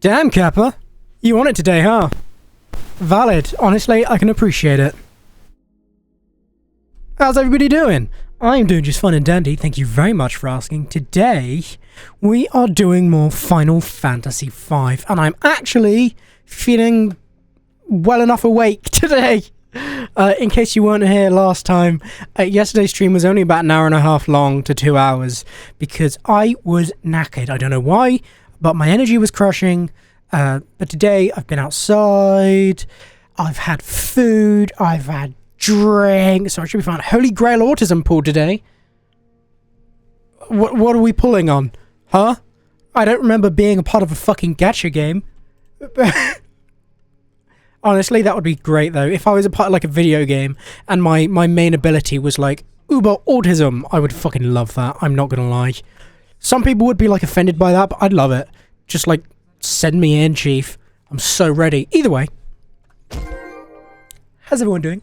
Damn, Kappa. You want it today, huh? Valid. Honestly, I can appreciate it. How's everybody doing? I'm doing just fine and dandy, thank you very much for asking. Today, we are doing more Final Fantasy V, and I'm actually feeling well enough awake today. In case you weren't here last time, yesterday's stream was only about an hour and a half long to 2 hours, because I was knackered. I don't know why, but my energy was crushing. But today, I've been outside, I've had food, I've had drink, so I should be fine. Holy Grail Autism pool today. What are we pulling on? Huh? I don't remember being a part of a fucking gacha game. Honestly, that would be great though. If I was a part of like a video game and my main ability was like Uber Autism, I would fucking love that. I'm not gonna lie. Some people would be like offended by that, but I'd love it. Just like, send me in, chief. I'm so ready. Either way. How's everyone doing?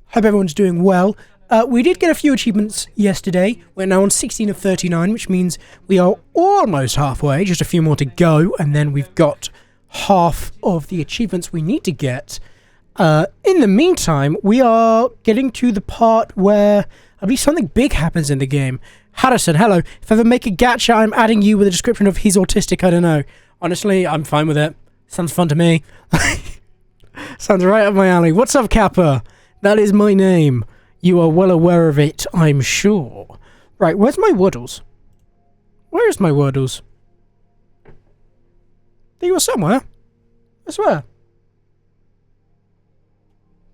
Hope everyone's doing well. We did get a few achievements yesterday. We're now on 16 of 39, which means we are almost halfway. Just a few more to go, and then we've got half of the achievements we need to get. In the meantime, we are getting to the part where at least something big happens in the game. Harrison, hello. If I ever make a gacha, I'm adding you with a description of he's autistic. I don't know. Honestly, I'm fine with it. Sounds fun to me. Sounds right up my alley. What's up, Kappa? That is my name. You are well aware of it, I'm sure. Right, where's my Wordles? Where is my Wordles? They were somewhere. I swear.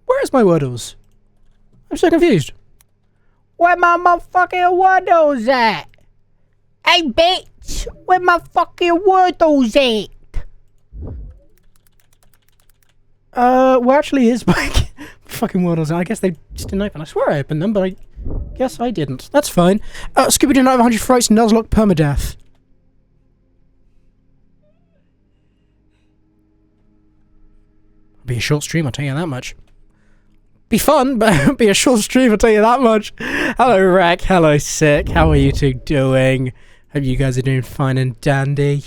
Where is my Wordles? I'm so confused. Where my motherfucking Wordles at? Hey, bitch! Where my fucking Wordles at? Where actually is my fucking Wordles? I guess they just didn't open. I swear I opened them, but I guess I didn't. That's fine. Scooby-Doo Night of 100 Frights, Nuzlocke, Permadeath. Be a short stream, I'll tell you that much. Be fun, but it'll be a short stream, I'll tell you that much. Hello, Rek. Hello, Sick. How are you two doing? Hope you guys are doing fine and dandy.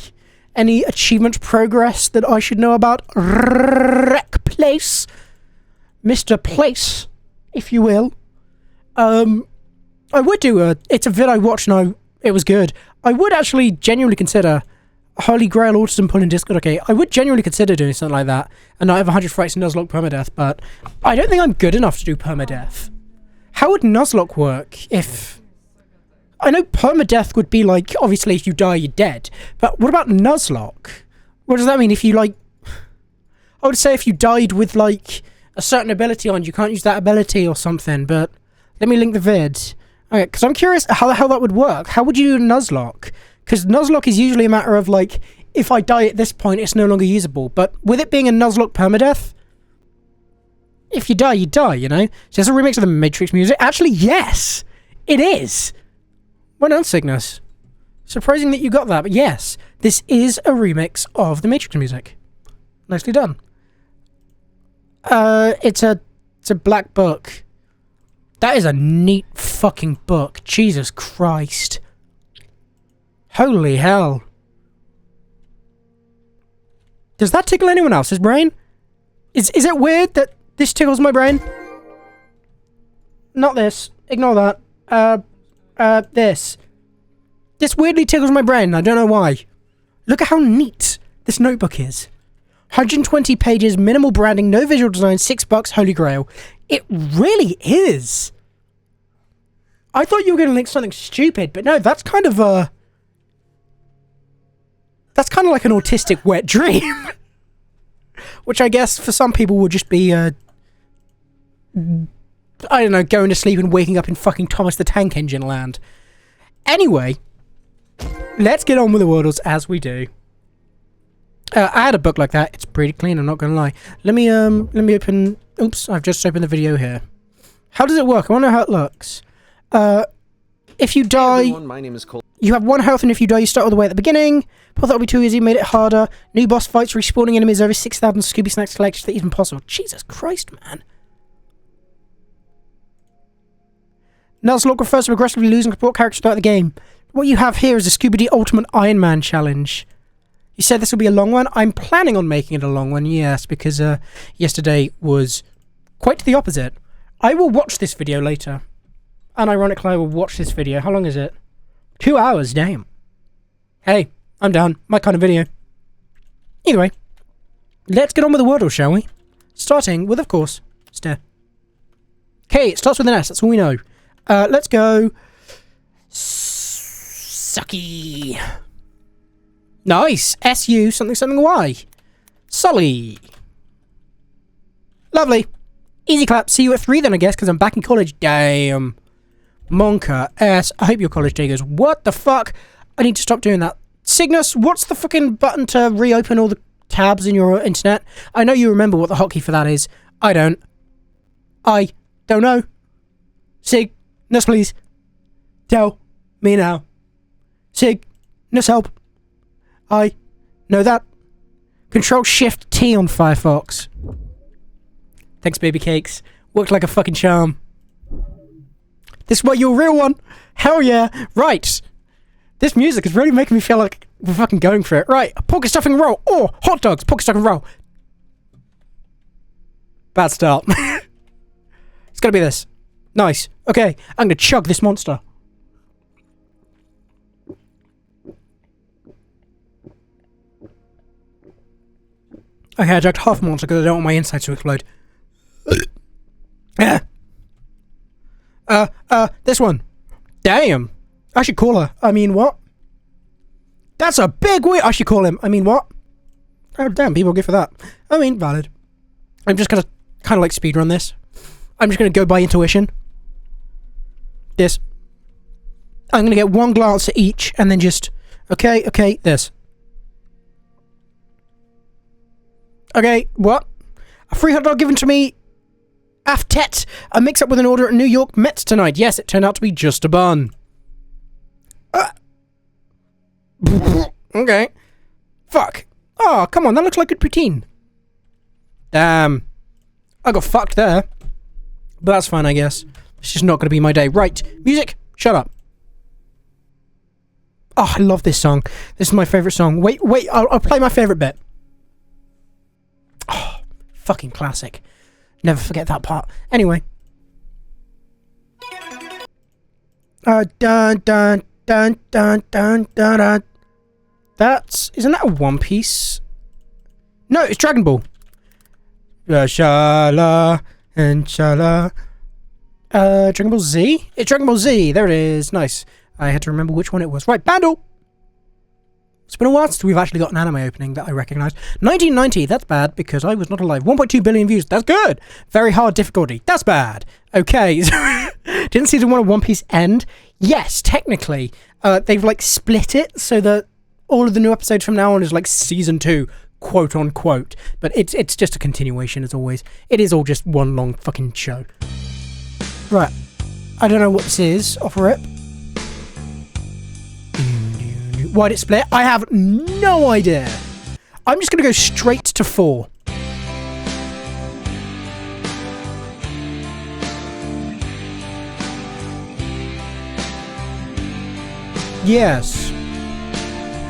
Any achievement progress that I should know about? Rek Place. Mr. Place, if you will. I would do it's a vid I watched and it was good. I would actually genuinely consider Holy Grail Autism pull in Discord. Okay, I would genuinely consider doing something like that. And I have 100 Frights and Nuzlocke Permadeath, but I don't think I'm good enough to do Permadeath. How would Nuzlocke work if... I know Permadeath would be like, obviously if you die, you're dead. But what about Nuzlocke? What does that mean if you like... I would say if you died with like a certain ability on, you can't use that ability or something, but let me link the vid. Okay, because I'm curious how the hell that would work. How would you do Nuzlocke? Because Nuzlocke is usually a matter of like, if I die at this point, it's no longer usable. But with it being a Nuzlocke Permadeath, if you die, you die, you know? So it's a remix of the Matrix music. Actually, yes, it is. Well done, Cygnus. Surprising that you got that, but yes, this is a remix of the Matrix music. Nicely done. It's a black book. That is a neat fucking book. Jesus Christ. Holy hell. Does that tickle anyone else's brain? Is it weird that this tickles my brain? Not this. Ignore that. This. This weirdly tickles my brain. I don't know why. Look at how neat this notebook is. 120 pages, minimal branding, no visual design, $6, Holy Grail. It really is. I thought you were going to link something stupid, but no, that's kind of that's kind of like an autistic wet dream. Which I guess for some people would just be, I don't know, going to sleep and waking up in fucking Thomas the Tank Engine land. Anyway, let's get on with the Wordles as we do. I had a book like that. It's pretty clean, I'm not gonna lie. Let me open... Oops, I've just opened the video here. How does it work? I wanna know how it looks. If you die... Hey everyone, my name is Cole. You have 1 health, and if you die, you start all the way at the beginning. Thought that would be too easy, made it harder. New boss fights, respawning enemies, over 6,000 Scooby Snacks collected that even possible. Jesus Christ, man. Nuzlocke refers to progressively losing support characters throughout the game. What you have here is a Scooby-Doo Ultimate Iron Man challenge. You said this will be a long one. I'm planning on making it a long one, yes, because yesterday was quite the opposite. I will watch this video later. Unironically, I will watch this video. How long is it? 2 hours, damn. Hey, I'm down. My kind of video. Either way, let's get on with the Wordle, shall we? Starting with, of course, stare. Okay, it starts with an S, that's all we know. Let's go... Sucky. Nice. S-U something something Y. Sully. Lovely. Easy clap. See you at 3 then, I guess, because I'm back in college. Damn. Monka. S. I hope your college day goes. What the fuck? I need to stop doing that. Cygnus, what's the fucking button to reopen all the tabs in your internet? I know you remember what the hotkey for that is. I don't. I don't know. Cygnus, please. Tell me now. Cygnus, help. I know that. Control-Shift-T on Firefox. Thanks, baby cakes. Worked like a fucking charm. This what your real one? Hell yeah. Right. This music is really making me feel like we're fucking going for it. Right. Pocket stuffing roll. Or hot dogs. Pocket stuffing roll. Bad start. It's gonna be this. Nice. Okay. I'm gonna chug this monster. Okay, I chugged half a monster because I don't want my insides to explode. This one. Damn. I should call her. I mean, what? That's a big win. I should call him. I mean, what? Oh, damn, people give for that. I mean, valid. I'm just gonna kind of like speedrun this. I'm just gonna go by intuition. This. I'm gonna get one glance at each and then just... Okay, this. Okay, what? A free hot dog given to me. Aftet. A mix-up with an order at New York Mets tonight. Yes, it turned out to be just a bun. Okay. Fuck. Oh, come on, that looks like good poutine. Damn. I got fucked there. But that's fine, I guess. It's just not going to be my day. Right. Music. Shut up. Oh, I love this song. This is my favourite song. Wait. I'll play my favourite bit. Oh, fucking classic. Never forget that part. Anyway. Dun dun dun dun dun dun dun. Isn't that a One Piece? No, it's Dragon Ball. Shala and shala. Dragon Ball Z? It's Dragon Ball Z. There it is. Nice. I had to remember which one it was. Right, Bandle. It's been a while since we've actually got an anime opening that I recognise. 1990, that's bad because I was not alive. 1.2 billion views, that's good. Very hard difficulty, that's bad. Okay, didn't season 1 of One Piece end? Yes, technically. They've like split it so that all of the new episodes from now on is like season 2, quote unquote. But it's just a continuation as always. It is all just one long fucking show. Right, I don't know what this is, off rip. Why'd it split? I have no idea. I'm just going to go straight to 4. Yes.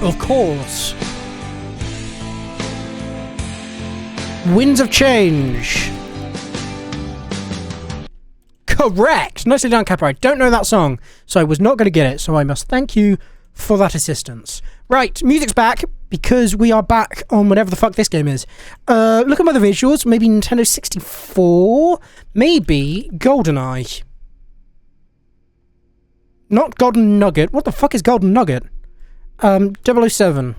Of course. Winds of Change. Correct. Nicely done, Capra. I don't know that song, so I was not going to get it, so I must thank you for that assistance. Right, music's back because we are back on whatever the fuck this game is. Look at my other visuals. Maybe Nintendo 64. Maybe GoldenEye. Not Golden Nugget. What the fuck is Golden Nugget? 007.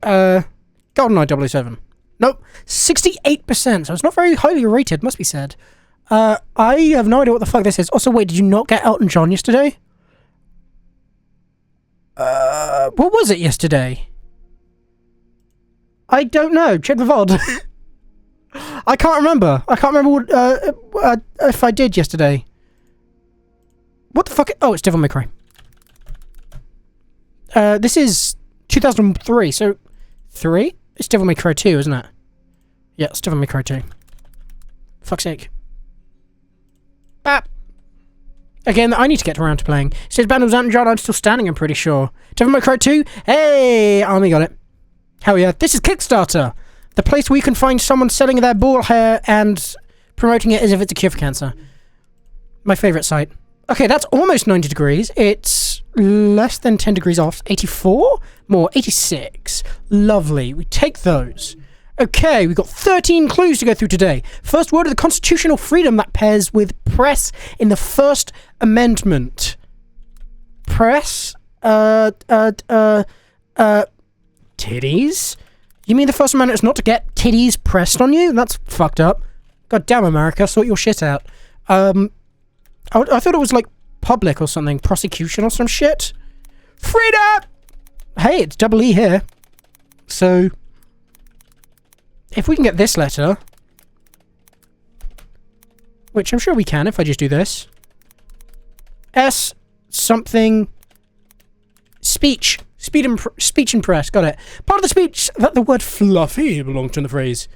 GoldenEye 007. Nope. 68%. So it's not very highly rated, must be said. I have no idea what the fuck this is. Also, wait, did you not get Elton John yesterday? What was it yesterday? I don't know. Check the VOD. I can't remember. I can't remember what, if I did yesterday. What the fuck? Oh, it's Devil May Cry. This is 2003, so 3? It's Devil May Cry 2, isn't it? Yeah, it's Devil May Cry 2. Fuck's sake. Bap. Again, I need to get around to playing. It says Bandles and John, I'm still standing, I'm pretty sure. Devil May Cry 2? Hey, Army got it. Hell yeah. This is Kickstarter. The place where you can find someone selling their ball hair and promoting it as if it's a cure for cancer. My favourite site. Okay, that's almost 90 degrees. It's less than 10 degrees off. 84? More, 86. Lovely. We take those. Okay, we've got 13 clues to go through today. First word of the constitutional freedom that pairs with press in the First Amendment. Press? Titties? You mean the First Amendment is not to get titties pressed on you? That's fucked up. God damn, America, sort your shit out. I thought it was like public or something. Prosecution or some shit. Freedom! Hey, it's double E here. So, if we can get this letter, which I'm sure we can if I just do this. S something speech. Speech and press. Got it. Part of the speech that the word fluffy belongs to in the phrase.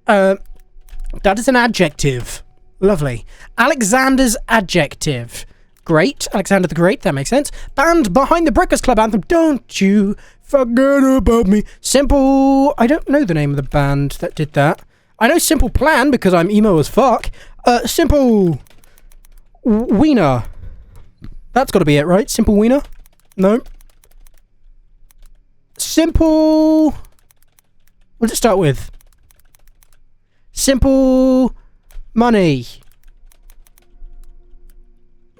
That is an adjective. Lovely. Alexander's adjective. Great. Alexander the Great. That makes sense. Band behind the Breakfast Club anthem. Don't you forget about me. Simple. I don't know the name of the band that did that. I know Simple Plan because I'm emo as fuck. Simple Wiener. That's got to be it, right? Simple Wiener? No. Simple. What does it start with? Simple Money.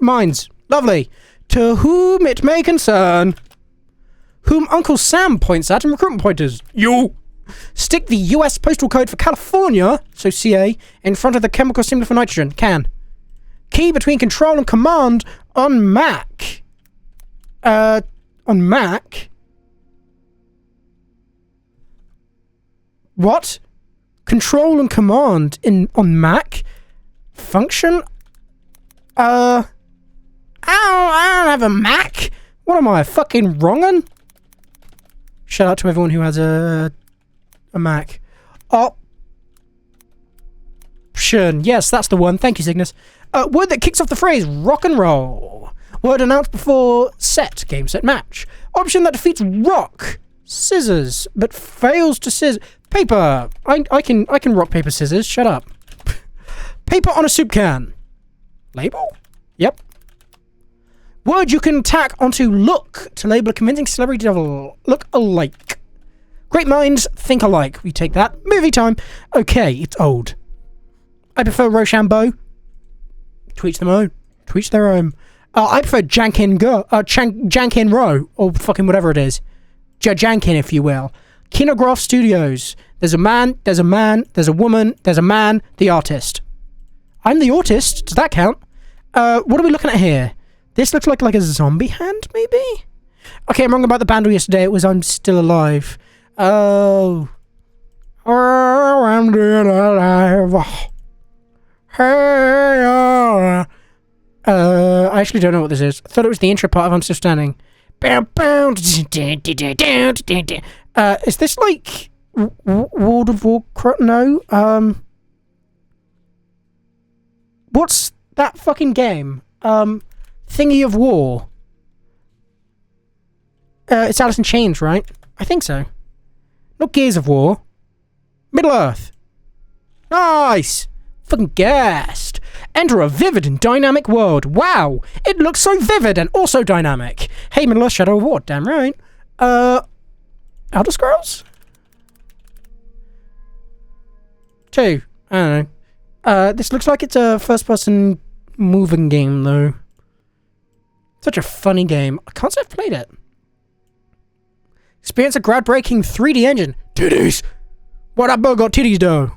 Mines. Lovely. To whom it may concern. Whom Uncle Sam points at in recruitment pointers. You. Stick the US postal code for California, so CA, in front of the chemical symbol for nitrogen. Can. Key between control and command on Mac. On Mac? What? Control and command on Mac? Function? I don't have a Mac. What am I, fucking wrongin'? Shout out to everyone who has a Mac. Option. Yes, that's the one. Thank you, Cygnus. Word that kicks off the phrase rock and roll. Word announced before set. Game, set, match. Option that defeats rock. Scissors, but fails to scissors. Paper. I can rock, paper, scissors. Shut up. Paper on a soup can. Label? Yep. Word you can tack onto look to label a convincing celebrity devil. Look alike. Great minds think alike. We take that. Movie time. Okay, it's old. I prefer Rochambeau. To each their own. To each their own. I prefer Jankin Row, or fucking whatever it is. Jankin, if you will. Kinograph Studios. There's a man, there's a woman, there's a man, the artist. I'm the artist. Does that count? What are we looking at here? This looks like a zombie hand, maybe? Okay, I'm wrong about the bundle yesterday. It was I'm Still Alive. Oh. Oh, I'm still alive. Hey, I actually don't know what this is. I thought it was the intro part of I'm Still Standing. Is this like World of Warcraft? No. What's that fucking game? Thingy of War. It's Alice in Chains, right? I think so. Not Gears of War. Middle Earth. Nice! Fucking gassed. Enter a vivid and dynamic world. Wow! It looks so vivid and also dynamic. Hey, Middle Earth Shadow of War. Damn right. Elder Scrolls? 2. I don't know. This looks like it's a first-person moving game, though. Such a funny game. I can't say I've played it. Experience a groundbreaking 3D engine. Titties! What that bird got titties, though?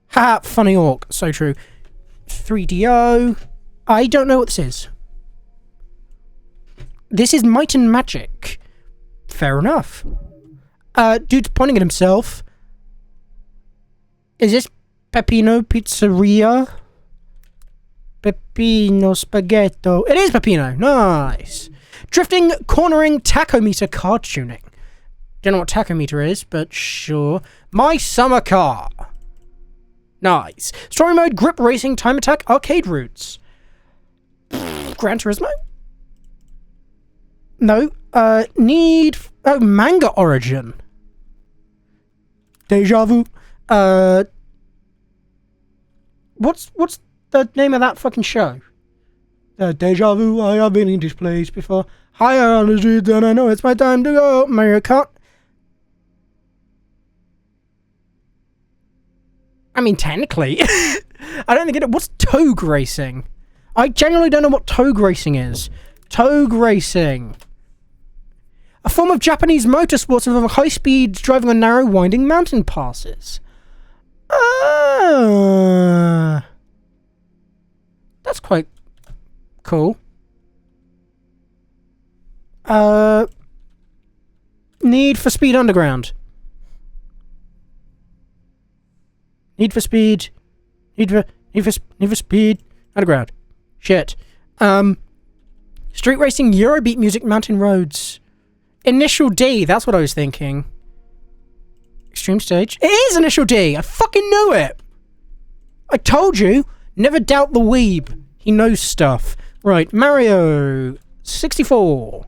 Haha, funny orc. So true. 3DO. I don't know what this is. This is Might and Magic. Fair enough. Dude's pointing at himself. Is this Peppino Pizzeria? Peppino Spaghetto. It is Peppino. Nice. Drifting, cornering, tachometer card tuning. Don't know what tachometer is, but sure. My summer car. Nice. Story mode, grip racing, time attack, arcade routes. Gran Turismo? No. Manga Origin. Deja Vu. What's the name of that fucking show? Deja Vu, I have been in this place before. Higher on the street than I know it's my time to go. Mario Kart. I mean, technically. I don't think it... What's Togue Racing? I genuinely don't know what Togue Racing is. Togue Racing. A form of Japanese motorsports involving high speed driving on narrow, winding mountain passes. That's quite cool. Need for Speed Underground. Need for Speed Underground. Shit. Street Racing, Eurobeat Music, Mountain Roads. Initial D, that's what I was thinking. Extreme Stage. It is Initial D! I fucking knew it! I told you! Never doubt the weeb. He knows stuff. Right, Mario 64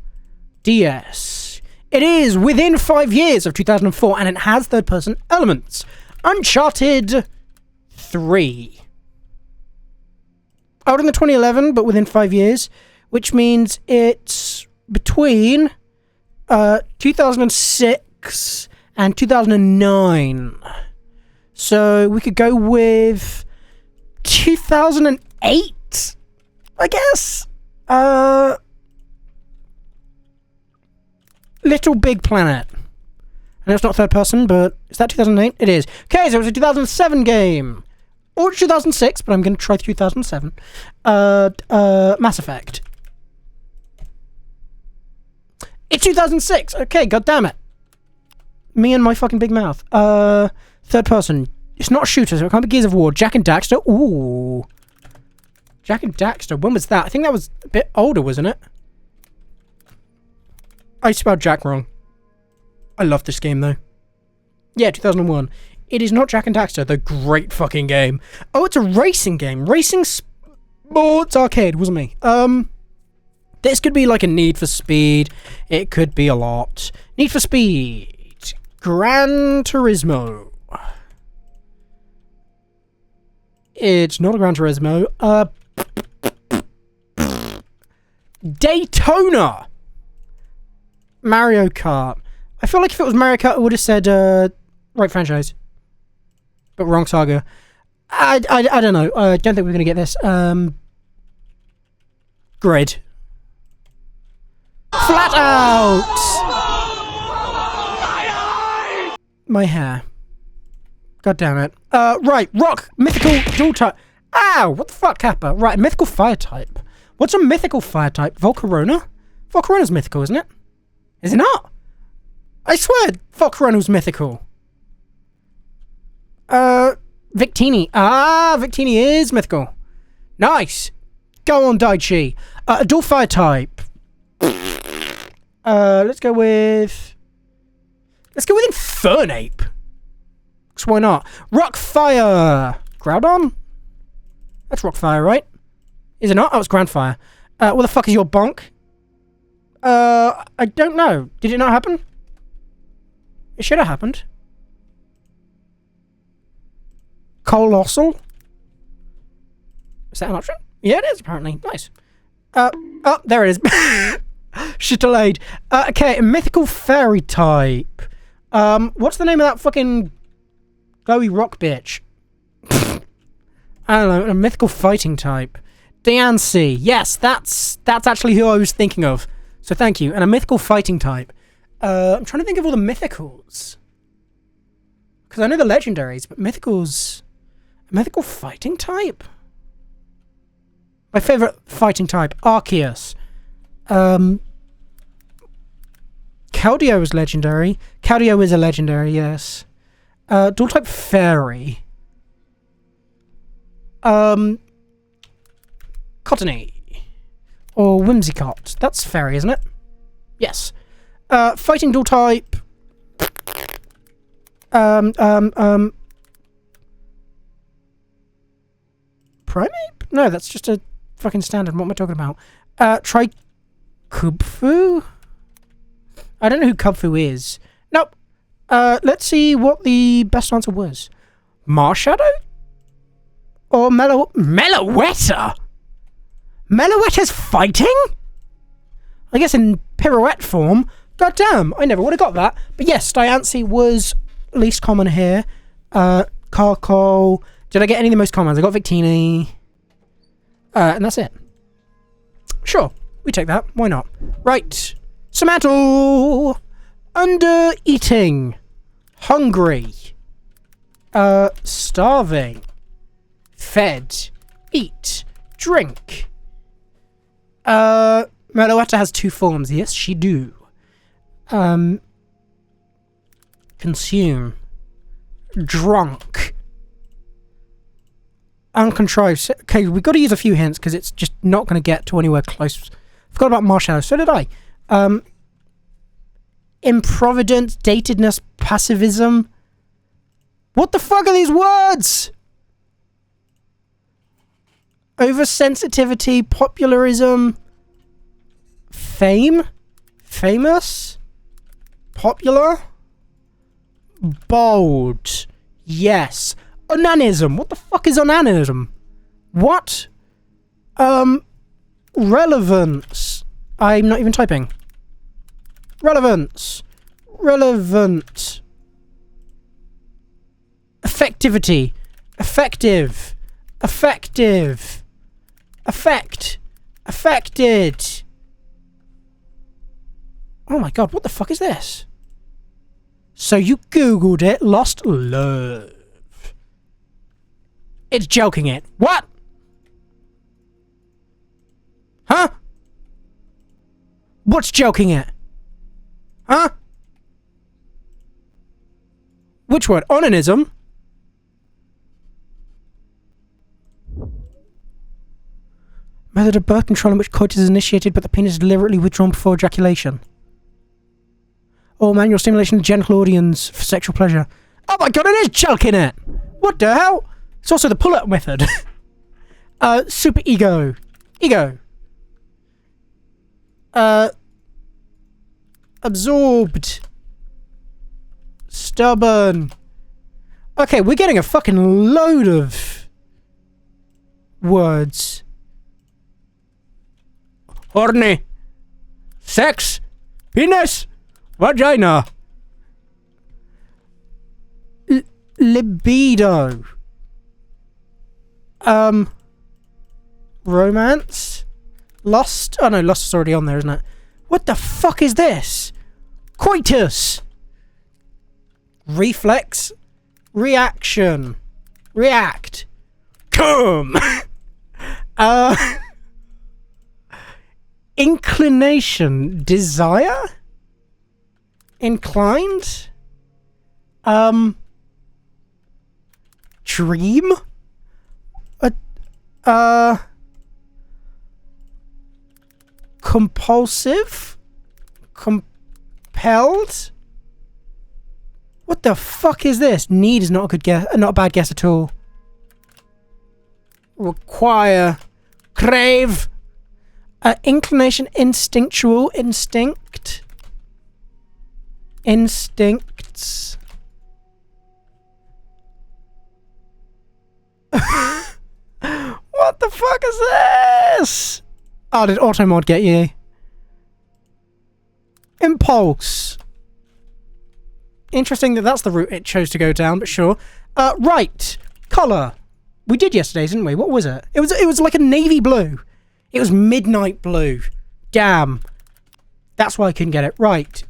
DS. It is within 5 years of 2004 and it has third-person elements. Uncharted 3. Out in the 2011, but within 5 years, which means it's between 2006 and 2009. So we could go with 2008, I guess. Little Big Planet. I know it's not third person, but is that 2008? It is. Okay, so it was a 2007 game. Or 2006, but I'm going to try 2007. Mass Effect. It's 2006. Okay, goddammit. Me and my fucking big mouth. Third person. It's not a shooter, so it can't be Gears of War. Jak and Daxter. Ooh. Jak and Daxter. When was that? I think that was a bit older, wasn't it? I spelled Jak wrong. I love this game, though. Yeah, 2001. It is not Jak and Daxter, the great fucking game. Oh, it's a racing game. Racing Sports Arcade, wasn't me. This could be like a Need for Speed. It could be a lot. Need for Speed. Gran Turismo. It's not a Gran Turismo. Daytona. Mario Kart. I feel like if it was Mario Kart, I would have said, right franchise. But wrong saga. I don't know. I don't think we're going to get this. Grid. Flat out! My hair. God damn it. Right. Rock. Mythical dual type. Ow! What the fuck, Kappa? Right. Mythical fire type. What's a mythical fire type? Volcarona? Volcarona's mythical, isn't it? Is it not? I swear Volcarona was mythical. Victini. Ah, Victini is mythical. Nice. Go on, Daichi. A dual fire type. Let's go with Infernape. Because why not? Rockfire. Groudon? That's Rockfire, right? Is it not? Oh, it's Groundfire. What the fuck is your bonk? I don't know. Did it not happen? It should have happened. Colossal? Is that an option? Yeah, it is, apparently. Nice. Oh, there it is. Shit delayed. Okay, a mythical fairy type. What's the name of that fucking glowy rock bitch? I don't know, a mythical fighting type. Diancie. Yes, that's actually who I was thinking of. So thank you. And a mythical fighting type. I'm trying to think of all the mythicals. Because I know the legendaries, but mythicals... A mythical fighting type? My favourite fighting type, Arceus. Keldeo is legendary. Keldeo is a legendary, yes. Dual type fairy. Cottony. Or Whimsicott. That's fairy, isn't it? Yes. Fighting dual type. Primeape? No, that's just a fucking standard. What am I talking about? Try Kubfu? I don't know who Kubfu is. Nope. Let's see what the best answer was. Marshadow? Or Meloetta? Meloetta's fighting? I guess in pirouette form. God damn, I never would have got that. But yes, Diancie was least common here. Carco. Did I get any of the most commons? I got Victini. And that's it. Sure, we take that. Why not? Right. Samantle. Under eating. Hungry. Starving. Fed. Eat. Drink. Meloetta has two forms. Yes, she do. Consume. Drunk. Uncontrived. Okay, we've got to use a few hints because it's just not going to get to anywhere close. Forgot about Marshadow. So did I. Improvident, datedness, passivism. What the fuck are these words? Oversensitivity, popularism, fame, famous, popular, bold, yes. Onanism. What the fuck is onanism? What? Relevance. I'm not even typing. Relevance. Relevant. Effectivity. Effective. Effective. Effect. Affected. Oh my god, what the fuck is this? So you googled it, lost love. It's joking it. What? Huh? What's joking it? Huh? Which word? Onanism? Method of birth control in which coitus is initiated but the penis is deliberately withdrawn before ejaculation. Or manual stimulation of genital organs for sexual pleasure. Oh my god, it is joking it! What the hell? It's also the pull-up method. Super ego. Ego. Absorbed. Stubborn. Okay, we're getting a fucking load of words. Horny. Sex. Penis. Vagina. Libido. Romance? Lust? Oh no, lust is already on there, isn't it? What the fuck is this? Coitus! Reflex? Reaction. React. Come! Inclination. Desire? Inclined? Dream? Compulsive? Compelled? What the fuck is this? Need is not a good guess, not a bad guess at all. Require. Crave. Inclination, instinctual, instinct. Instincts. What the fuck is this? Oh, did Automod get you? Impulse. Interesting that that's the route it chose to go down, but sure. Right. Colour. We did yesterday, didn't we? What was it? It was like a navy blue. It was midnight blue. Damn. That's why I couldn't get it. Right.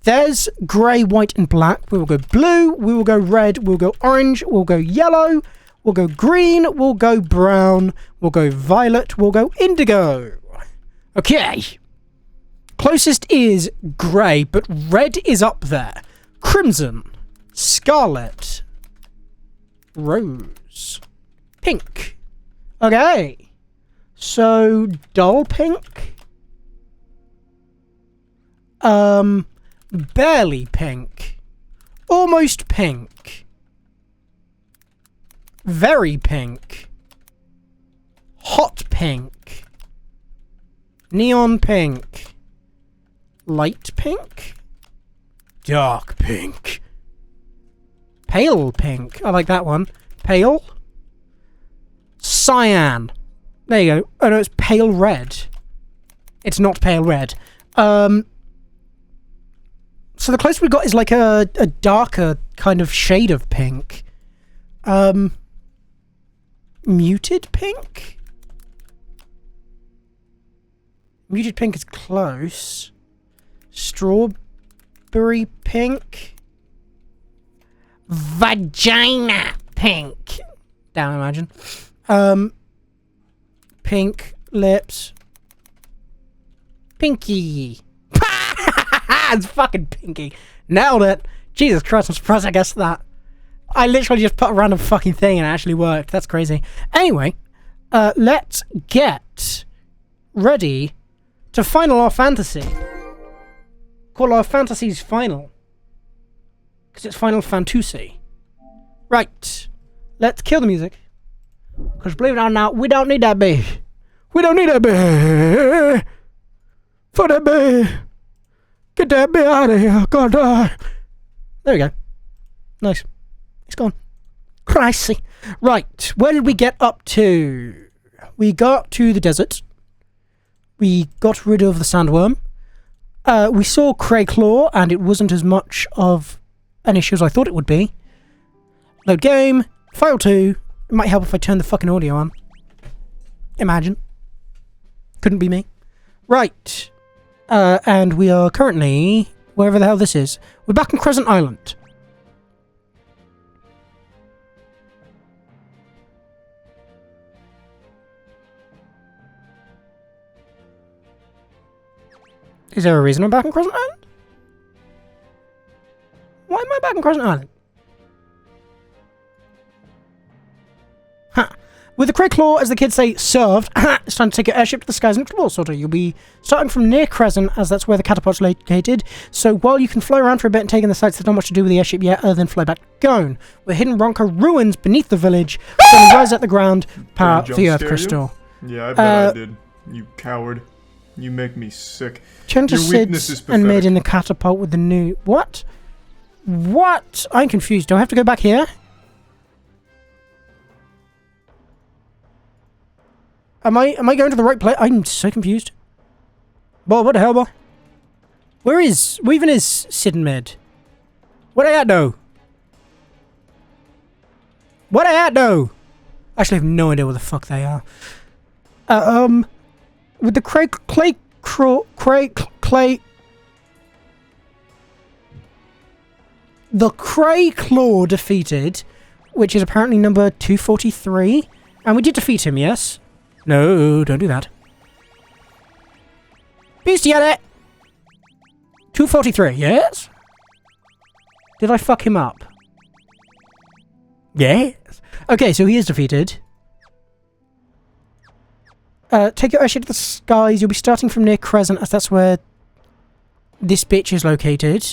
There's grey, white, and black. We will go blue. We will go red. We'll go orange. We'll go yellow. We'll go green. We'll go brown. We'll go violet. We'll go indigo. Okay. Closest is grey, but red is up there. Crimson. Scarlet. Rose. Pink. Okay. So, dull pink? Barely pink. Almost pink. Very pink. Hot pink. Neon pink. Light pink? Dark pink. Pale pink. I like that one. Pale. Cyan. There you go. Oh no, it's pale red. It's not pale red. So the closest we got is like a darker kind of shade of pink. Muted pink? Muted pink is close. Strawberry pink? Vagina pink. Damn, imagine. Pink lips. Pinky. It's fucking pinky. Nailed it. Jesus Christ, I'm surprised I guessed that. I literally just put a random fucking thing and it actually worked. That's crazy. Anyway, let's get ready to final our fantasy. Call our fantasies final. Because it's Final Fantasy. Right. Let's kill the music. Because believe it or not, we don't need that bee. We don't need that bee. For that bee. Get that bee out of here. God, die. There we go. Nice. It's gone. Crazy. Right. Where did we get up to? We got to the desert. We got rid of the sandworm. We saw Crayclaw, and it wasn't as much of an issue as I thought it would be. Load game. File 2. It might help if I turn the fucking audio on. Imagine. Couldn't be me. Right. And we are currently... wherever the hell this is. We're back on Crescent Island. Is there a reason I'm back on Crescent Island? Why am I back on Crescent Island? Huh. With the Crayclaw, as the kids say, served, it's time to take your airship to the skies and explore, sort of. You'll be starting from near Crescent, as that's where the catapult's located. So while you can fly around for a bit and take in the sights, there's not much to do with the airship yet, other than fly back to Gone, where hidden Ronka ruins beneath the village, then rise at the ground, power the Earth Crystal. Yeah, I bet I did. You coward. You make me sick. Turn to weakness is Sid's pathetic. and made in the catapult with the new... What? What? I'm confused. Do I have to go back here? Am I going to the right place? I'm so confused. Boy, what the hell, boy? Where even is Sid and Med? What I at, though? What I at, though? Actually, I have no idea where the fuck they are. With the Clay... The Crayclaw defeated, which is apparently number 243. And we did defeat him, yes? No, don't do that. Bestiality! 243, yes? Did I fuck him up? Yes. Okay, so he is defeated. Take your airship to the skies. You'll be starting from near Crescent, as that's where this bitch is located.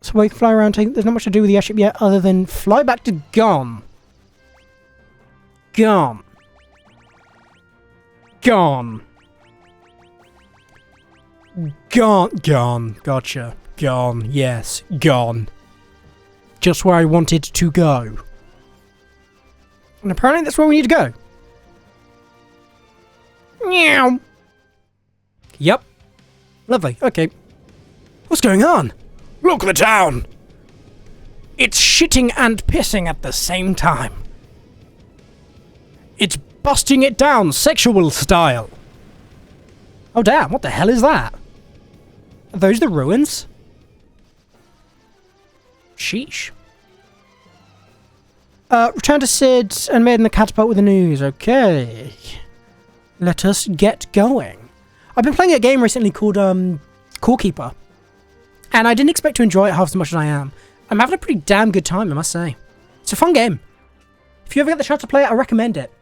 So we can fly around. There's not much to do with the airship yet, other than fly back to Gone. Gone. Gone. Gone. Gone. Gotcha. Gone. Yes. Gone. Just where I wanted to go. And apparently that's where we need to go. Meow. Yep. Lovely. Okay. What's going on? Look at the town. It's shitting and pissing at the same time. It's busting it down sexual style. Oh damn, what the hell is that? Are those the ruins? Sheesh. Return to Sid and made in the catapult with the news. Okay. Let us get going. I've been playing a game recently called Core Keeper. And I didn't expect to enjoy it half as much as I am. I'm having a pretty damn good time, I must say. It's a fun game. If you ever get the chance to play it, I recommend it.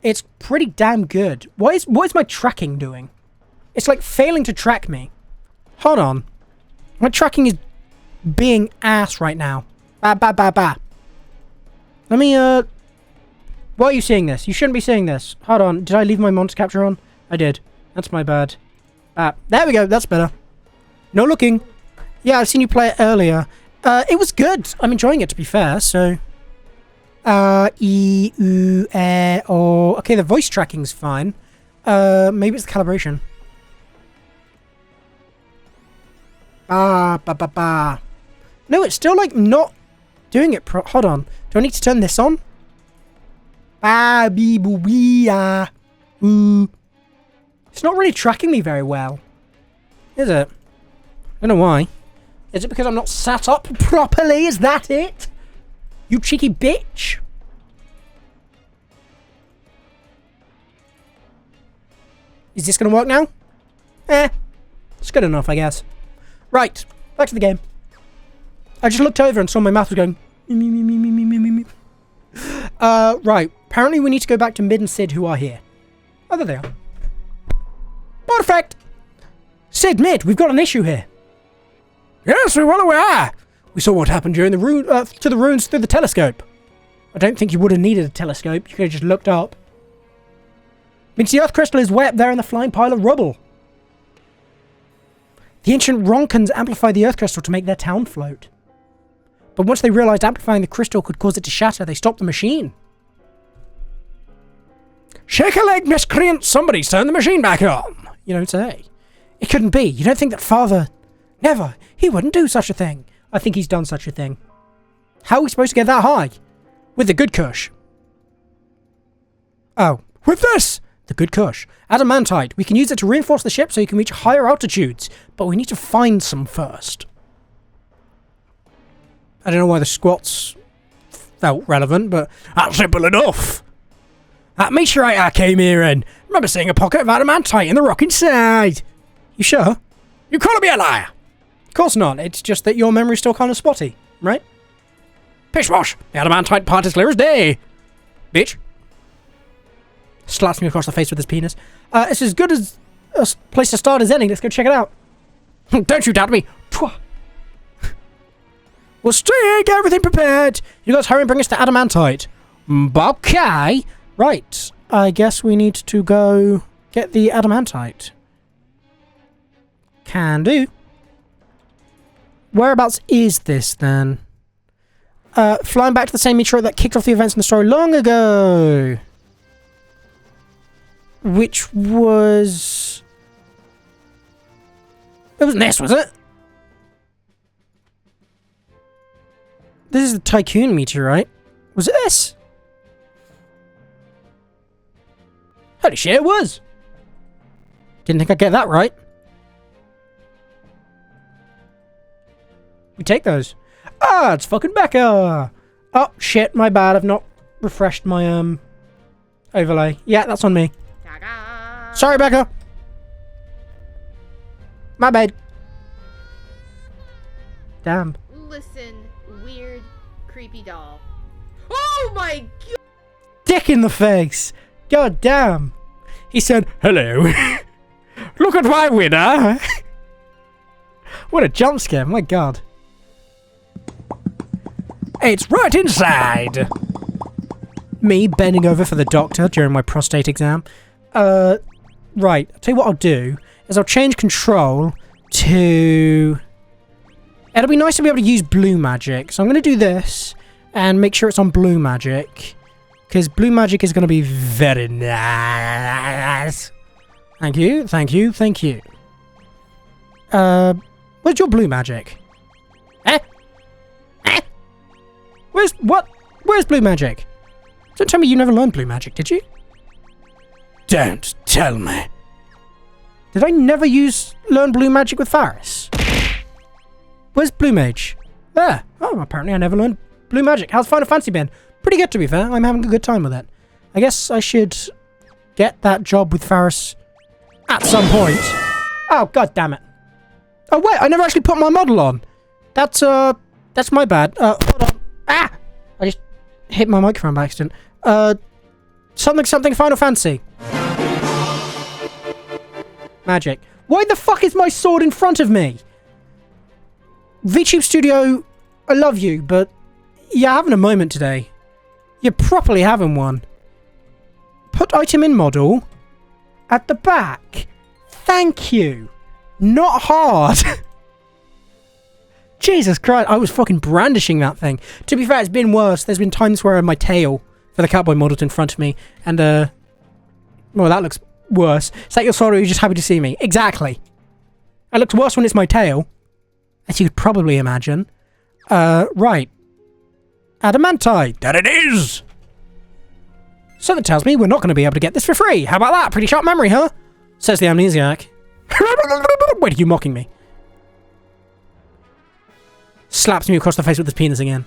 It's pretty damn good. What is my tracking doing? It's like failing to track me. Hold on. My tracking is being ass right now. Ba ba ba ba. Let me Why are you seeing this? You shouldn't be seeing this. Hold on. Did I leave my monster capture on? I did. That's my bad. There we go. That's better. No looking. Yeah, I've seen you play it earlier. It was good. I'm enjoying it, to be fair, so... E, U, E, O... Okay, the voice tracking's fine. Maybe it's the calibration. Ba. No, it's still, like, not doing it hold on. Do I need to turn this on? Ba, bee, boo, wee, ah, ooh. It's not really tracking me very well. Is it? I don't know why. Is it because I'm not sat up properly? Is that it? You cheeky bitch. Is this going to work now? It's good enough, I guess. Right, back to the game. I just looked over and saw my mouth was going... right. Apparently we need to go back to Mid and Sid, who are here. Oh, there they are. Perfect! Sid, Mid, we've got an issue here. Yes, we're well aware. We saw what happened during the to the ruins through the telescope. I don't think you would have needed a telescope. You could have just looked up. Means the Earth crystal is way up there in the flying pile of rubble. The ancient Ronkans amplified the Earth crystal to make their town float. But once they realized amplifying the crystal could cause it to shatter, they stopped the machine. Shake a leg, miscreant! Somebody's turned the machine back on! You don't say. It couldn't be. You don't think that Father... Never. He wouldn't do such a thing. I think he's done such a thing. How are we supposed to get that high? With the good kush. Oh. With this! The good kush. Adamantite. We can use it to reinforce the ship so you can reach higher altitudes. But we need to find some first. I don't know why the squats felt relevant, but that's simple enough. That meteorite I came here in. Remember seeing a pocket of adamantite in the rock inside. You sure? You calling me a liar? Of course not. It's just that your memory's still kind of spotty, right? Pishwash. The adamantite part is clear as day. Bitch. Slaps me across the face with his penis. It's as good as a place to start as any. Let's go check it out. Don't you doubt me. Pwah. We'll stay, get everything prepared. You guys hurry and bring us to adamantite. Okay. Right. I guess we need to go get the adamantite. Can do. Whereabouts is this then? Flying back to the same meteorite that kicked off the events in the story long ago. Which was... It wasn't this, was it? This is the Tycoon meteorite. Was it this? Holy shit, it was! Didn't think I'd get that right. We take those. Ah, it's fucking Becca! Oh, shit, my bad. I've not refreshed my, overlay. Yeah, that's on me. Sorry, Becca. My bad. Damn. Listen, weird, creepy doll. Oh my god! Dick in the face! God damn! He said, hello. Look at my winner! What a jump scare, my god. It's right inside! Me bending over for the doctor during my prostate exam. Right, I'll tell you what I'll do, is I'll change control to... It'll be nice to be able to use blue magic, so I'm going to do this, and make sure it's on blue magic, because blue magic is going to be very nice. Thank you, thank you, thank you. Where's your blue magic? Where's blue magic? Don't tell me you never learned blue magic, did you? Don't tell me. Did I never learn blue magic with Faris? Where's blue mage? There. Oh, apparently I never learned blue magic. How's Final Fantasy been? Pretty good, to be fair. I'm having a good time with it. I guess I should get that job with Faris at some point. Oh, god damn it. Oh, wait, I never actually put my model on. That's my bad. Hold on. Ah! I just hit my microphone by accident. Something Final Fantasy. Magic. Why the fuck is my sword in front of me? VTube Studio, I love you, but you're having a moment today. You're properly having one. Put item in model at the back. Thank you. Not hard. Jesus Christ, I was fucking brandishing that thing. To be fair, it's been worse. There's been times where my tail for the cowboy model's in front of me, and well, that looks worse. Is that your sword, or are you just happy to see me? Exactly. It looks worse when it's my tail, as you could probably imagine. Right. Adamantite. That it is! So that tells me we're not going to be able to get this for free. How about that? Pretty sharp memory, huh? Says the amnesiac. Wait, are you mocking me? Slaps me across the face with his penis again.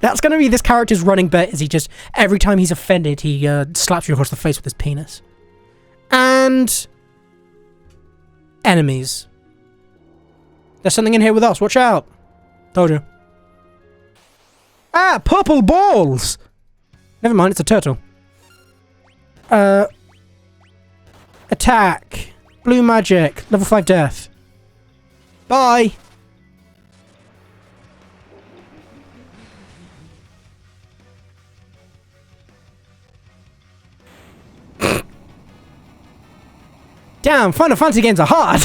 That's going to be this character's running bet, is he just, every time he's offended, he slaps you across the face with his penis. And... enemies. There's something in here with us, watch out. Told you. Ah, purple balls! Never mind, it's a turtle. Attack. Blue magic. Level 5 death. Bye! Damn, Final Fantasy games are hard!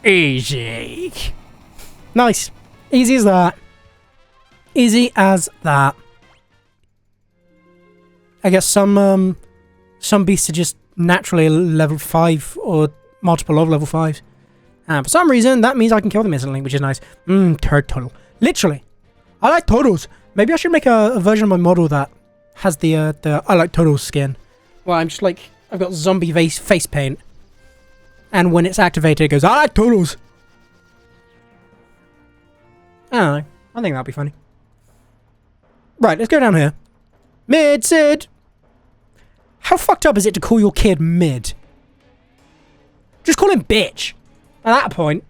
Easy. Nice. Easy as that. Easy as that. I guess some beasts are just naturally level 5 or multiple of level 5s. And for some reason, that means I can kill them instantly, which is nice. Turtle. Literally. I like turtles. Maybe I should make a version of my model that has the I like turtles skin. Well, I'm just like, I've got zombie face paint. And when it's activated, it goes, I like turtles. I don't know. I think that'd be funny. Right, let's go down here. Mid, Sid! How fucked up is it to call your kid Mid? Just call him bitch. At that point.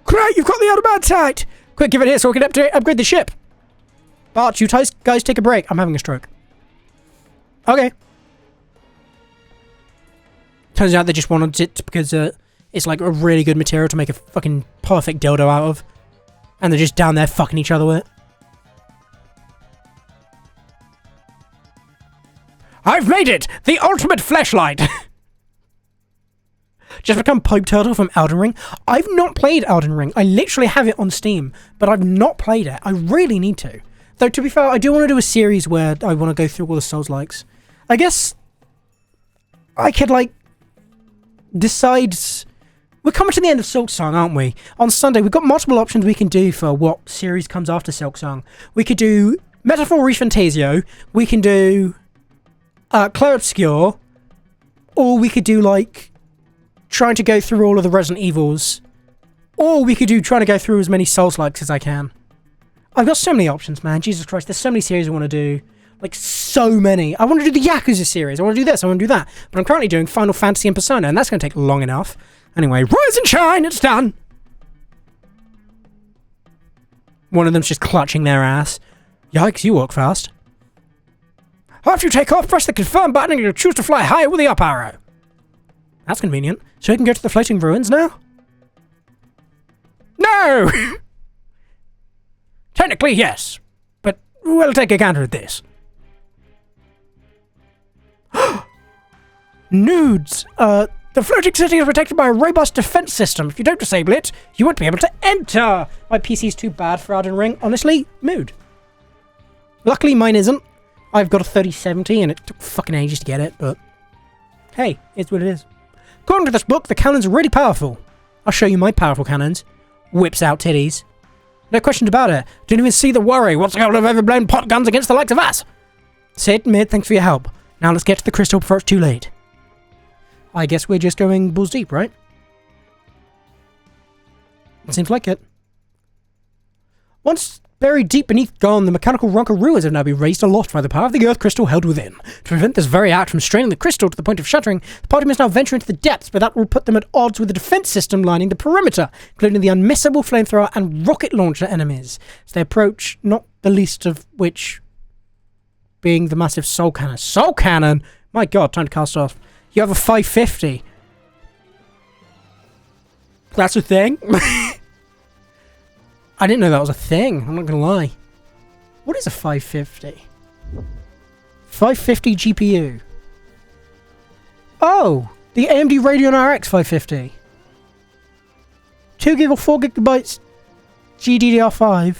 Great, you've got the adamantite! Quick, give it here so we can upgrade the ship. Bart, you guys take a break. I'm having a stroke. Okay. Turns out they just wanted it because it's like a really good material to make a fucking perfect dildo out of. And they're just down there fucking each other with it. I've made it! The ultimate fleshlight! Just become Pipe Turtle from Elden Ring. I've not played Elden Ring. I literally have it on Steam, but I've not played it. I really need to. Though, to be fair, I do want to do a series where I want to go through all the Souls-likes. I guess I could, like, decide... We're coming to the end of Silksong, aren't we? On Sunday, we've got multiple options we can do for what series comes after Silksong. We could do Metaphor ReFantazio. We can do Clair Obscur. Or we could do, like, trying to go through all of the Resident Evils. Or we could do trying to go through as many Souls-likes as I can. I've got so many options, man. Jesus Christ, there's so many series I want to do. Like, so many. I want to do the Yakuza series. I want to do this. I want to do that. But I'm currently doing Final Fantasy and Persona, and that's going to take long enough. Anyway, rise and shine, it's done! One of them's just clutching their ass. Yikes, you walk fast. After you take off, press the confirm button and you'll choose to fly higher with the up arrow. That's convenient. So you can go to the floating ruins now? No! Technically, yes. But we'll take a gander at this. Nudes! The floating city is protected by a robust defense system. If you don't disable it, you won't be able to enter. My PC's too bad for Elden Ring. Honestly, mood. Luckily, mine isn't. I've got a 3070 and it took fucking ages to get it, but hey, it's what it is. According to this book, the cannons are really powerful. I'll show you my powerful cannons. Whips out titties. No questions about it. Didn't even see the worry. What's the goal of overblown pot guns against the likes of us? Sid, Mid, thanks for your help. Now let's get to the crystal before it's too late. I guess we're just going balls deep, right? It seems like it. Once buried deep beneath Garn, the mechanical Ronka ruins have now been raised aloft by the power of the earth crystal held within. To prevent this very act from straining the crystal to the point of shattering, the party must now venture into the depths, but that will put them at odds with the defense system lining the perimeter, including the unmissable flamethrower and rocket launcher enemies, as they approach, not the least of which being the massive soul cannon. Soul cannon? My god, time to cast off. You have a 550. That's a thing? I didn't know that was a thing. I'm not going to lie. What is a 550? 550 GPU. Oh, the AMD Radeon RX 550. 2 gig or 4 gigabytes GDDR5.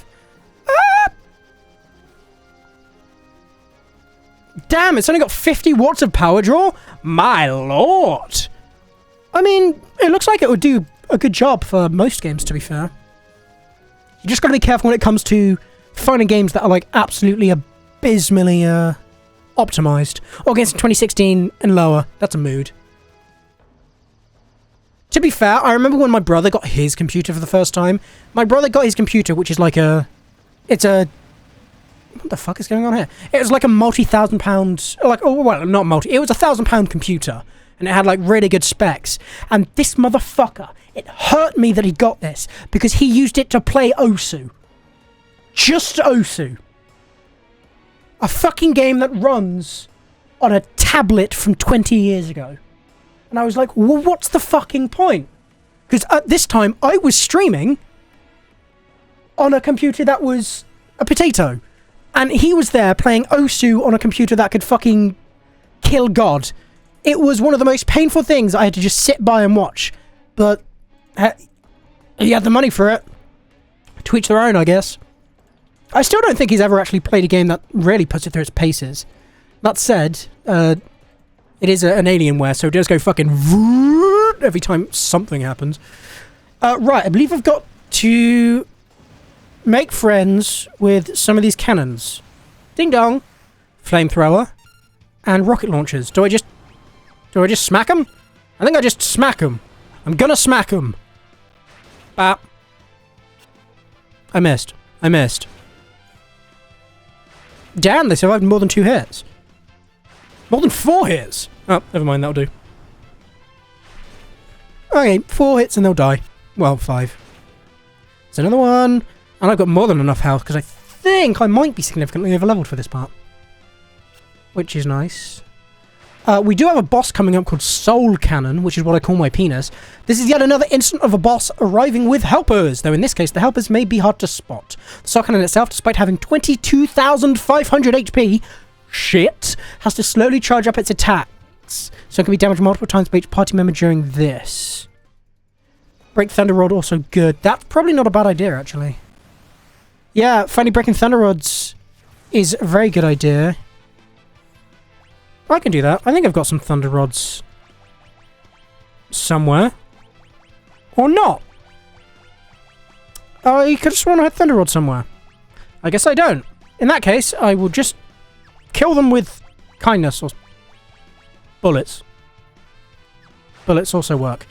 Damn, it's only got 50 watts of power draw? My lord! I mean, it looks like it would do a good job for most games, to be fair. You just gotta be careful when it comes to finding games that are, like, absolutely abysmally, optimized. Or games in 2016 and lower. That's a mood. To be fair, I remember when my brother got his computer for the first time. My brother got his computer, which is like a... It's a... What the fuck is going on here? It was like a multi-thousand-pound... Like, oh, well, not multi... It was a £1,000 computer. And it had, like, really good specs. And this motherfucker, it hurt me that he got this. Because he used it to play Osu. Just Osu. A fucking game that runs on a tablet from 20 years ago. And I was like, well, what's the fucking point? Because at this time, I was streaming on a computer that was a potato. And he was there playing Osu on a computer that could fucking kill God. It was one of the most painful things I had to just sit by and watch. But he had the money for it. To each their own, I guess. I still don't think he's ever actually played a game that really puts it through its paces. That said, it is an Alienware, so it does go fucking every time something happens. Right, I believe I've got to make friends with some of these cannons. Ding dong, flamethrower, and rocket launchers. Do I just smack them? I think I just smack them. I'm gonna smack them. Bap. I missed. Damn, they survived more than 2 hits. More than 4 hits. Oh, never mind, that'll do. Okay, 4 hits and they'll die. Well, 5. There's another one. And I've got more than enough health because I think I might be significantly over-leveled for this part. Which is nice. We do have a boss coming up called Soul Cannon, which is what I call my penis. This is yet another instance of a boss arriving with helpers, though in this case the helpers may be hard to spot. The Soul Cannon itself, despite having 22,500 HP, shit, has to slowly charge up its attacks, so it can be damaged multiple times by each party member during this. Break Thunder Rod also good. That's probably not a bad idea, actually. Yeah, finally breaking Thunder Rods is a very good idea. I can do that. I think I've got some Thunder Rods somewhere. Or not. I could have sworn I had Thunder Rods somewhere. I guess I don't. In that case, I will just kill them with kindness or bullets. Bullets also work.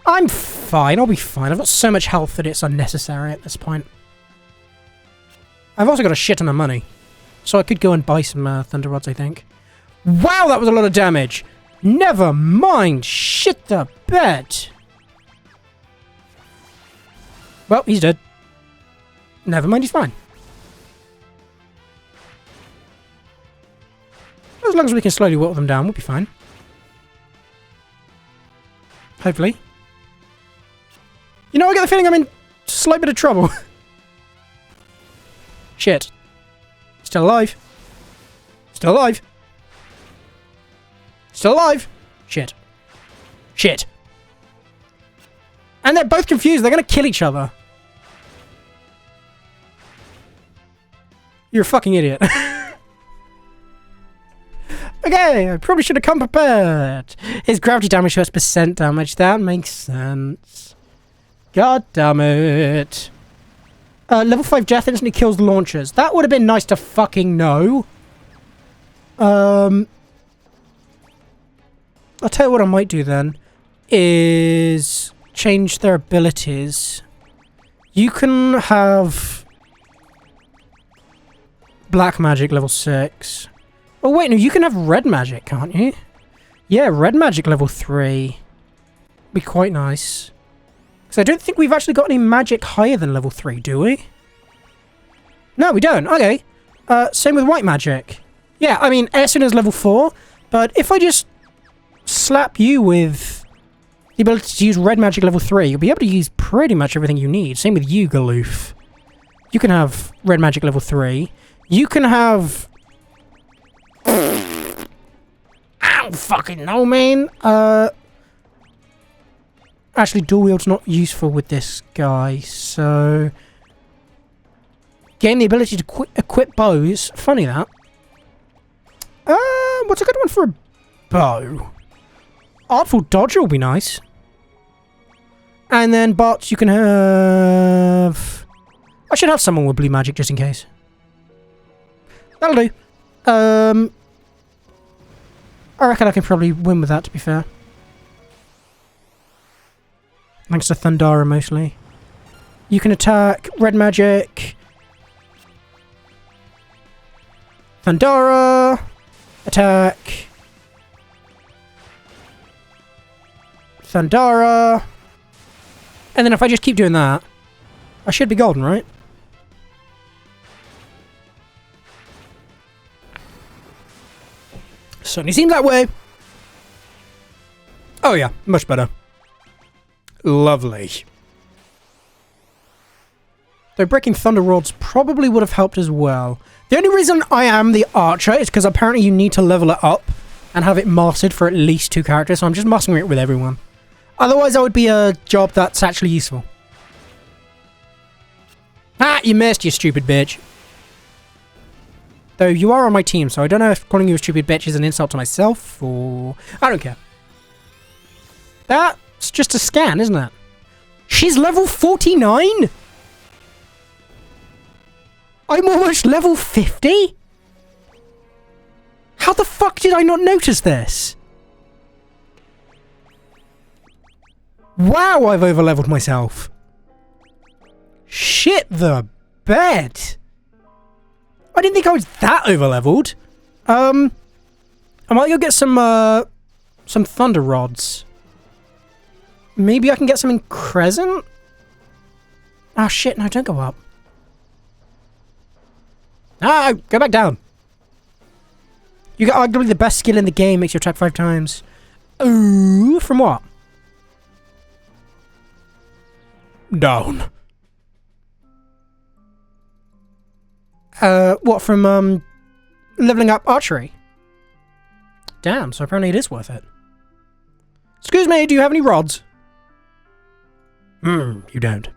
I'm fine. I'll be fine. I've got so much health that it's unnecessary at this point. I've also got a shit ton of money. So I could go and buy some Thunder Rods, I think. Wow, that was a lot of damage. Never mind. Shit the bed. Well, he's dead. Never mind, he's fine. As long as we can slowly whittle them down, we'll be fine. Hopefully. You know, I get the feeling I'm in a slight bit of trouble. Shit. Still alive. Still alive. Still alive. Shit. Shit. And they're both confused. They're going to kill each other. You're a fucking idiot. Okay, I probably should have come prepared. His gravity damage hurts percent damage. That makes sense. God damn it. Level 5 death instantly kills the launchers. That would have been nice to fucking know. I'll tell you what I might do then. Is change their abilities. You can have black magic level 6. Oh wait, no, you can have red magic, can't you? Yeah, red magic level 3. Be quite nice. Because I don't think we've actually got any magic higher than level 3, do we? No, we don't. Okay. Same with white magic. Yeah, I mean, Essen is level 4, but if I just slap you with the ability to use red magic level 3, you'll be able to use pretty much everything you need. Same with you, Galoof. You can have red magic level 3. You can have don't fucking know, man. Actually, dual wield's not useful with this guy, so... Gain the ability to equip bows. Funny that. What's a good one for a bow? Artful Dodger will be nice. And then bots, you can have... I should have someone with blue magic just in case. That'll do. I reckon I can probably win with that, to be fair. Thanks to Thundara, mostly. You can attack red magic. Thundara. Attack. Thundara. And then if I just keep doing that, I should be golden, right? Certainly seems that way. Oh yeah, much better. Lovely. Though breaking thunder rods probably would have helped as well. The only reason I am the archer is because apparently you need to level it up and have it mastered for at least 2 characters, so I'm just mastering it with everyone. Otherwise that would be a job that's actually useful. Ah, you missed, you stupid bitch. Though you are on my team, so I don't know if calling you a stupid bitch is an insult to myself, or... I don't care. That's just a scan, isn't it? She's level 49?! I'm almost level 50?! How the fuck did I not notice this? Wow, I've overleveled myself. Shit the bed! I didn't think I was that overleveled. I might go get some thunder rods. Maybe I can get some in Crescent? Oh shit, no, don't go up. Ah, go back down. You got arguably the best skill in the game, makes you attack 5 times. Ooh, from what? Down. What, from, leveling up archery? Damn, so apparently it is worth it. Excuse me, do you have any rods? You don't.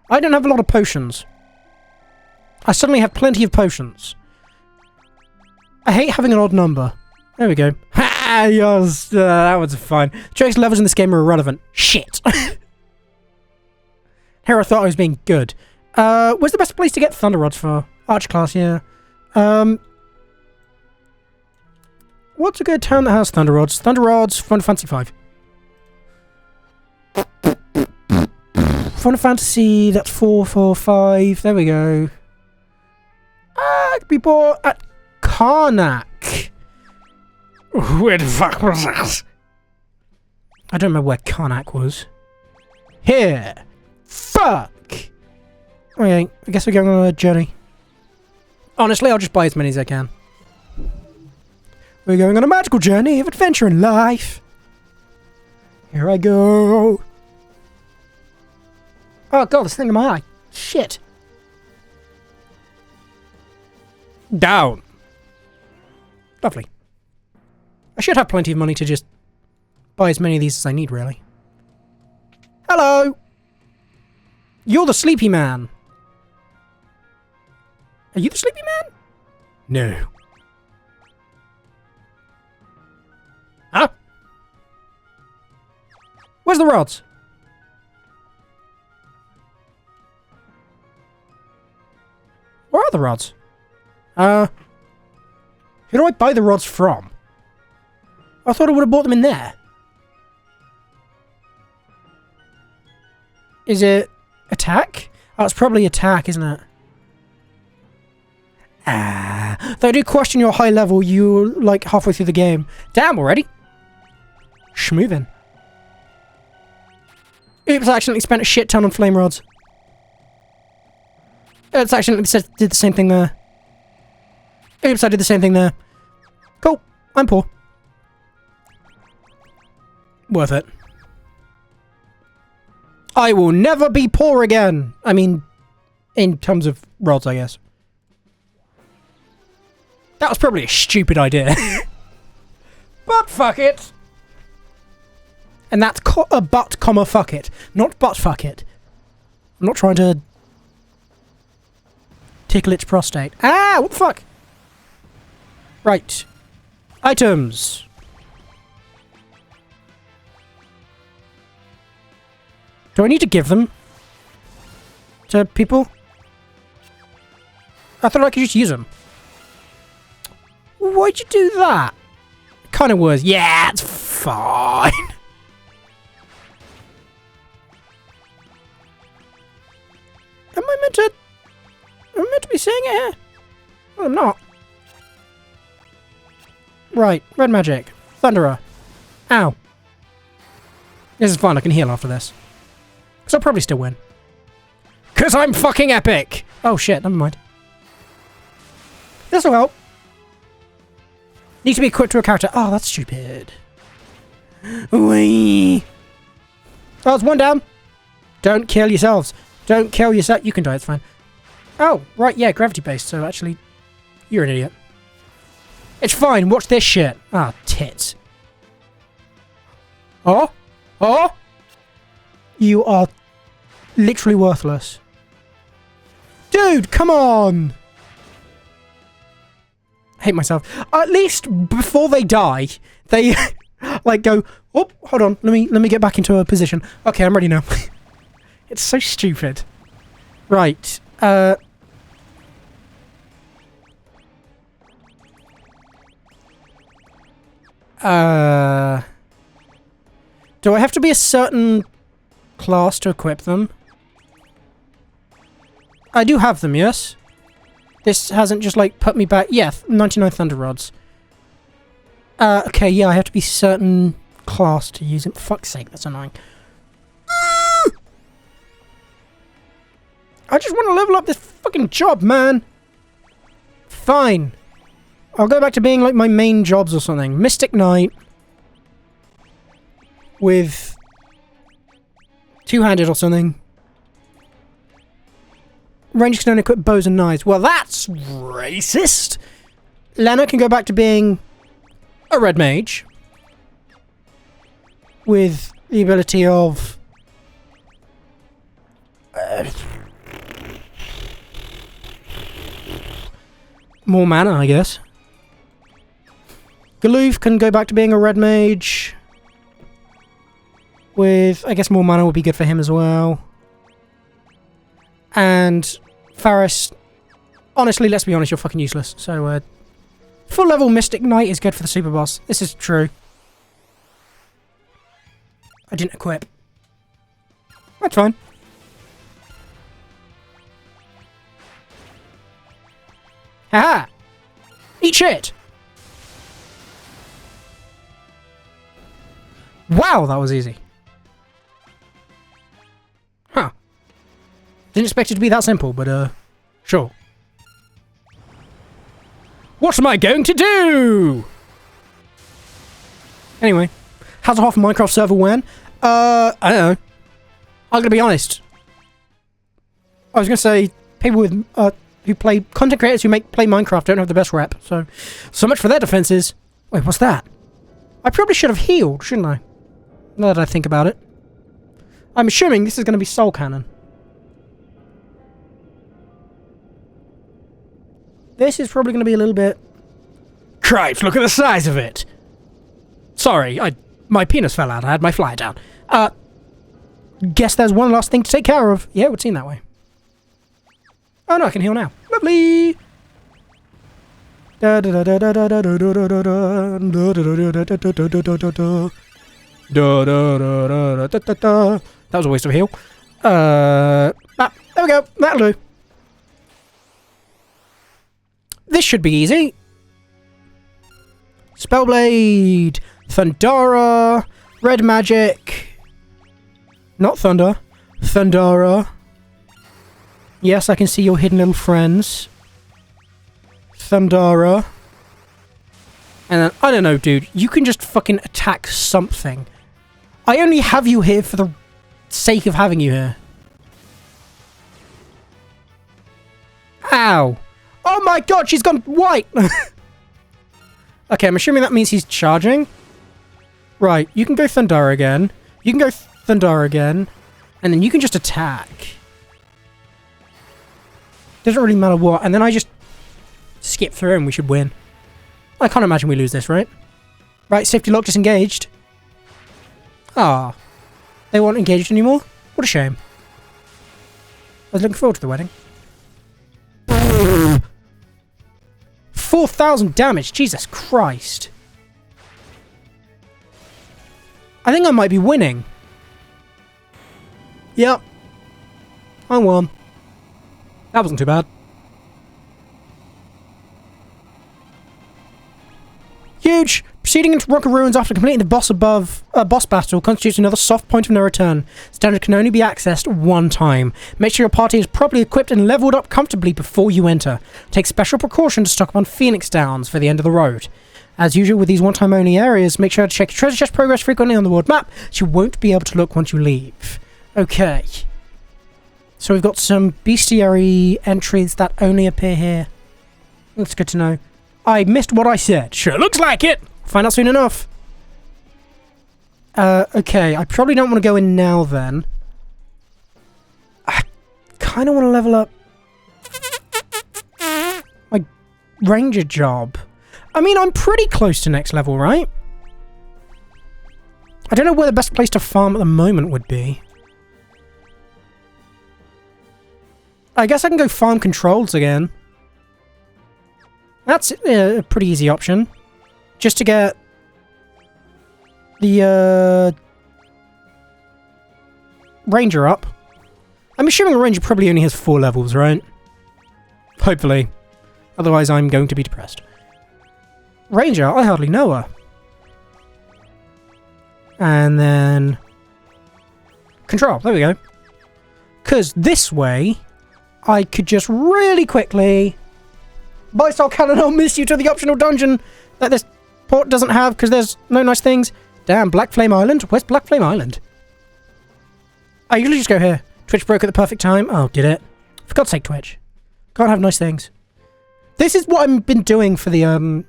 I don't have a lot of potions. I suddenly have plenty of potions. I hate having an odd number. There we go. Ha! Yes, that was fine. Trace levels in this game are irrelevant. Shit! Here I thought I was being good. Where's the best place to get thunder rods for? Arch class, yeah. What's a good town that has thunder rods? Thunder rods, Final Fantasy 5. Final Fantasy, that's 445. There we go. It could be bought at Karnak. Where the fuck was that? I don't remember where Karnak was. Here. Fuck! Okay, I guess we're going on a journey. Honestly, I'll just buy as many as I can. We're going on a magical journey of adventure and life. Here I go. Oh god, this thing in my eye. Shit. Down. Lovely. I should have plenty of money to just buy as many of these as I need, really. Hello! You're the sleepy man. Are you the sleepy man? No. Huh? Where's the rods? Where are the rods? Who do I buy the rods from? I thought I would have bought them in there. Is it attack? Oh, it's probably attack, isn't it? Though I do question your high level, you like halfway through the game. Damn, already? Schmovin'. Oops, I accidentally spent a shit ton on flame rods. It's accidentally did the same thing there. Oops, I did the same thing there. Cool, I'm poor. Worth it. I will never be poor again. I mean, in terms of rods, I guess. That was probably a stupid idea. But butt fuck it. And that's a butt, comma, fuck it. Not butt fuck it. I'm not trying to tickle its prostate. Ah, what the fuck? Right. Items. Do I need to give them to people? I thought I could just use them. Why'd you do that? Kind of was. Yeah, it's fine. Am I meant to be saying it here? Well, I'm not. Right, red magic. Thunderer. Ow. This is fine, I can heal after this. Because I'll probably still win. Because I'm fucking epic! Oh shit, never mind. This'll help. Need to be equipped to a character. Oh, that's stupid. Wee. Oh, it's one down. Don't kill yourselves. Don't kill yourself. You can die, it's fine. Oh, right, yeah, gravity-based, so actually, you're an idiot. It's fine, watch this shit. Ah, tits. Oh? Oh? You are literally worthless. Dude, come on! I hate myself. At least before they die, they like go, oh, hold on, let me get back into a position. Okay, I'm ready now. It's so stupid. Right. Do I have to be a certain class to equip them? I do have them, yes? This hasn't just, like, put me back... Yeah, 99 Thunder Rods. Okay, yeah, I have to be certain class to use it. Fuck's sake, that's annoying. I just want to level up this fucking job, man! Fine. I'll go back to being, like, my main jobs or something. Mystic Knight. With... two-handed or something. Rangers can only equip bows and knives. Well, that's racist! Lena can go back to being a red mage. With the ability of... more mana, I guess. Galoof can go back to being a red mage. With, I guess more mana would be good for him as well. And Faris, honestly, let's be honest, you're fucking useless. So, full level Mystic Knight is good for the super boss. This is true. I didn't equip. That's fine. Haha! Eat shit! Wow, that was easy. Huh. Didn't expect it to be that simple, but, sure. What am I going to do? Anyway, Hasselhoff Minecraft server when? I don't know. I'm gonna be honest. I was gonna say, people with, who play, content creators who play Minecraft don't have the best rep, so much for their defenses. Wait, what's that? I probably should have healed, shouldn't I? Now that I think about it. I'm assuming this is going to be Soul Cannon. This is probably going to be a little bit... Cripes, look at the size of it! Sorry, my penis fell out. I had my fly down. Guess there's one last thing to take care of. Yeah, it would seem that way. Oh no, I can heal now. Lovely! That was a waste of a heal. There we go. That'll do. This should be easy. Spellblade, Thundara, Red Magic. Not Thunder. Thundara. Yes, I can see your hidden little friends. Thundara. And then, I don't know, dude. You can just fucking attack something. I only have you here for the sake of having you here. Ow. Oh my god, she's gone white! Okay, I'm assuming that means he's charging. Right, you can go Thundara again. You can go Thundara again. And then you can just attack. Doesn't really matter what. And then I just skip through and we should win. I can't imagine we lose this, right? Right, safety lock disengaged. Ah. They weren't engaged anymore? What a shame. I was looking forward to the wedding. 4,000 damage, Jesus Christ. I think I might be winning. Yep. I won. That wasn't too bad. Huge! Proceeding into Rock of Ruins after completing the boss battle constitutes another soft point of no return. Standard can only be accessed one time. Make sure your party is properly equipped and leveled up comfortably before you enter. Take special precaution to stock up on Phoenix Downs for the end of the road. As usual with these one-time only areas, make sure to check your treasure chest progress frequently on the world map, so you won't be able to look once you leave. Okay. So we've got some bestiary entries that only appear here. That's good to know. I missed what I said. Sure looks like it. Find out soon enough. Okay. I probably don't want to go in now then. I kind of want to level up my ranger job. I mean, I'm pretty close to next level, right? I don't know where the best place to farm at the moment would be. I guess I can go farm controls again. That's a pretty easy option. Just to get the ranger up. I'm assuming a ranger probably only has 4 levels, right? Hopefully. Otherwise I'm going to be depressed. Ranger, I hardly know her. And then control, there we go. Because this way I could just really quickly Bystyle Cannon, I'll miss you to the optional dungeon that this port doesn't have because there's no nice things. Damn, Black Flame Island? Where's Black Flame Island? I usually just go here. Twitch broke at the perfect time. Oh, did it? For God's sake, Twitch. Can't have nice things. This is what I've been doing for the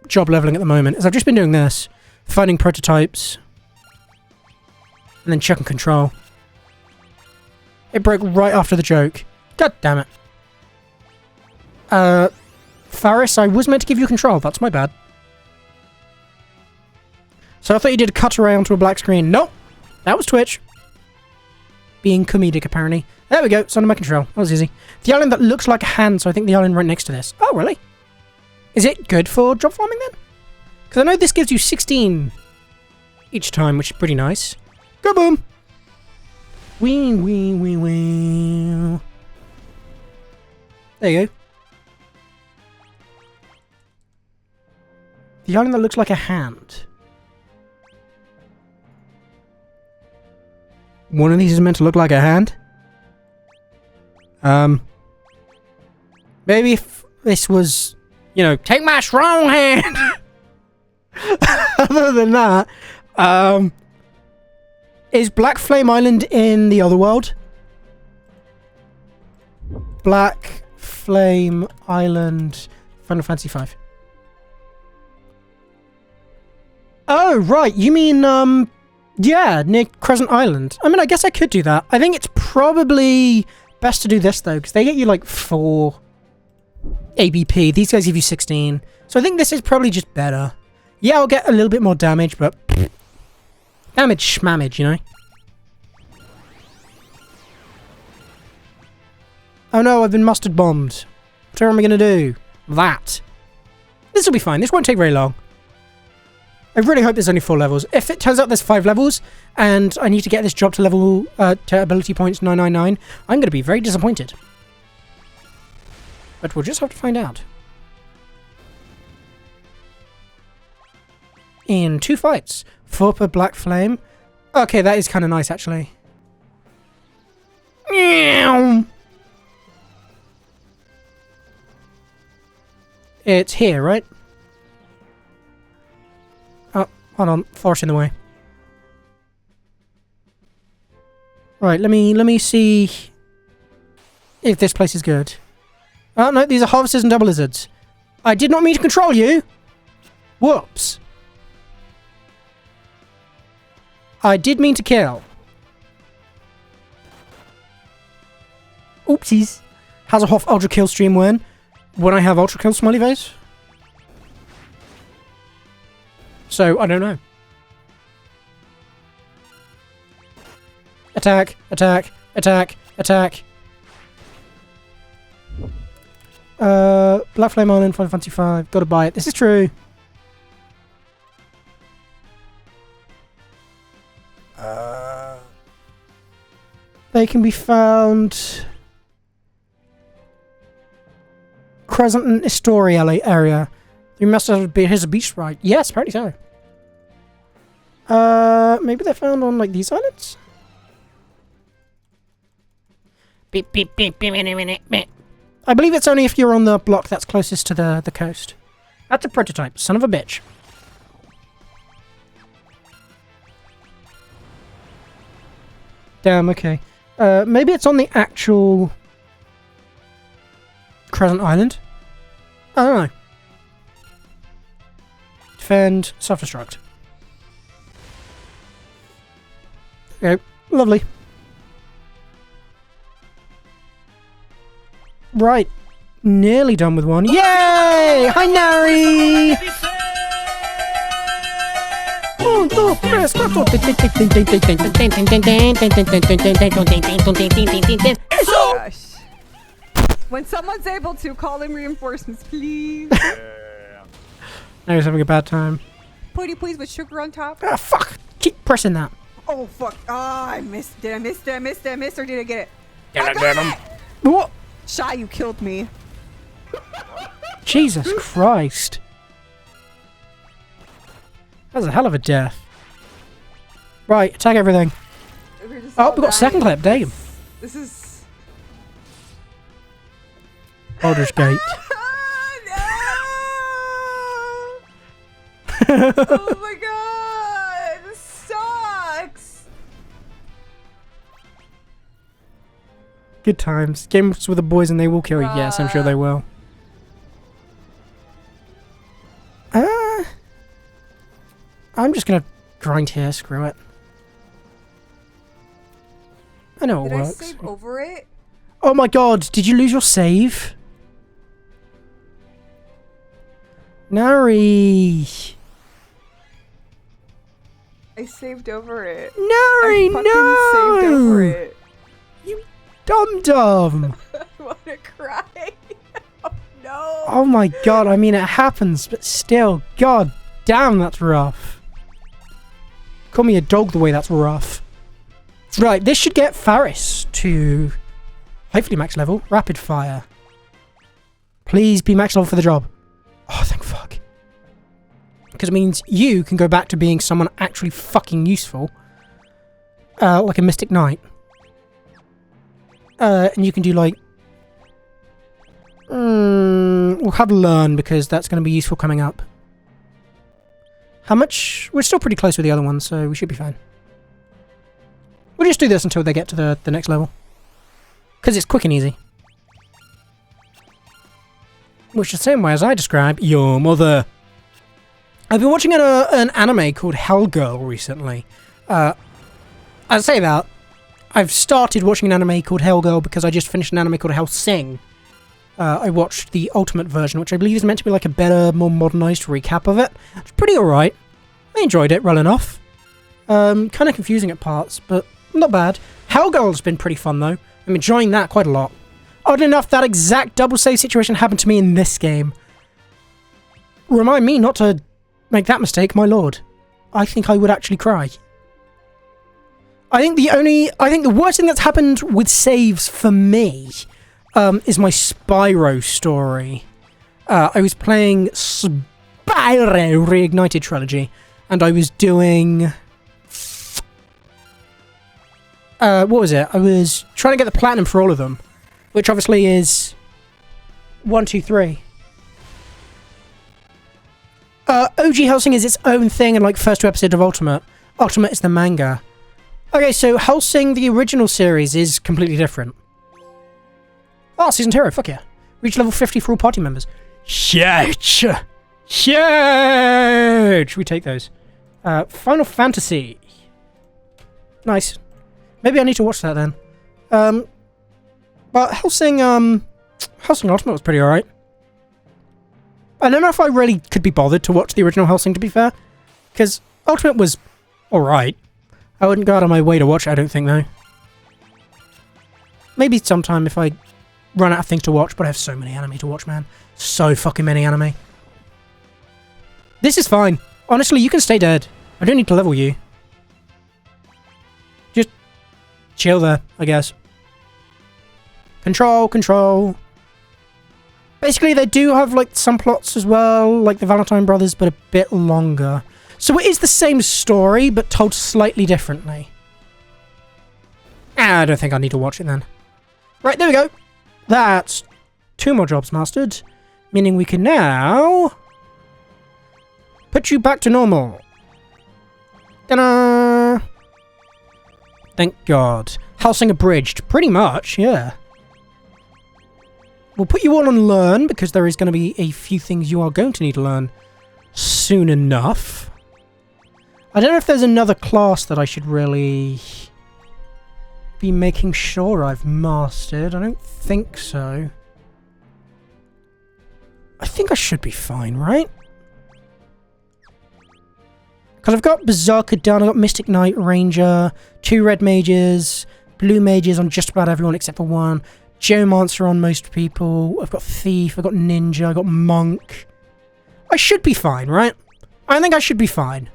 job leveling at the moment, is I've just been doing this. Finding prototypes. And then checking control. It broke right after the joke. God damn it. Faris, I was meant to give you control. That's my bad. So I thought you did a cut around to a black screen. Nope. That was Twitch. Being comedic, apparently. There we go. It's under my control. That was easy. The island that looks like a hand, so I think the island right next to this. Oh, really? Is it good for drop farming then? Because I know this gives you 16 each time, which is pretty nice. Go boom! Wee, wee, wee, wee. There you go. The island that looks like a hand. One of these is meant to look like a hand? Maybe if this was, you know, take my strong hand! Other than that, is Black Flame Island in the other world? Black Flame Island, Final Fantasy V. Oh, right, you mean, yeah, near Crescent Island. I mean, I guess I could do that. I think it's probably best to do this, though, because they get you, like, 4 ABP. These guys give you 16. So I think this is probably just better. Yeah, I'll get a little bit more damage, but... damage schmamage, you know? Oh no, I've been mustard bombed. What am I going to do? That. This will be fine. This won't take very long. I really hope there's only 4 levels. If it turns out there's 5 levels, and I need to get this job to level, to ability points 999, I'm going to be very disappointed. But we'll just have to find out. In 2 fights. 4 per Black Flame. Okay, that is kind of nice, actually. Meow. It's here, right? Oh, hold on. Forest in the way. Right, let me see if this place is good. Oh, no, these are harvesters and double lizards. I did not mean to control you! Whoops. I did mean to kill. Oopsies. How's a Hoff Ultra Kill stream when I have Ultra Kill smiley face? So, I don't know. Attack, attack, attack, attack. Black Flame Island, Final Fantasy 5. Gotta buy it. This is true. They can be found... Crescent and Astoria area. You must have been here's a beach ride. Yes, apparently so. Maybe they're found on like these islands? Beep, beep, beep, beep, beep, beep, beep. I believe it's only if you're on the block that's closest to the coast. That's a prototype, son of a bitch. Damn, okay. Maybe it's on the actual Crescent Island? I don't know. Defend, self-destruct. Okay, lovely. Right. Nearly done with one. Yay! Hi, Nari! 1, 2, 3, 4. Gosh. When someone's able to, call in reinforcements, please. Now he's having a bad time. Pretty please with sugar on top. Ah, fuck! Keep pressing that. Oh, fuck. Ah, I missed. Did I miss? Did I miss? Did I miss? Or did I get it? Get him. What? Shy, you killed me. Jesus Christ. That was a hell of a death. Right, attack everything. We're just Oh, all we got second dying. clip, damn. This is... Baldur's Gate. No! Oh my god! This sucks! Good times. Games with the boys and they will kill you. Yes, I'm sure they will. I'm just gonna grind here, screw it. I know it Did I works. save over it? Oh my god, did you lose your save? Nari! I saved over it. Nari, I fucking saved over no! it. You dum-dum! I wanna cry. Oh, no. Oh my god, I mean it happens, but still, god damn, that's rough. Call me a dog the way that's rough. Right, this should get Faris to hopefully max level. Rapid fire. Please be max level for the job. Oh, thank fuck. Because it means you can go back to being someone actually fucking useful. Like a Mystic Knight. And you can do like... we'll have Learn because that's going to be useful coming up. How much? We're still pretty close with the other one, so we should be fine. We'll just do this until they get to the next level. Because it's quick and easy. Which is the same way as I describe your mother. I've been watching an anime called Hellgirl recently. I say that. I've started watching an anime called Hellgirl because I just finished an anime called Hellsing. I watched the Ultimate version, which I believe is meant to be like a better, more modernized recap of it. It's pretty alright. I enjoyed it well enough. Kind of confusing at parts, but not bad. Hellgirl's been pretty fun though. I'm enjoying that quite a lot. Oddly enough, that exact double save situation happened to me in this game. Remind me not to make that mistake, my lord. I think I would actually cry. I think the worst thing that's happened with saves for me is my Spyro story. I was playing Spyro Reignited Trilogy, and I was doing... what was it? I was trying to get the platinum for all of them, which obviously is 1, 2, 3. OG Hellsing is its own thing, and like first 2 episodes of Ultimate. Ultimate is the manga. Okay, so Hellsing, the original series, is completely different. Oh, Seasoned Hero, fuck yeah. Reach level 50 for all party members. Huge! Huge! We take those. Final Fantasy. Nice. Maybe I need to watch that then. But Hellsing Ultimate was pretty alright. I don't know if I really could be bothered to watch the original Hellsing, to be fair. Because Ultimate was alright. I wouldn't go out of my way to watch it, I don't think, though. Maybe sometime if I run out of things to watch, but I have so many anime to watch, man. So fucking many anime. This is fine. Honestly, you can stay dead. I don't need to level you. Just chill there, I guess. Control. Basically, they do have, like, some plots as well, like the Valentine Brothers, but a bit longer. So it is the same story, but told slightly differently. I don't think I need to watch it then. Right, there we go. That's 2 more jobs mastered, meaning we can now put you back to normal. Ta-da! Thank God. Hellsing Abridged. Pretty much, yeah. We'll put you all on Learn, because there is going to be a few things you are going to need to learn soon enough. I don't know if there's another class that I should really be making sure I've mastered. I don't think so. I think I should be fine, right? Because I've got Berserker done, I've got Mystic Knight, Ranger, 2 Red Mages, Blue Mages on just about everyone except for 1, Geomancer on most people, I've got Thief, I've got Ninja, I've got Monk. I should be fine, right? I think I should be fine.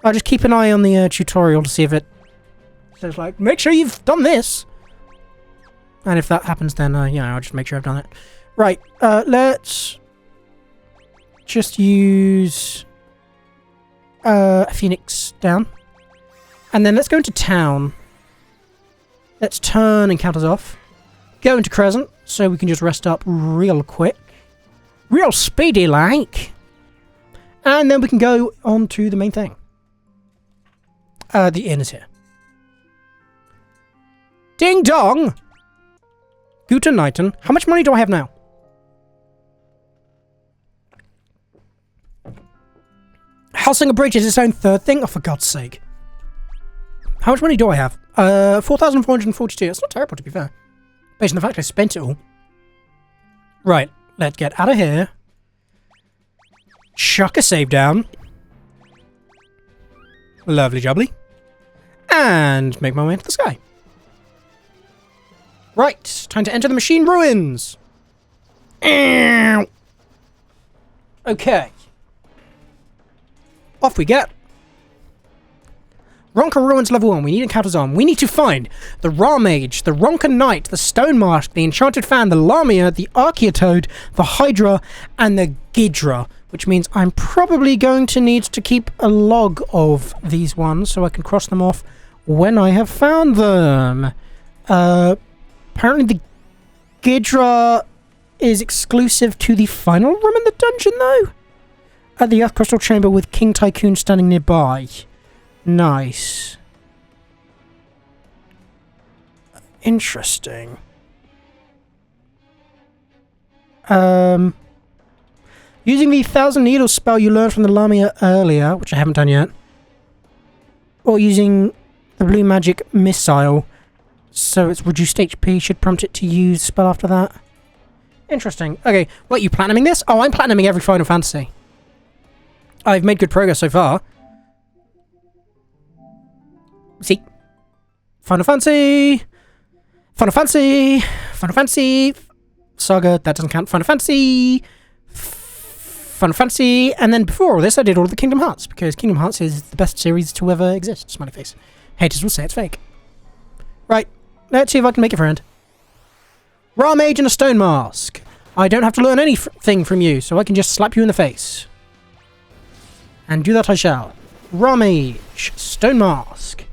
I'll just keep an eye on the tutorial to see if it says, like, make sure you've done this. And if that happens, then, yeah, I'll just make sure I've done it. Right, let's just use Phoenix down. And then let's go into town. Let's turn encounters off. Go into Crescent, so we can just rest up real quick. Real speedy like. And then we can go on to the main thing. The inn is here. Ding dong! Guten Nighten. How much money do I have now? Hellsing Bridge is its own third thing? Oh, for God's sake. How much money do I have? 4,442. That's not terrible, to be fair. Based on the fact I spent it all. Right. Let's get out of here. Chuck a save down. Lovely jubbly. And make my way into the sky. Right. Time to enter the machine ruins. Okay. Off we get. Ronka Ruins level 1. We need encounters on. We need to find the Ra Mage, the Ronka Knight, the Stone Mask, the Enchanted Fan, the Lamia, the Archaeotoad, the Hydra, and the Ghidra. Which means I'm probably going to need to keep a log of these ones so I can cross them off when I have found them. Apparently the Ghidra is exclusive to the final room in the dungeon, though. At the Earth Crystal Chamber with King Tycoon standing nearby. Nice. Interesting. Using the 1,000 Needles spell you learned from the Lamia earlier, which I haven't done yet. Or using the Blue Magic Missile, so it's reduced HP, should prompt it to use spell after that. Interesting. Okay, what, you platinuming this? Oh, I'm platinuming every Final Fantasy. I've made good progress so far. See? Final Fantasy! Final Fantasy! Final Fantasy! Saga, that doesn't count. Final Fantasy! Final Fantasy, and then before all this I did all of the Kingdom Hearts, because Kingdom Hearts is the best series to ever exist, smiley face. Haters will say it's fake. Right, let's see if I can make a friend. Ra Mage and a Stone Mask. I don't have to learn anything from you, so I can just slap you in the face. And do that I shall. Ra Mage, Stone Mask.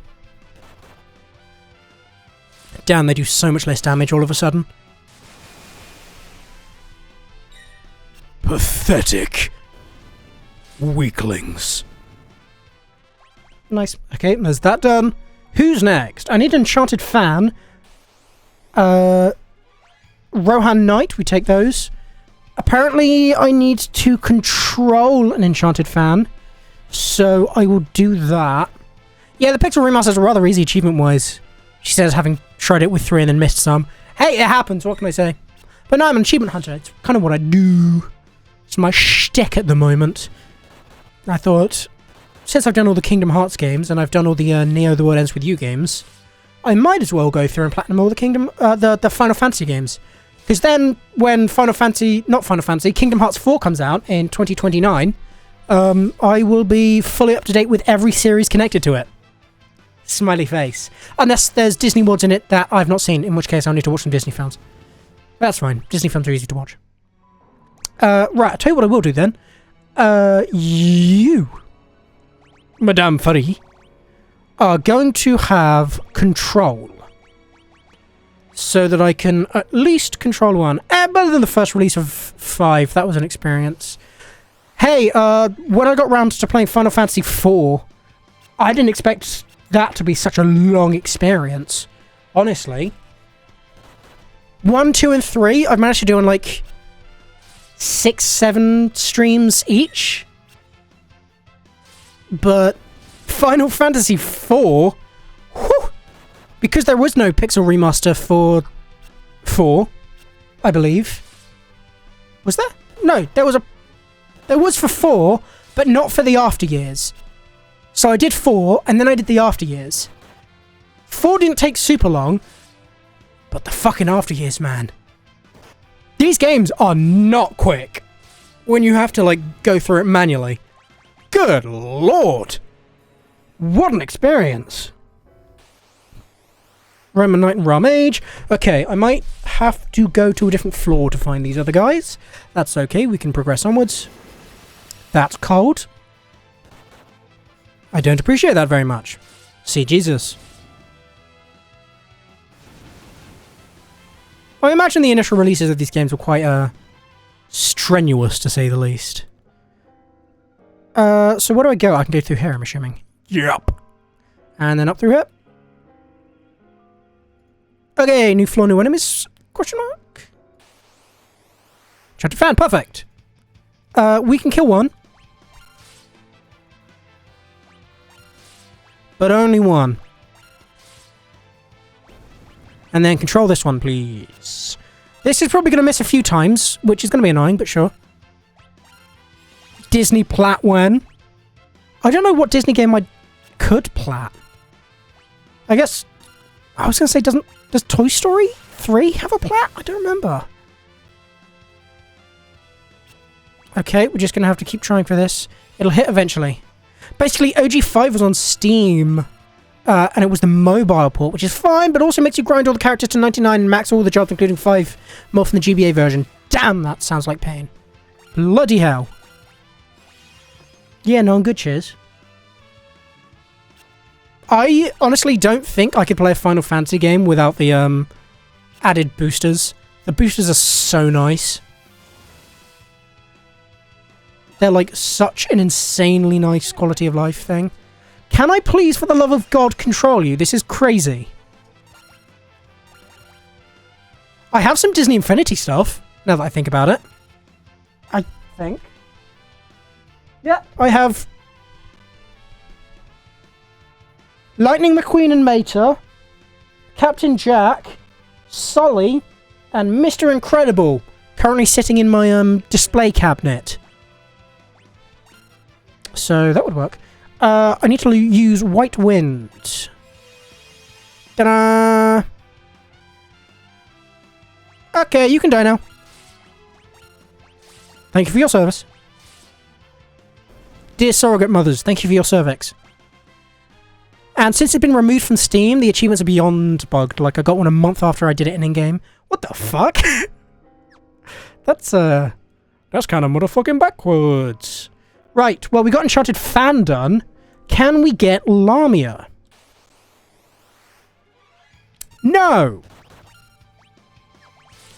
Damn, they do so much less damage all of a sudden. Pathetic weaklings. Nice. Okay, there's that done. Who's next? I need an Enchanted Fan. Rohan Knight, we take those. Apparently, I need to control an Enchanted Fan. So I will do that. Yeah, the Pixel Remaster is a rather easy achievement-wise. She says, having tried it with 3 and then missed some. Hey, it happens, what can I say? But no, I'm an achievement hunter. It's kind of what I do. It's my shtick at the moment. I thought, since I've done all the Kingdom Hearts games, and I've done all the Neo The World Ends With You games, I might as well go through and platinum all the the Final Fantasy games. Because then, when Kingdom Hearts 4 comes out in 2029, I will be fully up to date with every series connected to it. Smiley face. Unless there's Disney Worlds in it that I've not seen, in which case I'll need to watch some Disney films. That's fine. Disney films are easy to watch. Right, I'll tell you what I will do then. You, Madame Fari, are going to have control. So that I can at least control one. Better than the first release of 5. That was an experience. Hey, when I got round to playing Final Fantasy IV, I didn't expect that to be such a long experience. Honestly. 1, 2, and 3, I've managed to do in like 6, 7 streams each. But Final Fantasy IV, whew, because there was no Pixel Remaster for 4, I believe. Was there? No, there was for 4, but not for the after years. So I did 4, and then I did the after years. 4 didn't take super long, but the fucking after years, man. These games are not quick when you have to, like, go through it manually. Good lord! What an experience! Roman Knight and Ramage. Okay, I might have to go to a different floor to find these other guys. That's okay, we can progress onwards. That's cold. I don't appreciate that very much. See Jesus. I imagine the initial releases of these games were quite, strenuous, to say the least. So where do I go? I can go through here, I'm assuming. Yep. And then up through here. Okay, new floor, new enemies? Question mark? Enchanted fan, perfect. We can kill one. But only one. And then control this one, please. This is probably going to miss a few times, which is going to be annoying, but sure. Disney plat when? I don't know what Disney game I could plat. I guess... I was going to say, does Toy Story 3 have a plat? I don't remember. Okay, we're just going to have to keep trying for this. It'll hit eventually. Basically, OG5 was on Steam, and it was the mobile port, which is fine, but also makes you grind all the characters to 99 and max all the jobs, including 5 more from the GBA version. Damn, that sounds like pain. Bloody hell. Yeah, no, I'm good, cheers. I honestly don't think I could play a Final Fantasy game without the added boosters. The boosters are so nice. They're like such an insanely nice quality of life thing. Can I please, for the love of God, control you? This is crazy. I have some Disney Infinity stuff, now that I think about it. I think. Yeah, I have Lightning McQueen and Mater, Captain Jack, Sully, and Mr. Incredible, currently sitting in my display cabinet. So that would work. I need to use White Wind. Ta-da! Okay, you can die now. Thank you for your service. Dear surrogate mothers, thank you for your cervix. And since it's been removed from Steam, the achievements are beyond bugged. Like, I got one a month after I did it in-game. What the fuck? That's kind of motherfucking backwards. Right, well, we got Enchanted Fan done. Can we get Lamia? No!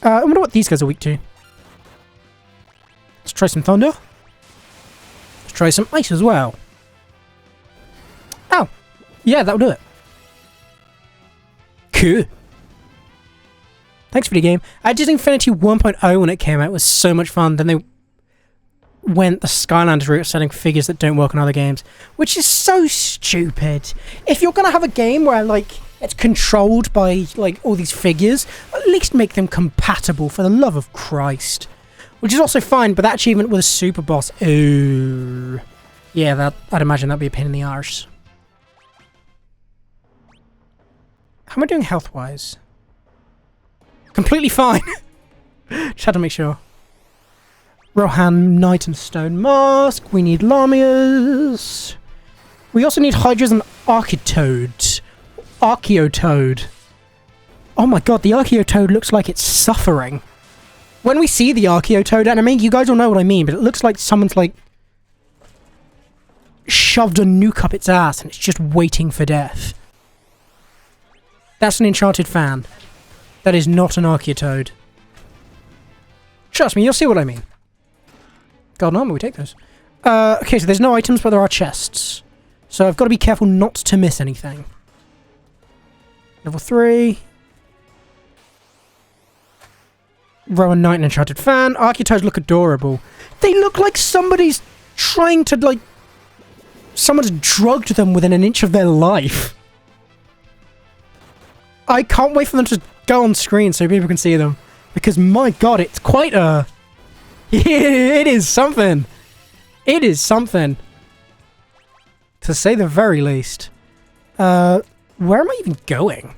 I wonder what these guys are weak to. Let's try some Thunder. Let's try some Ice as well. Oh! Yeah, that'll do it. Cool. Thanks for the game. I did Infinity 1.0 when it came out. It was so much fun. Then they went the Skylanders route of selling figures that don't work on other games, which is so stupid. If you're going to have a game where, like, it's controlled by, like, all these figures, at least make them compatible, for the love of Christ. Which is also fine, but that achievement with a super boss, ooh. Yeah, I'd imagine that'd be a pain in the arse. How am I doing health-wise? Completely fine. Just had to make sure. Rohan, Knight and Stone Mask. We need Lamias. We also need Hydras and Archeotoad. Archeotoad. Oh my god, the Archeotoad looks like it's suffering. When we see the Archeotoad enemy, you guys will know what I mean, but it looks like someone's, like, shoved a nuke up its ass and it's just waiting for death. That's an enchanted fan. That is not an Archeotoad. Trust me, you'll see what I mean. Golden armor, we take those. Okay, so there's no items, but there are chests. So I've got to be careful not to miss anything. Level 3. Rowan Knight and Enchanted Fan. Archeotoads look adorable. They look like somebody's trying to, like... Someone's drugged them within an inch of their life. I can't wait for them to go on screen so people can see them. Because, my god, it's quite a... It is something. It is something. To say the very least. Where am I even going?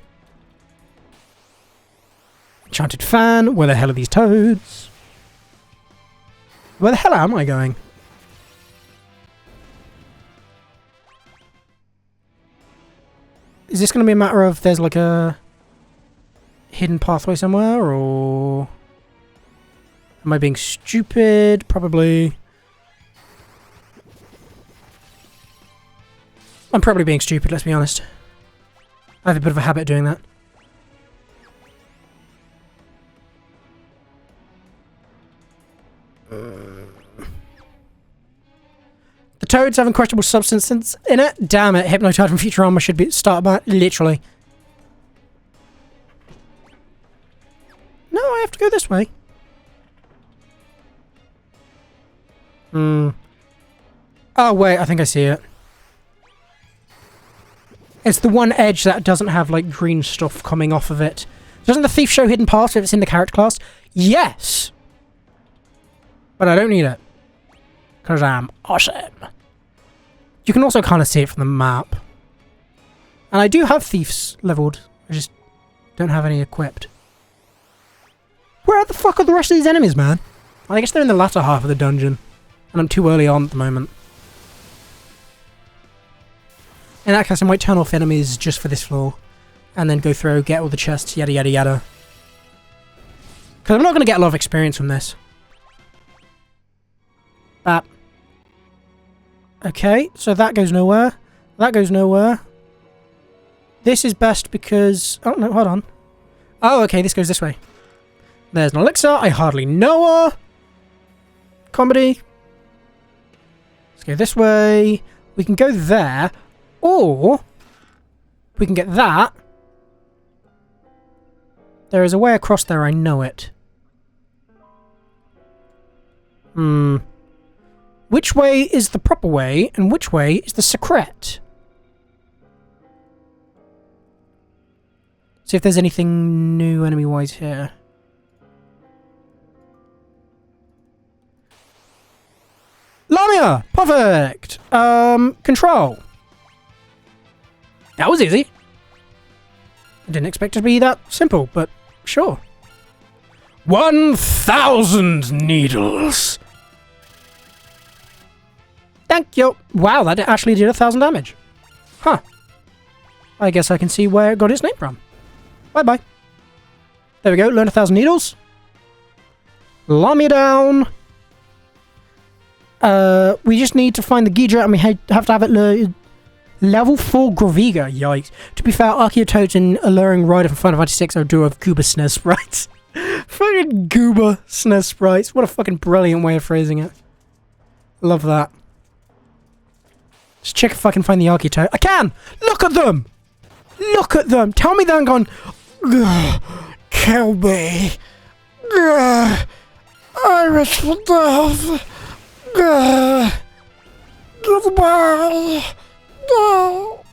Enchanted Fan. Where the hell are these toads? Where the hell am I going? Is this going to be a matter of there's like a hidden pathway somewhere, or am I being stupid? Probably. I'm probably being stupid, let's be honest. I have a bit of a habit of doing that. The toads have unquestionable substance in it. Damn it, Hypnotide from Futurama should be start by literally. No, I have to go this way. Oh wait, I think I see it. It's the one edge that doesn't have like green stuff coming off of it. Doesn't the thief show hidden paths if it's in the character class? Yes! But I don't need it. Because I'm awesome. You can also kind of see it from the map. And I do have thieves leveled. I just don't have any equipped. Where the fuck are the rest of these enemies, man? I guess they're in the latter half of the dungeon. And I'm too early on at the moment. In that case, I might turn off enemies just for this floor. And then go through, get all the chests, yada yada yada. Because I'm not going to get a lot of experience from this. Bap. Okay, so that goes nowhere. That goes nowhere. This is best because... Oh, no, hold on. Oh, okay, this goes this way. There's an elixir. I hardly know her. Comedy. Let's go this way. We can go there. Or... we can get that. There is a way across there, I know it. Which way is the proper way, and which way is the secret? See if there's anything new enemy-wise here. Lamia! Perfect! Control. That was easy. I didn't expect it to be that simple, but sure. 1,000 needles! Thank you. Wow, that actually did 1,000 damage. Huh. I guess I can see where it got its name from. Bye-bye. There we go. Learn 1,000 needles. Lamia down. We just need to find the Ghidra and we have to have it level 4 Graviga. Yikes. To be fair, Archeotoads and Alluring Rider from Final Fantasy VI are a duo of Gooba SNES sprites. Fucking Gooba SNES sprites. What a fucking brilliant way of phrasing it. Love that. Just check if I can find the Archeotoad. I can! Look at them! Look at them! Tell me they're going, kill me. Iris for death. Goodbye. No.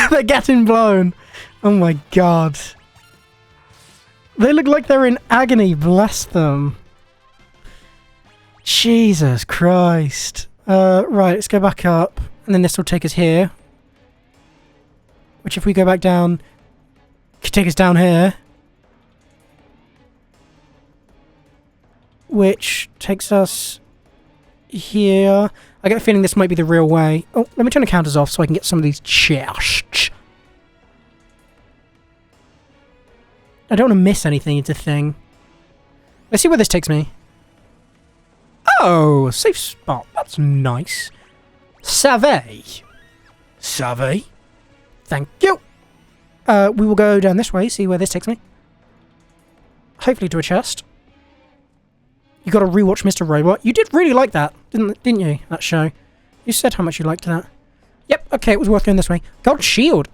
They're getting blown. Oh my god. They look like they're in agony, bless them. Jesus Christ. Right, let's go back up. And then this will take us here. Which if we go back down, could take us down here. Which takes us here. I get a feeling this might be the real way. Oh, let me turn the counters off so I can get some of these chests. I don't want to miss anything, it's a thing. Let's see where this takes me. Oh, safe spot. That's nice. Savvy. Savvy. Thank you. We will go down this way, see where this takes me. Hopefully to a chest. You got to rewatch Mr. Robot. You did really like that, didn't you? That show. You said how much you liked that. Yep. Okay, it was worth going this way. Gold shield.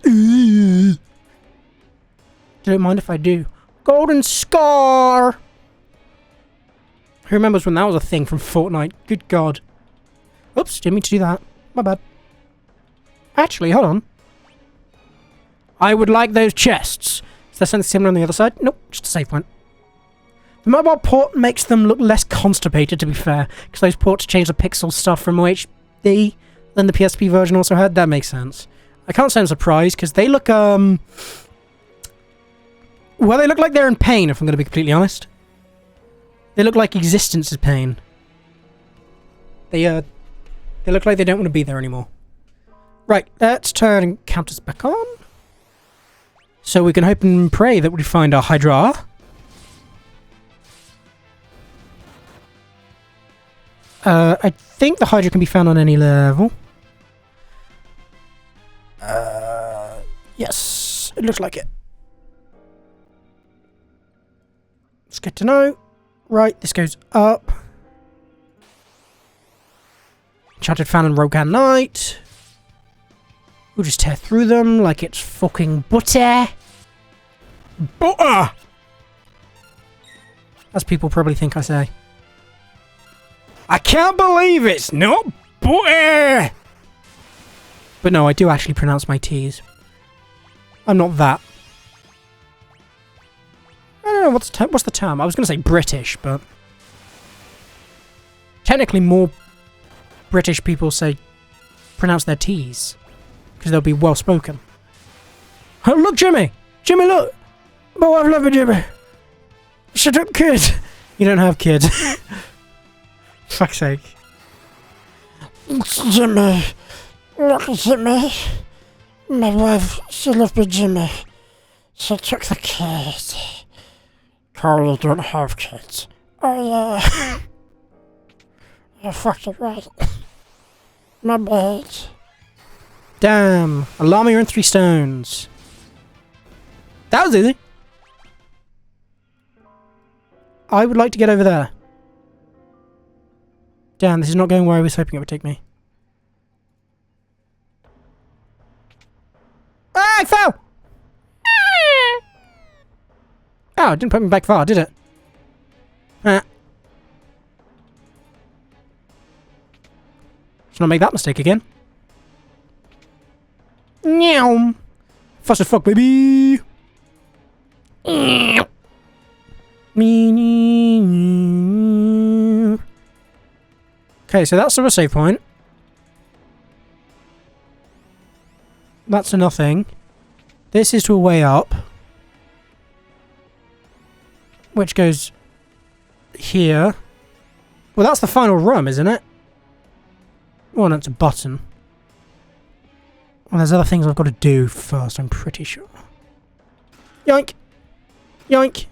Don't mind if I do. Golden scar. Who remembers when that was a thing from Fortnite? Good God. Oops, didn't mean to do that. My bad. Actually, hold on. I would like those chests. Is there something similar on the other side? Nope, just a safe point. The mobile port makes them look less constipated, to be fair, because those ports change the pixel stuff from HD than the PSP version also had. That makes sense. I can't say I'm surprised, because they look, well, they look like they're in pain, if I'm going to be completely honest. They look like existence is pain. They look like they don't want to be there anymore. Right, let's turn counters back on. So we can hope and pray that we find our Hydra. I think the Hydra can be found on any level. Yes, it looks like it. It's good to know. Right, this goes up. Enchanted Fan and Rogan Knight. We'll just tear through them like it's fucking butter. Butter! As people probably think I say. I can't believe it's not butter! But no, I do actually pronounce my T's. I'm not that. I don't know, what's the term? I was going to say British, but... Technically more British people pronounce their T's. Because they'll be well spoken. Oh, look, Jimmy! Jimmy, look! My wife loves me, Jimmy! Shut up, kid! You don't have kids. Fuck's sake. Jimmy. Look at Jimmy. My wife, she loved me, Jimmy. She took the kid. Carl, you don't have kids. Oh, yeah. You're fucking right. My bad. Damn. A llama and 3 stones. That was easy. I would like to get over there. Damn, this is not going where I was hoping it would take me. Ah, I fell! Oh, it didn't put me back far, did it? Ah. Let's not make that mistake again. Meow. Fast as fuck, baby. Okay, so that's a save point. That's a nothing. This is to a way up. Which goes here. Well, that's the final room, isn't it? Well, no, it's a button. Well, there's other things I've got to do first, I'm pretty sure. Yoink! Yoink!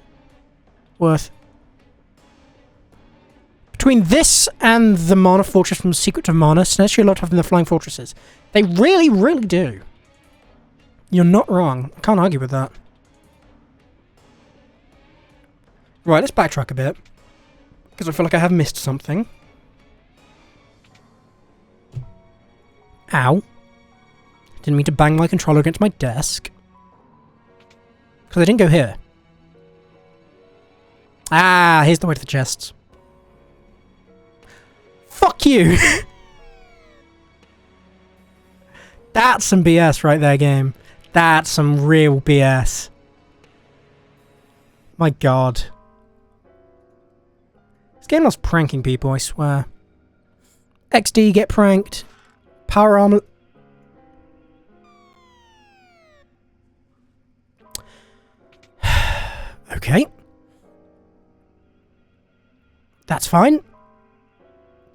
Worth. Between this and the Mana Fortress from Secret of Mana, SNES love having the flying fortresses. They really, really do. You're not wrong. I can't argue with that. Right, let's backtrack a bit. Because I feel like I have missed something. Ow. Didn't mean to bang my controller against my desk. Because I didn't go here. Ah, here's the way to the chests. Fuck you! That's some BS right there, game. That's some real BS. My god. This game loves pranking people, I swear. XD get pranked. Power armor... Okay. That's fine.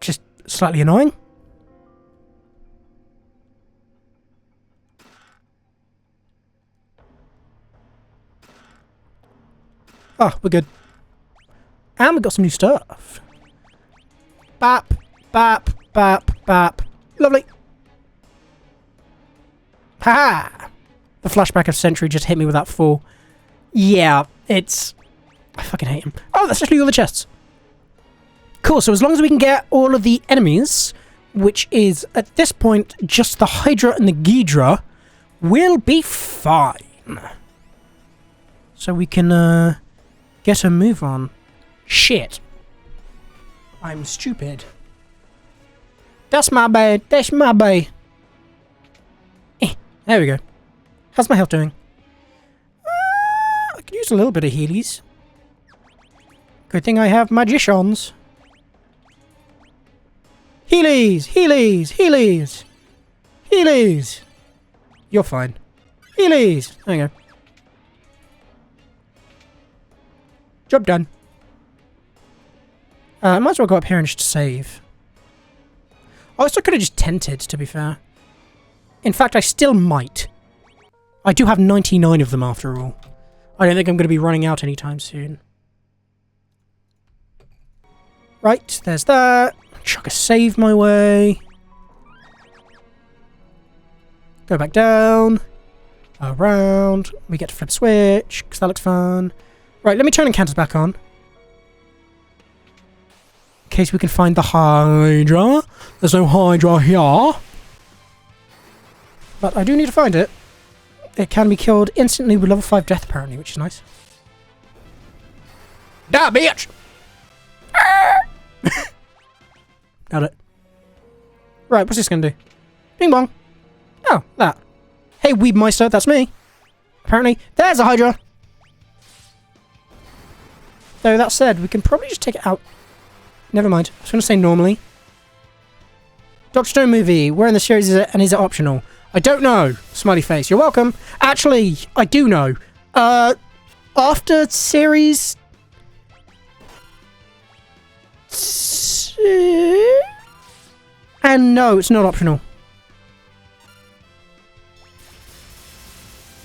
Just slightly annoying. Oh, we're good. And we got some new stuff. Bap, bap, bap, bap. Lovely. Ha ha! The flashback of Sentry just hit me with that fall. Yeah, it's... I fucking hate him. Oh, that's actually all the chests. Cool, so as long as we can get all of the enemies, which is, at this point, just the Hydra and the Ghidra, we'll be fine. So we can, get a move on. Shit. I'm stupid. That's my bad. That's my bad. There we go. How's my health doing? I could use a little bit of healies. Good thing I have magicians. Healies! Healies! Healies! Healies! You're fine. Healies! There you go. Job done. I might as well go up here and just save. I also could have just tented, to be fair. In fact, I still might. I do have 99 of them after all. I don't think I'm going to be running out anytime soon. Right, there's that. Chuck a save my way. Go back down. Around. We get to flip switch, because that looks fun. Right, let me turn encounters back on. In case we can find the Hydra. There's no Hydra here. But I do need to find it. It can be killed instantly with level 5 death, apparently, which is nice. Die, bitch! Got it. Right, what's this gonna do? Bing bong. Oh, that. Hey, Weebmeister, that's me. Apparently, there's a Hydra! Though, that said, we can probably just take it out. Never mind. I was gonna say normally. Doctor Stone movie. Where in the series is it, and is it optional? I don't know. Smiley face. You're welcome. Actually, I do know. After series... And no, it's not optional.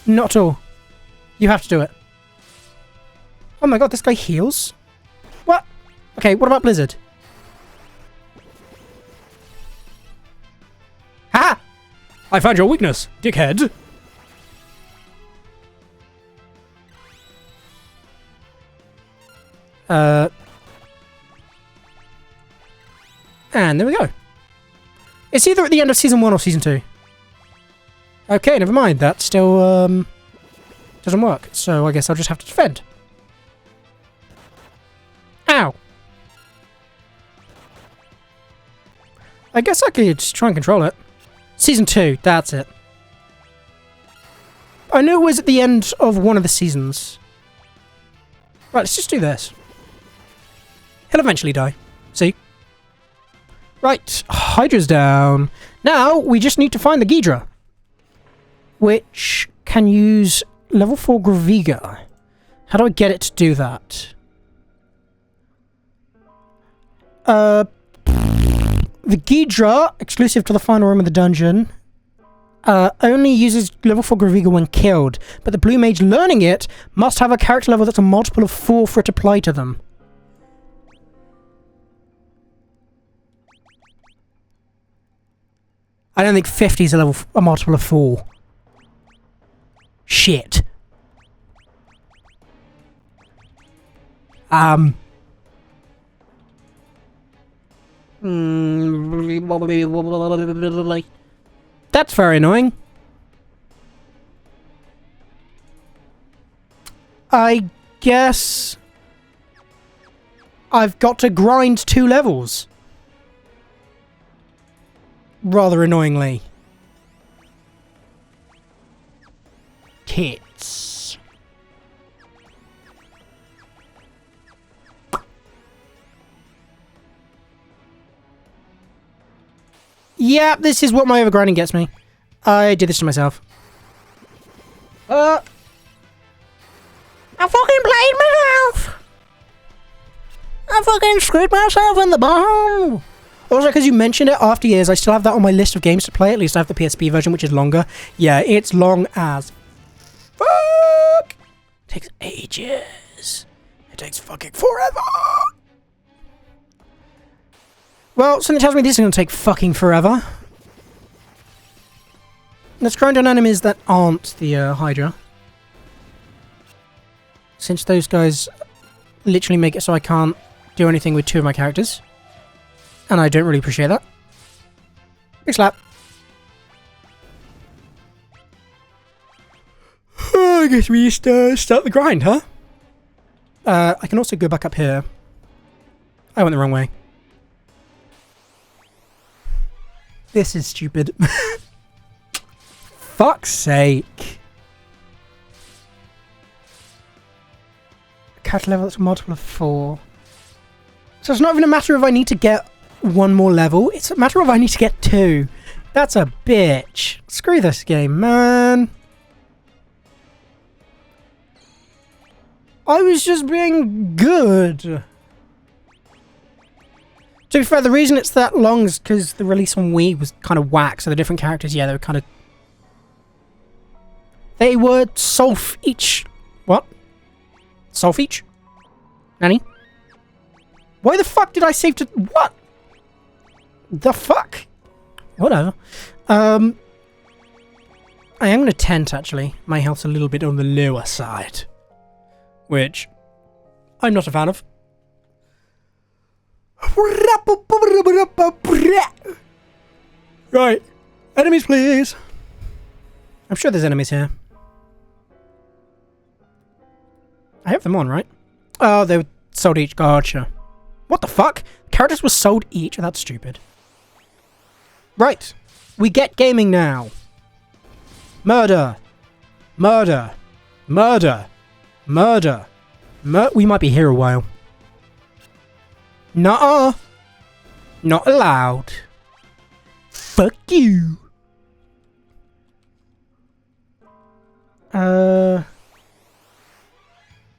Not at all. You have to do it. Oh my god, this guy heals? What? Okay, what about Blizzard? Ha! I found your weakness, dickhead. And there we go. It's either at the end of Season 1 or Season 2. Okay, never mind. That still, doesn't work. So I guess I'll just have to defend. Ow! I guess I could just try and control it. Season 2, that's it. I knew it was at the end of one of the seasons. Right, let's just do this. He'll eventually die. See? Right, Hydra's down. Now, we just need to find the Ghidra. Which can use level 4 Graviga. How do I get it to do that? The Ghidra, exclusive to the final room of the dungeon, only uses level 4 Graviga when killed, but the Blue Mage learning it must have a character level that's a multiple of 4 for it to apply to them. I don't think 50 is a multiple of 4. Shit. That's very annoying. I guess I've got to grind 2 levels. rather annoyingly. Tits. Yeah, this is what my overgrinding gets me. I did this to myself. I fucking played myself. I fucking screwed myself in the bum. Also, because you mentioned it, after years, I still have that on my list of games to play. At least I have the PSP version, which is longer. Yeah, it's long as fuck. It takes ages. It takes fucking forever. Well, something tells me this is going to take fucking forever. Let's grind on enemies that aren't the Hydra. Since those guys literally make it so I can't do anything with two of my characters. And I don't really appreciate that. Big slap. I guess we just start the grind, huh? I can also go back up here. I went the wrong way. This is stupid. Fuck's sake. Character level that's a multiple of 4. So it's not even a matter of I need to get one more level. It's a matter of I need to get 2. That's a bitch. Screw this game, man. I was just being good. To be fair, the reason it's that long is because the release on Wii was kind of whack, so the different characters, yeah, they were kind of... They were Solf each... What? Solf each? Nanny? Why the fuck did I save to... What? The fuck? Whatever. I am going to tent, actually. My health's a little bit on the lower side. Which I'm not a fan of. Right. Enemies, please. I'm sure there's enemies here. I have them on, right? Oh, they were sold each. Gotcha. What the fuck? Characters were sold each? That's stupid. Right. We get gaming now. Murder. Murder. Murder. Murder. We might be here a while. Nuh-uh. Not allowed. Fuck you.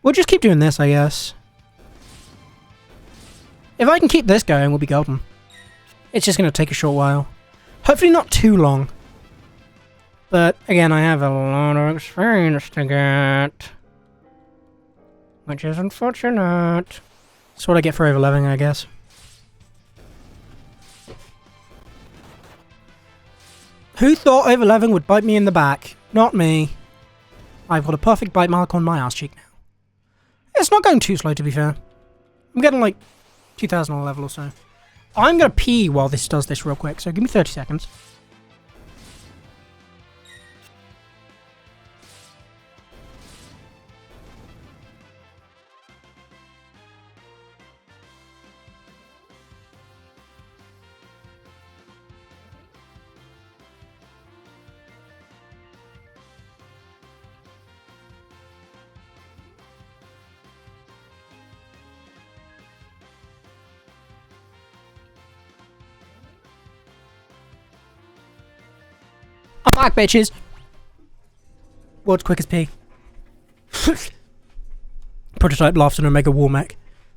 We'll just keep doing this, I guess. If I can keep this going, we'll be golden. It's just going to take a short while. Hopefully not too long. But, again, I have a lot of experience to get. Which is unfortunate. That's what I get for overleveling, I guess. Who thought overleveling would bite me in the back? Not me. I've got a perfect bite mark on my ass cheek now. It's not going too slow, to be fair. I'm getting like 2,000 on a level or so. I'm going to pee while this does this real quick, so give me 30 seconds. I'm back, bitches! World's quickest pee. Prototype laughs in Omega War Mech.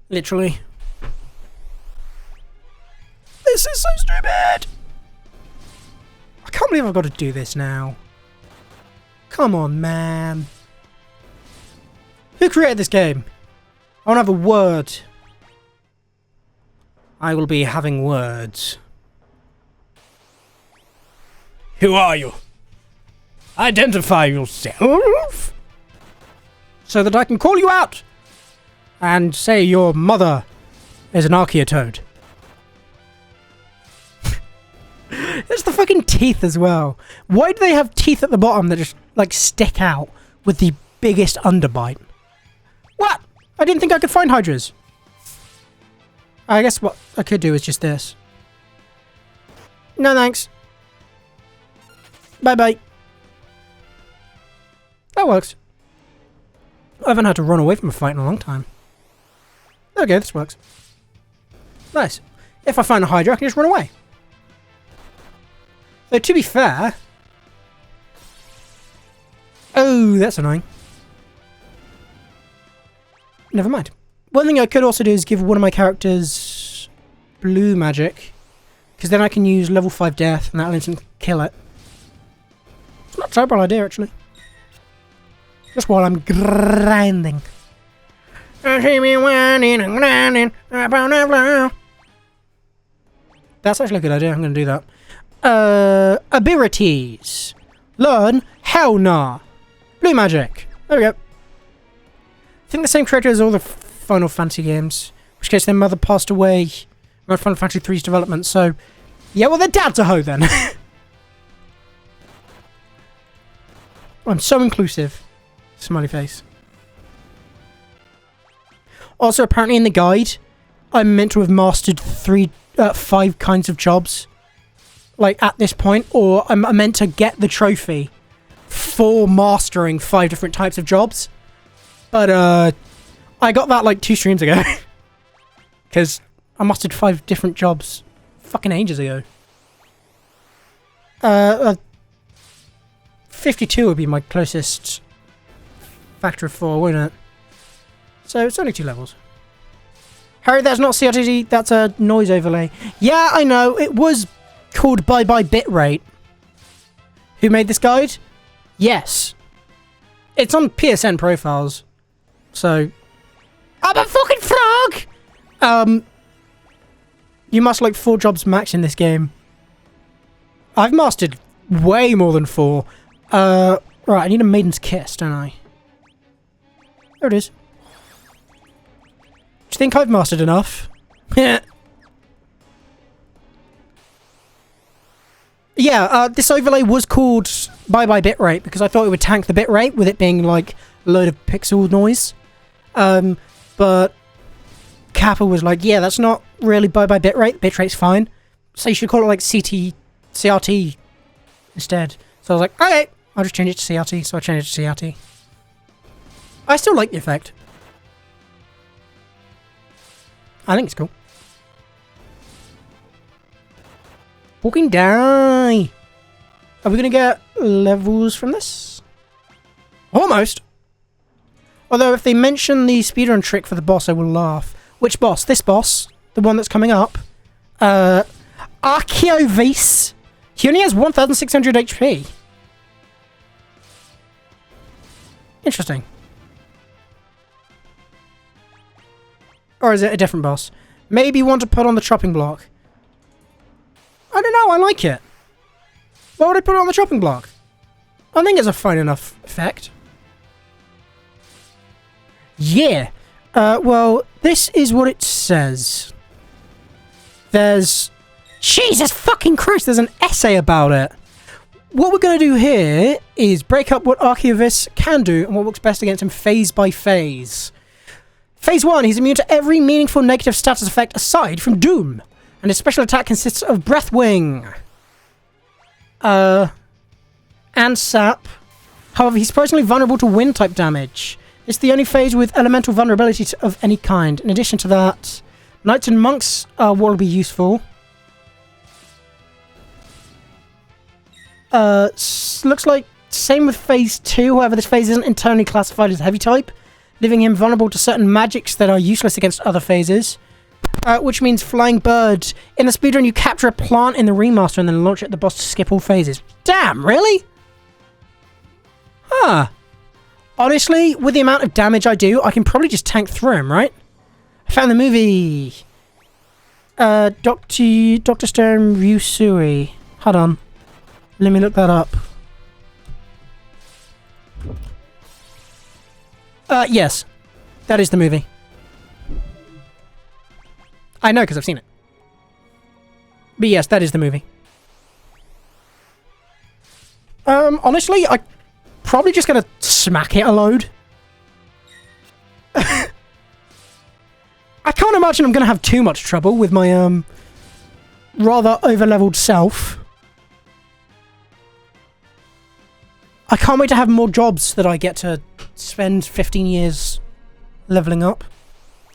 Literally. This is so stupid! I can't believe I've got to do this now. Come on, man. Who created this game? I want to have a word. I will be having words. Who are you? Identify yourself so that I can call you out and say your mother is an Archaeotoad. It's the fucking teeth as well. Why do they have teeth at the bottom that just like stick out with the biggest underbite? What? I didn't think I could find hydras. I guess what I could do is just this. No thanks. Bye-bye. That works. I haven't had to run away from a fight in a long time. Okay, this works. Nice. If I find a Hydra, I can just run away. Though, to be fair... Oh, that's annoying. Never mind. One thing I could also do is give one of my characters blue magic, because then I can use level 5 death and that'll instantly kill it. It's not a terrible idea, actually. Just while I'm grinding. I see me whining and grinding upon the floor. That's actually a good idea. I'm going to do that. Abilities. Learn Hell Nah. Blue magic. There we go. I think the same character as all the Final Fantasy games. In which case their mother passed away around Final Fantasy 3's development, so... Yeah, well, their dad's a hoe then. I'm so inclusive. Smiley face. Also, apparently in the guide, I'm meant to have mastered 5 kinds of jobs. Like, at this point. Or I'm meant to get the trophy for mastering 5 different types of jobs. But, I got that, like, 2 streams ago. Because I mastered 5 different jobs fucking ages ago. 52 would be my closest factor of 4, wouldn't it? So it's only 2 levels. Harry, that's not CRTG, that's a noise overlay. Yeah, I know, it was called Bye Bye Bitrate. Who made this guide? Yes. It's on PSN profiles. So... I'm a fucking frog! You must like 4 jobs max in this game. I've mastered way more than 4. Right, I need a Maiden's Kiss, don't I? There it is. Do you think I've mastered enough? Yeah, this overlay was called Bye Bye Bitrate because I thought it would tank the bitrate with it being like a load of pixel noise. But Kappa was like, yeah, that's not really Bye Bye Bitrate. Bitrate's fine. So you should call it like CRT instead. So I was like, okay, I'll just change it to CRT. So I changed it to CRT. I still like the effect. I think it's cool. Walking die. Are we going to get levels from this? Almost. Although if they mention the speedrun trick for the boss, I will laugh. Which boss? This boss? The one that's coming up? Archeovis. He only has 1,600 HP. Interesting. Or is it a different boss? Maybe one to put on the chopping block. I don't know, I like it. Why would I put it on the chopping block? I think it's a fine enough effect. Yeah. Well, this is what it says. There's... Jesus fucking Christ, there's an essay about it. What we're going to do here is break up what Archeovis can do and what works best against him phase by phase. Phase 1, he's immune to every meaningful negative status effect aside from Doom. And his special attack consists of Breathwing. And Sap. However, he's surprisingly vulnerable to wind type damage. It's the only phase with elemental vulnerability of any kind. In addition to that, Knights and Monks will be useful. Looks like same with phase 2, however this phase isn't internally classified as heavy type, leaving him vulnerable to certain magics that are useless against other phases. Which means Flying Bird. In the speedrun you capture a plant in the remaster and then launch it at the boss to skip all phases. Damn, really? Huh. Honestly, with the amount of damage I do, I can probably just tank through him, right? I found the movie. Dr. Stone Ryusui. Hold on. Let me look that up. Yes. That is the movie. I know, because I've seen it. But yes, that is the movie. Honestly, I'm probably just gonna smack it a load. I can't imagine I'm gonna have too much trouble with my, rather over-leveled self. I can't wait to have more jobs that I get to spend 15 years leveling up.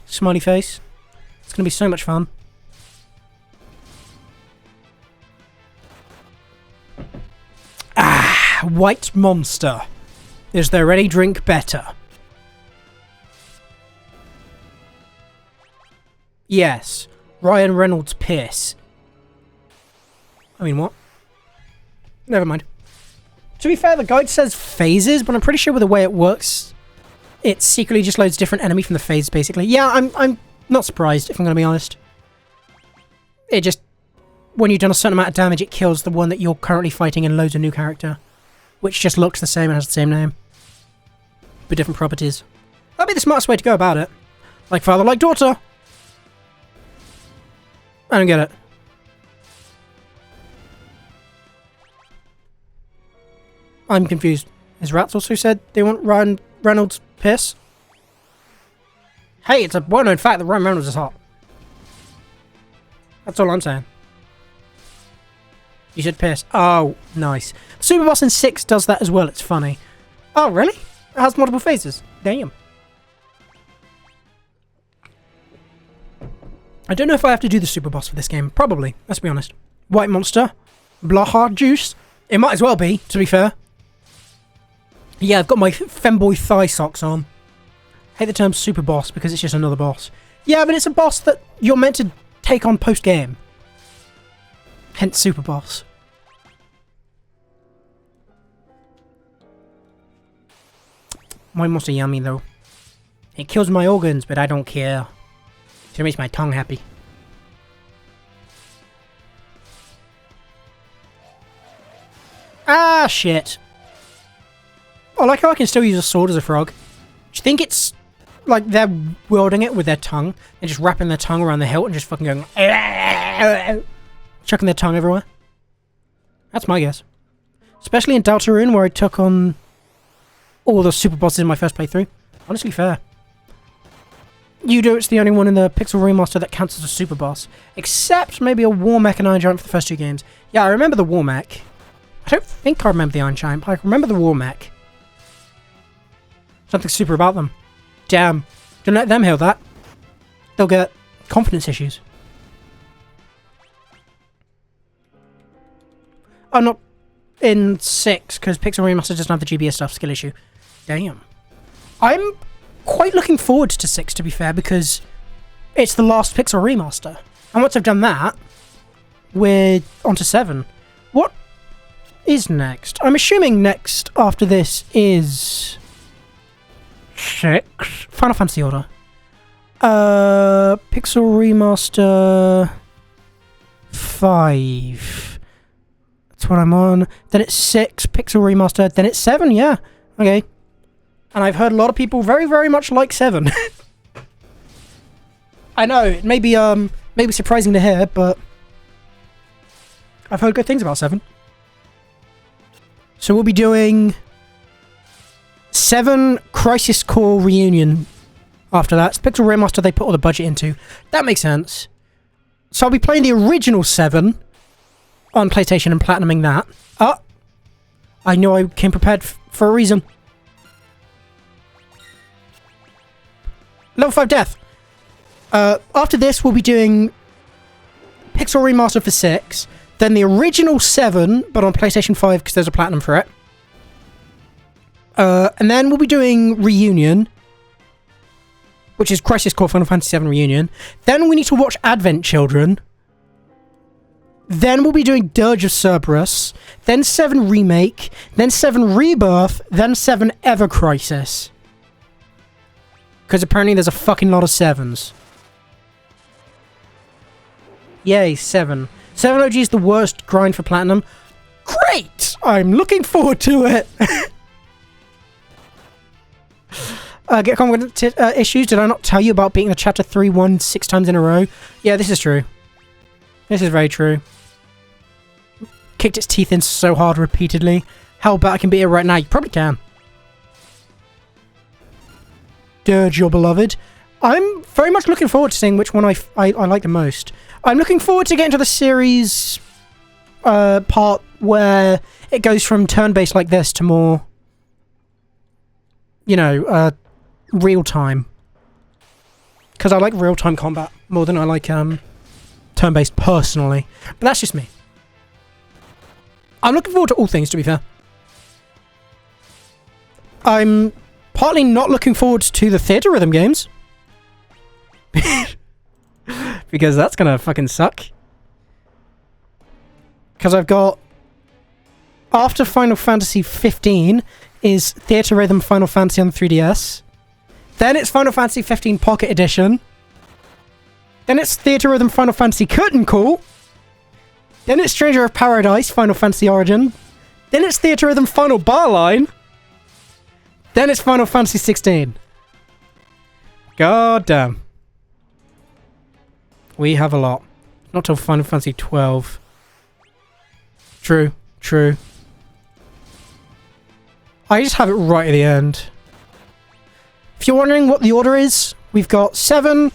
Smiley face. It's going to be so much fun. Ah, White Monster. Is there any drink better? Yes. Ryan Reynolds piss. I mean, what? Never mind. To be fair, the guide says phases, but I'm pretty sure with the way it works, it secretly just loads different enemy from the phase, basically. Yeah, I'm not surprised, if I'm going to be honest. It just... When you've done a certain amount of damage, it kills the one that you're currently fighting and loads a new character. Which just looks the same and has the same name. But different properties. That'd be the smartest way to go about it. Like father, like daughter. I don't get it. I'm confused. Has Rats also said they want Ryan Reynolds piss? Hey, it's a well-known fact that Ryan Reynolds is hot. That's all I'm saying. You said piss. Oh, nice. Super Boss in 6 does that as well. It's funny. Oh, really? It has multiple phases. Damn. I don't know if I have to do the Super Boss for this game. Probably. Let's be honest. White Monster. Blahard Juice. It might as well be, to be fair. Yeah, I've got my femboy thigh socks on. Hate the term Super Boss because it's just another boss. Yeah, but it's a boss that you're meant to take on post-game. Hence Super Boss. White Monster yummy though. It kills my organs, but I don't care. It makes my tongue happy. Ah, shit. I like how I can still use a sword as a frog. Do you think it's like they're wielding it with their tongue and just wrapping their tongue around the hilt and just fucking going chucking their tongue everywhere? That's my guess. Especially in Deltarune, where I took on all the super bosses in my first playthrough. Honestly fair. It's the only one in the Pixel Remaster that counts as a super boss. Except maybe a War Mech and Iron Giant for the first 2 games. Yeah, I remember the War Mech. I don't think I remember the Iron Giant, but I remember the War Mech. Something super about them. Damn. Don't let them hear that. They'll get confidence issues. Oh, not in 6, because Pixel Remaster doesn't have the GBA stuff, skill issue. Damn. I'm quite looking forward to 6, to be fair, because it's the last Pixel Remaster. And once I've done that, we're on to 7. What is next? I'm assuming next after this is 6. Final Fantasy Order. Pixel Remaster 5. That's what I'm on. Then it's 6, Pixel Remaster. Then it's 7, yeah. Okay. And I've heard a lot of people very, very much like 7. I know, it may be surprising to hear, but I've heard good things about 7. So we'll be doing 7 Crisis Core Reunion after that. It's Pixel Remaster they put all the budget into. That makes sense. So I'll be playing the original 7 on PlayStation and platinuming that. I know I came prepared for a reason. Level 5 death. After this, we'll be doing Pixel Remaster for 6. Then the original 7, but on PlayStation 5 because there's a platinum for it. And then we'll be doing Reunion, which is Crisis Core Final Fantasy VII Reunion. Then we need to watch Advent Children. Then we'll be doing Dirge of Cerberus. Then 7 Remake. Then 7 Rebirth. Then 7 Ever Crisis. Because apparently there's a fucking lot of 7s. Yay, 7. 7 OG is the worst grind for platinum. Great! I'm looking forward to it. Get confidence issues. Did I not tell you about beating the chapter 3-1 6 times in a row? Yeah, this is true. This is very true. Kicked its teeth in so hard repeatedly. How about I can beat it right now? You probably can. Dirge Your Beloved. I'm very much looking forward to seeing which one I like the most. I'm looking forward to getting to the series part where it goes from turn-based like this to more, you know, real-time. Because I like real-time combat more than I like turn-based personally. But that's just me. I'm looking forward to all things, to be fair. I'm partly not looking forward to the Theatre Rhythm games. Because that's gonna fucking suck. Because I've got... After Final Fantasy 15 is Theatre Rhythm Final Fantasy on the 3DS. Then it's Final Fantasy 15 Pocket Edition. Then it's Theatre Rhythm Final Fantasy Curtain Call. Then it's Stranger of Paradise Final Fantasy Origin. Then it's Theatre Rhythm Final Bar Line. Then it's Final Fantasy 16. God damn. We have a lot. Not till Final Fantasy 12. True, true. I just have it right at the end. If you're wondering what the order is, we've got 7.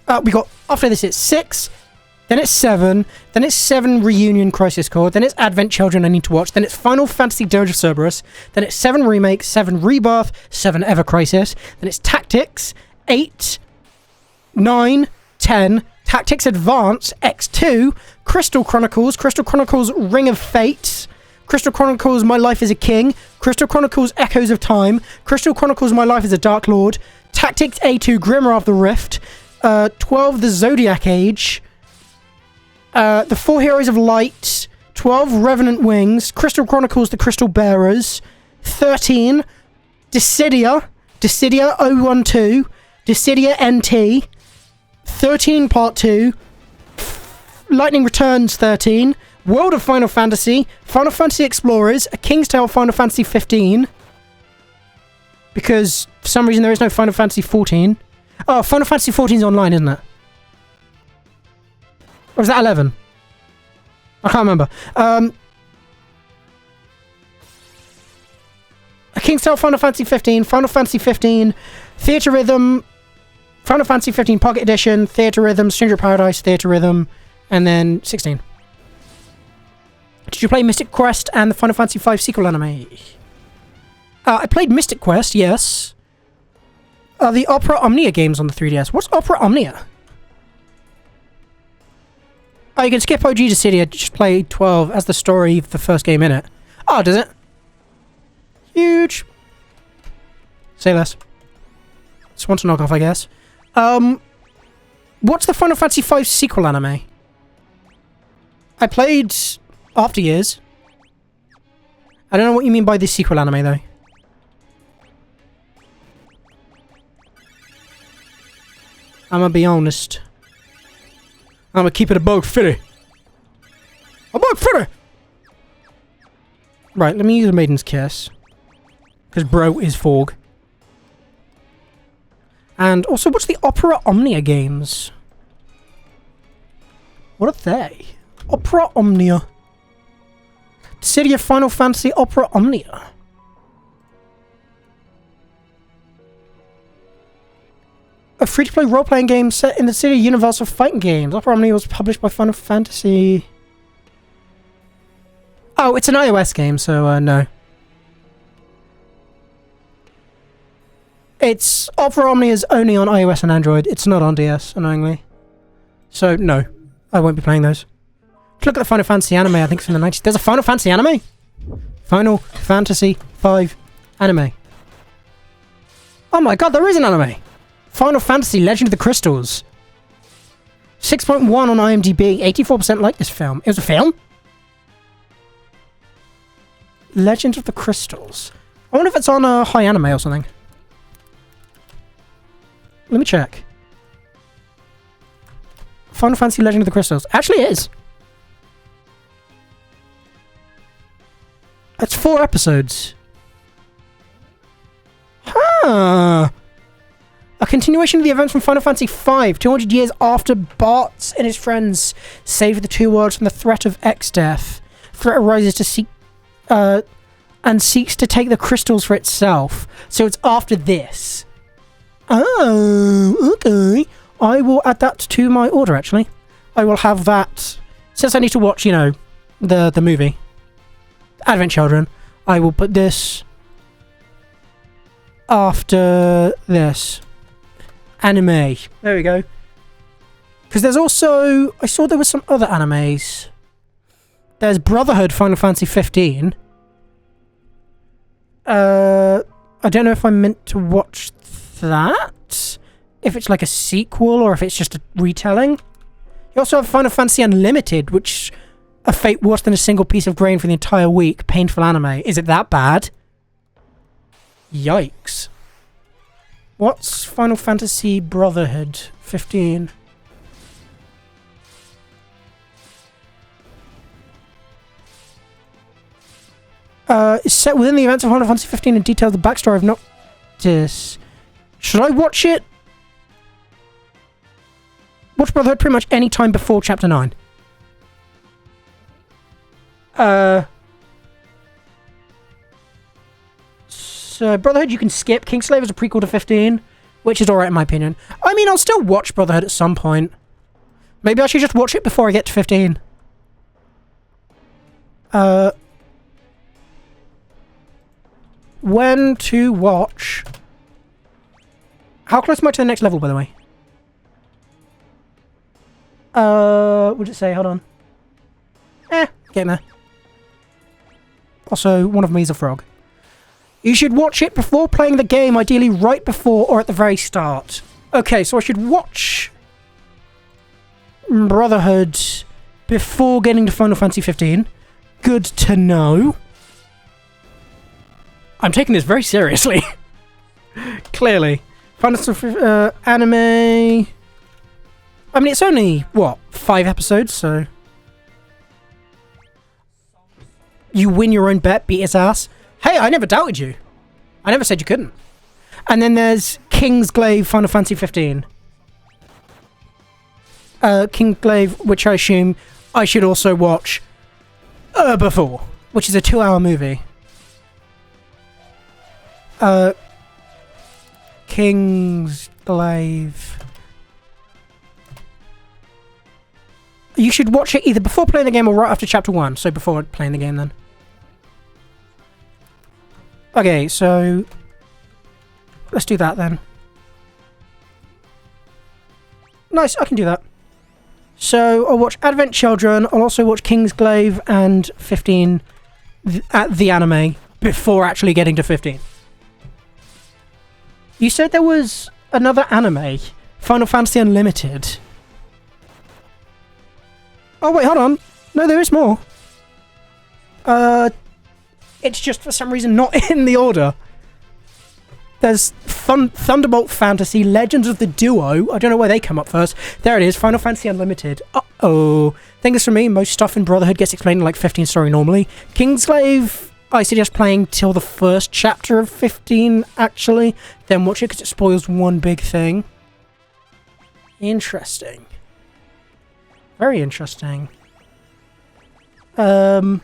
After this it's 6. Then it's 7. Then it's 7 Reunion Crisis Core. Then it's Advent Children I Need to Watch. Then it's Final Fantasy Dirge of Cerberus. Then it's 7 Remake, 7 Rebirth, 7 Ever Crisis. Then it's Tactics, 8, 9, 10, Tactics Advance, X2, Crystal Chronicles Ring of Fate, Crystal Chronicles My Life as a King, Crystal Chronicles Echoes of Time, Crystal Chronicles My Life as a Dark Lord, Tactics A2 Grimoire of the Rift, 12 The Zodiac Age, The Four Heroes of Light, 12 Revenant Wings, Crystal Chronicles The Crystal Bearers, 13 Dissidia 012, Dissidia NT, 13 Part 2, Lightning Returns 13, World of Final Fantasy, Final Fantasy Explorers, A King's Tale Final Fantasy 15, because for some reason there is no Final Fantasy 14. Oh, Final Fantasy 14 is online, isn't it? Or is that 11? I can't remember. A King's Tale Final Fantasy 15, Final Fantasy 15, Theatre Rhythm, Final Fantasy 15 Pocket Edition, Theatre Rhythm, Stranger of Paradise, Theatre Rhythm, and then 16. Did you play Mystic Quest and the Final Fantasy V sequel anime? I played Mystic Quest, yes. The Opera Omnia games on the 3DS. What's Opera Omnia? Oh, you can skip OG Dissidia, just play 12 as the story of the first game in it. Oh, does it? Huge. Say less. Just want to knock off, I guess. What's the Final Fantasy V sequel anime? I played After Years. I don't know what you mean by this sequel anime, though. I'm gonna be honest. I'm gonna keep it a bug fitty. A bug fitty! Right, let me use a Maiden's Kiss. Because bro is Forg. And also, what's the Opera Omnia games? What are they? Opera Omnia. City of Final Fantasy Opera Omnia. A free-to-play role-playing game set in the City universe of fighting games. Opera Omnia was published by Final Fantasy... Oh, it's an iOS game, so no. It's... Opera Omnia is only on iOS and Android. It's not on DS, annoyingly. So, no. I won't be playing those. Look at the Final Fantasy anime, I think it's from the 90s. There's a Final Fantasy anime? Final Fantasy V anime. Oh my god, there is an anime! Final Fantasy Legend of the Crystals. 6.1 on IMDb, 84% like this film. It was a film? Legend of the Crystals. I wonder if it's on a High Anime or something. Let me check. Final Fantasy Legend of the Crystals. Actually, it is. It's 4 episodes. Huh. A continuation of the events from Final Fantasy V, 200 years after Bart and his friends save the two worlds from the threat of X-Death. Threat arises to seek, and seeks to take the crystals for itself. So it's after this. Oh, okay. I will add that to my order, actually. I will have that. Since I need to watch, you know, The movie. Advent Children. I will put this after this. Anime. There we go. Because there's also... I saw there was some other animes. There's Brotherhood Final Fantasy 15. I don't know if I'm meant to watch that. If it's like a sequel or if it's just a retelling. You also have Final Fantasy Unlimited, which a fate worse than a single piece of grain for the entire week. Painful anime. Is it that bad? Yikes. What's Final Fantasy Brotherhood 15? It's set within the events of Final Fantasy 15 and details the backstory of Noctis. Should I watch it? Watch Brotherhood pretty much any time before Chapter 9. So Brotherhood you can skip. Kingslave is a prequel to 15, which is alright in my opinion. I mean, I'll still watch Brotherhood at some point. Maybe I should just watch it before I get to 15. When to watch. How close am I to the next level, by the way? What did it say? Hold on. Getting there. Also, one of me is a frog. You should watch it before playing the game, ideally right before or at the very start. Okay, so I should watch Brotherhood before getting to Final Fantasy 15. Good to know. I'm taking this very seriously. Clearly. Final Fantasy anime. I mean, it's only, what, 5 episodes, so... You win your own bet, beat his ass. Hey, I never doubted you. I never said you couldn't. And then there's Kingsglaive Final Fantasy 15. Kingsglaive, which I assume I should also watch before, which is a 2-hour movie. Kingsglaive. You should watch it either before playing the game or right after Chapter 1. So before playing the game, then. Okay, so... let's do that, then. Nice, I can do that. So, I'll watch Advent Children. I'll also watch Kingsglaive and 15 at the anime before actually getting to 15. You said there was another anime, Final Fantasy Unlimited. Oh wait, hold on. No, there is more. It's just for some reason not in the order. There's Thunderbolt Fantasy, Legends of the Duo. I don't know why they come up first. There it is, Final Fantasy Unlimited. Uh-oh. Thing is for me, most stuff in Brotherhood gets explained in like 15 story normally. Kingsglaive, I suggest playing till the first chapter of 15, actually. Then watch it because it spoils one big thing. Interesting. Very interesting. Let's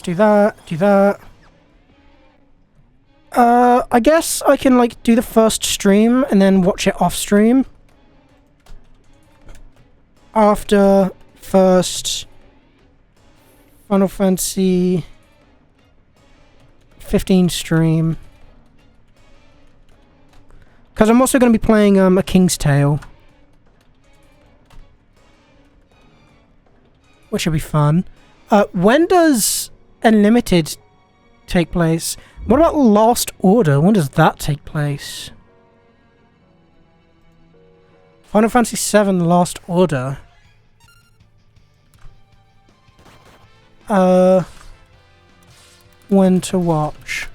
do that. I guess I can, like, do the first stream and then watch it off stream. After first Final Fantasy 15 stream. Because I'm also going to be playing A King's Tale. Which will be fun. When does Unlimited take place? What about Lost Order? When does that take place? Final Fantasy VII Lost Order. When to watch?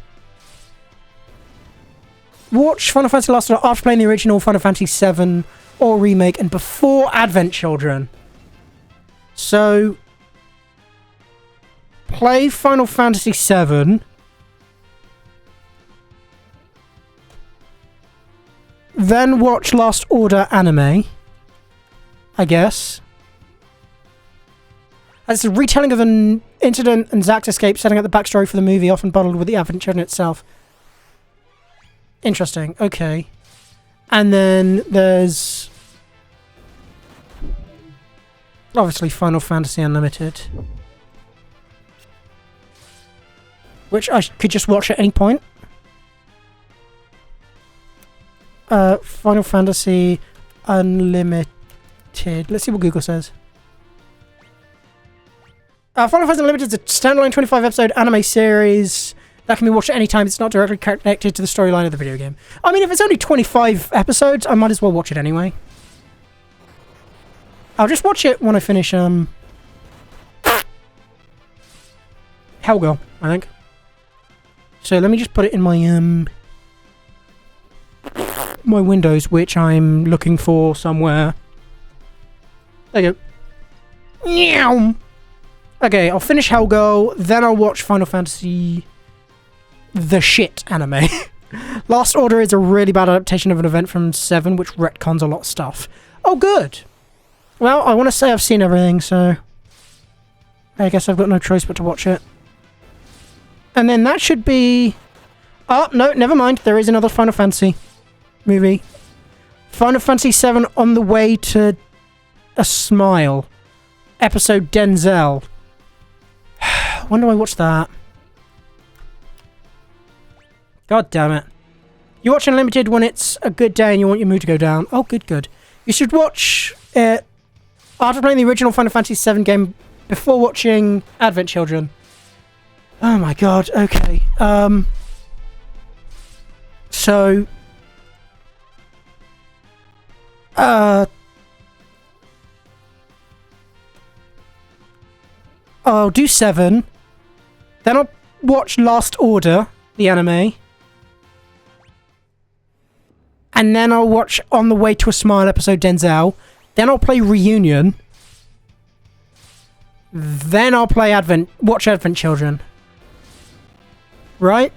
Watch Final Fantasy Lost Order after playing the original Final Fantasy VII or remake and before Advent Children. So, play Final Fantasy VII. Then watch Lost Order anime. I guess. It's a retelling of an incident and Zack's escape, setting up the backstory for the movie, often bundled with the Advent Children itself. Interesting, okay. And then there's Obviously, Final Fantasy Unlimited. Which I could just watch at any point. Final Fantasy Unlimited. Let's see what Google says. Final Fantasy Unlimited is a standalone 25-episode anime series that can be watched at any time. It's not directly connected to the storyline of the video game. I mean, if it's only 25 episodes, I might as well watch it anyway. I'll just watch it when I finish, Hellgirl, I think. So let me just put it in my, my Windows, which I'm looking for somewhere. There you go. Meow. Okay, I'll finish Hellgirl, then I'll watch Final Fantasy... the shit anime. Last Order is a really bad adaptation of an event from 7, which retcons a lot of stuff. Oh, good. Well, I want to say I've seen everything, so... I guess I've got no choice but to watch it. And then that should be... Oh, no, never mind. There is another Final Fantasy movie. Final Fantasy 7 on the way to... a smile. Episode Denzel. When do I watch that? God damn it. You watch Unlimited when it's a good day and you want your mood to go down. Oh, good, good. You should watch it after playing the original Final Fantasy VII game before watching Advent Children. Oh my god, okay. So... I'll do 7. Then I'll watch Last Order, the anime. And then I'll watch On the Way to a Smile episode Denzel. Then I'll play Reunion. Then I'll play watch Advent Children. Right?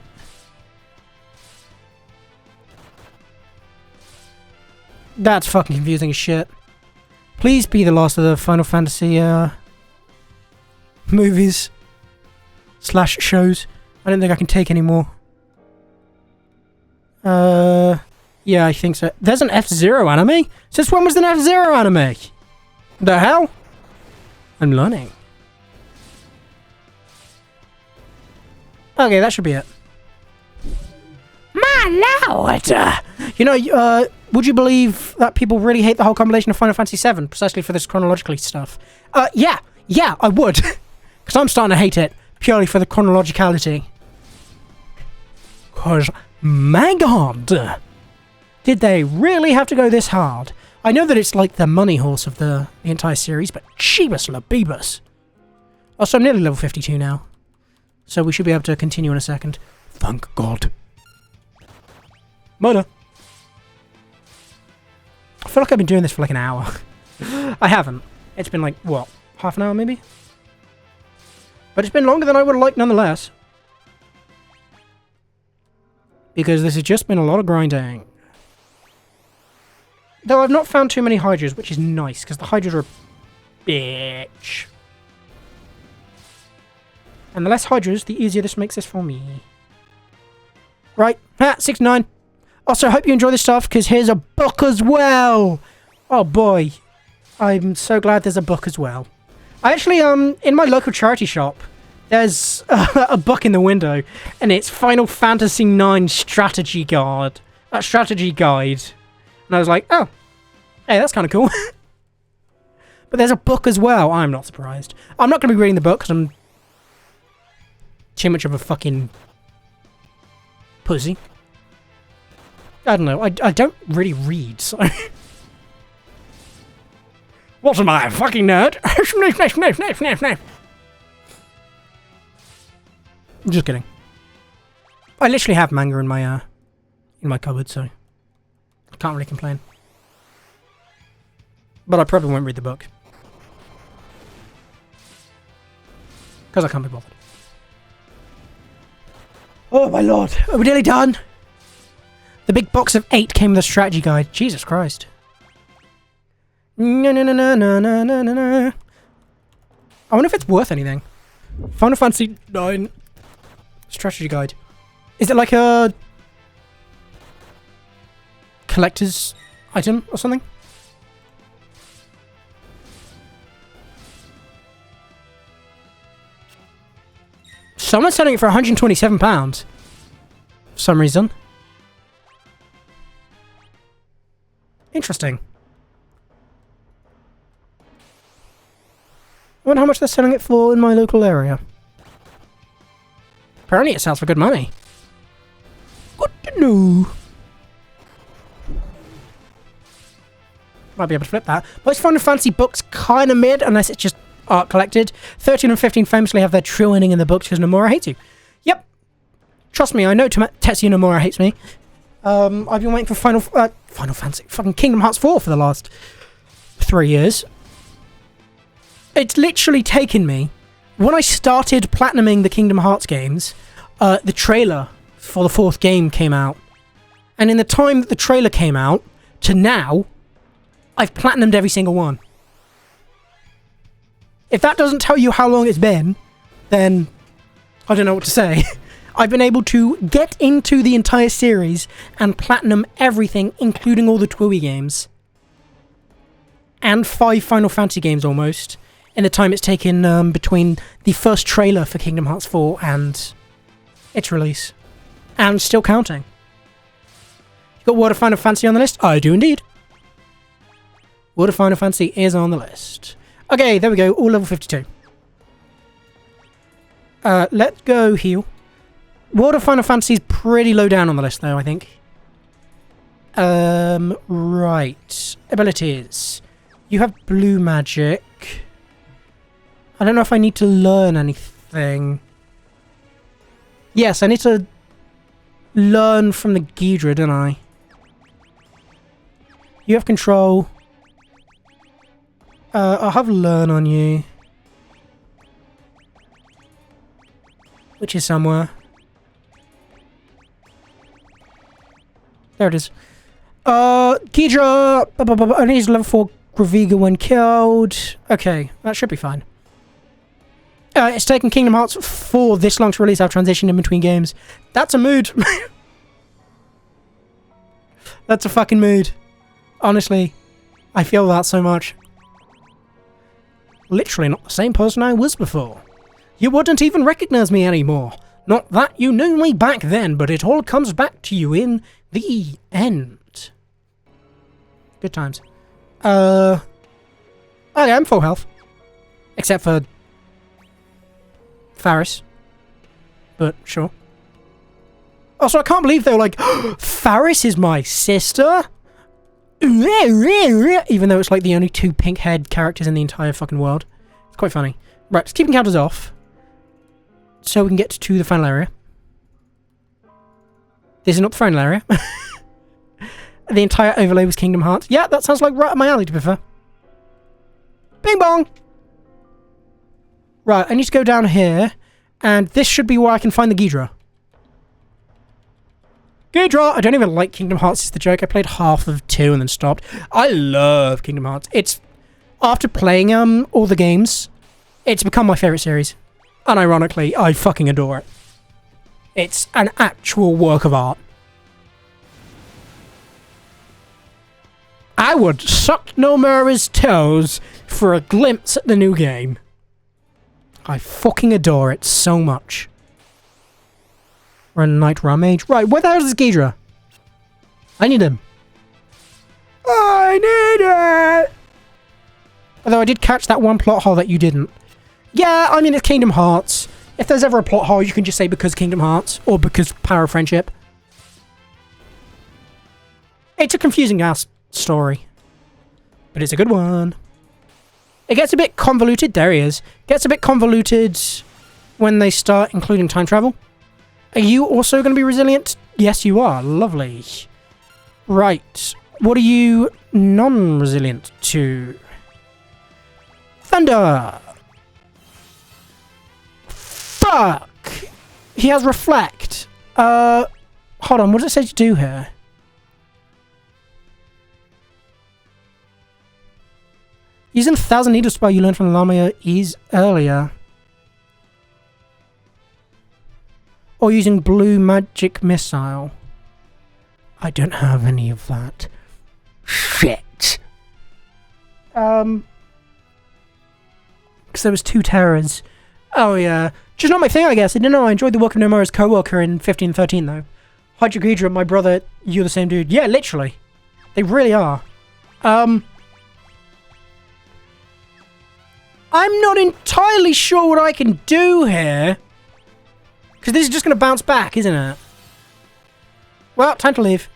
That's fucking confusing as shit. Please be the last of the Final Fantasy movies / shows. I don't think I can take any more. Yeah, I think so. There's an F-Zero anime? Since when was an F-Zero anime? The hell? I'm learning. Okay, that should be it. My lord! You know, would you believe that people really hate the whole compilation of Final Fantasy VII precisely for this chronologically stuff? Yeah, I would. Because I'm starting to hate it purely for the chronologicality. Because, my god, did they really have to go this hard? I know that it's like the money horse of the entire series, but Jeebus LaBeebus. Also, I'm nearly level 52 now. So we should be able to continue in a second. Thank God. Murder. I feel like I've been doing this for like an hour. I haven't. It's been like, what, half an hour maybe? But it's been longer than I would have liked nonetheless. Because this has just been a lot of grinding. Though I've not found too many Hydras, which is nice, because the Hydras are a bitch. And the less Hydras, the easier this makes this for me. Right, 69. Also, I hope you enjoy this stuff, because here's a book as well. Oh boy. I'm so glad there's a book as well. I actually, in my local charity shop, there's a book in the window, and it's Final Fantasy IX Strategy Guide. Strategy Guide. And I was like, oh, hey, that's kind of cool. But there's a book as well. I'm not surprised. I'm not going to be reading the book, because I'm too much of a fucking pussy. I don't know. I don't really read, so... What am I, a fucking nerd? Just kidding. I literally have manga in my cupboard, so I can't really complain. But I probably won't read the book. Because I can't be bothered. Oh my lord, are we nearly done? The big box of 8 came with a strategy guide. Jesus Christ. No. I wonder if it's worth anything. Final Fantasy IX strategy guide. Is it like a collector's item or something? Someone's selling it for £127. For some reason. Interesting. I wonder how much they're selling it for in my local area. Apparently it sells for good money. Good to know. Might be able to flip that. Most Final Fantasy books kind of mid, unless it's just art collected. 13 and 15 famously have their true ending in the books because Nomura hates you. Yep. Trust me, I know Tetsuya Nomura hates me. I've been waiting for Final Fantasy, fucking Kingdom Hearts 4 for the last 3 years. It's literally taken me, when I started platinuming the Kingdom Hearts games, the trailer for the 4th game came out. And in the time that the trailer came out, to now, I've platinumed every single one. If that doesn't tell you how long it's been, then I don't know what to say. I've been able to get into the entire series and platinum everything, including all the TWIWY games. And 5 Final Fantasy games almost, in the time it's taken between the first trailer for Kingdom Hearts 4 and its release. And still counting. You got World of Final Fantasy on the list? I do indeed. World of Final Fantasy is on the list. Okay, there we go. All level 52. Let's go heal. World of Final Fantasy is pretty low down on the list, though, I think. Right. Abilities. You have blue magic. I don't know if I need to learn anything. Yes, I need to learn from the Ghidra, don't I? You have control. I'll have learn on you. Which is somewhere. There it is. Ghidra! Only needs level 4 Graviga when killed. Okay, that should be fine. It's taken Kingdom Hearts 4 this long to release. I've transitioned in between games. That's a mood. That's a fucking mood. Honestly. I feel that so much. Literally not the same person I was before. You wouldn't even recognize me anymore. Not that you knew me back then, but it all comes back to you in the end. Good times. Okay, I'm full health. Except for Faris. But sure. Also, I can't believe they were like, Faris is my sister? Even though it's like the only 2 pink-haired characters in the entire fucking world. It's quite funny. Right, let's keep encounters off. So we can get to the final area. This is not the final area. The entire overlay was Kingdom Hearts. Yeah, that sounds like right up my alley, to be fair. Bing bong! Right, I need to go down here. And this should be where I can find the Ghidra. Ghidra! I don't even like Kingdom Hearts, is the joke. I played half of 2 and then stopped. I love Kingdom Hearts. It's... After playing all the games, it's become my favourite series. Unironically, I fucking adore it. It's an actual work of art. I would suck Nomura's toes for a glimpse at the new game. I fucking adore it so much. Run Knight Ramage. Right, where the hell is Ghidra? I need him. I need it! Although I did catch that one plot hole that you didn't. Yeah, I mean, it's Kingdom Hearts. If there's ever a plot hole, you can just say because Kingdom Hearts, or because Power of Friendship. It's a confusing ass story. But it's a good one. It gets a bit convoluted. There he is. Gets a bit convoluted when they start including time travel. Are you also going to be resilient? Yes, you are. Lovely. Right. What are you non-resilient to? Thunder! Fuck! He has Reflect. Hold on, what does it say to do here? Using the 1,000 Needle spell you learned from Lamia is earlier. Or using Blue Magic Missile. I don't have any of that. Shit. Because there was 2 terrors. Oh yeah. Just not my thing, I guess. I didn't know I enjoyed the work of Nomura's co-worker in 1513, though. Hydra Ghidra, my brother, you're the same dude. Yeah, literally. They really are. I'm not entirely sure what I can do here. Because this is just going to bounce back, isn't it? Well, time to leave.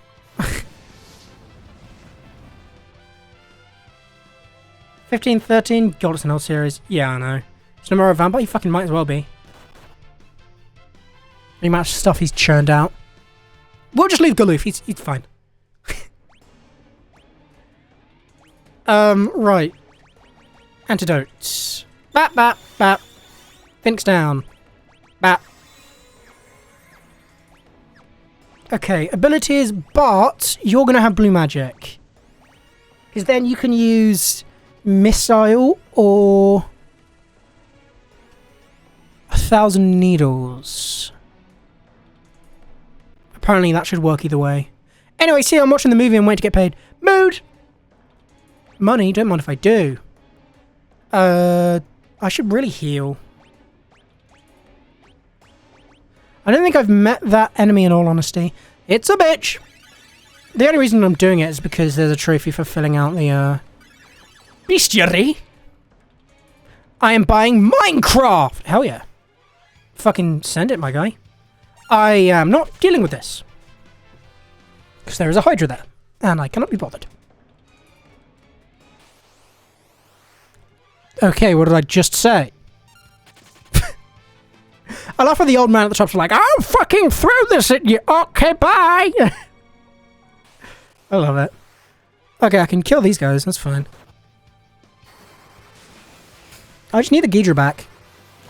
1513, Goldest and Old series. Yeah, I know. It's Nomura a vampire? He fucking might as well be. The amount of stuff he's churned out. We'll just leave Galoof. He's fine. Right. Antidotes. Bap, bap, bap. Thinks down. Bap. Okay, abilities, but you're going to have blue magic. Because then you can use missile or 1,000 needles. Apparently that should work either way. Anyway, see, I'm watching the movie and waiting to get paid. Mood! Money, don't mind if I do. I should really heal. I don't think I've met that enemy in all honesty. It's a bitch! The only reason I'm doing it is because there's a trophy for filling out the, bestiary. I am buying Minecraft! Hell yeah. Fucking send it, my guy. I am not dealing with this. Because there is a Hydra there. And I cannot be bothered. Okay, what did I just say? I laugh when the old man at the top's like, I'll fucking throw this at you. Okay, bye. I love it. Okay, I can kill these guys. That's fine. I just need the Ghidra back.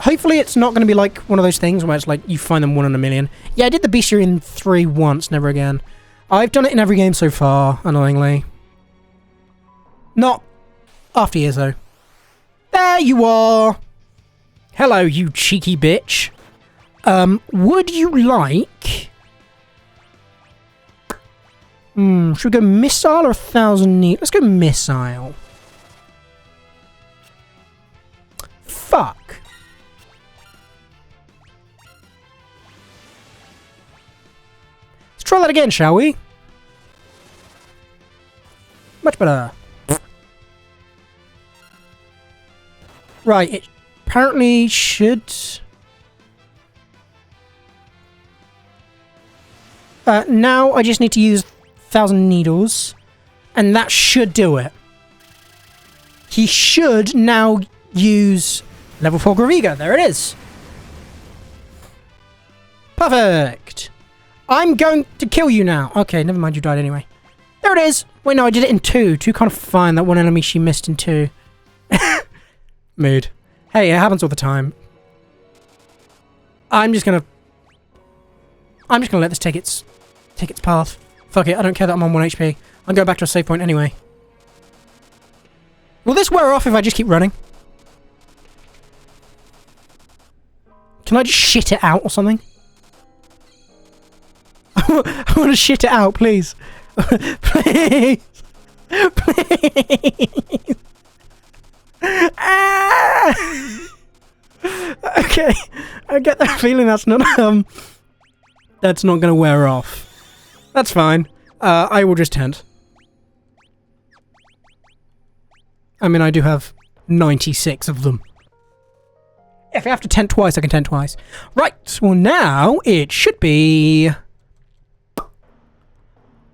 Hopefully it's not going to be like one of those things where it's like you find them 1 in a million. Yeah, I did the bestiary in 3 once, never again. I've done it in every game so far, annoyingly. Not after years, though. There you are! Hello, you cheeky bitch. Would you like... should we go missile or 1,000 needles? Let's go missile. Fuck. Let's try that again, shall we? Much better. Right, it apparently should... now I just need to use 1,000 needles, and that should do it. He should now use level 4 Graviga. There it is. Perfect. I'm going to kill you now. Okay, never mind, you died anyway. There it is. Wait, no, I did it in 2. 2 kind of fine. That one enemy she missed in 2. Mood. Hey, it happens all the time. I'm just gonna let this take its path. Fuck it, I don't care that I'm on 1 HP. I'm going back to a save point anyway. Will this wear off if I just keep running? Can I just shit it out or something? I want to shit it out, please. Please. Please. Ah! Okay, I get that feeling that's not going to wear off. That's fine. I will just tent. I mean, I do have 96 of them. If I have to tent twice, I can tent twice. Right, well now it should be...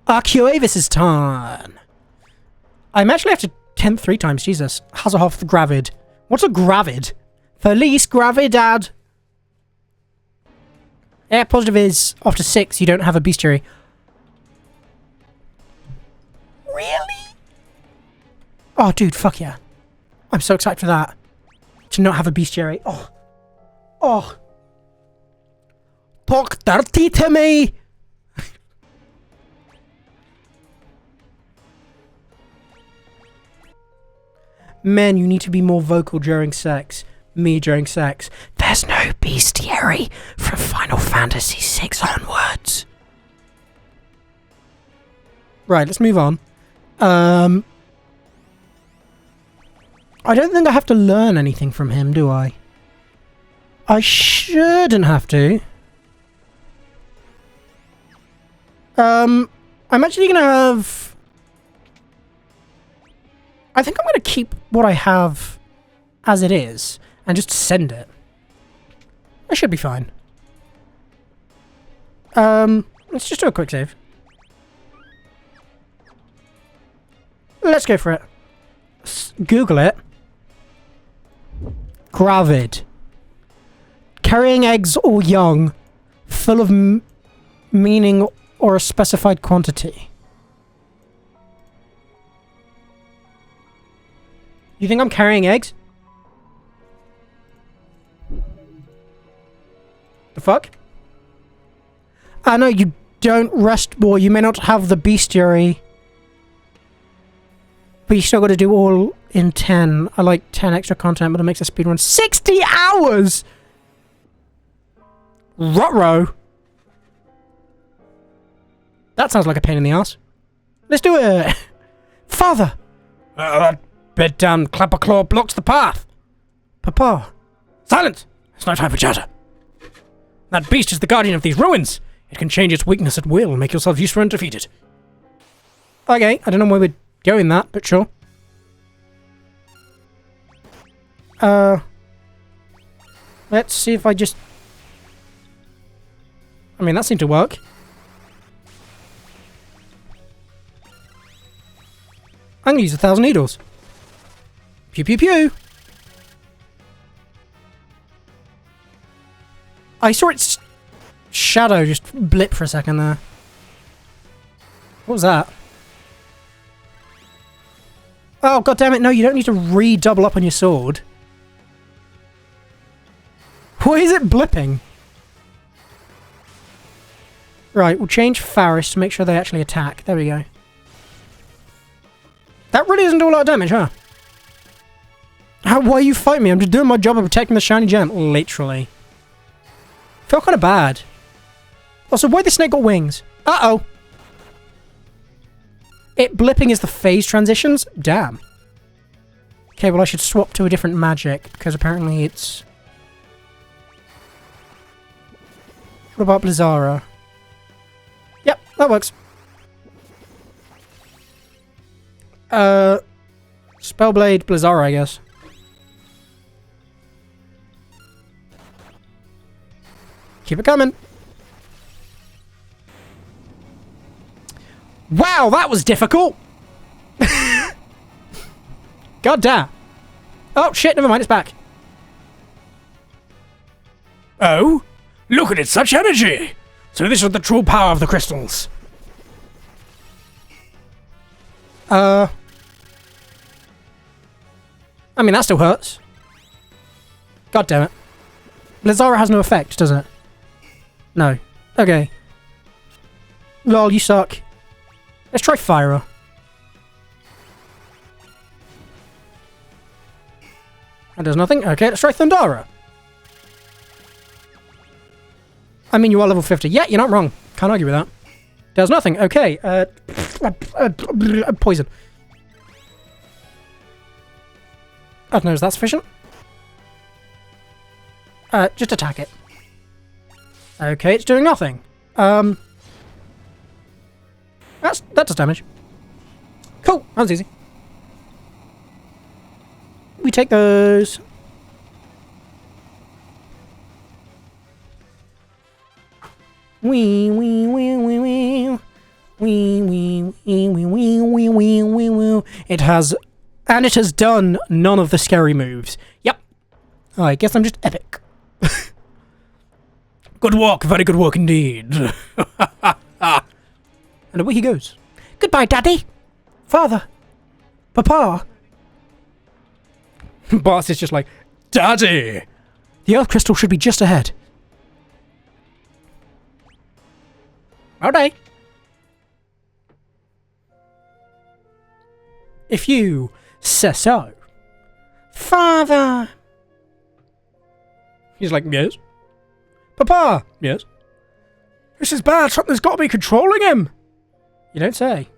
Arcuavis' turn. I actually have to tent 3 times, Jesus. Hasselhoff the Gravid. What's a Gravid? Felice Gravidad. Yeah, positive is after 6 you don't have a bestiary. Really? Oh, dude, fuck yeah. I'm so excited for that. To not have a bestiary. Oh. Oh. Talk dirty to me! Men, you need to be more vocal during sex. Me during sex. There's no bestiary from Final Fantasy VI onwards. Right, let's move on. I don't think I have to learn anything from him, do I? I shouldn't have to. I'm actually gonna have... I think I'm gonna keep what I have as it is and just send it. I should be fine. Let's just do a quick save. Let's go for it. Google it. Gravid. Carrying eggs or young, full of meaning or a specified quantity. You think I'm carrying eggs? The fuck? I know you don't rest more. You may not have the bestiary. But you still got to do all in 10. I like 10 extra content, but it makes a speedrun 60 hours! Ruh-roh. That sounds like a pain in the ass. Let's do it! Father! That bed-down clapper-claw blocks the path! Papa! Silence! It's no time for chatter. That beast is the guardian of these ruins! It can change its weakness at will, make yourself useful and defeat it. Okay, I don't know where we're going that, but sure. Let's see if I just... I mean, that seemed to work. I'm gonna use 1,000 needles. Pew pew pew! I saw its shadow just blip for a second there. What was that? Oh, god damn it, no, you don't need to redouble up on your sword. Why is it blipping? Right, we'll change Faris to make sure they actually attack. There we go. That really doesn't do a lot of damage, huh? Why are you fighting me? I'm just doing my job of protecting the shiny gem. Literally. Feel kind of bad. Also, why the snake got wings? Uh-oh. It blipping is the phase transitions? Damn. Okay, well I should swap to a different magic, because apparently it's... What about Blizzara? Yep, that works. Spellblade Blizzara, I guess. Keep it coming. Wow, that was difficult! God damn. Oh, shit, never mind, it's back. Oh? Look at it, such energy! So this is the true power of the crystals. I mean, that still hurts. God damn it. Blizzara has no effect, does it? No. Okay. Lol, you suck. Let's try Fyra. That does nothing. Okay, let's try Thundara. I mean, you are level 50. Yeah, you're not wrong. Can't argue with that. Does nothing. Okay. Poison. I don't know, is that sufficient? Just attack it. Okay, it's doing nothing. That does damage. Cool, that was easy. We take those. Wee wee wee wee wee. Wee wee wee wee wee wee wee wee wee. It has, and it has done none of the scary moves. Yep. I guess I'm just epic. Good work, very good work indeed. And away he goes. Goodbye, Daddy. Father. Papa. Boss is just like, Daddy! the Earth Crystal should be just ahead. Okay. If you say so. Father. He's like, yes. Papa. Yes. This is bad, something's got to be controlling him. You don't say.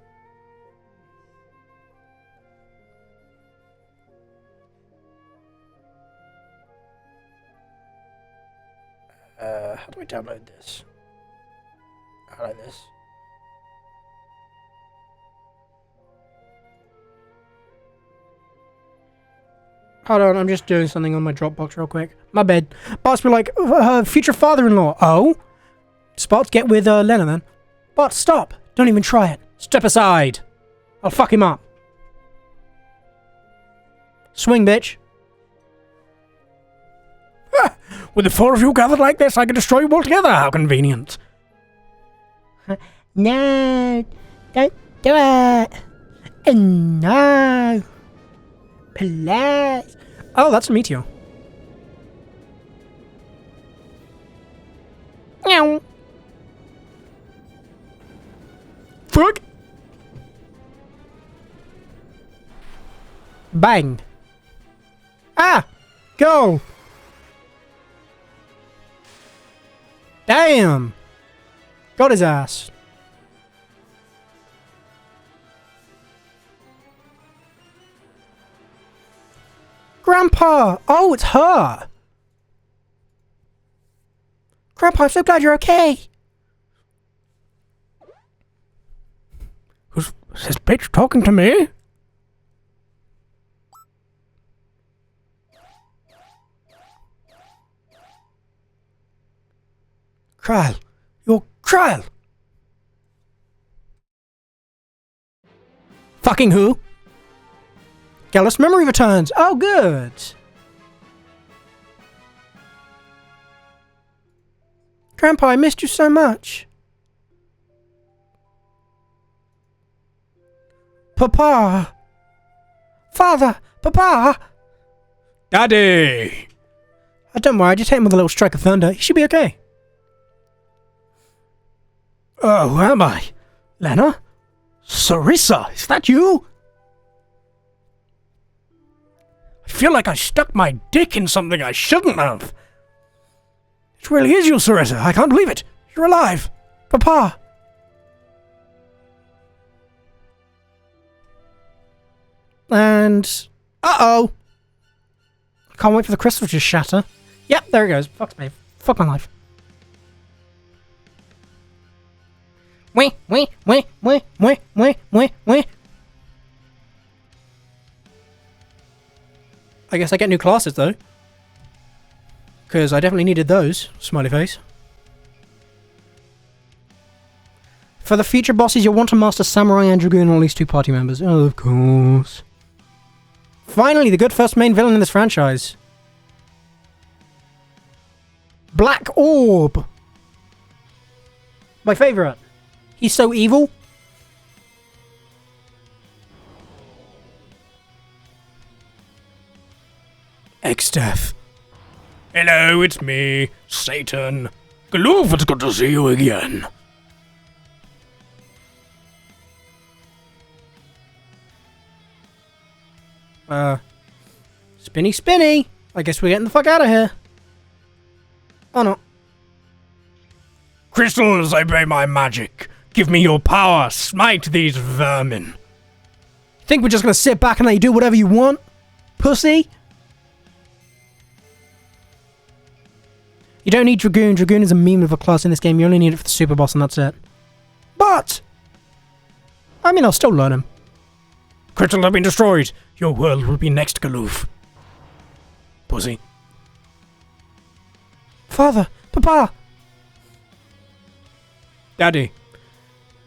How do I download this? I like this. Hold on, I'm just doing something on my Dropbox real quick. My bad. Bots be like, future father-in-law. Oh? Spots, get with Lena then. Bots, stop. Don't even try it. Step aside. I'll fuck him up. Swing, bitch. With the four of you gathered like this, I can destroy you altogether. How convenient. No, don't do it. No. Please. Oh, that's a meteor. Meow. Fuck. Bang. Ah! Go! Damn! Got his ass. Grandpa! Oh, it's her! Grandpa, I'm so glad you're okay. Who's this bitch talking to me? Kral. You're Kral! Fucking who? Gallus memory returns. Oh, good. Grandpa, I missed you so much. Papa. Father. Papa. Daddy! Don't worry, I just hit him with a little strike of thunder. He should be okay. Oh, who am I? Lena? Sarissa, is that you? I feel like I stuck my dick in something I shouldn't have. It really is you, Sarissa. I can't believe it. You're alive. Papa. And... Uh-oh. Can't wait for the crystal to shatter. Yep, there it goes. Fuck me. Fuck my life. Wait. I guess I get new classes, though. Because I definitely needed those. Smiley face. For the future bosses, you'll want to master Samurai and Dragoon and at least 2 party members. Oh, of course. Finally, the good first main villain in this franchise. Black Orb. My favourite. He's so evil. X-Death. Hello, it's me, Satan. Galoof, it's good to see you again. Spinny. I guess we're getting the fuck out of here. Oh no. Crystals, obey my magic. Give me your power. Smite these vermin. Think we're just gonna sit back and let you do whatever you want? Pussy? You don't need Dragoon. Dragoon is a meme of a class in this game. You only need it for the super boss and that's it. But! I mean, I'll still learn him. Crystals have been destroyed. Your world will be next, Galoof. Pussy. Father! Papa! Daddy.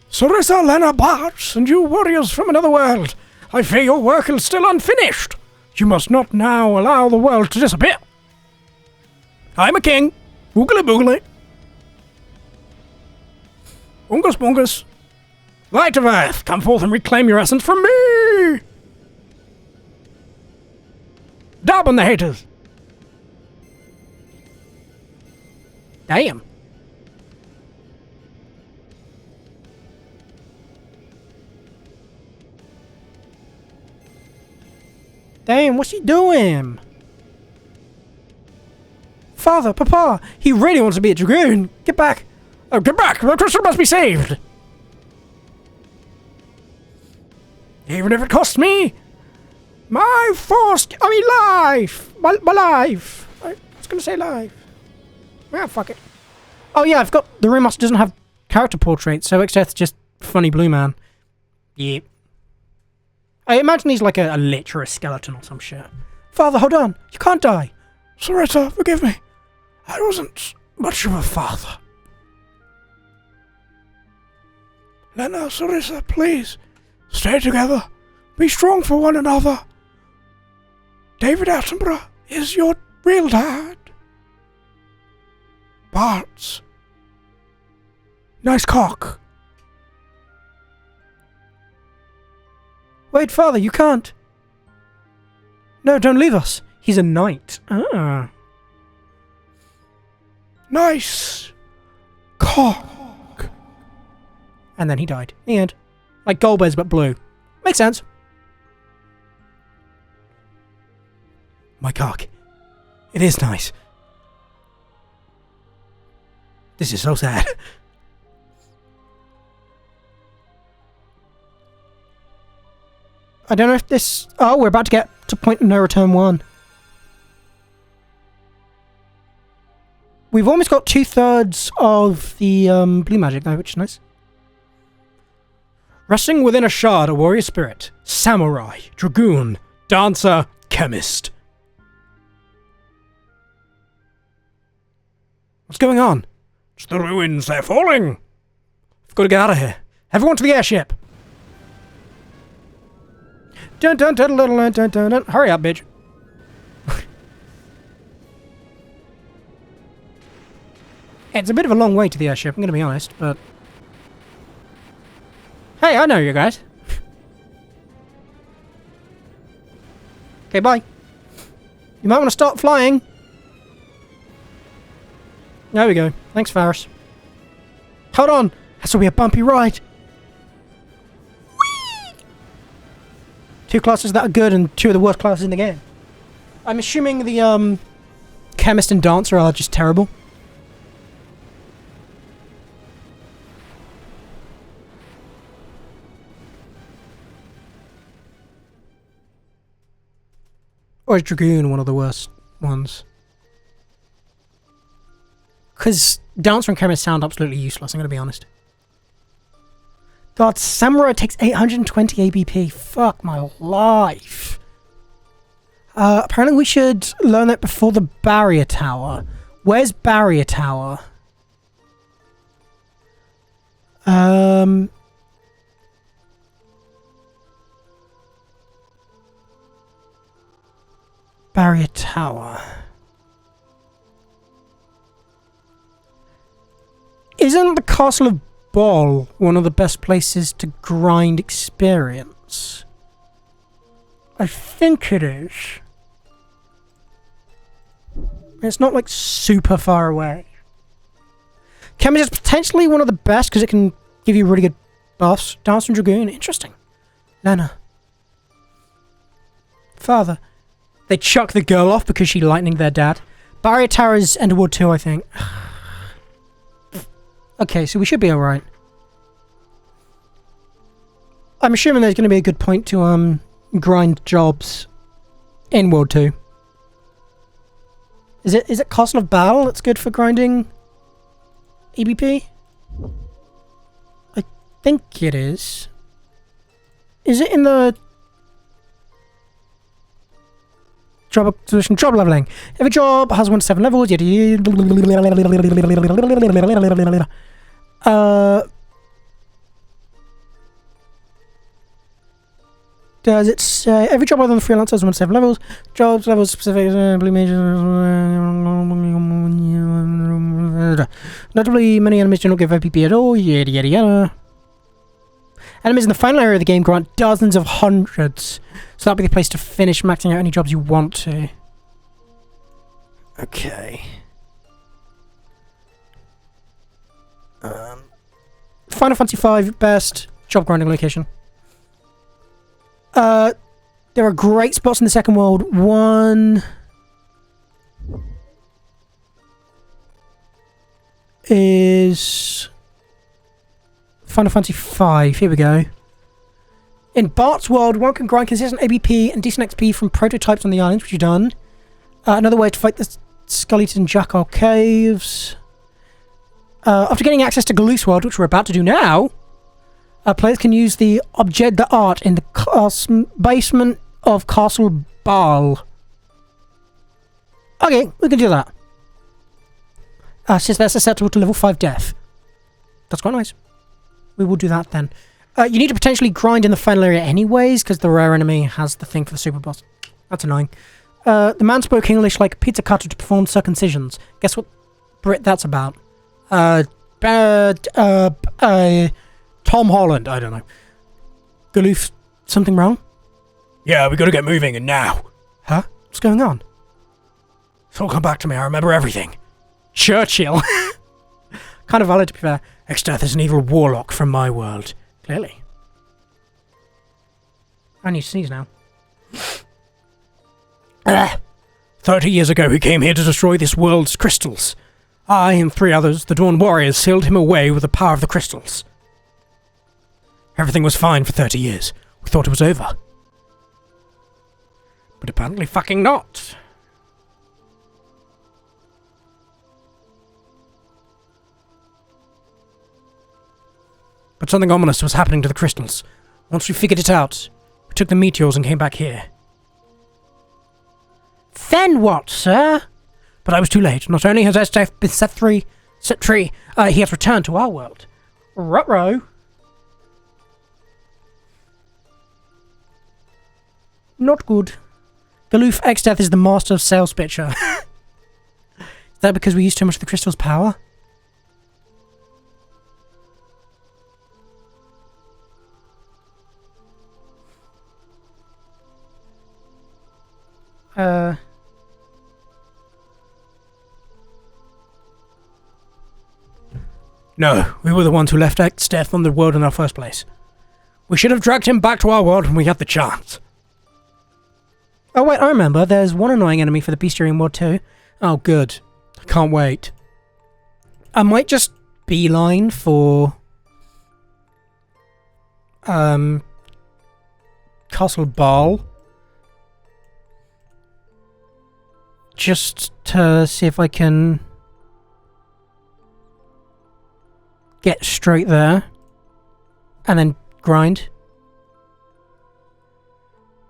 Sarissa, Lena, Bats, and you warriors from another world. I fear your work is still unfinished. You must not now allow the world to disappear. I'm a king. Oogly boogly. Ungus bungus. Light of Earth, come forth and reclaim your essence from me! Dab on the haters! Damn. Damn, what's he doing? Father, Papa, he really wants to be a Dragoon. Get back. Oh, get back! The crystal must be saved! Even if it costs me my life! My life! I was gonna say life. Well, fuck it. Oh yeah, I've got the Ring Master doesn't have character portraits, so Exdeath's just funny blue man. Yep. I imagine he's like a lich or a skeleton or some shit. Father, hold on. You can't die. Sarissa, forgive me. I wasn't much of a father. Lena, Sarissa, please, stay together. Be strong for one another. David Attenborough is your real dad. Bart's. Nice cock. Wait, Father, you can't. No, don't leave us. He's a knight. Ah. Nice cock. And then he died. The end. Like Golbez, but blue. Makes sense. My cock. It is nice. This is so sad. I don't know if this... Oh, we're about to get to point of no return 1. We've almost got 2/3 of the blue magic though, which is nice. Resting within a shard, a warrior spirit. Samurai, dragoon, dancer, chemist. What's going on? It's the ruins, they're falling. I've got to get out of here. Everyone to the airship. Dun dun dun dun dun dun dun dun. Hurry up, bitch. It's a bit of a long way to the airship, I'm going to be honest, but... Hey, I know you guys. Okay, bye. You might want to start flying. There we go. Thanks, Faris. Hold on. This will be a bumpy ride. Whee! 2 classes that are good and 2 of the worst classes in the game. I'm assuming the chemist and dancer are just terrible. Or is Dragoon one of the worst ones? Because Dancer and Chemist sound absolutely useless, I'm going to be honest. God, Samurai takes 820 ABP. Fuck my life. Apparently we should learn that before the Barrier Tower. Where's Barrier Tower? Barrier Tower. Isn't the Castle of Bol one of the best places to grind experience? I think it is. It's not like super far away. Chemist is potentially one of the best because it can give you really good buffs. Dancer and Dragoon, interesting. Lena. Father. They chuck the girl off because she lightninged their dad. Barrier Tower is Underworld 2, I think. Okay, so we should be alright. I'm assuming there's going to be a good point to grind jobs in World 2. Is it Castle of Battle that's good for grinding EBP? I think it is. Is it in the job acquisition, job leveling? Every job has 1 to 7 levels. Does it say every job other than freelancer has 1 to 7 levels? Jobs levels specific blue major. Notably, many enemies do not give OPP at all. Yada yada yada. Enemies in the final area of the game grant dozens of hundreds, so that'll be the place to finish maxing out any jobs you want to. Okay. Final Fantasy V best job grinding location. There are great spots in the second world. One is Final Fantasy V. Here we go. In Bart's world, one can grind consistent ABP and decent XP from prototypes on the islands, which you've done. Another way to fight the Skelliton Jackal Caves. After getting access to Galoof's world, which we're about to do now, players can use the Objet d'Art in the basement of Castle Baal. Okay, we can do that. Since that's susceptible to level 5 death. That's quite nice. We will do that then. You need to potentially grind in the final area anyways, because the rare enemy has the thing for the super boss. That's annoying. The man spoke English like a pizza cutter to perform circumcisions. Guess what Brit that's about? Tom Holland. I don't know. Galoof, something wrong? Yeah, we gotta get moving, and now. Huh? What's going on? It's all come back to me, I remember everything. Churchill. Kind of valid, to be fair. Exdeath is an evil warlock from my world. Clearly. I need to sneeze now. 30 years ago, he came here to destroy this world's crystals. I and 3 others, the Dawn Warriors, sealed him away with the power of the crystals. Everything was fine for 30 years. We thought it was over. But apparently fucking not. But something ominous was happening to the crystals. Once we figured it out, we took the meteors and came back here. Then what, sir? But I was too late. Not only has Exdeath been set free, he has returned to our world. Ruh-roh. Not good. Galoof Exdeath is the master of sales pitcher. Is that because we used too much of the crystal's power? No, we were the ones who left Exdeath on the world in our first place. We should have dragged him back to our world when we had the chance. Oh wait, I remember. There's one annoying enemy for the Bestiary mod too. Oh good. I can't wait. I might just beeline for Castle Baal. Just to see if I can get straight there and then grind.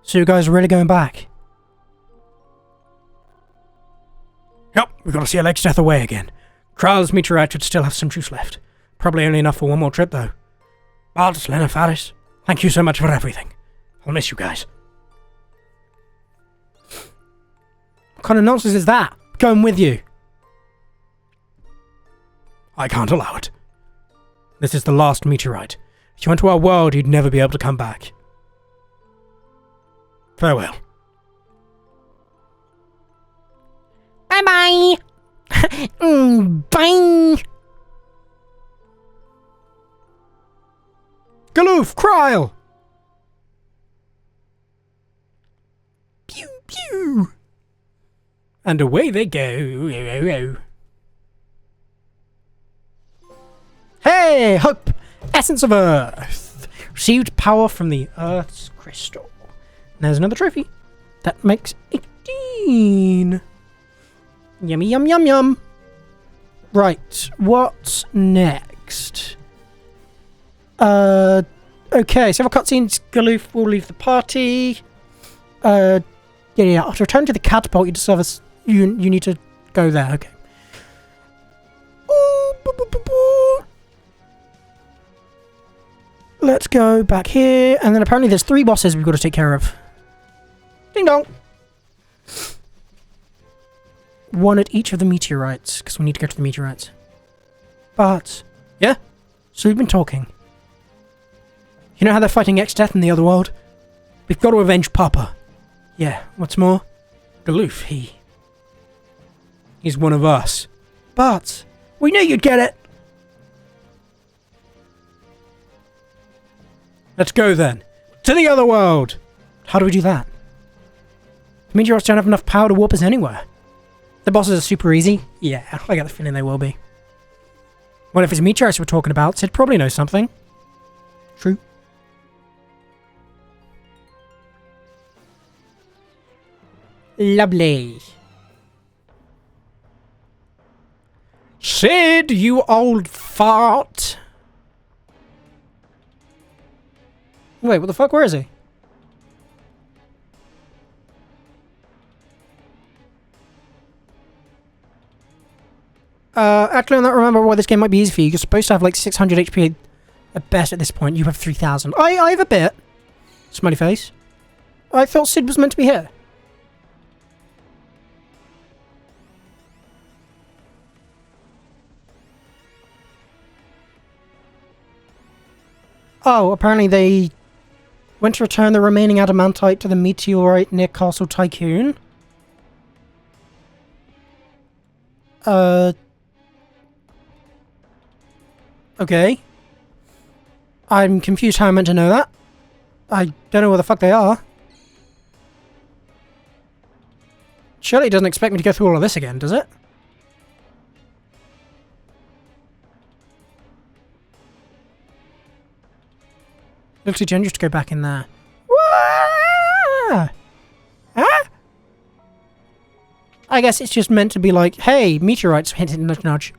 So you guys are really going back? Yep, we gotta seal Exdeath away again. Kral's meteorite should still have some juice left. Probably only enough for one more trip though. Bard, Lena, Faris, thank you so much for everything. I'll miss you guys. What kind of nonsense is that? Going with you. I can't allow it. This is the last meteorite. If you went to our world, you'd never be able to come back. Farewell. Bye-bye. Bye. Galoof, Kryle! Pew, pew. And away they go. Hey, Hope! Essence of Earth. Received power from the Earth's crystal. There's another trophy. That makes 18. Yummy, yum, yum, yum. Right, what's next? Okay, several cutscenes. Galoof will leave the party. Yeah. To return to the catapult, you discover you need to go there. Okay. Let's go back here, and then apparently there's 3 bosses we've got to take care of. Ding dong. One at each of the meteorites, because we need to go to the meteorites. But, yeah? So we've been talking. You know how they're fighting Exdeath in the other world? We've got to avenge Papa. Yeah, what's more? Galoof, he's one of us. But, we knew you'd get it! Let's go then. To the other world! How do we do that? The meteorites don't have enough power to warp us anywhere. The bosses are super easy? Yeah, I get the feeling they will be. Well, if it's meteorites we're talking about, Sid probably knows something. True. Lovely. Sid, you old fart. Wait, what the fuck? Where is he? Actually, I don't remember why this game might be easy for you. You're supposed to have like 600 HP at best at this point. You have 3,000. I have a bit. Smiley face. I thought Sid was meant to be here. Oh, apparently they went to return the remaining adamantite to the meteorite near Castle Tycoon. Okay. I'm confused how I'm meant to know that. I don't know where the fuck they are. Surely it doesn't expect me to go through all of this again, does it? Looks too dangerous to go back in there. Wah! Huh? I guess it's just meant to be like, hey, meteorites, hint, hint, nudge, nudge.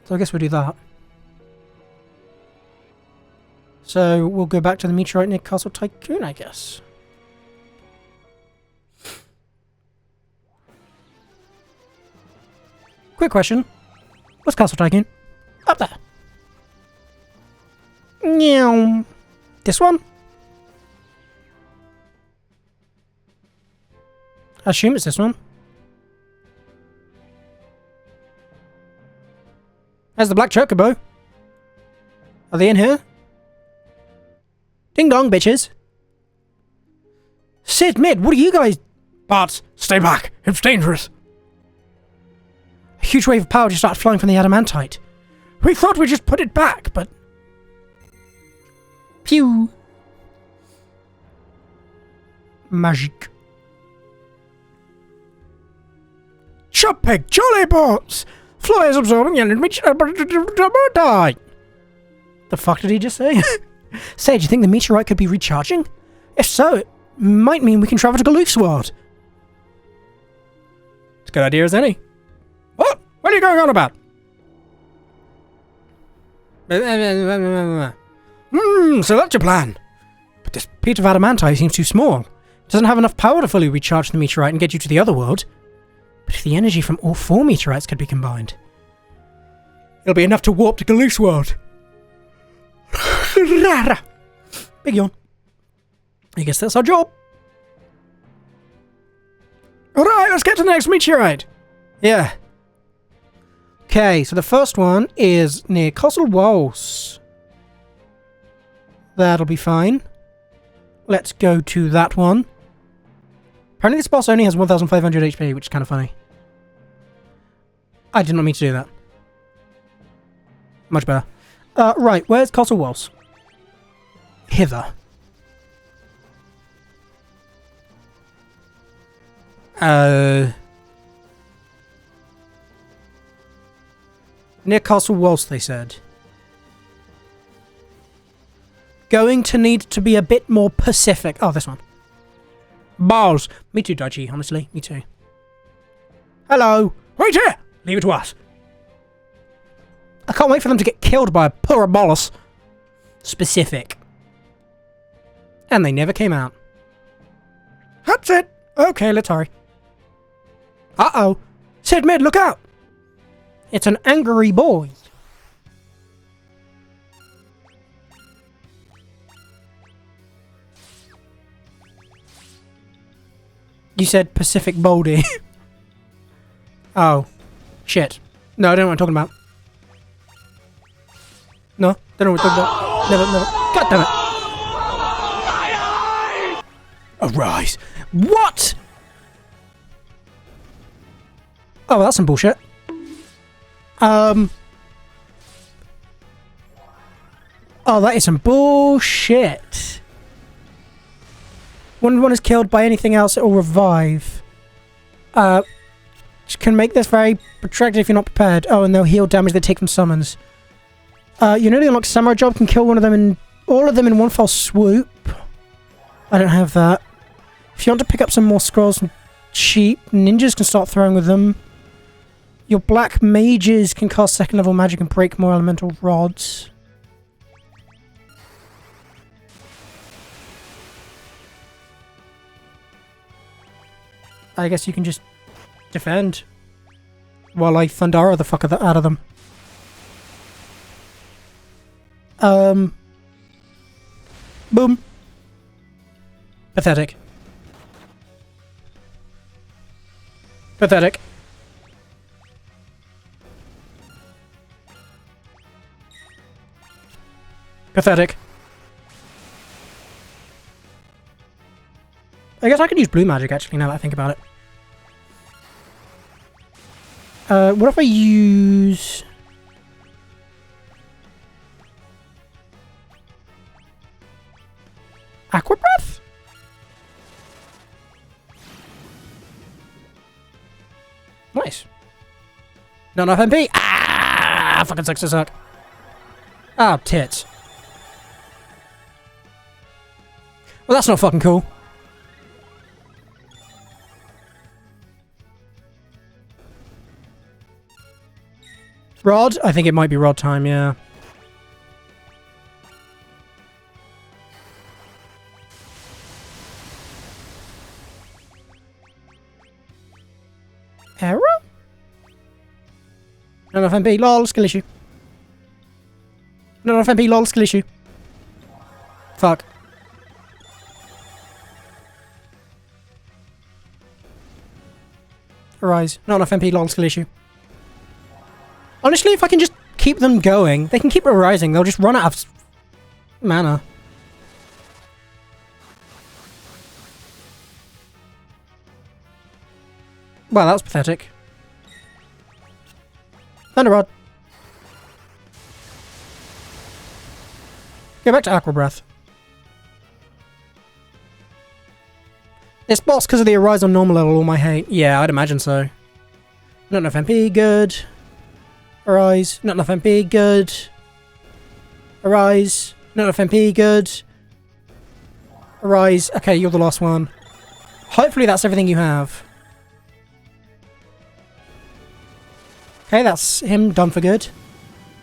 So I guess we'll do that. So we'll go back to the meteorite near Castle Tycoon, I guess. Quick question. What's Castle Tycoon? Up there. Meow. This one? I assume it's this one. There's the black chocobo. Are they in here? Ding dong, bitches. Sid, Mid, what are you guys... Bart, stay back. It's dangerous. A huge wave of power just started flying from the adamantite. We thought we just put it back, but... Pew. Magic. Chop pig, jolly boats! Fly is absorbing enemy die. The fuck did he just say? Say, do you think the meteorite could be recharging? If so, it might mean we can travel to Galoof's world. It's a good idea as any. What? What are you going on about? So that's your plan. But this piece of adamantite seems too small. It doesn't have enough power to fully recharge the meteorite and get you to the other world. But if the energy from all 4 meteorites could be combined, it'll be enough to warp to Galoof's world. Big yawn. I guess that's our job. Alright, let's get to the next meteorite. Yeah. Okay, so the first one is near Castle Walls. That'll be fine. Let's go to that one. Apparently this boss only has 1,500 HP, which is kind of funny. I did not mean to do that. Much better. Right, where's Castle Walls? Hither. Near Castle Walls, they said. Going to need to be a bit more Pacific. Oh, this one. Balls. Me too, Dodgy, honestly. Me too. Hello. Wait here! Leave it to us. I can't wait for them to get killed by a Purabolus. Specific. And they never came out. That's it. Okay, let's hurry. Uh-oh. Sid Mid, look out! It's an angry boy. You said Pacific Baldy. Oh. Shit. No, I don't know what I'm talking about. No, don't know what I'm talking about. Never. God damn it. Arise. What? Oh, that's some bullshit. Oh, that is some bullshit. When one is killed by anything else, it will revive. Can make this very protracted if you're not prepared. Oh, and they'll heal damage they take from summons. You newly unlocked Samurai Job can kill all of them in one fell swoop. I don't have that. If you want to pick up some more scrolls from Cheap, ninjas can start throwing with them. Your black mages can cast second level magic and break more elemental rods. I guess you can just defend while I Thundara the fuck out of them. Boom. Pathetic. Pathetic. Pathetic. I guess I could use blue magic actually now that I think about it. What if I use... Aqua Breath? Nice. Not enough MP. Ah! Fucking sucks to suck. Ah, tits. Well, that's not fucking cool. Rod? I think it might be rod time, yeah. Error? Not enough MP, lol, skill issue. Not enough MP, lol, skill issue. Fuck. Arise. Not enough MP, lol, skill issue. Honestly, if I can just keep them going, they can keep arising. They'll just run out of mana. Well, that was pathetic. Thunder Rod. Go back to Aqua Breath. This boss, because of the Arise on normal level, all my hate. Yeah, I'd imagine so. Not enough MP, good. Arise. Not enough MP, good. Arise. Not enough MP, good. Arise. Okay, you're the last one. Hopefully that's everything you have. Okay, that's him done for good.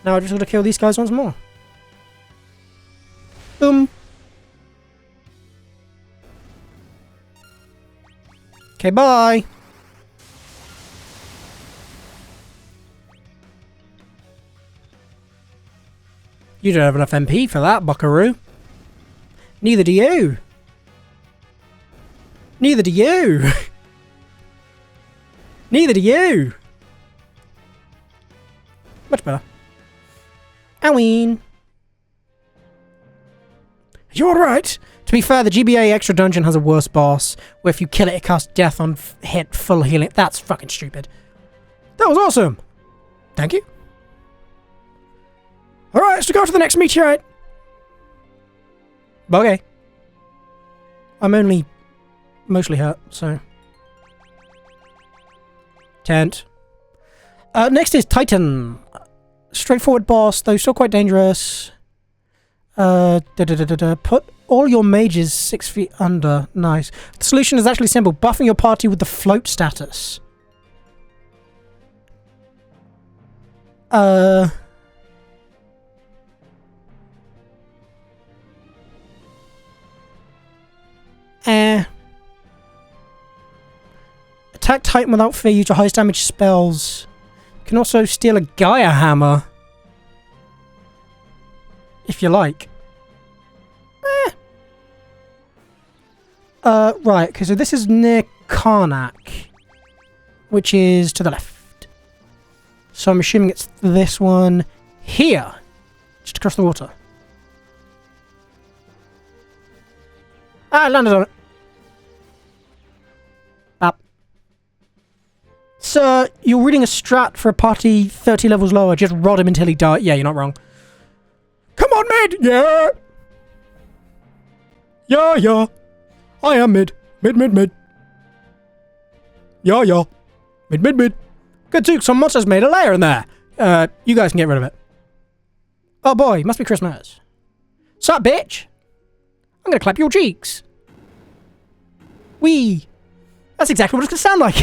Now I just got to kill these guys once more. Boom. Okay, bye. You don't have enough MP for that, buckaroo. Neither do you. Neither do you. Neither do you. Much better. Oween. You alright? To be fair, the GBA extra dungeon has a worse boss, where if you kill it, it casts death on hit, full healing. That's fucking stupid. That was awesome. Thank you. Alright, let's go to the next meteorite. Okay. I'm only mostly hurt, so... Tent. Next is Titan. Straightforward boss, though still quite dangerous. Put all your mages 6 feet under. Nice. The solution is actually simple. Buffing your party with the float status. Attack Titan without fear. Use your highest damage spells. You can also steal a Gaia hammer. If you like. Right, okay, so this is near Karnak, which is to the left. So I'm assuming it's this one here, just across the water. Ah, I landed on it. Up. Sir, you're reading a strat for a party 30 levels lower. Just rod him until he dies. Yeah, you're not wrong. Come on, mid! Yeah! Yeah. I am mid. Mid. Yeah. Mid. Good too, some monsters made a lair in there. You guys can get rid of it. Oh boy, must be Christmas. Sup, bitch? I'm gonna clap your cheeks. Wee. That's exactly what it's gonna sound like.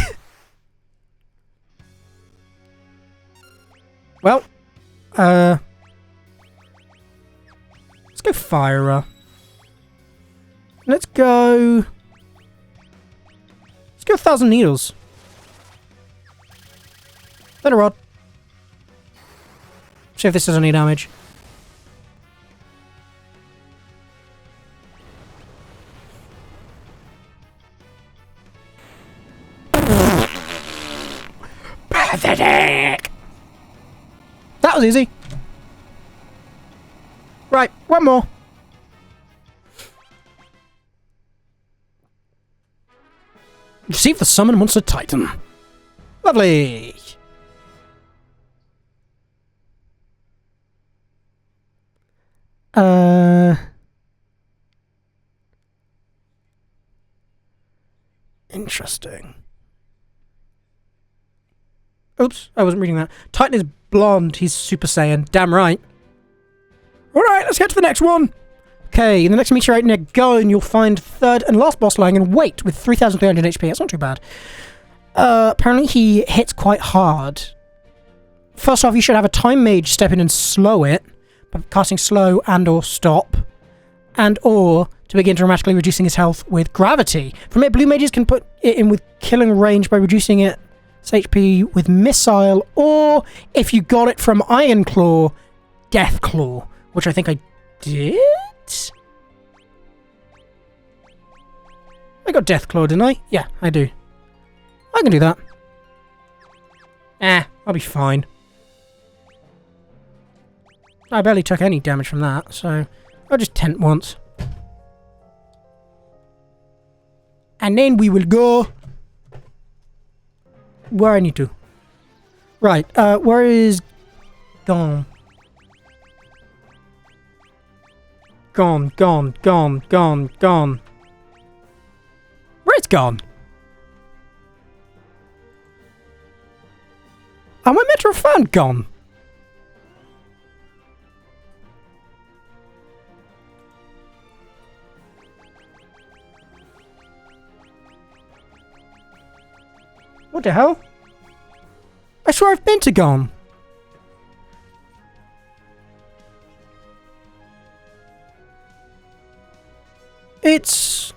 Well, let's go Firer. Let's go 1,000 Needles. Then a Rod. See if this does any damage. Pathetic! That was easy. Right, one more. Receive the Summon Monster Titan. Lovely. Interesting. Oops, I wasn't reading that. Titan is blonde. He's Super Saiyan. Damn right. Alright, let's get to the next one. Okay, in the next meteorite near Gone, you'll find third and last boss lying in wait with 3,300 HP. That's not too bad. Apparently he hits quite hard. First off, you should have a time mage step in and slow it by casting slow and or stop. And or to begin dramatically reducing his health with gravity. From here, blue mages can put it in with killing range by reducing its HP with missile, or if you got it from Iron Claw, Death Claw, which I think I did? I got Death Claw, didn't I? Yeah, I do. I can do that. I'll be fine. I barely took any damage from that, so I'll just tent once. And then we will go where I need to. Right, where is Gone? Gone. Where's Gone? Am I meant to have found Gone? What the hell? I swear I've been to Gone. It's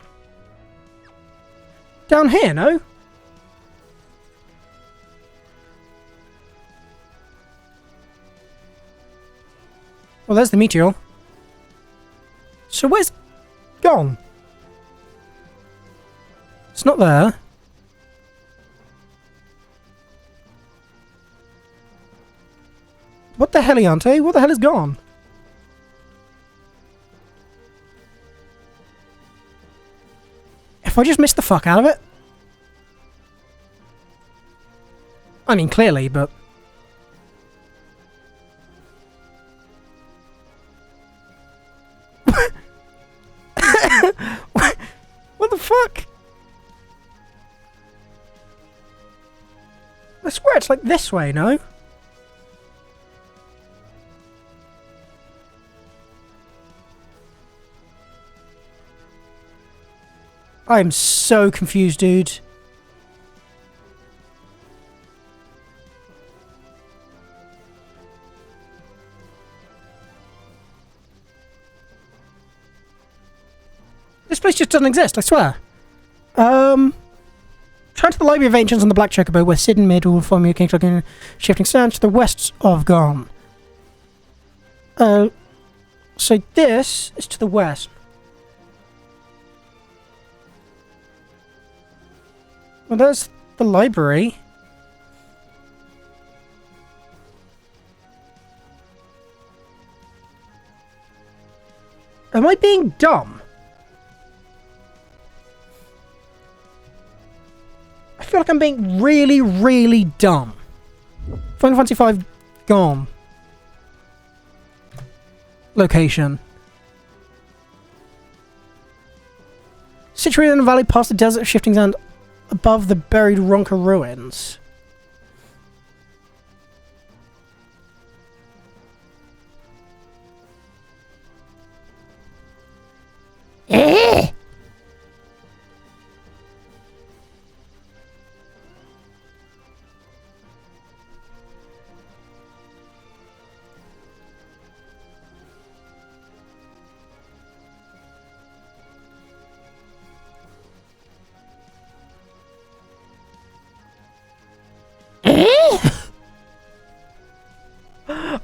down here, no? Well, there's the meteor. So where's Gone? It's not there. What the hell, Iante? What the hell is Gone? If I just missed the fuck out of it? I mean, clearly, but... What the fuck? I swear it's like this way, no? I'm so confused, dude. This place just doesn't exist, I swear. Try to the Library of Ancients on the Black Chocobo, where Sid and Mid will form your King's Looking shifting sands to the west of Gone. So this is to the west. Well, there's the library. Am I being dumb? I feel like I'm being really, really dumb. Final Fantasy V Gone. Location. Situated in a valley past the desert of shifting sand above the buried Ronka ruins.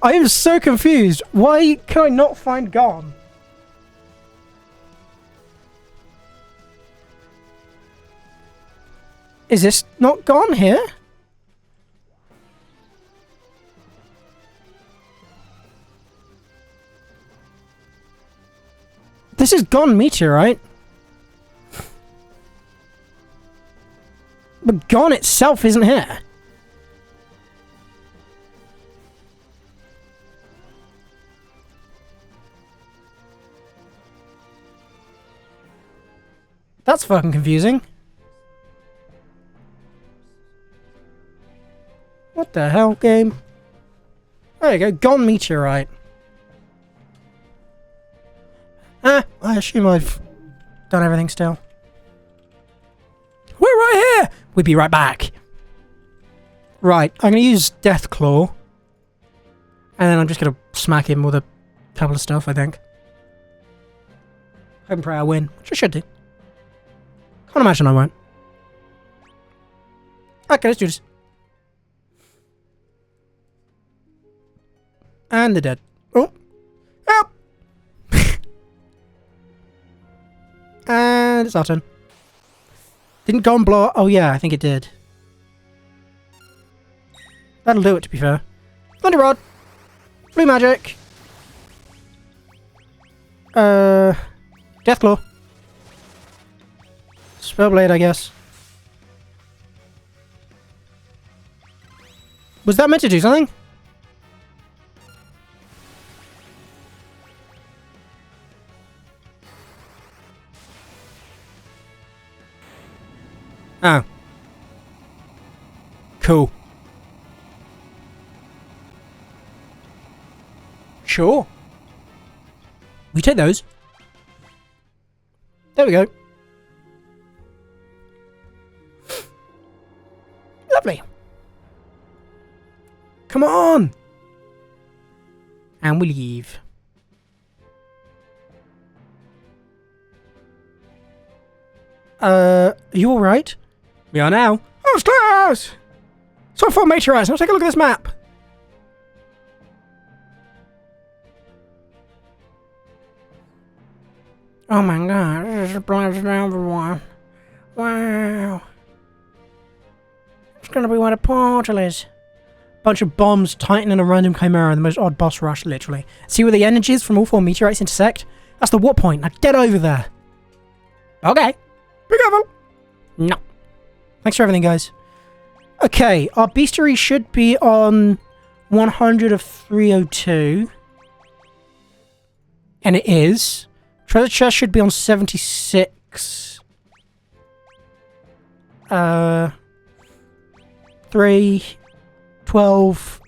I am so confused. Why can I not find Gon? Is this not Gon here? This is Gon Meteorite. But Gon itself isn't here. That's fucking confusing. What the hell, game? There you go, Gon Meteorite. I assume I've done everything still. We're right here! We'll be right back. Right, I'm going to use Death Claw. And then I'm just going to smack him with a couple of stuff, I think. Hope and pray I win, which I should do. Can't imagine I won't. Okay, let's do this. And they're dead. Oh. Help! And it's our turn. Didn't go and blow... Oh yeah, I think it did. That'll do it, to be fair. Thunder Rod. Blue Magic. Deathclaw. Spellblade, I guess. Was that meant to do something? Oh. Cool. Sure. We take those. There we go. Lovely. Come on. And we leave. Are you alright? We are now. Oh, stars! So far, meteorites. Now take a look at this map. Oh my god, this is a blast number one. Wow. It's gonna be where the portal is. Bunch of bombs tightening a random chimera, the most odd boss rush, literally. See where the energies from all 4 meteorites intersect? That's the warp point. Now get over there. Okay. Be careful. No. Thanks for everything, guys. Okay, our bestiary should be on 100 of 302. And it is. Treasure chest should be on 76. 3, 12,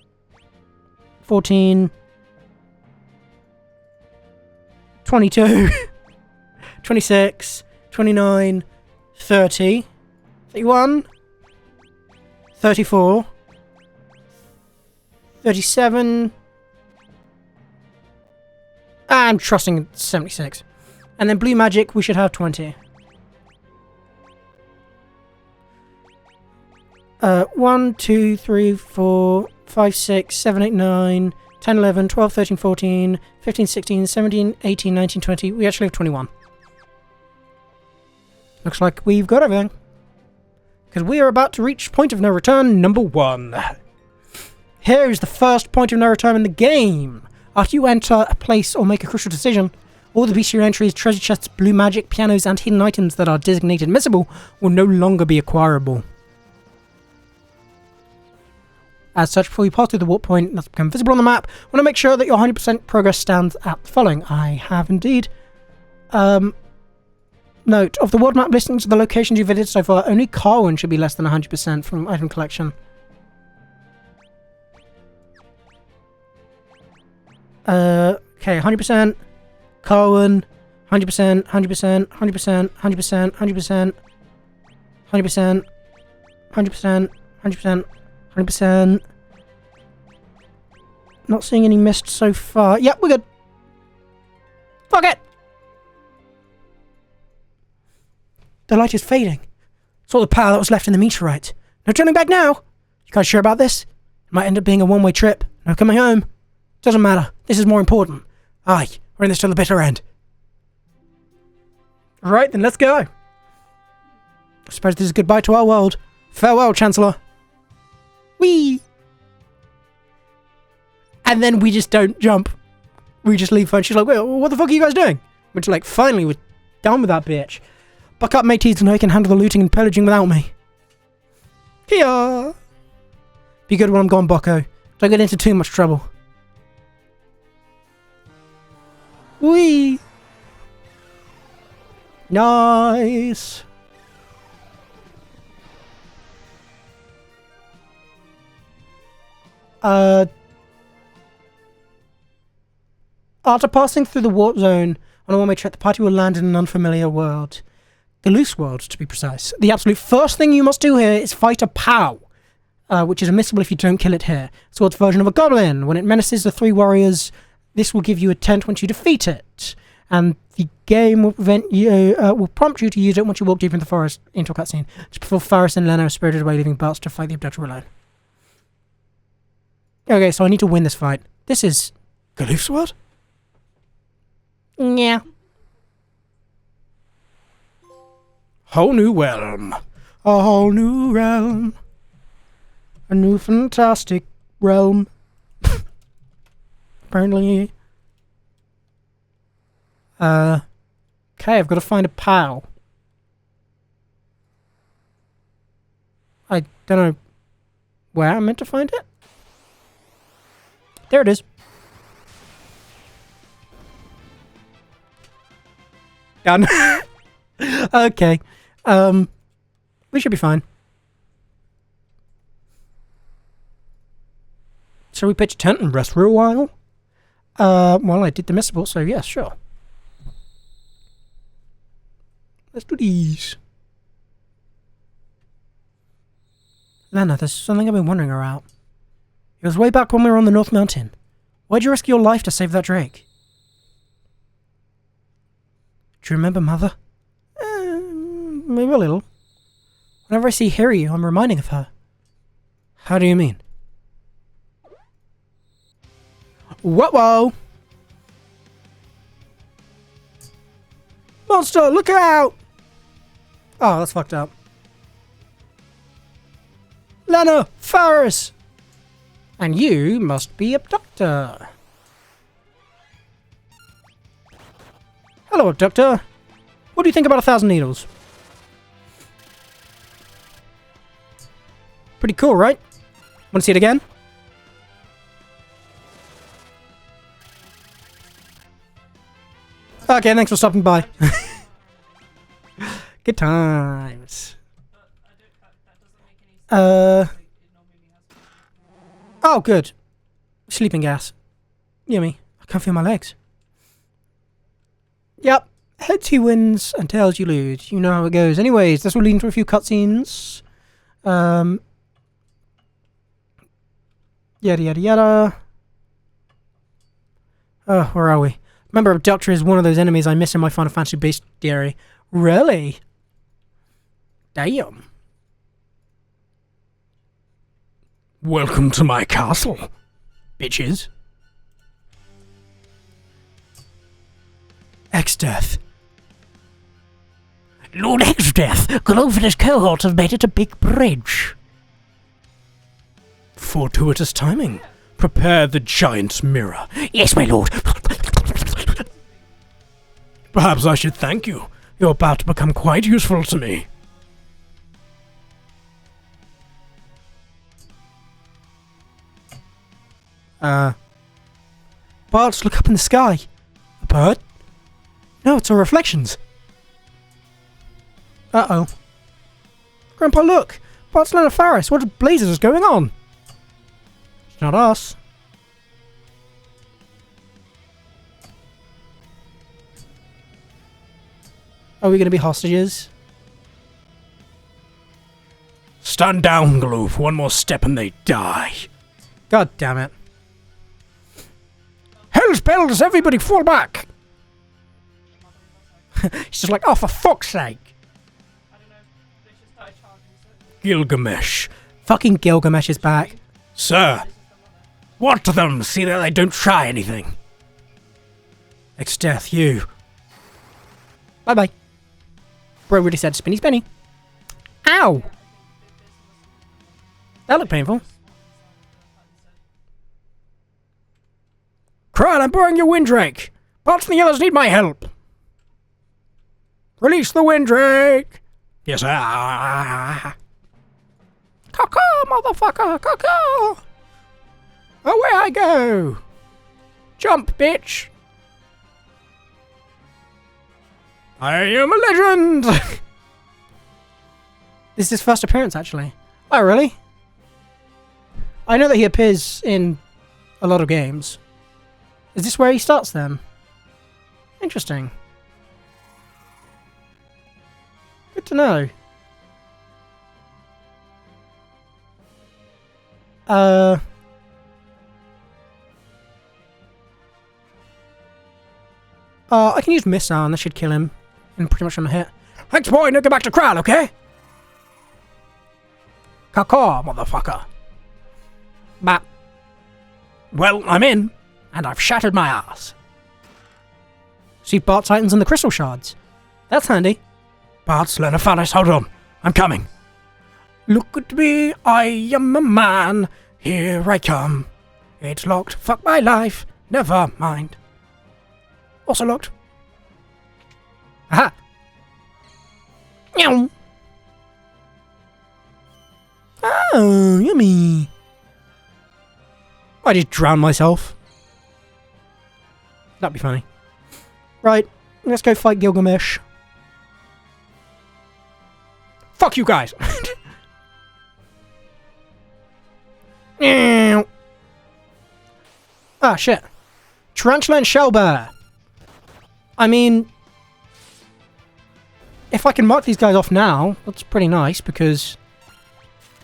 14, 22, 26, 29, 30, 31, 34, 37. I'm trusting 76. And then blue magic, we should have 20. 1, 2, 3, 4, 5, 6, 7, 8, 9, 10, 11, 12, 13, 14, 15, 16, 17, 18, 19, 20. We actually have 21. Looks like we've got everything. Because we are about to reach point of no return number 1. Here is the first point of no return in the game. After you enter a place or make a crucial decision, all the bestiary entries, treasure chests, blue magic, pianos, and hidden items that are designated missable will no longer be acquirable. As such, before you pass through the warp point that's become visible on the map, I want to make sure that your 100% progress stands at the following. I have indeed. Note, of the world map listings of the locations you've visited so far, only Carwin should be less than 100% from item collection. Okay, 100%, Carwin, 100%, 100%, 100%, 100%, 100%, 100%, 100%, 100%, 100%. Not seeing any mist so far. Yep, we're good. Fuck it! The light is fading. It's all the power that was left in the meteorite. No turning back now. You guys sure about this? It might end up being a one-way trip. No coming home. Doesn't matter. This is more important. Aye, we're in this till the bitter end. Right, then let's go. I suppose this is goodbye to our world. Farewell, Chancellor. Whee! And then we just don't jump. We just leave her and she's like, wait, what the fuck are you guys doing? We're just like, finally, we're done with that bitch. Buck up, mateys, and I can handle the looting and pillaging without me. Here. Be good when I'm gone, bucko. Don't get into too much trouble. Whee! Nice. After passing through the warp zone on a one-way trip, the party will land in an unfamiliar world. The loose world, to be precise. The absolute first thing you must do here is fight a POW, which is unmissable if you don't kill it here. So it's a version of a goblin. When it menaces the three warriors, this will give you a tent once you defeat it. And the game will will prompt you to use it once you walk deeper in the forest into a cutscene. Just before Faris and Lena are spirited away, leaving Bartz to fight the abductor alone. Okay, so I need to win this fight. This is Galoof's world? Yeah. Whole new realm. A whole new realm. A new fantastic realm. Apparently. Okay, I've got to find a POW. I don't know where I'm meant to find it. There it is. Done. Okay. We should be fine. So we pitch a tent and rest for a while? Well, I did the missable, so yeah, sure. Let's do these. Lena, there's something I've been wondering about. It was way back when we were on the North Mountain. Why'd you risk your life to save that drake? Do you remember Mother? Maybe a little. Whenever I see Hiryu, I'm reminding of her. How do you mean? Whoa! Monster, look out! Oh, that's fucked up. Lena, Faris! And you must be Abductor. Hello, Abductor. What do you think about 1,000 Needles? Pretty cool, right? Want to see it again? Okay, thanks for stopping by. Good times. Oh, good. Sleeping gas. Yummy. I can't feel my legs. Yep. Heads he wins and tails you lose. You know how it goes. Anyways, this will lead into a few cutscenes. Yada yada yada. Oh, where are we? Remember, Abductor is one of those enemies I miss in my Final Fantasy bestiary. Really? Damn. Welcome to my castle, bitches. Exdeath. Lord Exdeath, Glove and his cohorts have made it to Big Bridge. Fortuitous timing. Prepare the giant's mirror. Yes, my lord. Perhaps I should thank you. You're about to become quite useful to me. Bartz, look up in the sky. A bird? No, it's our reflections. Uh-oh. Grandpa, look! Bartz, Lena, Faris, what blazes is going on? It's not us. Are we going to be hostages? Stand down, Glove. One more step and they die. God damn it. Hell's bells, everybody fall back! She's just like, oh, for fuck's sake. Gilgamesh. Fucking Gilgamesh is back. Sir. Watch them, see that they don't try anything. Exdeath, you. Bye-bye. Bro really said spinny spinny. Ow! That looked painful. Kral, I'm borrowing your Windrake. Bots and the others need my help. Release the Windrake. Yes, sir. Caw-caw, motherfucker, caw-caw. Away I go. Jump, bitch. I am a legend. This is his first appearance, actually. Oh, really? I know that he appears in a lot of games. Is this where he starts, then? Interesting. Good to know. I can use Missile and that should kill him in pretty much on a hit. Thanks, boy. Now get back to Kral, okay? Caw-caw, motherfucker. Bap. Well, I'm in, and I've shattered my ass. See Bart Titans and the Crystal Shards. That's handy. Bart's Lenophalis, hold on. I'm coming. Look at me, I am a man. Here I come. It's locked. Fuck my life. Never mind. Also locked. Aha! Meow. Oh, yummy. I just drowned myself. That'd be funny. Right, let's go fight Gilgamesh. Fuck you guys. Ah, shit. Tarantula and Shellbear. I mean, if I can mark these guys off now, that's pretty nice, because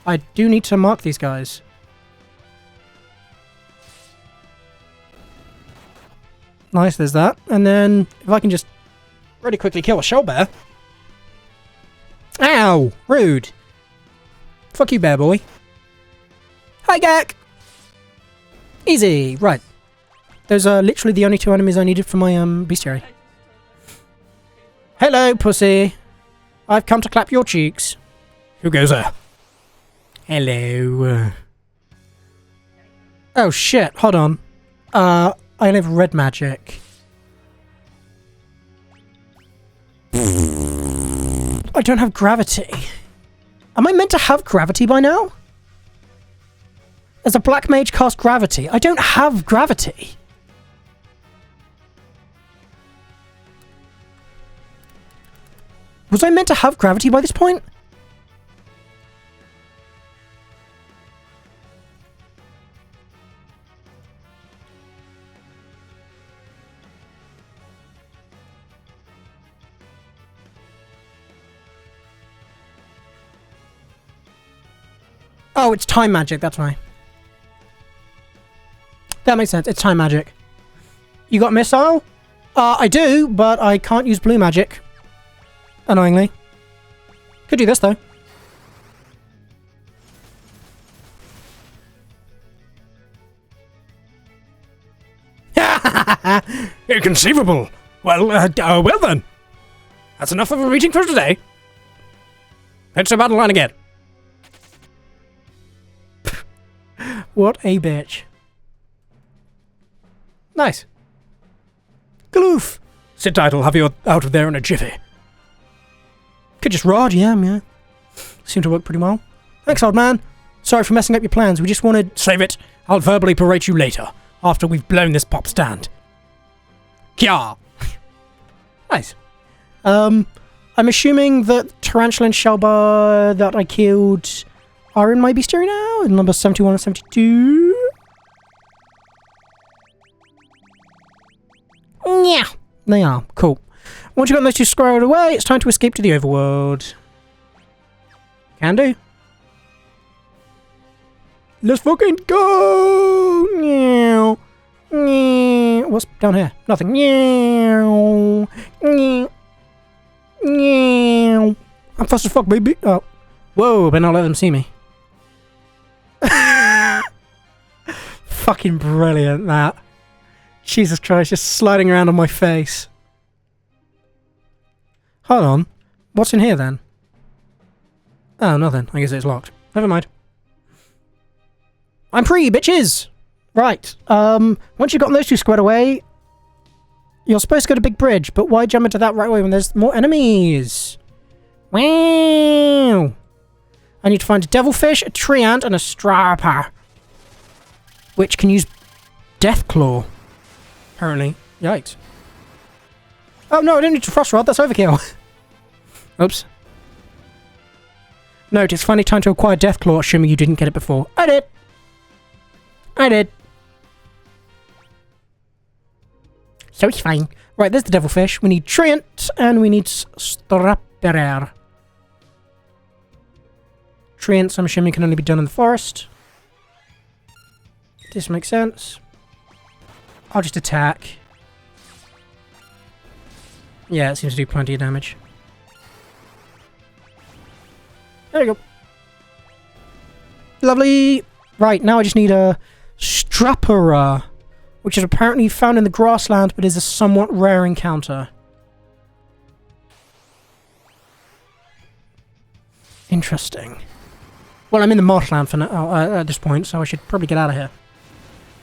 I do need to mark these guys. Nice, there's that. And then, if I can just really quickly kill a Shellbear. Ow! Rude. Fuck you, bear boy. Hi, Gak! Easy! Right. Those are literally the only two enemies I needed for my bestiary. Hello, pussy. I've come to clap your cheeks. Who goes there? Hello. Oh shit, hold on. I only have red magic. I don't have gravity. Am I meant to have gravity by now? As a black mage cast gravity, I don't have gravity. Was I meant to have gravity by this point? Oh, it's time magic, that's why. That makes sense, it's time magic. You got missile? I do, but I can't use blue magic. Annoyingly. Could do this, though. Inconceivable. Well, well then. That's enough of a meeting for today. Head to battle line again. What a bitch. Nice. Gloof! Sit tight, I'll have you out of there in a jiffy. Could just rod, yeah. Seemed to work pretty well. Thanks, old man. Sorry for messing up your plans. We just wanted... Save it. I'll verbally berate you later, after we've blown this pop stand. Kya! Nice. I'm assuming that Tarantula and Shellbear that I killed are in my bestiary now, in number 71 and 72. Yeah, they are. Cool. Once you've got those two squirreled away, it's time to escape to the overworld. Can do. Let's fucking go! Meow. Meow. What's down here? Nothing. Meow. Meow. Meow. I'm fast as fuck, baby. Oh. Whoa, but not let them see me. Fuck fucking brilliant, that. Jesus Christ, just sliding around on my face. Hold on. What's in here, then? Oh, nothing. I guess it's locked. Never mind. I'm free, bitches! Right. Once you've gotten those two squared away, you're supposed to go to Big Bridge, but why jump into that right away when there's more enemies? Wow! I need to find a devilfish, a tree ant, and a strapper. Which can use Deathclaw. Apparently. Yikes. Oh no, I don't need to frost rod, that's overkill. Oops. Note, it's finally time to acquire Deathclaw, assuming you didn't get it before. I did! I did. So it's fine. Right, there's the devilfish. We need Treant, and we need Strapperer. Treants, I'm assuming, can only be done in the forest. This makes sense. I'll just attack. Yeah, it seems to do plenty of damage. There you go. Lovely. Right, now I just need a Strapperer, which is apparently found in the grassland, but is a somewhat rare encounter. Interesting. Well, I'm in the marshland for now, at this point, so I should probably get out of here.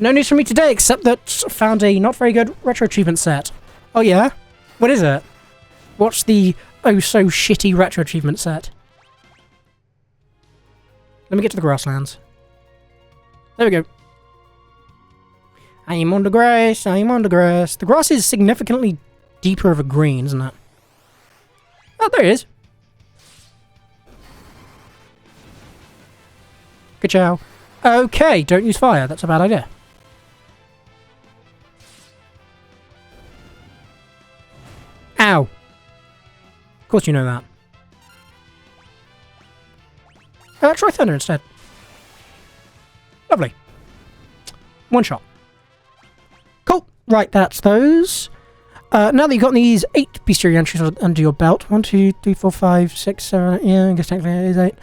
No news from me today, except that I found a not very good retro achievement set. Oh yeah? What is it? What's the oh-so-shitty retro achievement set? Let me get to the grasslands. There we go. I am on the grass, I am on the grass. The grass is significantly deeper of a green, isn't it? Oh, there it is. Good chow. Okay, don't use fire. That's a bad idea. Ow. Of course you know that. Try thunder instead. Lovely. One shot. Cool. Right, that's those. Now that you've got these 8 bestiary entries under your belt. 1, 2, 3, 4, 5, 6, 7, yeah, I guess technically it is 8.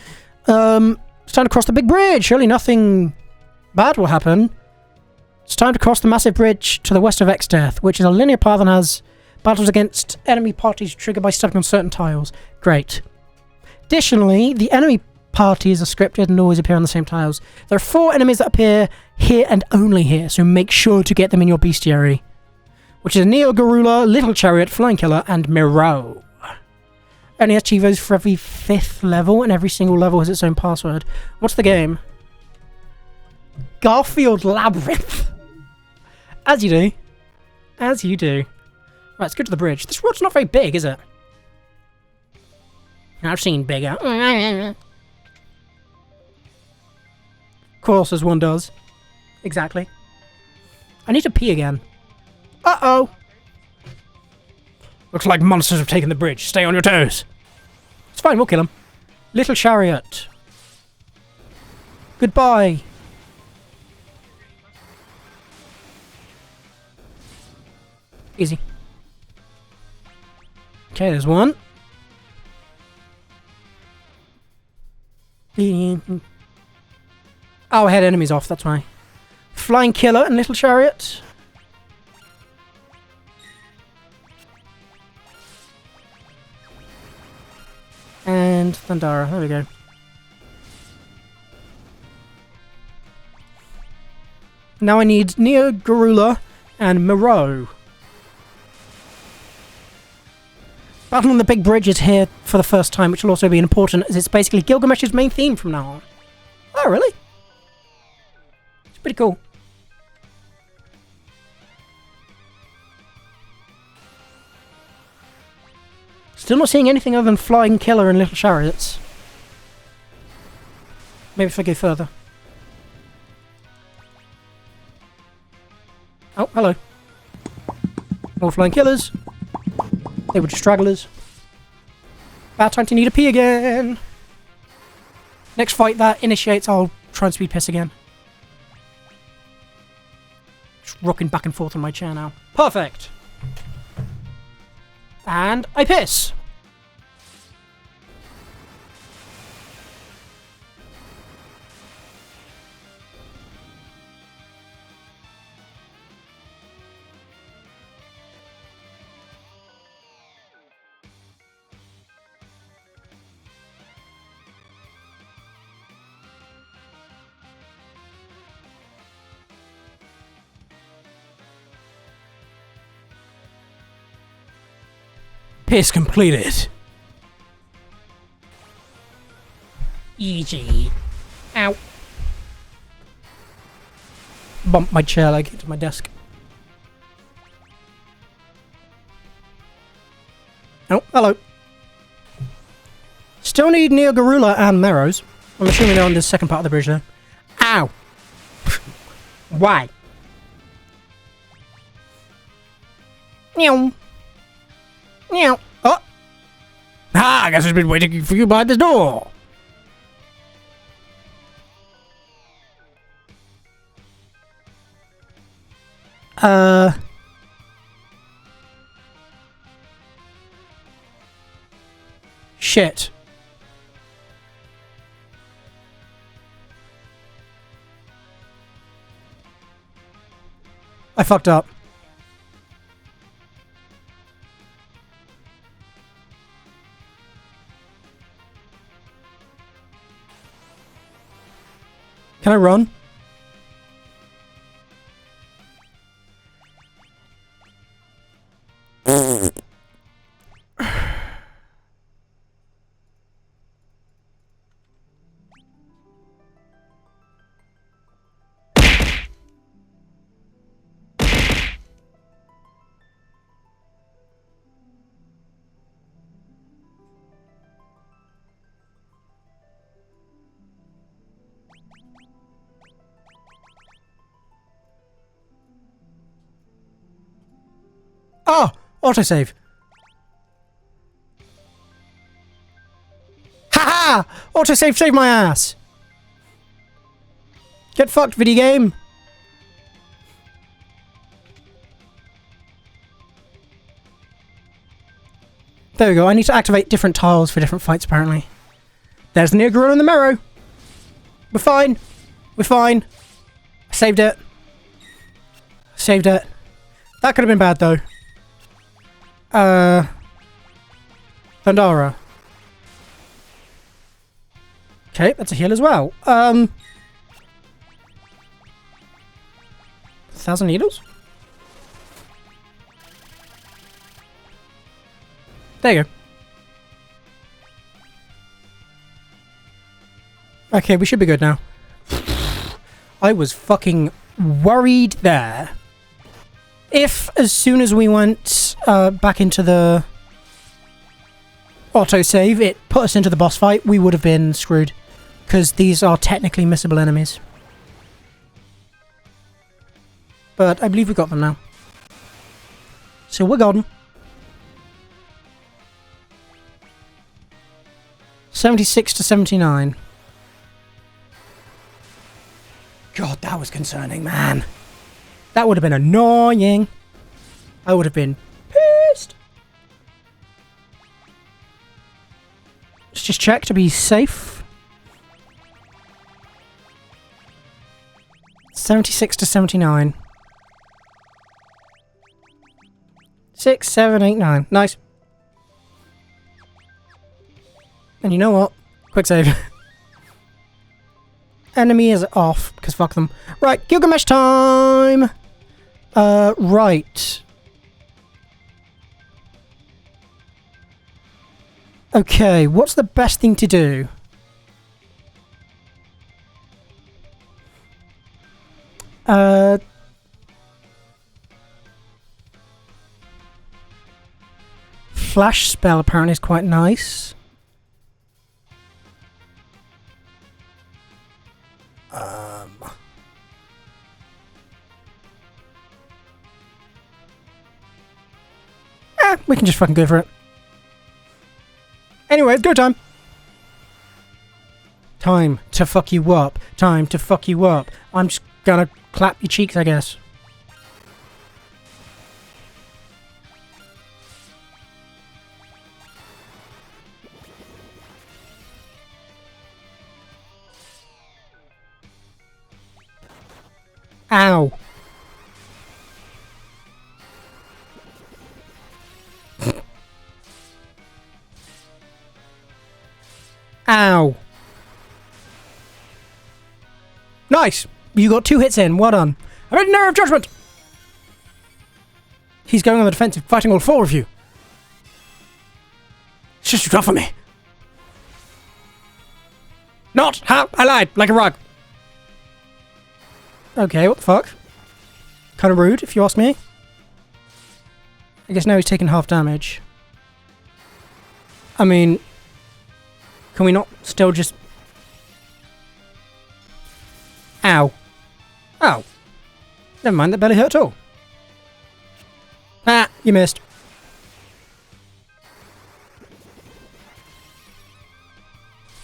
It's time to cross the big bridge. Surely nothing bad will happen. It's time to cross the massive bridge to the west of Exdeath, which is a linear path and has battles against enemy parties triggered by stepping on certain tiles. Great. Additionally, the enemy parties are scripted and always appear on the same tiles. There are 4 enemies that appear here and only here, so make sure to get them in your bestiary. Which is Neo Garula, Little Chariot, Flying Killer, and Miro. Only has Chivos for every 5th level, and every single level has its own password. What's the game? Garfield Labyrinth. As you do. As you do. Right, let's go to the bridge. This road's not very big, is it? I've seen bigger. Of course, as one does. Exactly. I need to pee again. Uh-oh. Looks like monsters have taken the bridge. Stay on your toes. It's fine, we'll kill them. Little Chariot. Goodbye. Easy. Okay, there's one. Oh, I had enemies off, that's why. Flying Killer and Little Chariot. And Thundara, there we go. Now I need Neo Garula and Miro. Battle on the Big Bridge is here for the first time, which will also be important as it's basically Gilgamesh's main theme from now on. Oh, really? It's pretty cool. Still not seeing anything other than Flying Killer and Little Chariots. Maybe if I go further. Oh, hello. More Flying Killers. They were just stragglers. Bad time to need a pee again. Next fight that initiates, I'll try and speed piss again. Just rocking back and forth on my chair now. Perfect. And I piss. Pierce completed. Easy. Ow. Bump my chair like into my desk. Oh, hello. Still need Neo Garula and Meros. I'm assuming they're on the second part of the bridge there. Ow! Why? Meow. Meow. Oh! Ah, I guess I've been waiting for you behind this door. Shit. I fucked up. Can I run? Oh! Autosave. Haha! Autosave saved my ass! Get fucked, video game! There we go, I need to activate different tiles for different fights apparently. There's the Neo Garula and the Mero! We're fine! We're fine! I saved it. Saved it. That could have been bad though. Thundara. Okay, that's a heal as well. 1,000 needles? There you go. Okay, we should be good now. I was fucking worried there. If, as soon as we went back into the autosave, it put us into the boss fight, we would have been screwed. Because these are technically missable enemies. But I believe we got them now. So we're golden. 76 to 79. God, that was concerning, man. That would have been annoying. I would have been pissed. Let's just check to be safe. 76 to 79. 6, 7, 8, 9. Nice. And you know what? Quick save. Enemy is off, because fuck them. Right, Gilgamesh time! Right. Okay, what's the best thing to do? Flash spell apparently is quite nice. We can just fucking go for it. Anyway, it's go time. Time to fuck you up. Time to fuck you up. I'm just gonna clap your cheeks, I guess. Ow. Ow. Nice. You got 2 hits in. Well done. I'm in Nerve of Judgment. He's going on the defensive, fighting all 4 of you. Just off of me. Not how I lied, like a rug. Okay, what the fuck? Kind of rude, if you ask me. I guess now he's taking half damage. I mean, can we not still just... Ow. Oh. Never mind, that barely hurt at all. Ah, you missed.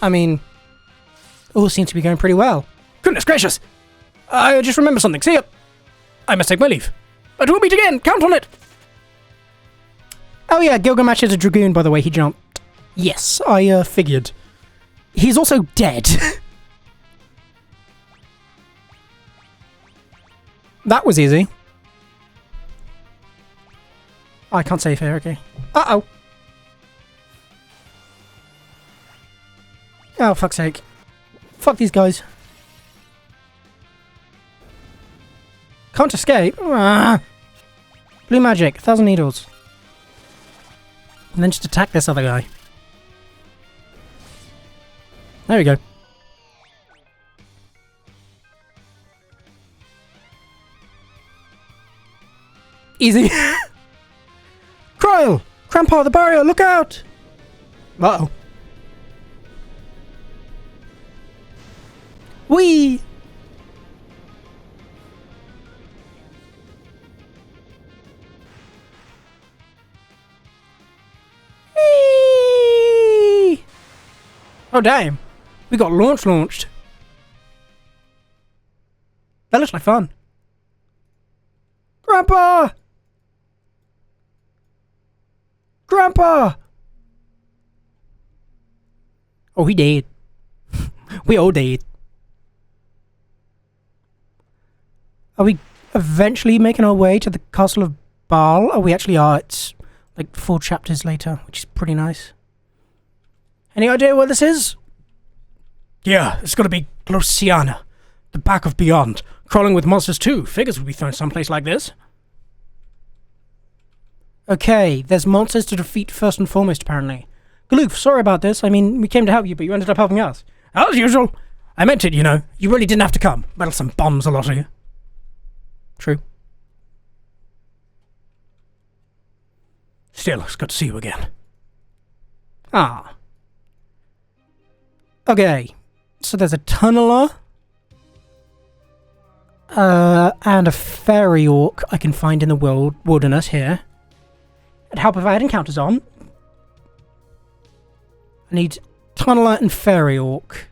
I mean, all seems to be going pretty well. Goodness gracious! I just remembered something. See ya! I must take my leave. But we'll meet again! Count on it! Oh yeah, Gilgamesh is a dragoon, by the way, he jumped. Yes, I figured. He's also dead. That was easy. I can't save here, okay. Uh-oh. Oh, fuck's sake. Fuck these guys. Can't escape. Ah. Blue magic, 1,000 needles. And then just attack this other guy. There we go. Easy. Kryl! Grandpa, the barrier, look out! Uh-oh. Whee! Whee! Oh damn. We got launched. That looks like fun. Grandpa! Grandpa! Oh, he dead. We all dead. Are we eventually making our way to the Castle of Baal? Oh, we actually are. It's like 4 chapters later, which is pretty nice. Any idea where this is? Yeah, it's gotta be Glosiana, the back of Beyond. Crawling with monsters too. Figures would be thrown someplace like this. Okay, there's monsters to defeat first and foremost, apparently. Galoof, sorry about this. I mean, we came to help you, but you ended up helping us. As usual. I meant it, you know. You really didn't have to come. Meddlesome bombs, a lot of you. True. Still, it's good to see you again. Ah. Okay, so there's a tunneler. And a fairy orc I can find in the wilderness here. It'd help if I had encounters on. I need tunneler and fairy orc.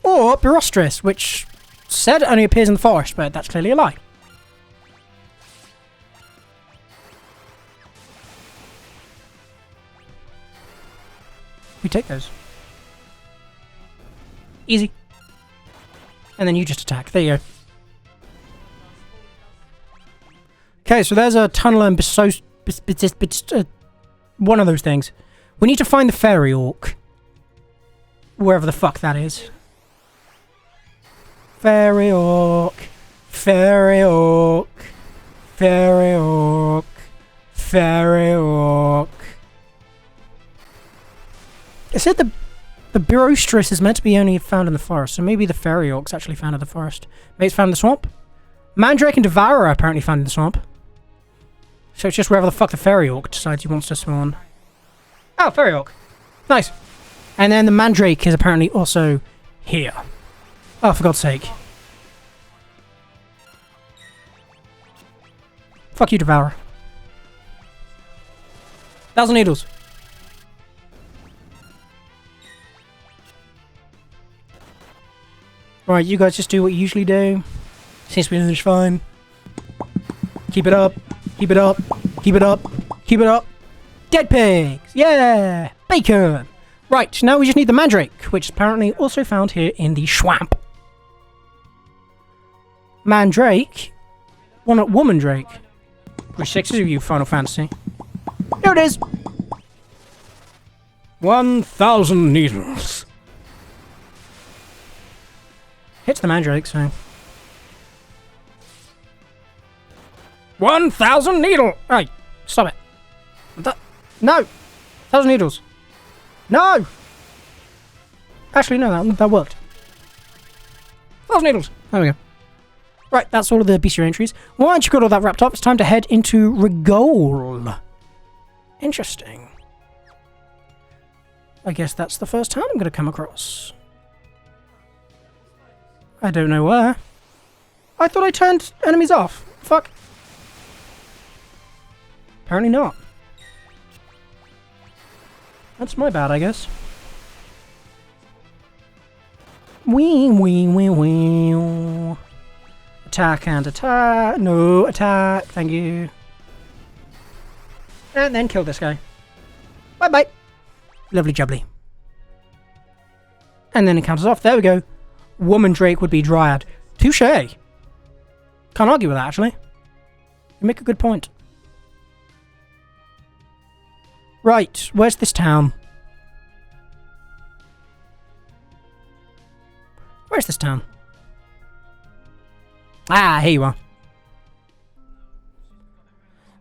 Or Birostris, which said only appears in the forest, but that's clearly a lie. We take those. Easy. And then you just attack. There you go. Okay, so there's a tunneler and one of those things. We need to find the fairy orc. Wherever the fuck that is. Fairy orc. Fairy orc. Fairy orc. Fairy orc. It said the Birostris is meant to be only found in the forest, so maybe the fairy orc's actually found in the forest. Maybe it's found in the swamp? Mandrake and Devourer are apparently found in the swamp. So it's just wherever the fuck the fairy orc decides he wants to spawn. Oh, fairy orc. Nice. And then the Mandrake is apparently also here. Oh, for God's sake. Fuck you, Devourer. 1,000 needles. Right, you guys just do what you usually do. Seems to be doing fine. Keep it up. Keep it up. Keep it up. Keep it up. Dead pigs! Yeah! Bacon! Right, now we just need the Mandrake, which is apparently also found here in the swamp. Mandrake? Well, not Woman Drake. Which 6 of you, Final Fantasy? Here it is! 1,000 needles. Hits the Mandrake, so... 1,000 needle! Right, stop it. No! 1,000 needles. No! Actually, no, that worked. 1,000 needles. There we go. Right, that's all of the bestiary entries. Once you've got all that wrapped up, it's time to head into Rigol. Interesting. I guess that's the first town I'm going to come across. I don't know where. I thought I turned enemies off. Fuck. Apparently not. That's my bad, I guess. Wee, wee, wee, wee. Attack and attack. No, attack. Thank you. And then kill this guy. Bye-bye. Lovely jubbly. And then it counters off. There we go. Woman Drake would be Dryad. Touche. Can't argue with that, actually. You make a good point. Right, where's this town? Where's this town? Ah, here you are.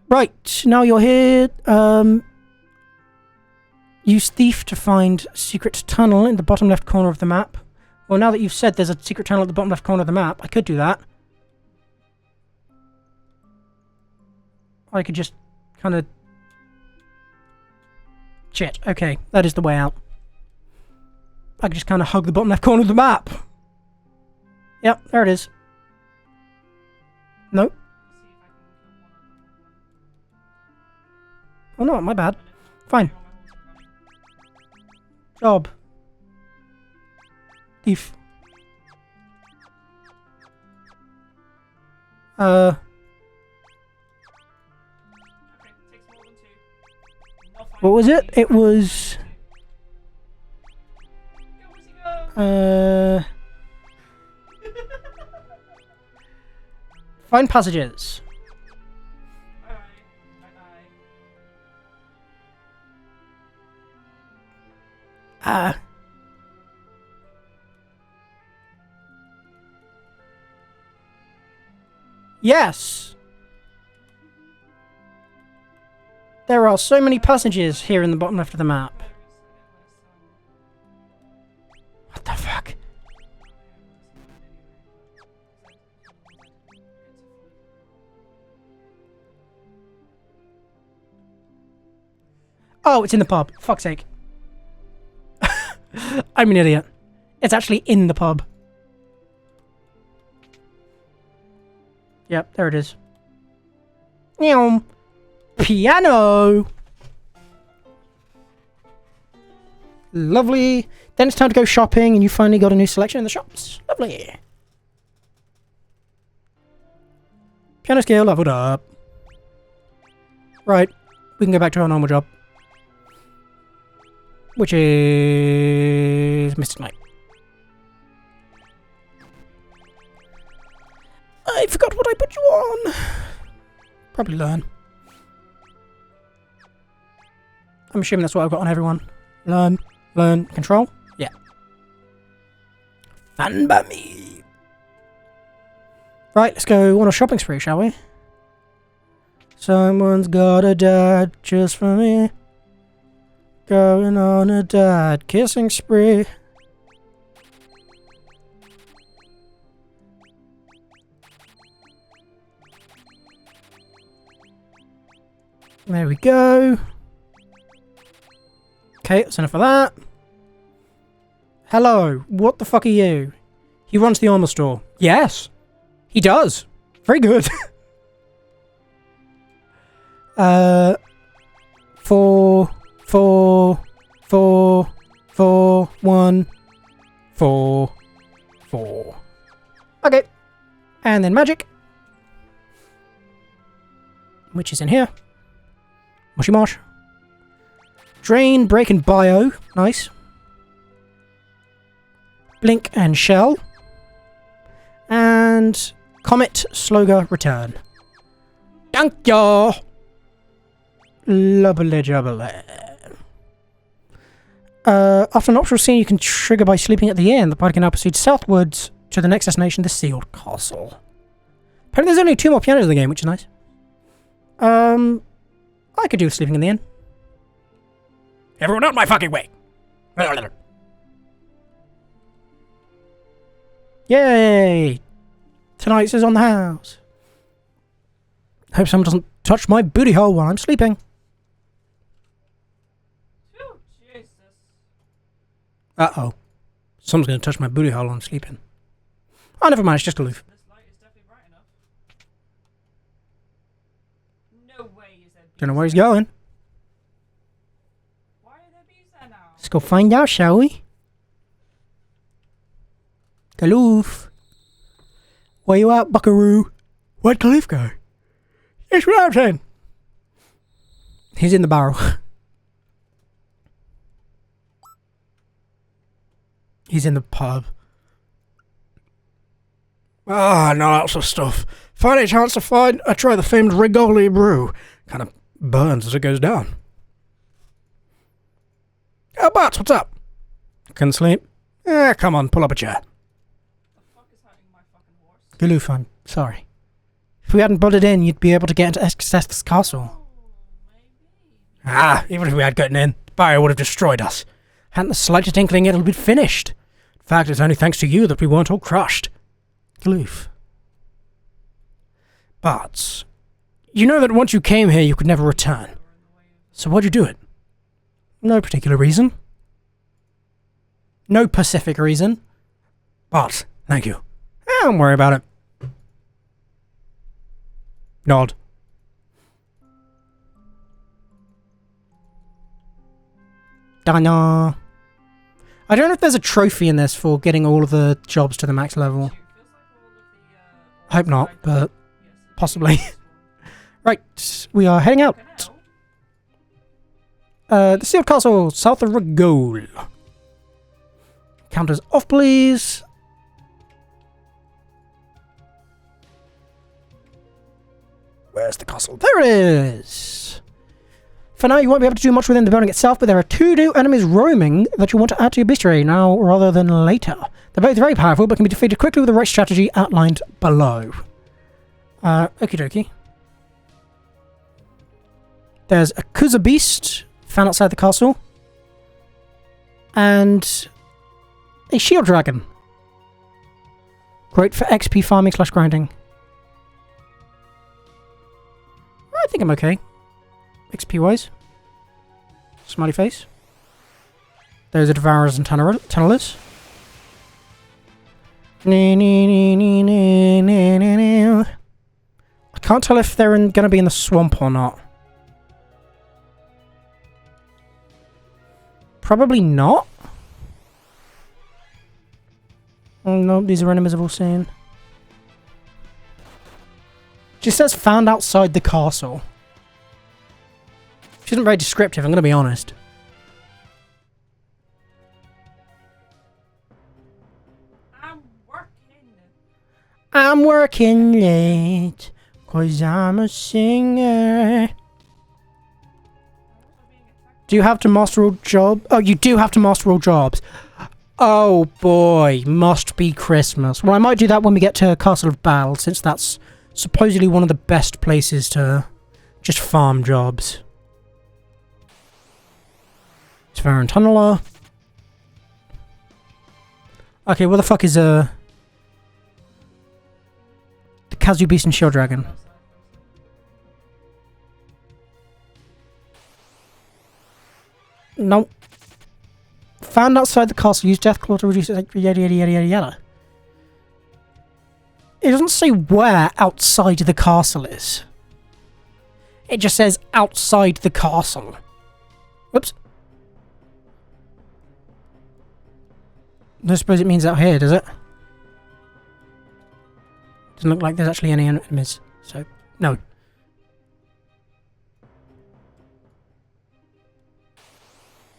Right, now you're here. Use thief to find secret tunnel in the bottom left corner of the map. Well, now that you've said there's a secret tunnel at the bottom left corner of the map, I could do that. I could just kind of... Shit, okay, that is the way out. I could just kind of hug the bottom left corner of the map. Yep, there it is. Nope. Oh no, my bad. Fine. Job. Thief. What was it? It was... Find passages. Yes! There are so many passages here in the bottom left of the map. What the fuck? Oh, it's in the pub. Fuck's sake. I'm an idiot. It's actually in the pub. Yep, there it is. Meow. Piano! Lovely. Then it's time to go shopping, and you finally got a new selection in the shops. Lovely. Piano skill leveled up. Right. We can go back to our normal job. Which is... Mystic Knight. I forgot what I put you on. Probably learn. I'm assuming that's what I've got on everyone. Learn. Learn. Control? Yeah. Fun by me. Right, let's go on a shopping spree, shall we? Someone's got a dad just for me. Going on a dad kissing spree. There we go. Okay, that's enough of that. Hello, what the fuck are you? He runs the armor store. Yes, he does. Very good. 4, 4, 4, 4, 1, 4, 4. Okay, and then magic, which is in here. Mushy Mosh. Drain, Break, and Bio. Nice. Blink and Shell. And Comet, Sloga, Return. Thank you! Lubbly jubbly. After an optional scene you can trigger by sleeping at the inn, the party can now proceed southwards to the next destination, the Sealed Castle. Apparently there's only 2 more pianos in the game, which is nice. I could do with sleeping in the inn. Everyone out my fucking way! Yay! Tonight's is on the house. Hope someone doesn't touch my booty hole while I'm sleeping. Uh-oh. Someone's gonna touch my booty hole while I'm sleeping. Oh, never mind, it's just aloof. Don't know where he's going. Let's go find out, shall we? Kaloof. Where you at, buckaroo? Where'd Khalif go? It's what I'm saying. He's in the barrel. He's in the pub. Ah, no, that's the stuff. Find a chance to try the famed Rigoli brew. Kind of burns as it goes down. Oh, Bart, what's up? Couldn't sleep. Come on, pull up a chair. Kaloof, I'm sorry. If we hadn't butted in, you'd be able to get into Exeth's castle. Even if we had gotten in, the barrier would have destroyed us. Hadn't the slightest inkling it'll be finished. In fact, it's only thanks to you that we weren't all crushed. Kaloof. But you know that once you came here, you could never return. So why'd you do it? No particular reason. No specific reason. But thank you. Don't worry about it. Nod. Dana. I don't know if there's a trophy in this for getting all of the jobs to the max level. Hope not, but possibly. Right, we are heading out. The Sealed Castle, south of Rigol. Counters off, please. Where's the castle? There it is! For now, you won't be able to do much within the building itself, but there are two new enemies roaming that you want to add to your bestiary now rather than later. They're both very powerful, but can be defeated quickly with the right strategy outlined below. Okie dokie. There's a Kuza Beast found outside the castle. And a Shield Dragon. Great for XP farming / grinding. I think I'm okay. XP wise. Smiley face. Those are Devourers and Tunnelers. I can't tell if they're going to be in the swamp or not. Probably not. Oh no, these are enemies I've all seen. Just says found outside the castle. Which isn't very descriptive, I'm going to be honest. I'm working late, 'cause I'm a singer. Do you have to master all jobs? Oh, you do have to master all jobs. Oh boy, must be Christmas. Well, I might do that when we get to Castle of Battle, since that's supposedly one of the best places to just farm jobs. Svaran Tunneler. Okay, where the fuck is the Kazu Beast and Shield Dragon? No. Found outside the castle. Use Deathclaw to reduce it. Yada yada yada yada yada. It doesn't say where outside the castle is. It just says outside the castle. Whoops. I don't suppose it means out here, does it? Doesn't look like there's actually any enemies, so no.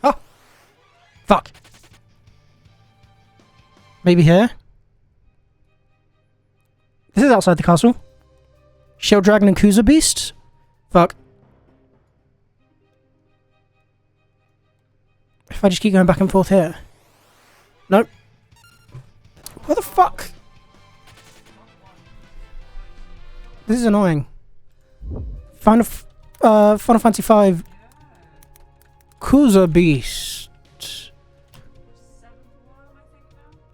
Oh! Fuck. Maybe here? This is outside the castle. Shield Dragon and Kuza Beast? Fuck. If I just keep going back and forth here. Nope. What the fuck? This is annoying. Final Fantasy V Kuza Beast.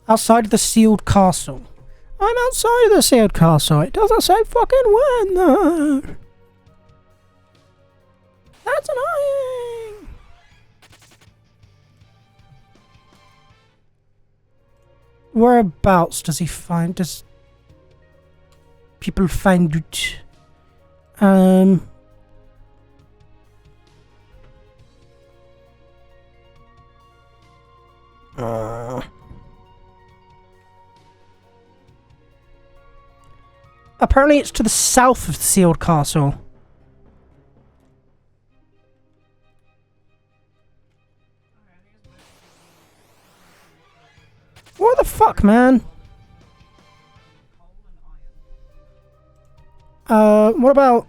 Outside of the sealed castle. I'm outside of the sealed castle. It doesn't say fucking when though. That's annoying. Whereabouts does he find? Does people find it? Apparently it's to the south of the sealed castle. What the fuck, man? What about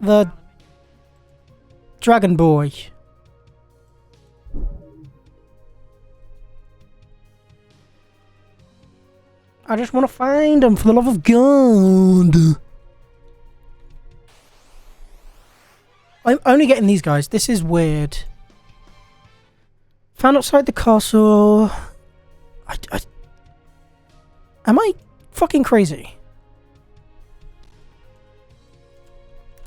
the Dragon Boy? I just want to find him for the love of God. I'm only getting these guys. This is weird. Found outside the castle. Am I fucking crazy?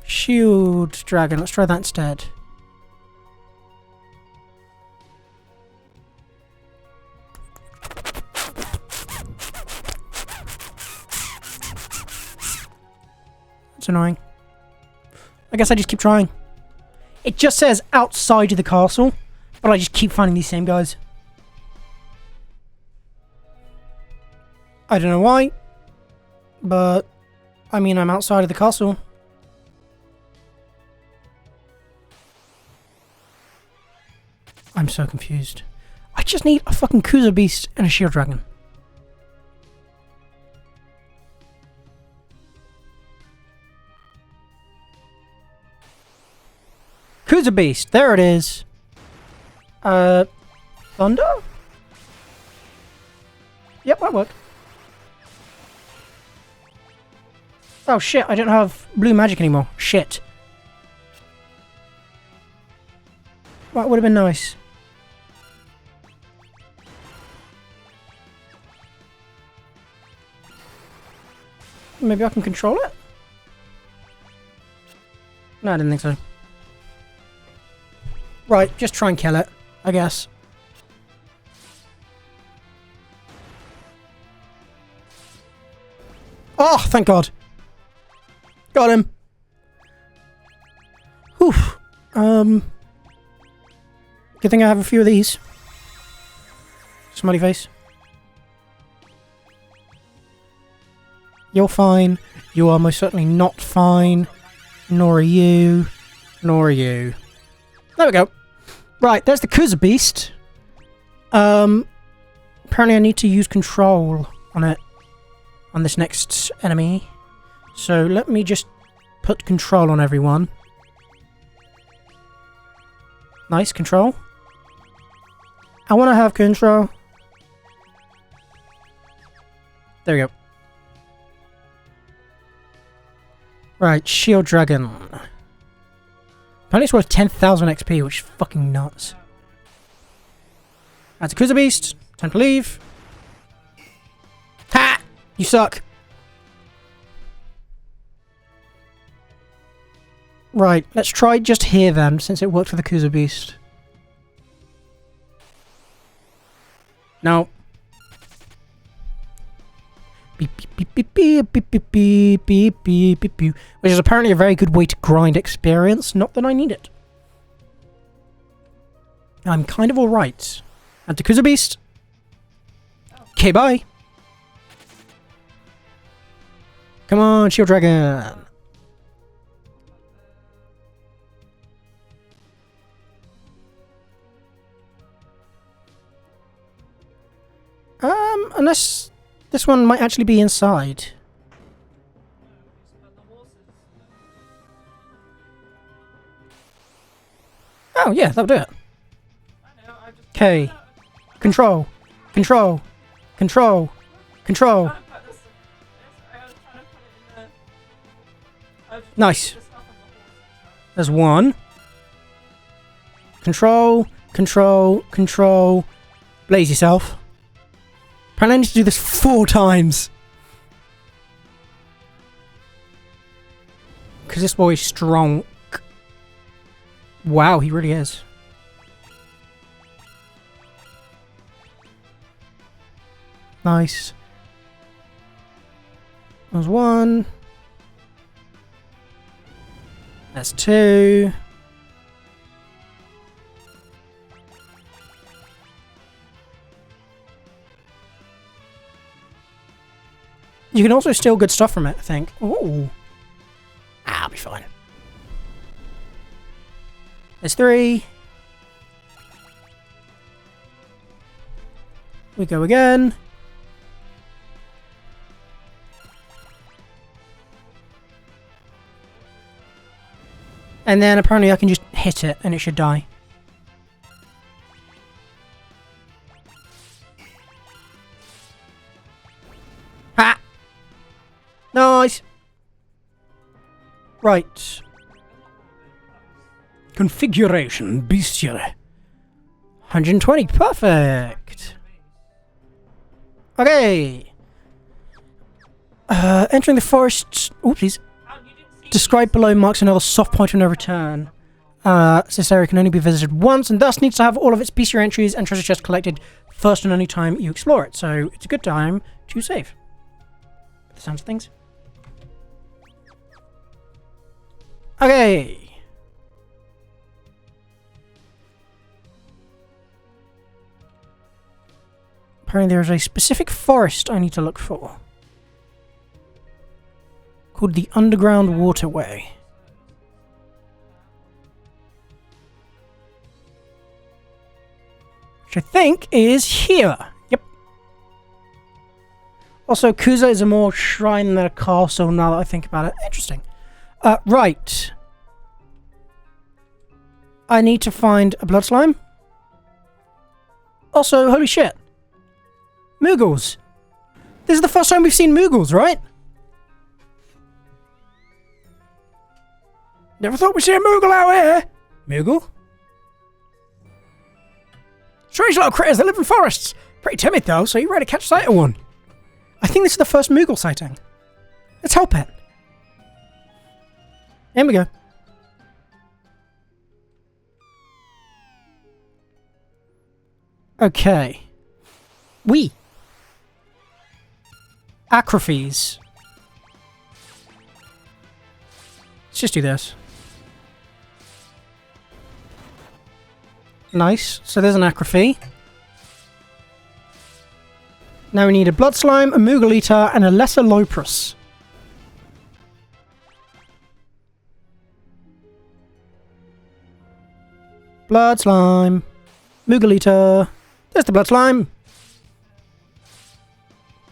Shield dragon. Let's try that instead. It's annoying. I guess I just keep trying. It just says outside of the castle, but I just keep finding these same guys. I don't know why, but I mean, I'm outside of the castle. I'm so confused. I just need a fucking Kuza Beast and a Shield Dragon. Kuza Beast, there it is. Thunder? Yep, that worked. Oh shit, I don't have blue magic anymore. Shit. That would have been nice. Maybe I can control it? No, I didn't think so. Right, just try and kill it, I guess. Oh, thank God. Got him. Whew. Good thing I have a few of these. Smiley face. You're fine. You are most certainly not fine. Nor are you. Nor are you. There we go. Right, there's the Kuza Beast. Apparently I need to use control on it. On this next enemy. So let me just put control on everyone. Nice, control. I want to have control. There we go. Right, Shield Dragon. Apparently it's worth 10,000 XP, which is fucking nuts. That's a Kuza Beast. Time to leave. Ha! You suck. Right, let's try just here then, since it worked for the Kuza Beast. No. Beep, beep, beep, beep, beep, beep, beep, beep, beep, beep, beep. Which is apparently a very good way to grind experience. Not that I need it. I'm kind of alright. And to Kuza Beast. Okay, bye. Come on, Shield Dragon. Unless this one might actually be inside. Oh, yeah, that'll do it. Okay. Control. Control. Control. Control. Nice. There's one. Control, control, control. Blaze yourself. Apparently I need to do this 4 times. Because this boy is strong. Wow, he really is. Nice. There's 1. That's 2. You can also steal good stuff from it, I think. Ooh. I'll be fine. There's 3. We go again. And then apparently I can just hit it and it should die. Ha! Nice! Right. Configuration, bestiary. 120, perfect! Okay! Entering the forest... Oopsies. Described below marks another soft point of no return. This area can only be visited once and thus needs to have all of its bestiary entries and treasure chests collected first and only time you explore it. So it's a good time to save. By the sounds of things. Okay. Apparently there is a specific forest I need to look for. Called the Underground Waterway. Which I think is here. Yep. Also, Kuza is a more shrine than a castle now that I think about it. Interesting. Right. I need to find a blood slime. Also, holy shit. Moogles. This is the first time we've seen Moogles, right? Never thought we'd see a Moogle out here. Moogle? Strange little critters that live in forests. Pretty timid though, so you ready to catch sight of one. I think this is the first Moogle sighting. Let's help it. Here we go. Okay. Acrophes. Let's just do this. Nice. So there's an Acrophy. Now we need a Blood Slime, a Moogle Eater, and a Lesser Loprus. Blood Slime. Moogle Eater. There's the Blood Slime.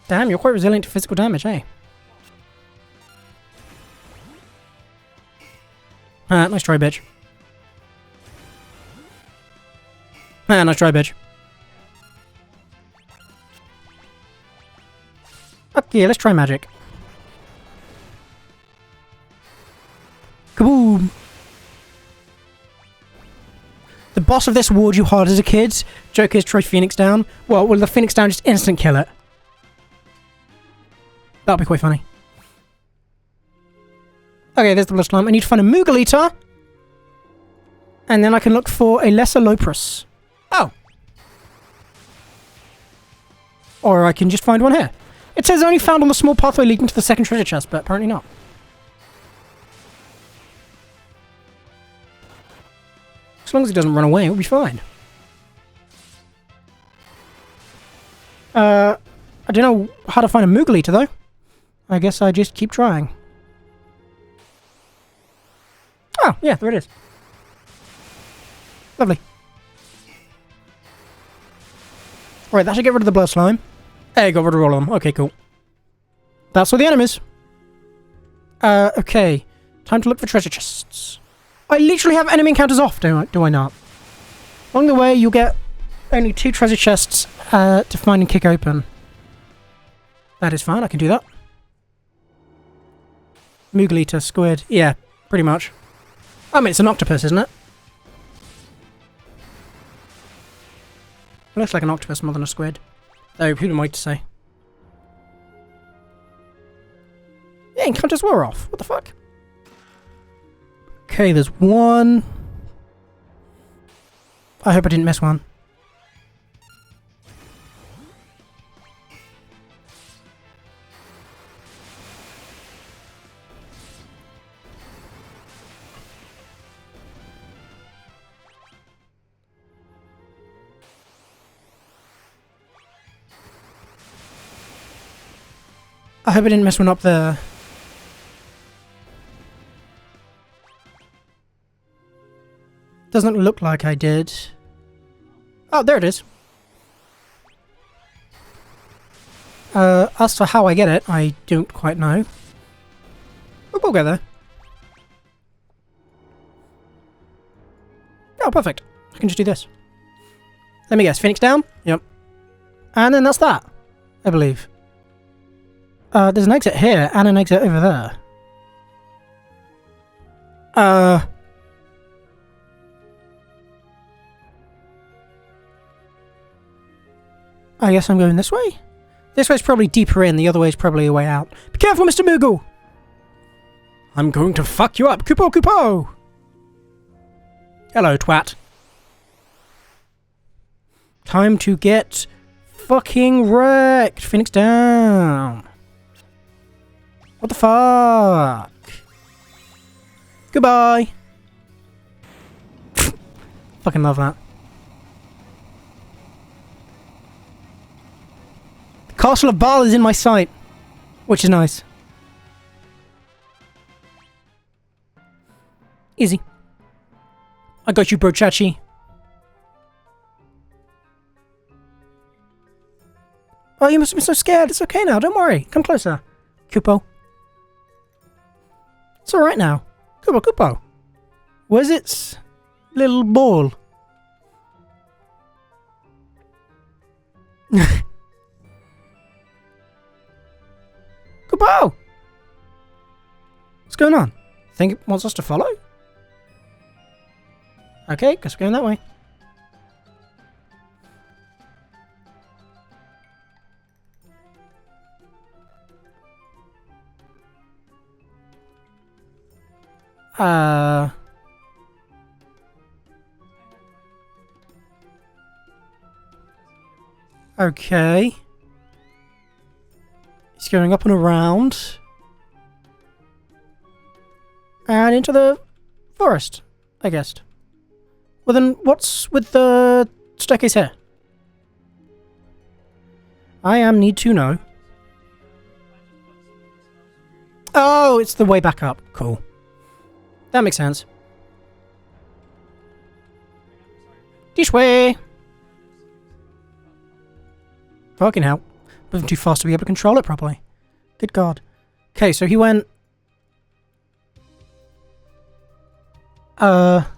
Damn, you're quite resilient to physical damage, eh? Ah, nice try, bitch. Ah, nice try, bitch. Okay, let's try magic. Kaboom! The boss of this ward you hard as a kid. Joke is try Phoenix down. Well, will the Phoenix down just instant kill it? That'll be quite funny. Okay, there's the blood slime. I need to find a Moogle Eater. And then I can look for a Lesser Loprus. Oh. Or I can just find one here. It says only found on the small pathway leading to the second treasure chest, but apparently not. As long as he doesn't run away, we'll be fine. I don't know how to find a Moogle Eater, though. I guess I just keep trying. Oh, yeah, there it is. Lovely. Right, that should get rid of the blood slime. Hey, got rid of all of them. Okay, cool. That's all the enemies. Okay. Time to look for treasure chests. I literally have enemy encounters off, do I not? Along the way, you'll get only 2 treasure chests to find and kick open. That is fine, I can do that. Moogle Eater, squid. Yeah, pretty much. I mean, it's an octopus, isn't it? It looks like an octopus more than a squid. Though, who am I to say? Yeah, encounters were off. What the fuck? Okay, there's one. I hope I didn't miss one. I hope I didn't miss one up there. Doesn't look like I did. Oh, there it is. As for how I get it, I don't quite know. But we'll get there. Oh, perfect. I can just do this. Let me guess. Phoenix down? Yep. And then that's that, I believe. There's an exit here and an exit over there. I guess I'm going this way? This way's probably deeper in, the other way's probably a way out. Be careful, Mr. Moogle! I'm going to fuck you up, Kupo Kupo! Hello, twat. Time to get fucking wrecked! Phoenix down! What the fuck? Goodbye! Fucking love that. The Castle of Baal is in my sight, which is nice. Easy. I got you, bro, Chachi. Oh, you must have been so scared. It's okay now. Don't worry. Come closer. Kupo. It's alright now. Kupo, Kupo. Where's its little ball? Kupo! What's going on? Think it wants us to follow? Okay, guess we're going that way. Okay. He's going up and around. And into the forest, I guess. Well then, what's with the staircase here? I need to know. Oh, it's the way back up. Cool. That makes sense. This way! Fucking hell. Moving too fast to be able to control it properly. Good God. Okay, so he went... Apparently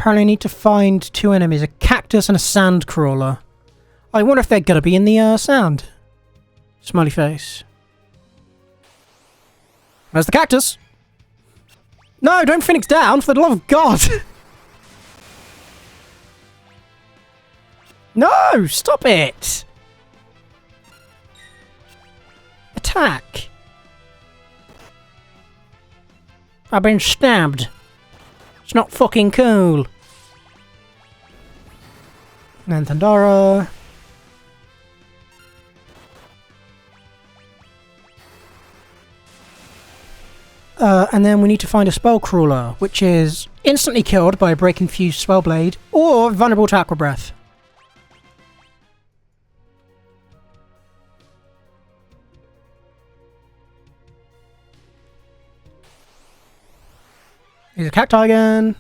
I need to find two enemies. A cactus and a sand crawler. I wonder if they're gonna be in the sand. Smiley face. Where's the cactus? No, don't Phoenix down, for the love of God! No! Stop it! Attack! I've been stabbed. It's not fucking cool. And Thundara. And then we need to find a spell crawler, which is instantly killed by a break infused spell blade, or vulnerable to aqua breath. Here's a cacti again.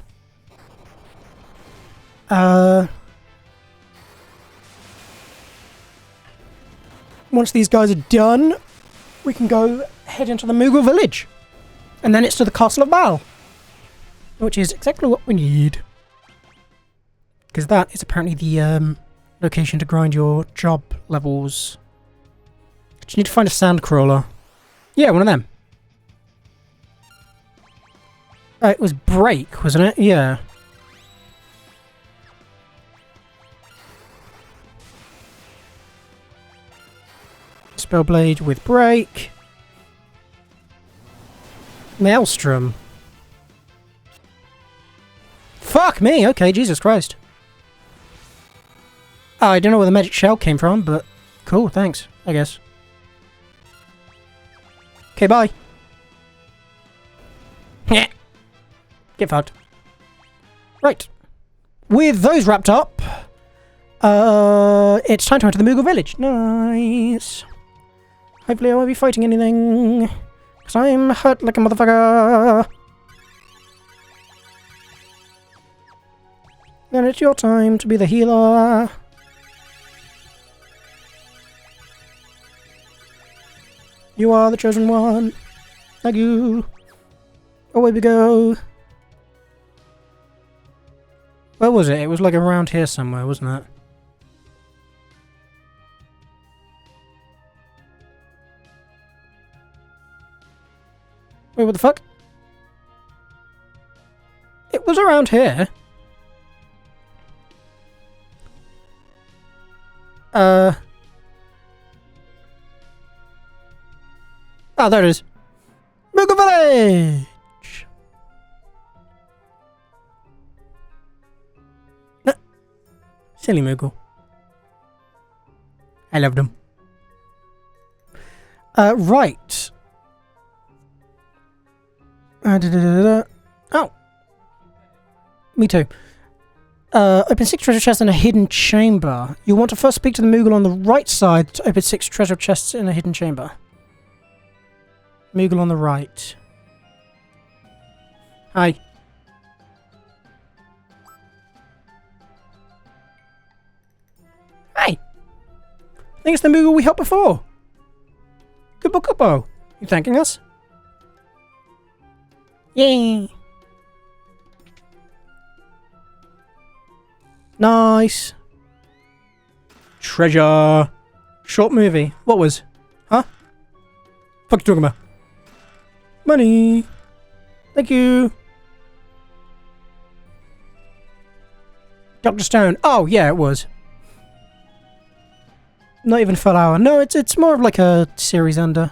Once these guys are done, we can go head into the Moogle village. And then it's to the Castle of Baal. Which is exactly what we need. Because that is apparently the location to grind your job levels. But you need to find a sand crawler. Yeah, one of them. It was break, wasn't it? Yeah. Spellblade with break. Maelstrom. Fuck me! Okay, Jesus Christ. I don't know where the magic shell came from, but cool, thanks, I guess. Okay, bye. Yeah. Get fucked. Right. With those wrapped up, it's time to enter the Moogle Village. Nice. Hopefully I won't be fighting anything, because I'm hurt like a motherfucker. Then it's your time to be the healer. You are the chosen one. Thank you. Away we go. Where was it? It was like around here somewhere, wasn't it? Wait, what the fuck? It was around here. Oh, there it is. Moogle Village! Silly Moogle. I loved him. Right. Oh. Me too. Open 6 treasure chests in a hidden chamber. You want to first speak to the Moogle on the right side to open 6 treasure chests in a hidden chamber. Moogle on the right. Hi. Hi. I think it's the Moogle we helped before. Kupo Kupo. You thanking us? Yay. Nice. Treasure. Short movie. What was? Huh? Fuck you talking about? Money. Thank you. Dr. Stone. Oh, yeah, it was. Not even a full hour. No, it's more of like a series under.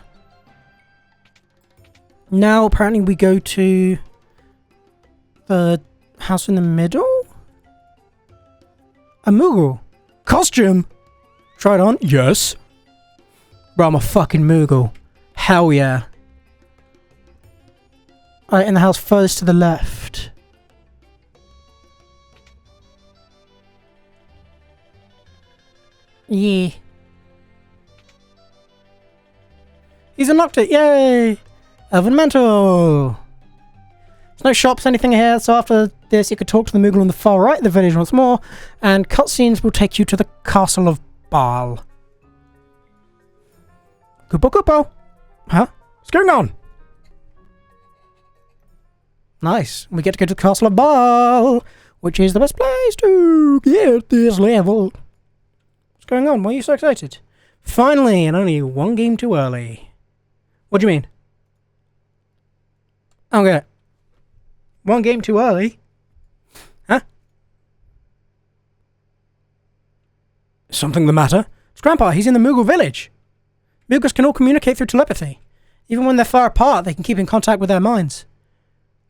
Now, apparently, we go to the house in the middle? A Moogle. Costume? Try it on? Yes. Bro, I'm a fucking Moogle. Hell yeah. Alright, in the house furthest to the left. Yeah. He's unlocked it, yay! Elven Mantle! There's no shops, anything here, so after this you could talk to the Moogle on the far right of the village once more, and cutscenes will take you to the Castle of Baal. Kupo Kupo! Huh? What's going on? Nice. We get to go to the Castle of Baal, which is the best place to get this level. What's going on? Why are you so excited? Finally, and only one game too early. What do you mean? I don't get it. One game too early? Huh? Something the matter? It's Grandpa, he's in the Moogle village. Moogles can all communicate through telepathy. Even when they're far apart, they can keep in contact with their minds.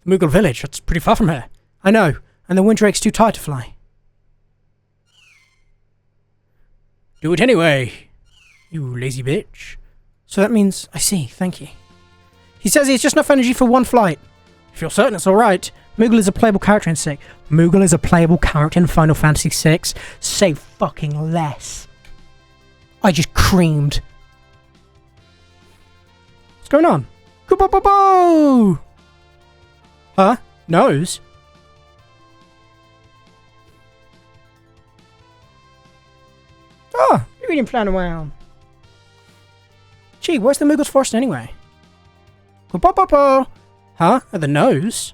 Moogle village, that's pretty far from here. I know, and the Windrake's too tired to fly. Do it anyway, you lazy bitch. So that means, I see, thank you. He says he has just enough energy for one flight. If you're certain it's alright, Moogle is a playable character in 6. Moogle is a playable character in Final Fantasy 6? Say fucking less. I just creamed. What's going on? Kupo-po-po! Huh? Nose? Oh, you didn't plan around. Gee, where's the Moogle's forest anyway? Kupo-po-po! Huh? At the nose?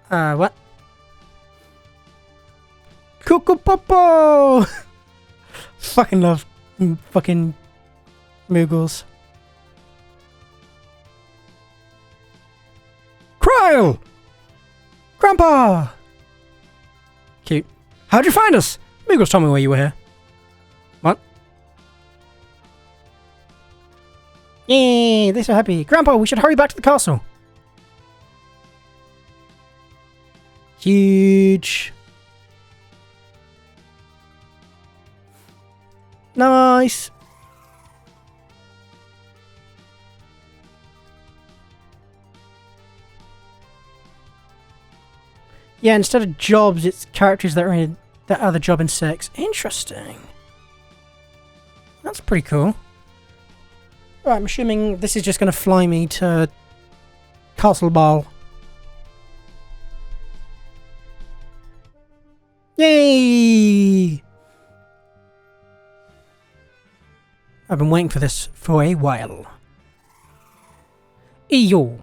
What? Kupo-po-po! Fucking love fucking Moogles. Kryl! Grandpa! Cute. How'd you find us? Moogles told me where you were here. What? Yay, they're so happy. Grandpa, we should hurry back to the castle. Huge. Nice. Yeah, instead of jobs, it's characters that are in that other job in 6. Interesting. That's pretty cool. Right, I'm assuming this is just going to fly me to Castle Ball. Yay! I've been waiting for this for a while. Eeyore.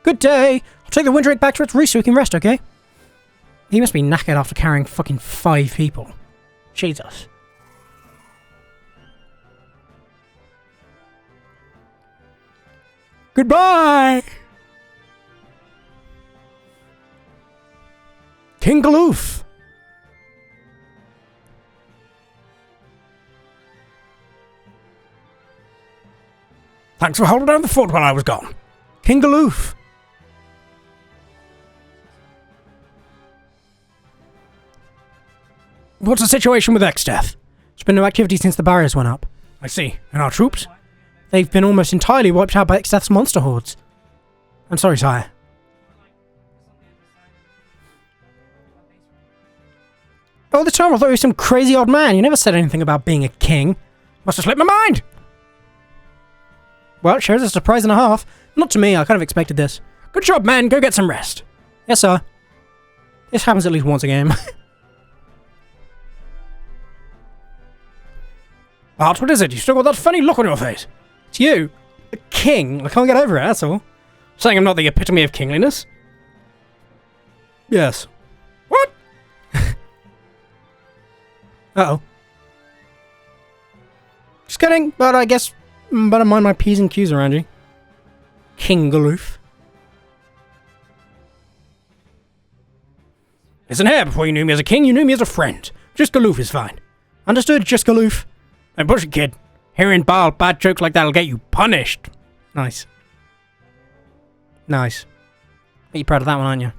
Good day! I'll take the Windrake back to its roost so we can rest, okay? He must be knackered after carrying fucking 5 people. Jesus. Goodbye! King Galoof! Thanks for holding down the fort while I was gone. King Galoof! What's the situation with Exdeath? There's been no activity since the barriers went up. I see. And our troops? They've been almost entirely wiped out by Exdeath's monster hordes. I'm sorry, sire. All the time I thought you were some crazy old man. You never said anything about being a king. Must have slipped my mind! Well, sure is a surprise and a half. Not to me, I kind of expected this. Good job, men. Go get some rest. Yes, sir. This happens at least once a game. Bart, what is it? You still got that funny look on your face. It's you. The king. I can't get over it, that's all. Saying I'm not the epitome of kingliness? Yes. What? Uh-oh. Just kidding, but I guess better mind my P's and Q's around you. King Galoof. Listen here, before you knew me as a king, you knew me as a friend. Just Galoof is fine. Understood, just Galoof. Don't push it, kid. Hearing bad jokes like that'll get you punished. Nice. Nice. Are you proud of that one, aren't you?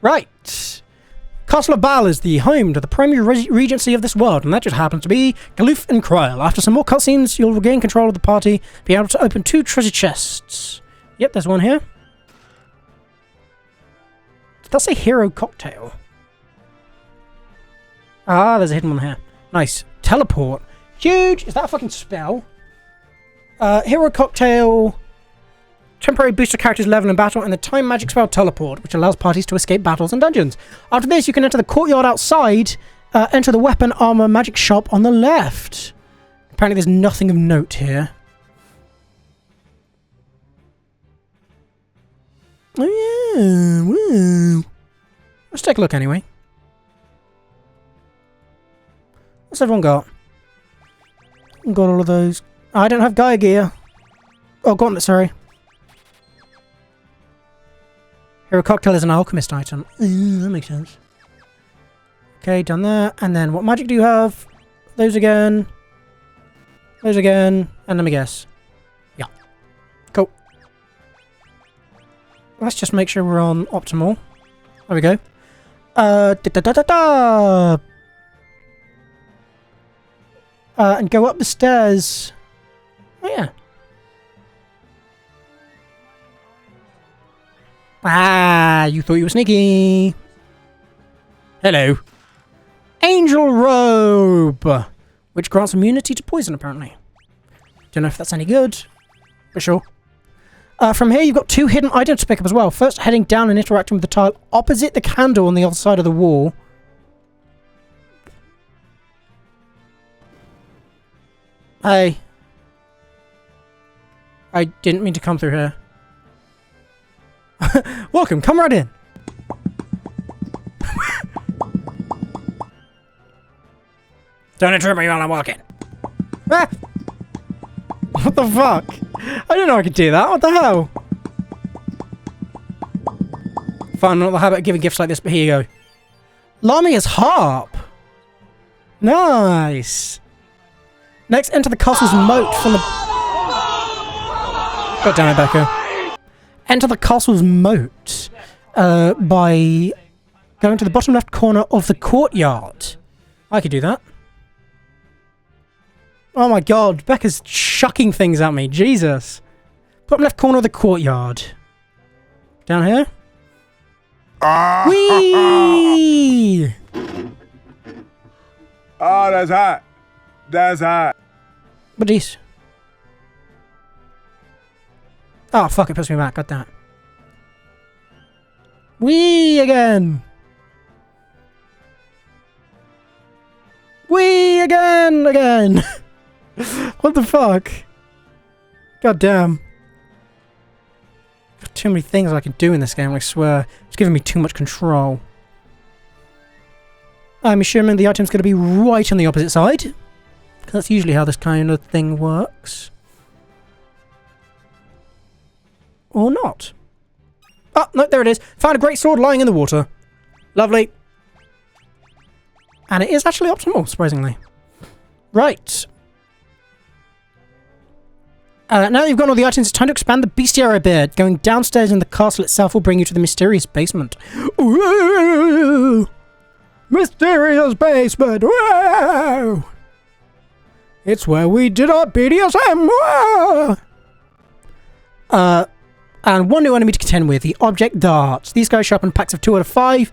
Right. Castle of Bal is the home to the primary regency of this world, and that just happens to be Galoof and Kryl. After some more cutscenes, you'll regain control of the party, be able to open 2 treasure chests. Yep, there's one here. Did that say hero cocktail? Ah, there's a hidden one here. Nice. Teleport. Huge! Is that a fucking spell? Hero cocktail. Temporary booster characters level in battle, and the time magic spell Teleport, which allows parties to escape battles and dungeons. After this, you can enter the courtyard outside, enter the weapon, armor, magic shop on the left. Apparently there's nothing of note here. Oh yeah, woo. Let's take a look anyway. What's everyone got? Got all of those. I don't have Gaia gear. Oh, Gauntlet, sorry. Hero Cocktail is an alchemist item. That makes sense. Okay, done that. And then what magic do you have? Those again. Those again. And let me guess. Yeah. Cool. Let's just make sure we're on optimal. There we go. And go up the stairs. Oh, yeah. Ah, you thought you were sneaky. Hello. Angel Robe, which grants immunity to poison, apparently. Don't know if that's any good, but sure. From here, you've got 2 hidden items to pick up as well. First, heading down and interacting with the tile opposite the candle on the other side of the wall. Hey. I didn't mean to come through here. Welcome, come right in. Don't interrupt me while I'm walking. Ah! What the fuck? I didn't know I could do that. What the hell? Fine, not the habit of giving gifts like this, but here you go. Lamia's harp. Nice. Next, enter the castle's moat from the... God damn it, Becca. Enter the castle's moat by going to the bottom left corner of the courtyard. I could do that. Oh my god, Becca's chucking things at me. Jesus. Bottom left corner of the courtyard. Down here. Whee! Oh, that's hot. That's hot. What these? Oh, fuck, it puts me back. God damn it. Whee again! Whee again! What the fuck? God damn. Got too many things I can do in this game, I swear. It's giving me too much control. I'm assuming the item's going to be right on the opposite side. Because that's usually how this kind of thing works. Or not. Oh, no, there it is. Found a great sword lying in the water. Lovely. And it is actually optimal, surprisingly. Right. Now that you've got all the items, it's time to expand the bestiary a bit. Going downstairs in the castle itself will bring you to the mysterious basement. Ooh! Mysterious basement! Wow! It's where we did our BDSM! Wow! And one new enemy to contend with, the object darts. These guys show up in packs of 2 to 5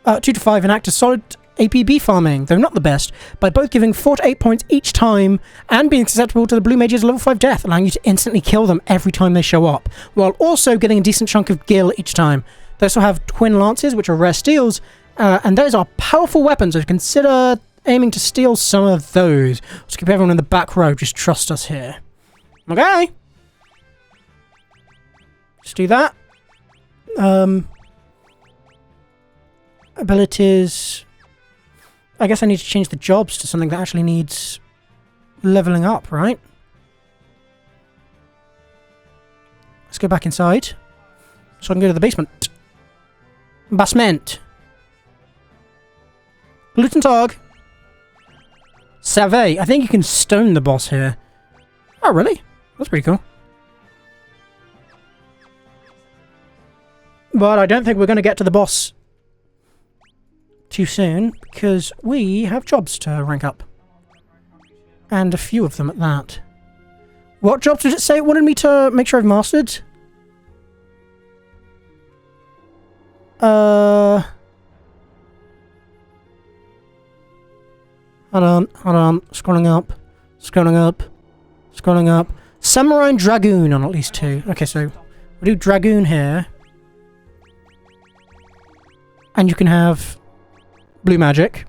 and act as solid APB farming, though not the best, by both giving 4 to 8 points each time and being susceptible to the Blue Mage's level 5 death, allowing you to instantly kill them every time they show up, while also getting a decent chunk of gil each time. They also have twin lances, which are rare steals, and those are powerful weapons, so consider aiming to steal some of those. Let's keep everyone in the back row, just trust us here. Okay. Let's do that. Abilities. I guess I need to change the jobs to something that actually needs leveling up, right? Let's go back inside. So I can go to the basement. Basement. Glutentag. Save. I think you can stone the boss here. Oh, really? That's pretty cool. But I don't think we're going to get to the boss too soon, because we have jobs to rank up. And a few of them at that. What jobs did it say it wanted me to make sure I've mastered? Hold on. Scrolling up. Samurai and Dragoon on at least 2. Okay, so we'll do Dragoon here. And you can have blue magic.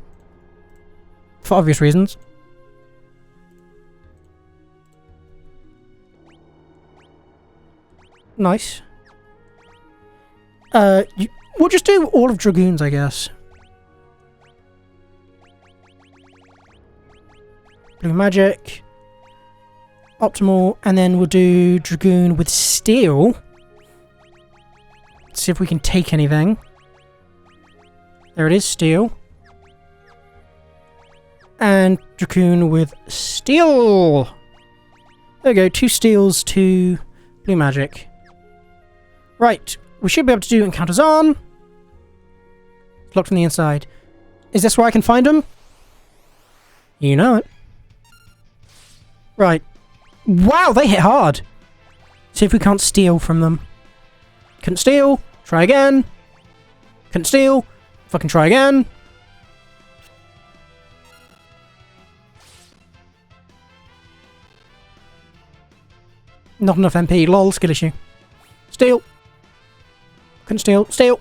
For obvious reasons. Nice. We'll just do all of Dragoons, I guess. Blue magic. Optimal. And then we'll do Dragoon with steel. See if we can take anything. There it is, steel. And Dragoon with steel. There we go, 2 steels, 2 blue magic. Right, we should be able to do encounters on. It's locked from the inside. Is this where I can find them? You know it. Right. Wow, they hit hard. See if we can't steal from them. Couldn't steal. Try again. Couldn't steal. Fucking try again. Not enough MP. Lol, skill issue. Steal. Couldn't steal. Steal.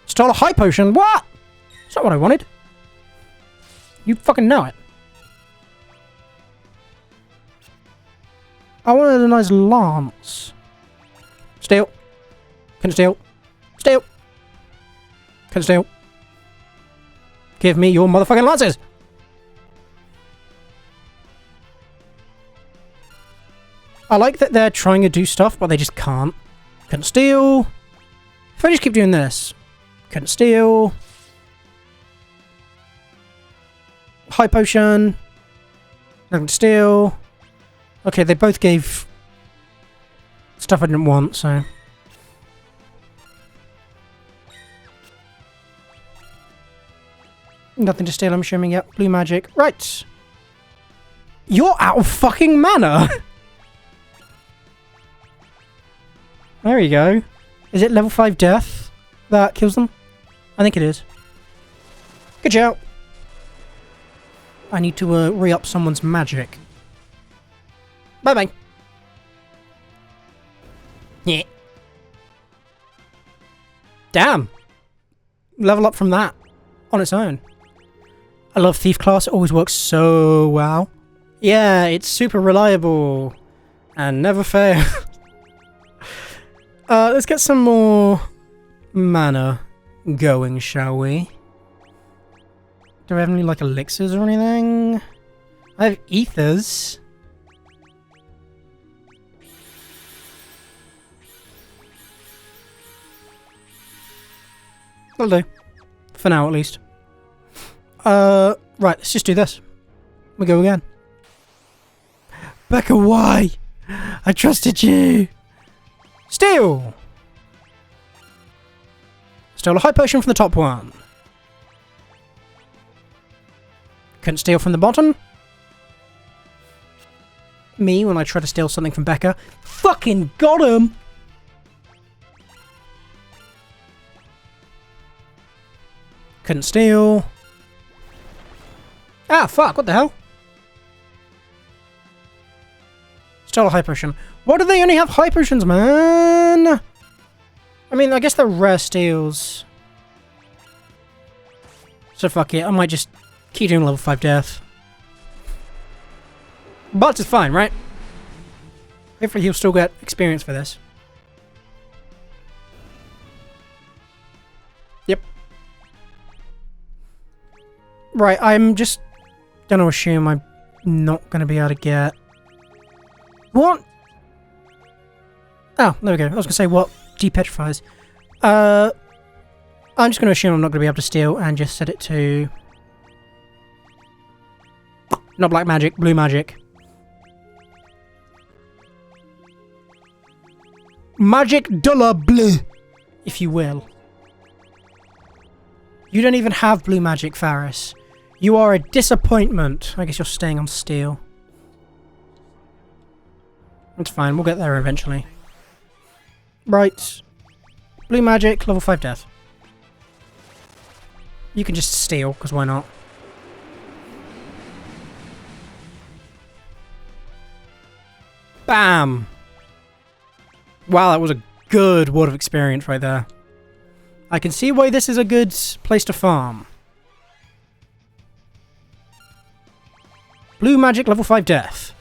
Stole a high potion. What? That's not what I wanted. You fucking know it. I wanted a nice lance. Steal. Couldn't steal. Steal. Couldn't steal. Give me your motherfucking lances! I like that they're trying to do stuff, but they just can't. Couldn't steal. If I just keep doing this. Couldn't steal. High potion. Nothing to steal. Okay, they both gave stuff I didn't want, so... Nothing to steal, I'm assuming. Yep, blue magic. Right. You're out of fucking mana! There you go. Is it level 5 death that kills them? I think it is. Good job. I need to re-up someone's magic. Bye-bye. Yeah. Damn. Level up from that. On its own. I love Thief class. It always works so well. Yeah, it's super reliable. And never fails. Let's get some more mana going, shall we? Do I have any, like, elixirs or anything? I have ethers. That'll do. For now, at least. Right, let's just do this. We go again. Becca, why? I trusted you! Steal! Stole a high potion from the top one. Couldn't steal from the bottom. Me, when I try to steal something from Becca. Fucking got him! Couldn't steal. Ah, fuck, what the hell? Stole a high potion. Why do they only have high potions, man? I mean, I guess they're rare steals. So fuck it, I might just keep doing level 5 death. But it's fine, right? Hopefully he'll still get experience for this. Yep. Right, I'm just gonna assume I'm not gonna be able to get... What? Oh, there we go. I was gonna say what depetrifies. I'm just gonna assume I'm not gonna be able to steal and just set it to... Not black magic, blue magic. Magic de la bleu, if you will. You don't even have blue magic, Faris. You are a disappointment. I guess you're staying on steel. It's fine, we'll get there eventually. Right. Blue magic, level 5 death. You can just steal, because why not? Bam! Wow, that was a good word of experience right there. I can see why this is a good place to farm. Blue magic, level 5 death.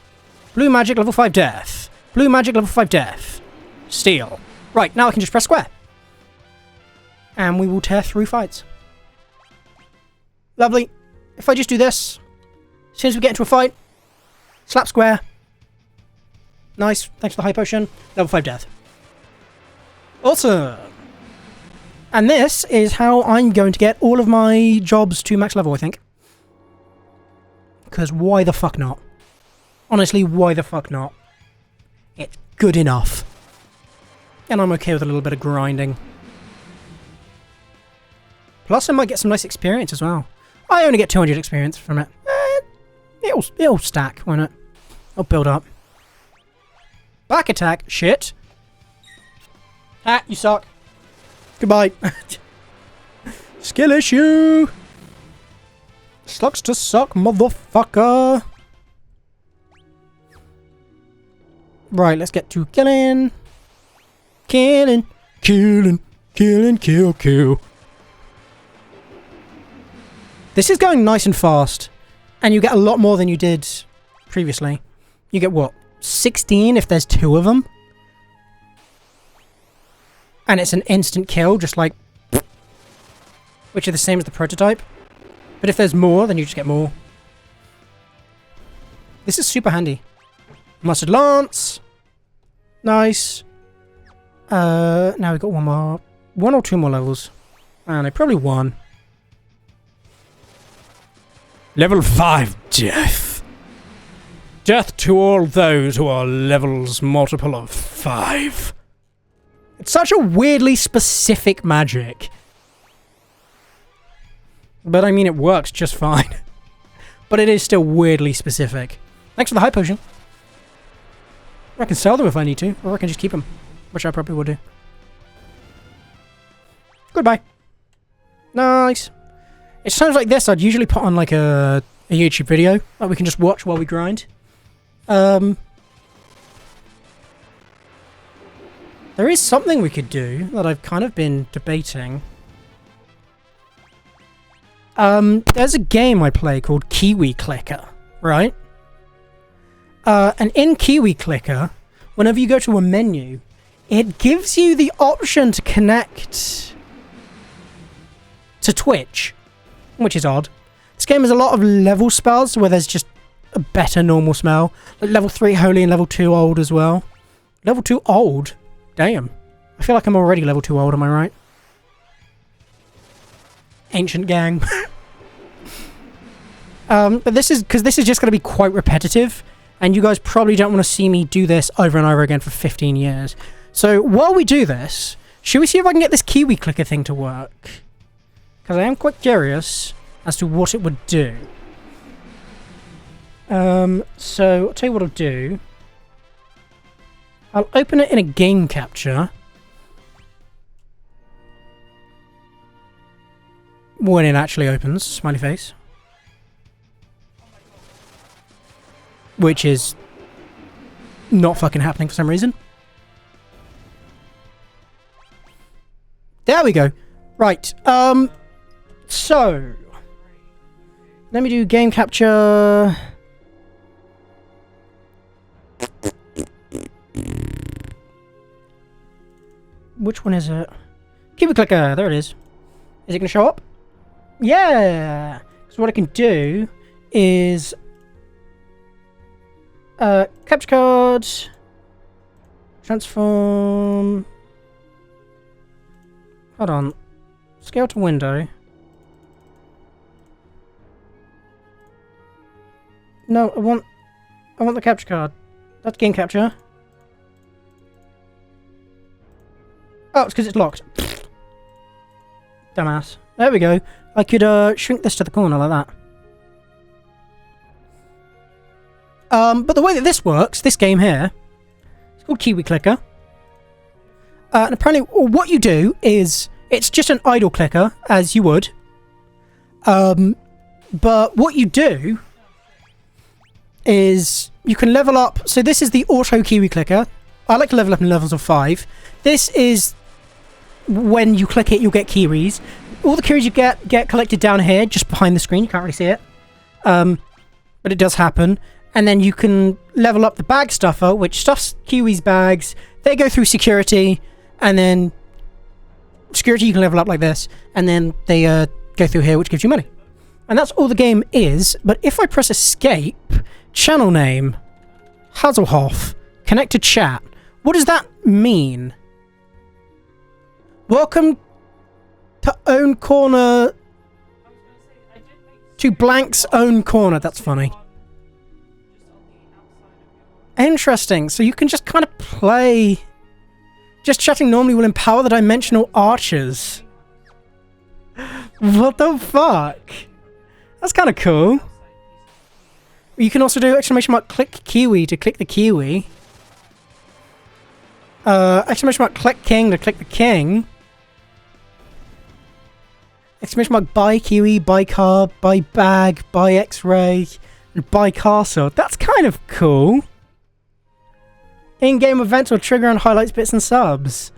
Blue magic, level 5 death. Blue magic, level 5 death. Steal. Right, now I can just press square. And we will tear through fights. Lovely. If I just do this, as soon as we get into a fight, slap square. Nice. Thanks for the high potion. Level 5 death. Awesome. And this is how I'm going to get all of my jobs to max level, I think. Because why the fuck not? Honestly, why the fuck not? It's good enough. And I'm okay with a little bit of grinding. Plus I might get some nice experience as well. I only get 200 experience from it. It'll stack, won't it? It'll build up. Back attack, shit. Ah, you suck. Goodbye. Skill issue. Sucks to suck, motherfucker. Right, let's get to killing. Killing. Killing. Killing. Kill. Kill. This is going nice and fast. And you get a lot more than you did previously. You get what? 16 if there's 2 of them? And it's an instant kill, just like... Which are the same as the prototype. But if there's more, then you just get more. This is super handy. Mustard Lance. Nice. Now we've got one more. 1 or 2 more levels. And probably 1. Level 5 Death. Death to all those who are levels multiple of 5. It's such a weirdly specific magic. But I mean, it works just fine. But it is still weirdly specific. Thanks for the high potion. I can sell them if I need to, or I can just keep them. Which I probably will do. Goodbye. Nice. It sounds like this. I'd usually put on like a YouTube video that we can just watch while we grind. There is something we could do that I've kind of been debating. There's a game I play called Kiwi Clicker, right? And in Kiwi Clicker, whenever you go to a menu, it gives you the option to connect to Twitch, which is odd. This game has a lot of level spells where there's just a better normal spell. Like level 3 Holy and level 2 Old as well. Level 2 Old? Damn. I feel like I'm already level 2 Old, am I right? Ancient Gang. But this is because this is just going to be quite repetitive, and you guys probably don't want to see me do this over and over again for 15 years. So while we do this, should we see if I can get this Kiwi Clicker thing to work? Because I am quite curious as to what it would do. So I'll tell you what I'll do. I'll open it in a game capture. When it actually opens, smiley face. Which is not fucking happening for some reason. There we go. Right, so let me do game capture. Which one is it? Kiwi Clicker, there it is. Is it going to show up? Yeah! So what I can do is capture card, transform. Hold on. Scale to window. No, I want the capture card. That's game capture. Oh, it's because it's locked. Dumbass. There we go. I could shrink this to the corner like that. But the way that this works, this game here, it's called Kiwi Clicker. And apparently what you do is, it's just an idle clicker, as you would. But what you do is you can level up. So this is the auto Kiwi Clicker. I like to level up in levels of 5. This is when you click it, you'll get Kiwis. All the Kiwis you get collected down here, just behind the screen. You can't really see it. But it does happen. And then you can level up the bag stuffer, which stuffs Kiwis' bags. They go through security, and then security you can level up like this, and then they go through here, which gives you money. And that's all the game is. But if I press escape, channel name, Hazelhoff, connect to chat, what does that mean? Welcome to Own Corner, to Blank's Own Corner. That's funny. Interesting. So you can just kind of play. Just chatting normally will empower the dimensional archers. What the fuck? That's kind of cool. You can also do exclamation mark click Kiwi to click the Kiwi. Exclamation mark click King to click the King. Exclamation mark buy Kiwi, buy car, buy bag, buy X-ray, and buy castle. That's kind of cool. In-game events will trigger and highlights bits and subs.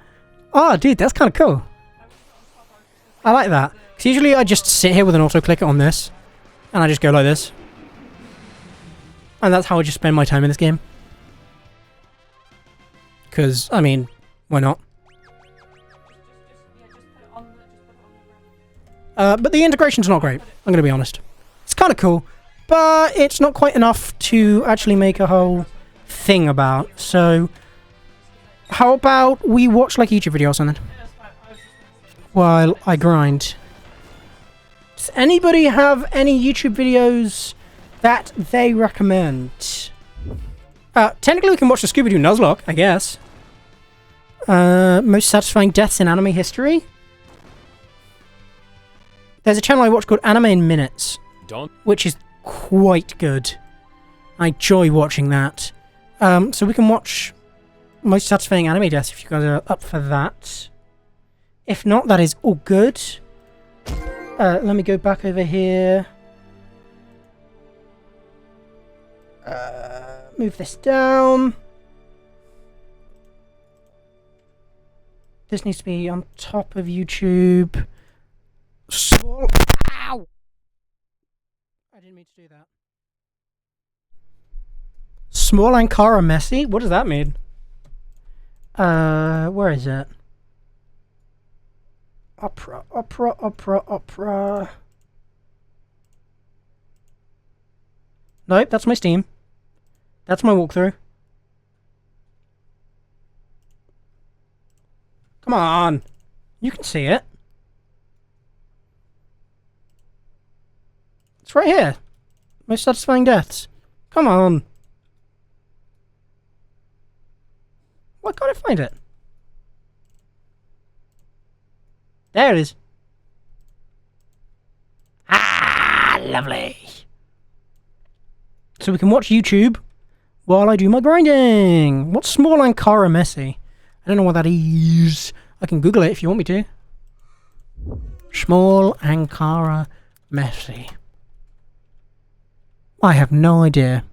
Oh, dude, that's kind of cool. I like that. Because usually I just sit here with an auto-clicker on this. And I just go like this. And that's how I just spend my time in this game. Because, I mean, why not? But the integration's not great, I'm going to be honest. It's kind of cool, but it's not quite enough to actually make a whole thing about. So, how about we watch like YouTube videos or something? While I grind. Does anybody have any YouTube videos that they recommend? Technically we can watch the Scooby-Doo Nuzlocke, I guess. Most satisfying deaths in anime history? There's a channel I watch called Anime in Minutes, which is quite good. I enjoy watching that. So we can watch most satisfying anime deaths if you guys are up for that. If not, that is all good. Let me go back over here. Move this down. This needs to be on top of YouTube. Small. Ow! I didn't mean to do that. Small Ankara messy? What does that mean? Where is it? Opera. Nope, that's my Steam. That's my walkthrough. Come on. You can see it. It's right here. Most satisfying deaths. Come on. Why can't I find it? There it is. Ah, lovely. So we can watch YouTube while I do my grinding. What's Small Ankara messy? I don't know what that is. I can Google it if you want me to. Small Ankara messy. I have no idea.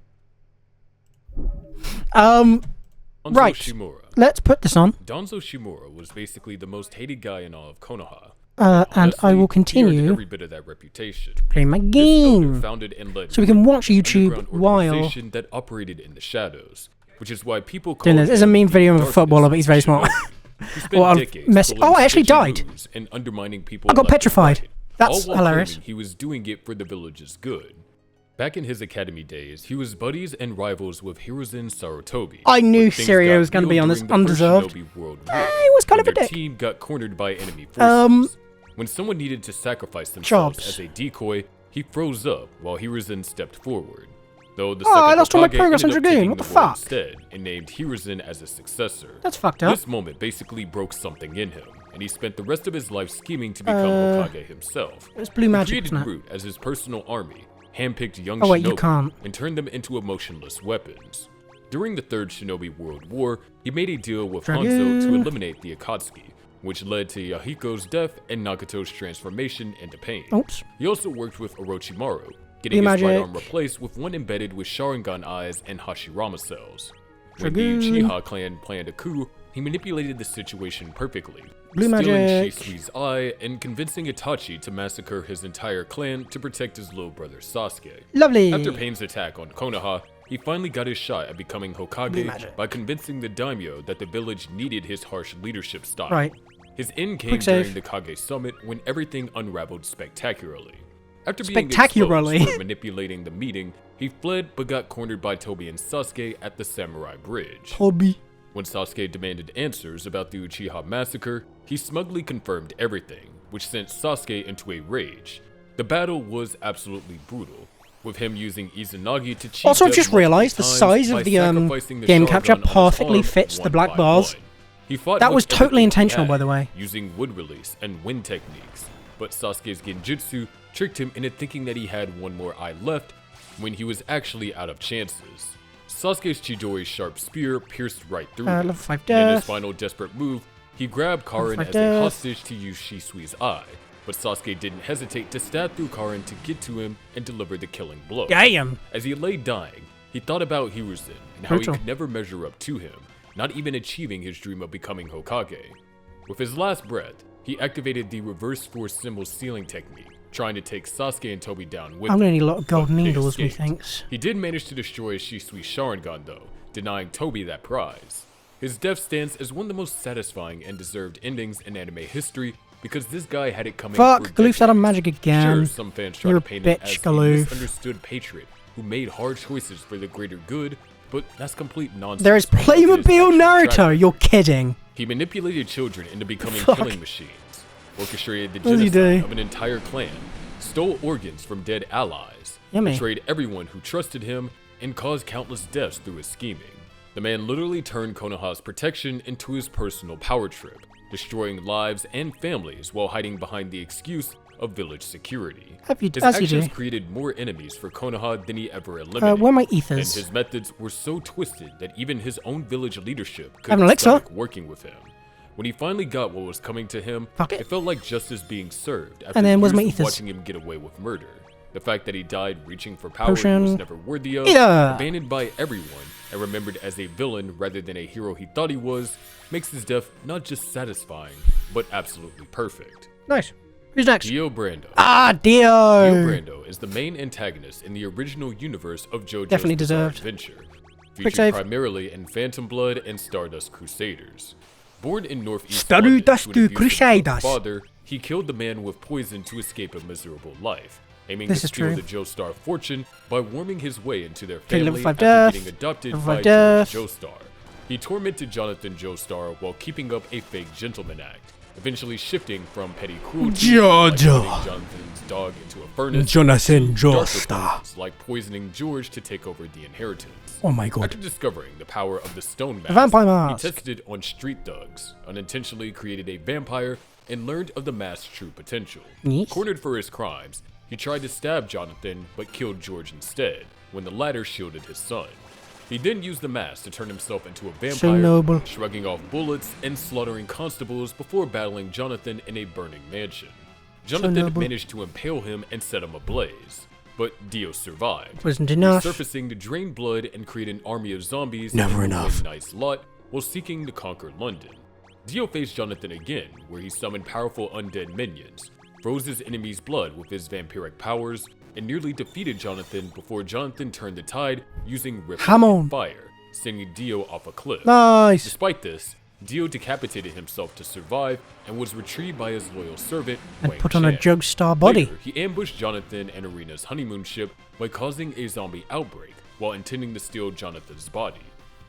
Right. Shimura. Let's put this on. Danzo Shimura was basically the most hated guy in all of Konoha. And Honestly, I will he earned continue every bit of that reputation. play my This game. builder founded and led So we can watch an YouTube underground while organization that operated in the shadows, which is why people call doing this. It's a him mean the video of a darkness footballer, but he's very of smart. Shinobi. He spent Well, decades mess- pulling oh, I actually sketchy died. moves and undermining people I got left and petrified. right, That's all while hilarious. claiming he was doing it for the village's good. Back in his academy days, he was buddies and rivals with Hiruzen Sarutobi. I knew but things Sirio got was gonna real be on this during the First undeserved. Shinobi World War, It was kind when of a their dick. team got cornered by enemy forces. When someone needed to sacrifice themselves Jobs. as a decoy, he froze up while Hiruzen stepped forward. Though the Oh, I second lost all my Hokage progress on ended up Dragoon. taking What the role fuck? instead and named Hiruzen as a successor. That's fucked up. This moment basically broke something in him, and he spent the rest of his life scheming to become Hokage himself. It was blue magic, He created wasn't it? Root as his personal army, handpicked young Oh, wait, you shinobi, can't. and turned them into emotionless weapons. During the Third Shinobi World War, he made a deal with Hanzo to Dragoon. eliminate the Akatsuki, which led to Yahiko's death and Nagato's transformation into pain. Oops. He also worked with Orochimaru, getting Blue his right magic. arm replaced with one embedded with Sharingan eyes and Hashirama cells. When the Dragoon. Uchiha clan planned a coup, he manipulated the situation perfectly, Blue stealing magic. Shisui's eye and convincing Itachi to massacre his entire clan to protect his little brother Sasuke. Lovely. After Pain's attack on Konoha, he finally got his shot at becoming Blue Hokage magic. by convincing the daimyo that the village needed his harsh leadership style. Right. His end came Quick save. during the Kage Summit when everything unraveled spectacularly. After being Spectacularly. exposed for manipulating the meeting, he fled but got cornered by Tobi and Sasuke at the Samurai Bridge. Hobby. When Sasuke demanded answers about the Uchiha massacre, he smugly confirmed everything, which sent Sasuke into a rage. The battle was absolutely brutal, with him using Izanagi to cheat Also, I've death just multiple realised the times size by of the sacrificing the game Sharingan capture on his perfectly arm fits the one black by bars. one. He fought That with was totally everything he intentional, had, by the way. using wood release and wind techniques, but Sasuke's genjutsu tricked him into thinking that he had one more eye left when he was actually out of chances. Sasuke's Chidori's sharp spear pierced right through him. Level 5 And in his death. final desperate move, he grabbed Karin Level 5 as death. a hostage to use Shisui's eye, but Sasuke didn't hesitate to stab through Karin to get to him and deliver the killing blow. Damn. As he lay dying, he thought about Hiruzen and how Brutal. he could never measure up to him, not even achieving his dream of becoming Hokage. With his last breath, he activated the reverse force symbol sealing technique, trying to take Sasuke and Tobi down with I'm him. gonna need a lot of golden But they needles, escaped. methinks. He did manage to destroy Shisui's Sharingan though, denying Tobi that prize. His death stands as one of the most satisfying and deserved endings in anime history, because this guy had it coming. Fuck, for Galoof's out of decades. magic again. Sure, some fans tried You're to a paint him bitch, as a Galoof. misunderstood patriot who made hard choices for the greater good, but that's complete nonsense. There is when you look at his Playmobil actual track Naruto. record. You're kidding. He manipulated children into becoming Fuck. killing machines, orchestrated the What does he genocide do? of an entire clan, stole organs from dead allies, Yummy. betrayed everyone who trusted him, and caused countless deaths through his scheming. The man literally turned Konoha's protection into his personal power trip, destroying lives and families while hiding behind the excuse of village security. His As you actions do. created more enemies for Konoha than he ever eliminated. Where are my And ethers? his methods were so twisted that even his own village leadership Have an couldn't elixir? stomach working with him. When he finally got what was coming to him, Fuck it. it felt like justice being served after And then where's years my of ethers? watching him get away with murder. The fact that he died reaching for power Potion. he was never worthy of, Yeah. abandoned by everyone, and remembered as a villain rather than a hero he thought he was, makes his death not just satisfying, but absolutely perfect. Nice. Who's next? Dio Brando. Ah, Dio Dio. Brando is the main antagonist in the original universe of JoJo's Definitely Bizarre deserved. Adventure, Quick featured save. primarily in Phantom Blood and Stardust Crusaders. Born in northeast Stardust London to an abusive Crusaders. father, he killed the man with poison to escape a miserable life, aiming This to is steal true. the Joestar fortune by worming his way into their Okay, level family 5 after death, getting adopted level by 5 death. George Joestar. He tormented Jonathan Joestar while keeping up a fake gentleman act, eventually shifting from petty cruelty like Jojo. putting Jonathan's dog into a furnace Jonathan to darker Joestar. forms like poisoning George to take over the inheritance. Oh my god. After discovering the power of the stone mask, vampire mask. he tested it on street thugs, unintentionally created a vampire, and learned of the mask's true potential. Yes. Cornered for his crimes, he tried to stab Jonathan but killed George instead, when the latter shielded his son. He then used the mask to turn himself into a vampire, noble. shrugging off bullets and slaughtering constables before battling Jonathan in a burning mansion. Jonathan noble. managed to impale him and set him ablaze, but Dio survived, Wasn't enough. resurfacing to drain blood and create an army of zombies Never in enough. a nice lot while seeking to conquer London. Dio faced Jonathan again, where he summoned powerful undead minions, froze his enemy's blood with his vampiric powers, and nearly defeated Jonathan before Jonathan turned the tide using Ripple Come on. and fire, sending Dio off a cliff. Nice. Despite this, Dio decapitated himself to survive and was retrieved by his loyal servant, And Wang put on a Chen. Joestar body. Later, he ambushed Jonathan and Arena's honeymoon ship by causing a zombie outbreak while intending to steal Jonathan's body.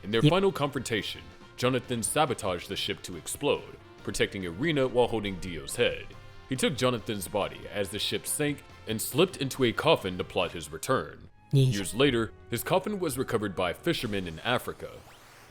In their Yep. final confrontation, Jonathan sabotaged the ship to explode, protecting Arena while holding Dio's head. He took Jonathan's body as the ship sank and slipped into a coffin to plot his return. Yes. Years later, his coffin was recovered by fishermen in Africa.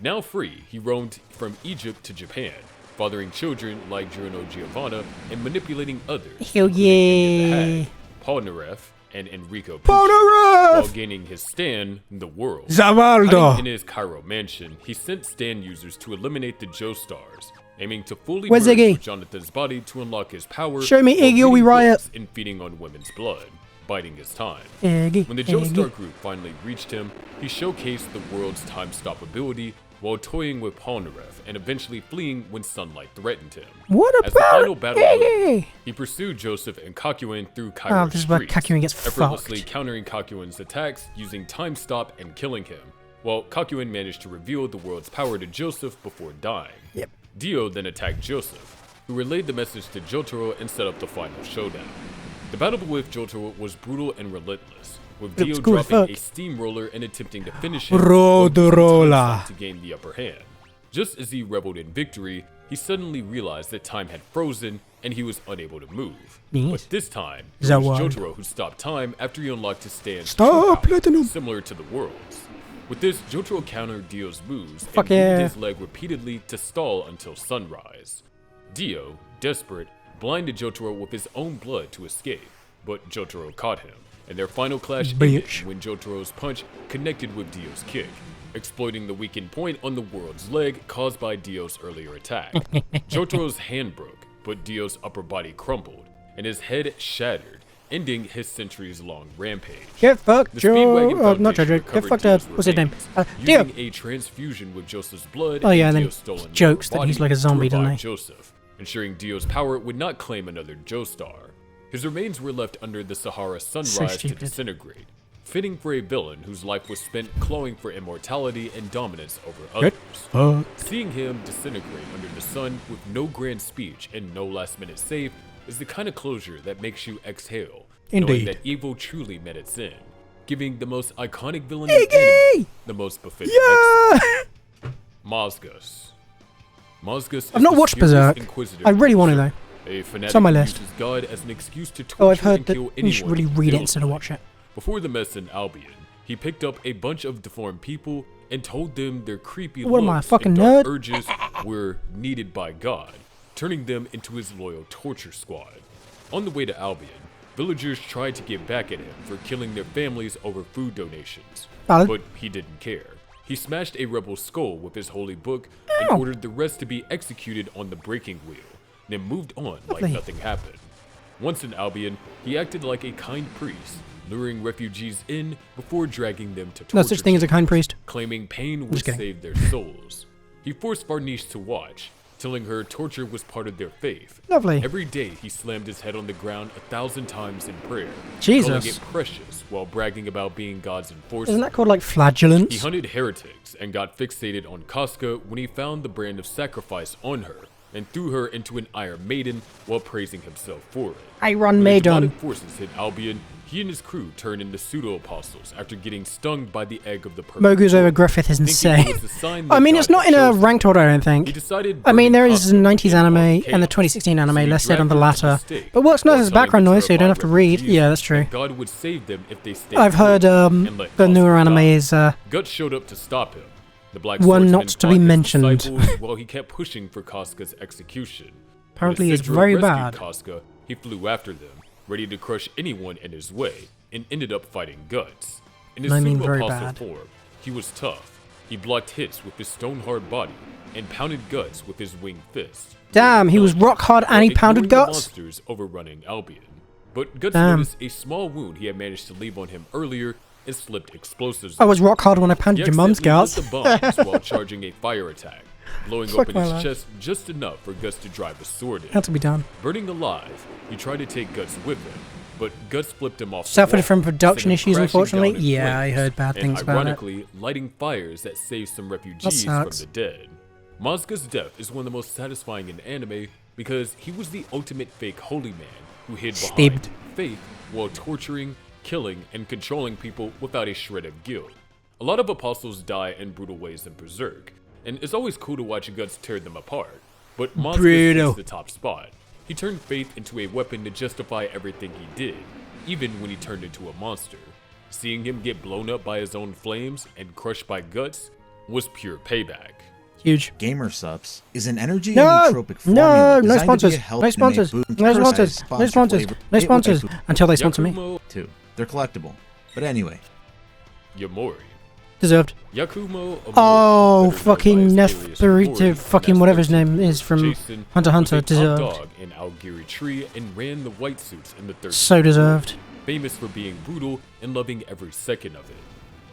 Now free, he roamed from Egypt to Japan, fathering children like Giorno Giovanna and manipulating others, Hell including India the yeah. Hag, Polnareff, and Enrico Pucci, Polnareff! while gaining his Stan, the world. Zavaldo. Hiding in his Cairo mansion, he sent Stan users to eliminate the Joestars, aiming to fully Where's merge Iggy? with Jonathan's body to unlock his power. Show me while Iggy or we reading riot. books and feeding on women's blood, biding his time. Iggy, When the Iggy. Joestar group finally reached him, he showcased the world's time stop ability while toying with Polnareff and eventually fleeing when sunlight threatened him. What As the final about battle moved, Iggy? he pursued Joseph and Kakuin through Cairo this is where streets, Kakuin gets effortlessly fucked. countering Kakuin's attacks using time stop and killing him, while Kakuin managed to reveal the world's power to Joseph before dying. Yep. Dio then attacked Joseph, who relayed the message to Jotaro and set up the final showdown. The battle with Jotaro was brutal and relentless, with It Dio was cool as dropping a fuck. steamroller and attempting to finish him Road while using time roller. stop to gain the upper hand. Just as he reveled in victory, he suddenly realized that time had frozen and he was unable to move. Yes. But this time, Is it that was why? Jotaro who stopped time after he unlocked his Stan's Stop, true power, Platinum. similar to the world's. With this, Jotaro countered Dio's moves Fuck and yeah. moved his leg repeatedly to stall until sunrise. Dio, desperate, blinded Jotaro with his own blood to escape, but Jotaro caught him, and their final clash ended Bitch. when Jotaro's punch connected with Dio's kick, exploiting the weakened point on the world's leg caused by Dio's earlier attack. Jotaro's hand broke, but Dio's upper body crumpled, and his head shattered, ending his centuries-long rampage. Get fucked, The Joe. Speedwagon Not Foundation Jojo. Get recovered fucked up. Dio's What's his name? remains, Dio. using a transfusion with Joseph's blood. Oh, yeah, and then Dio's stolen jokes lower that he's body like a zombie, to doesn't revive he? Joseph, ensuring Dio's power would not claim another Joestar. His remains were left under the Sahara sunrise to stupid. disintegrate, fitting for a villain whose life was spent clawing for immortality and dominance over others. Seeing him disintegrate under the sun with no grand speech and no last-minute save is the kind of closure that makes you exhale, knowing Indeed. that evil truly met its end, giving the most iconic villain in anime the most befitting exit. Mazgus. Mazgus is I've not the watched serious Berserk. inquisitor I really want to Berserk, though. a fanatic It's on my who list. uses God as an excuse to torture Oh, I've heard and that kill you should anyone really who read it kills instead of him. watch it. Before the mess in Albion, he picked up a bunch of deformed people and told them their creepy What am I, a looks fucking and dark nerd? urges were needed by God, turning them into his loyal torture squad. On the way to Albion, villagers tried to get back at him for killing their families over food donations, Valid. but he didn't care. He smashed a rebel's skull with his holy book and ordered the rest to be executed on the breaking wheel, then moved on like Lovely. nothing happened. Once in Albion, he acted like a kind priest, luring refugees in before dragging them to torture No such thing as a kind priest. claiming pain would Just kidding. save their souls. He forced Varnish to watch, telling her torture was part of their faith. Lovely. Every day he slammed his head on the ground 1,000 times in prayer, Jesus. calling it precious while bragging about being God's enforcer. Isn't that called like He flagellants? hunted heretics and got fixated on Casca when he found the brand of sacrifice on her and threw her into an Iron Maiden while praising himself for it. Iron When the Maiden. demonic forces hit Albion, he and his crew turned into pseudo-apostles after getting stung by the egg of the purple. Mogu's over Sword. Griffith is Thinking insane. it was a sign I that mean, it's God not had in a chosen ranked order, I don't He think. decided I mean, there burning is Casca 90s would anime involve and the chaos, 2016 anime, so he less said on the dragged them to latter. stake But works nice while as telling background the noise so you don't have to terrified read. refugees Yeah, that's true. that God would save them if they stayed I've heard true and let the newer Casca anime die. is Guts showed up to stop him. The Black One Swordsman not to be fought his mentioned. disciples while he kept pushing for Casca's execution. Apparently When it's Isidro very rescued bad. Casca, he flew after them, ready to crush anyone in his way, and ended up fighting Guts. In his I mean very pseudo-apostle bad. form, he was tough. He blocked hits with his stone-hard body and pounded Guts with his winged fist. Damn, he was rock hard and he while pounded ignoring the Guts. monsters overrunning Albion. But Guts Damn. noticed a small wound he had managed to leave on him earlier and slipped explosives. I was rock hard when I He pounded your mum's accidentally guts. lit the bombs while charging a fire attack, blowing Fuck open my his life. chest just enough for Guts to drive a sword in. Had to be done. Burning alive, he tried to take Guts with him, but Guts flipped him off the Suffered wall, from production sending him issues, crashing unfortunately. down in Yeah, I flames, heard bad and things about it. ironically, lighting fires that saved some refugees from sucks. the dead. Mazga's death is one of the most satisfying in anime because he was the ultimate fake holy man who hid behind Stabbed. faith while torturing, killing, and controlling people without a shred of guilt. A lot of apostles die in brutal ways in Berserk, and it's always cool to watch Guts tear them apart. But Mazgus Brutal. is the top spot. He turned faith into a weapon to justify everything he did, even when he turned into a monster. Seeing him get blown up by his own flames and crushed by Guts was pure payback. Huge. Gamer Subs is an energy No, nootropic formula no, no designed to sponsors, be a health no mimic sponsors, boost. no sponsors, Parasite no sponsor sponsors, flavor. no It will sponsors, be until they sponsor me. Yakumo too. They're collectible. But anyway, Yamori. Deserved. Yakumo Amori, Oh, better known fucking by his alias Nefertiti, Amori, fucking whatever his name is from Jason Hunter x Hunter, was a top deserved. dog in Algiri Tree and ran the White Suits in the third So season, deserved. famous for being brutal and loving every second of it.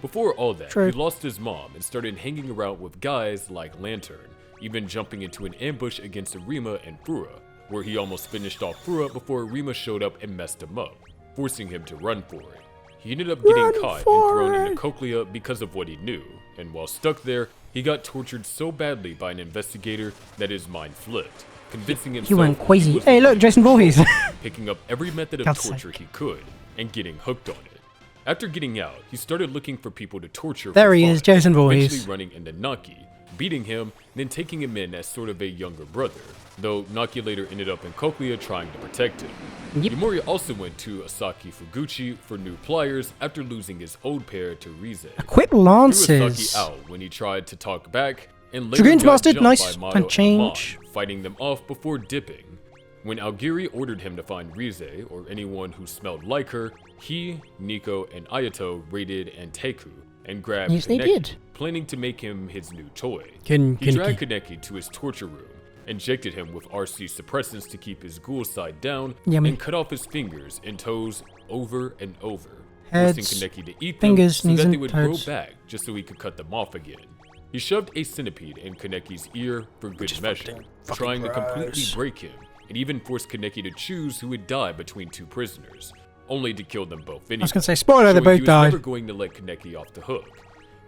Before all that, True. he lost his mom and started hanging around with guys like Lantern, even jumping into an ambush against Arima and Fura, where he almost finished off Fura before Arima showed up and messed him up, forcing him to run for it. He ended up getting caught and thrown into Cochlea because of what he knew, and while stuck there, he got tortured so badly by an investigator that his mind flipped, convincing himself went crazy. was Hey, the look, right Jason choice, Voorhees. picking up every method of God's torture he could and getting hooked on it. After getting out, he started looking for people to torture. There for he fun, is, Jason Voorhees. Eventually running into Naki, beating him, then taking him in as sort of a younger brother, though Naki later ended up in Cochlea trying to protect him. Yep. Yamori also went to Asaki Fuguchi for new pliers after losing his old pair to Rize. Equip Threw lances. Asaki out when he tried to talk back, and later Dragoon's got mastered, jumped nice, by Mado and and change. Amon, fighting them off before dipping. When Algiri ordered him to find Rize, or anyone who smelled like her, he, Nico, and Ayato raided Anteku and grabbed Yes, they Kaneki, did. planning to make him his new toy. Kin- He dragged Kinki. Kaneki to his torture room, injected him with RC suppressants to keep his ghoul side down, Yummy. and cut off his fingers and toes over and over, Heads, forcing Kaneki to eat fingers, them so knees, that they and would grow toes. back just so he could cut them off again. He shoved a centipede in Kaneki's ear for good measure, trying to completely break him, and even forced Kaneki to choose who would die between two prisoners. only to kill them both anyway. I was gonna say, spoiler, they showing both he was died. never going to let Kaneki off the hook.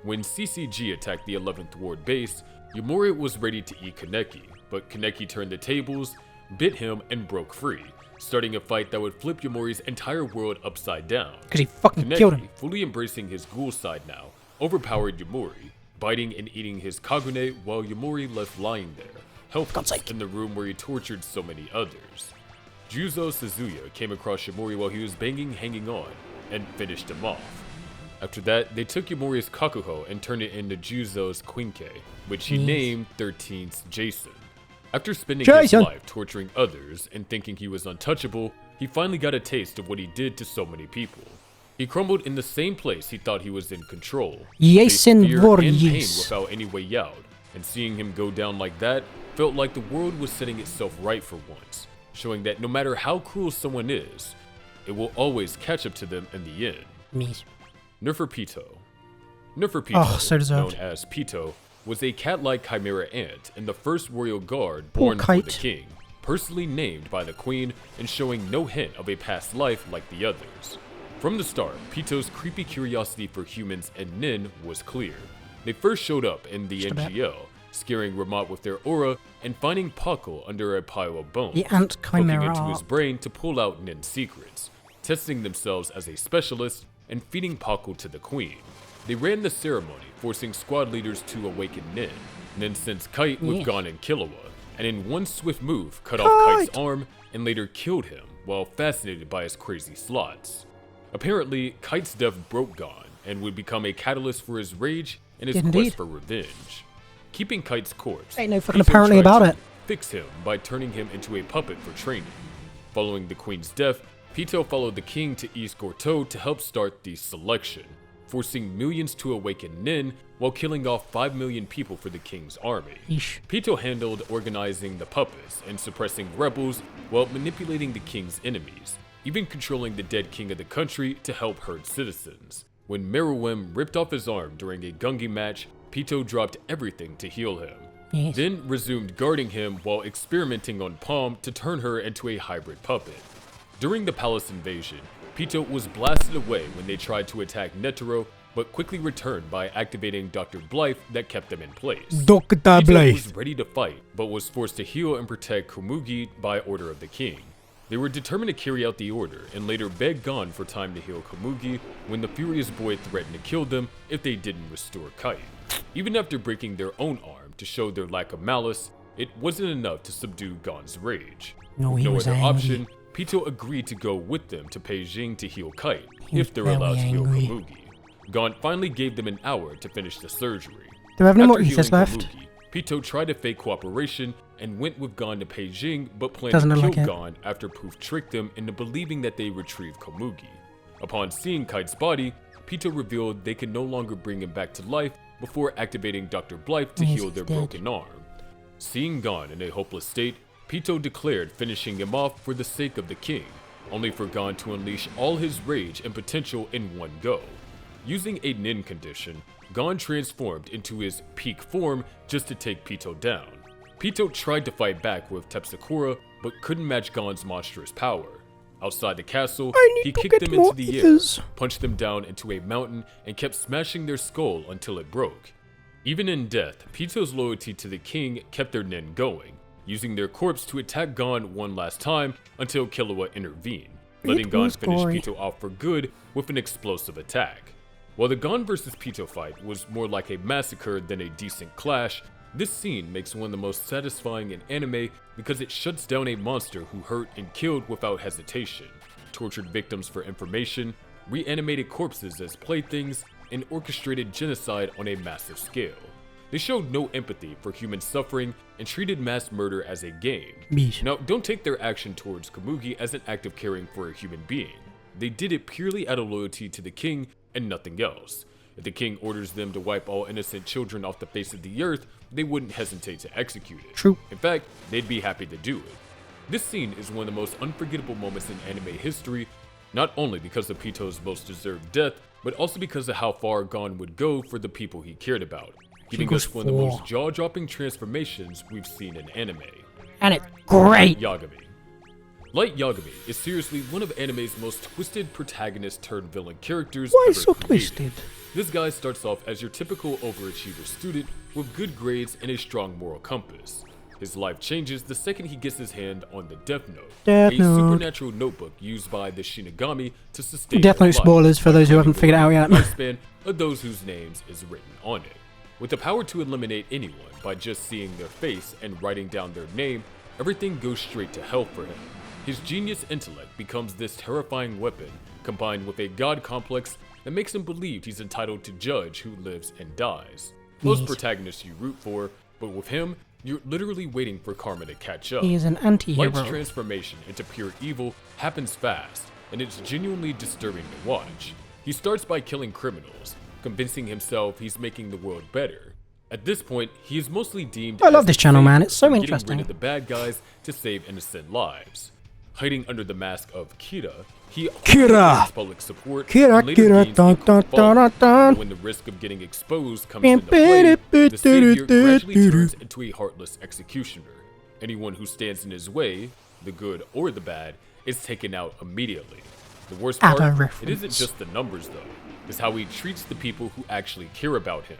When CCG attacked the 11th Ward base, Yamori was ready to eat Kaneki, but Kaneki turned the tables, bit him, and broke free, starting a fight that would flip Yamori's entire world upside down. Because he fucking killed him. Kaneki, fully embracing his ghoul side now, overpowered Yamori, biting and eating his Kagune while Yamori left lying there, helpless in the room where he tortured so many others. Juzo Suzuya came across Yamori while he was banging hanging on, and finished him off. After that, they took Yamori's Kakuho and turned it into Juzo's Quinke, which he named 13th Jason. After spending his life torturing others and thinking he was untouchable, he finally got a taste of what he did to so many people. He crumbled in the same place he thought he was in control, faced Jason fear and pain Voorhees. without any way out, and seeing him go down like that felt like the world was setting itself right for once, showing that no matter how cruel someone is, it will always catch up to them in the end. Me. Neferpito. Neferpito, Oh, so deserved. known as Pito, was a cat-like chimera ant and the first royal guard Poor born for the kite. king, personally named by the queen and showing no hint of a past life like the others. From the start, Pito's creepy curiosity for humans and Nin was clear. They first showed up in the NGL, scaring Ramat with their aura and finding Pakul under a pile of bones, The ant poking chimera. into his brain to pull out Nin's secrets, testing themselves as a specialist and feeding Pakul to the queen. They ran the ceremony, forcing squad leaders to awaken Nin, and then sent Kite with Gon and Killua, and in one swift move cut off Kite's arm and later killed him while fascinated by his crazy slots. Apparently, Kite's death broke Gon and would become a catalyst for his rage and his Indeed. quest for revenge. Keeping Kite's corpse, Ain't no fucking Pito apparently tried about to it. fix him by turning him into a puppet for training. Following the queen's death, Pito followed the king to East Gorto to help start the selection, forcing millions to awaken Nin while killing off 5 million people for the king's army. Yeesh. Pito handled organizing the puppets and suppressing rebels while manipulating the king's enemies, even controlling the dead king of the country to help hurt citizens. When Meruem ripped off his arm during a Gungi match, Pito dropped everything to heal him, Yes. then resumed guarding him while experimenting on Palm to turn her into a hybrid puppet. During the palace invasion, Pito was blasted away when they tried to attack Netero, but quickly returned by activating Dr. Blythe that kept them in place. Dr. Pito Blythe. was ready to fight, but was forced to heal and protect Komugi by order of the king. They were determined to carry out the order, and later begged Gon for time to heal Komugi when the Furious Boy threatened to kill them if they didn't restore Kite. Even after breaking their own arm to show their lack of malice, it wasn't enough to subdue Gon's rage. No, With he no was other angry. option, Pito agreed to go with them to Beijing to heal Kite, He was if they're very allowed to heal angry. Komugi. Gon finally gave them an hour to finish the surgery. Do we have any more After ethers healing left? Komugi, Pito tried to fake cooperation and went with Gon to Beijing, but planned Doesn't to look kill like it. Gon after Poof tricked them into believing that they retrieved Komugi. Upon seeing Kite's body, Pito revealed they could no longer bring him back to life before activating Dr. Blythe to Yes, heal their he's dead. broken arm. Seeing Gon in a hopeless state, Pito declared finishing him off for the sake of the king, only for Gon to unleash all his rage and potential in one go. Using a Nin condition, Gon transformed into his peak form just to take Pito down. Pito tried to fight back with Tepsakura, but couldn't match Gon's monstrous power. Outside the castle, he to kicked get them more into the ethers. air, punched them down into a mountain, and kept smashing their skull until it broke. Even in death, Pito's loyalty to the king kept their Nin going, using their corpse to attack Gon one last time until Killua intervened, letting Gon was finish gory. Pito off for good with an explosive attack. While the Gon vs Pito fight was more like a massacre than a decent clash, this scene makes one of the most satisfying in anime because it shuts down a monster who hurt and killed without hesitation, tortured victims for information, reanimated corpses as playthings, and orchestrated genocide on a massive scale. They showed no empathy for human suffering and treated mass murder as a game. Yeesh. Now, don't take their action towards Komugi as an act of caring for a human being. They did it purely out of loyalty to the king and nothing else. If the king orders them to wipe all innocent children off the face of the earth, they wouldn't hesitate to execute it. True. In fact, they'd be happy to do it. This scene is one of the most unforgettable moments in anime history, not only because of Pito's most deserved death, but also because of how far Gon would go for the people he cared about, giving goes us one of the most for- jaw-dropping transformations we've seen in anime. And it's great. Yagami. Light Yagami is seriously one of anime's most twisted protagonist turned villain characters Why ever so created. twisted? This guy starts off as your typical overachiever student with good grades and a strong moral compass. His life changes the second he gets his hand on the Death Note, Death a Note. supernatural notebook used by the Shinigami to sustain Death their Note life spoilers for by those who haven't claiming figured it out yet. the lifespan of those whose names is written on it. With the power to eliminate anyone by just seeing their face and writing down their name, everything goes straight to hell for him. His genius intellect becomes this terrifying weapon, combined with a god complex that makes him believe he's entitled to judge who lives and dies. Most protagonists you root for, but with him, you're literally waiting for karma to catch up. He is an Light's anti-hero. transformation into pure evil happens fast, and it's genuinely disturbing to watch. He starts by killing criminals, convincing himself he's making the world better. At this point, he is mostly deemed I love as this the channel, man. savior It's so for interesting. getting rid of the bad guys to save innocent lives. Hiding under the mask of Kira, he Kira! gains public support Kira, and later Kira, gains dun, a dun, cult following. dun, dun. But when the risk of getting exposed comes into play, the savior gradually turns into a heartless executioner. Anyone who stands in his way, the good or the bad, is taken out immediately. The worst Add part, a it isn't reference. just the numbers though, it's how he treats the people who actually care about him.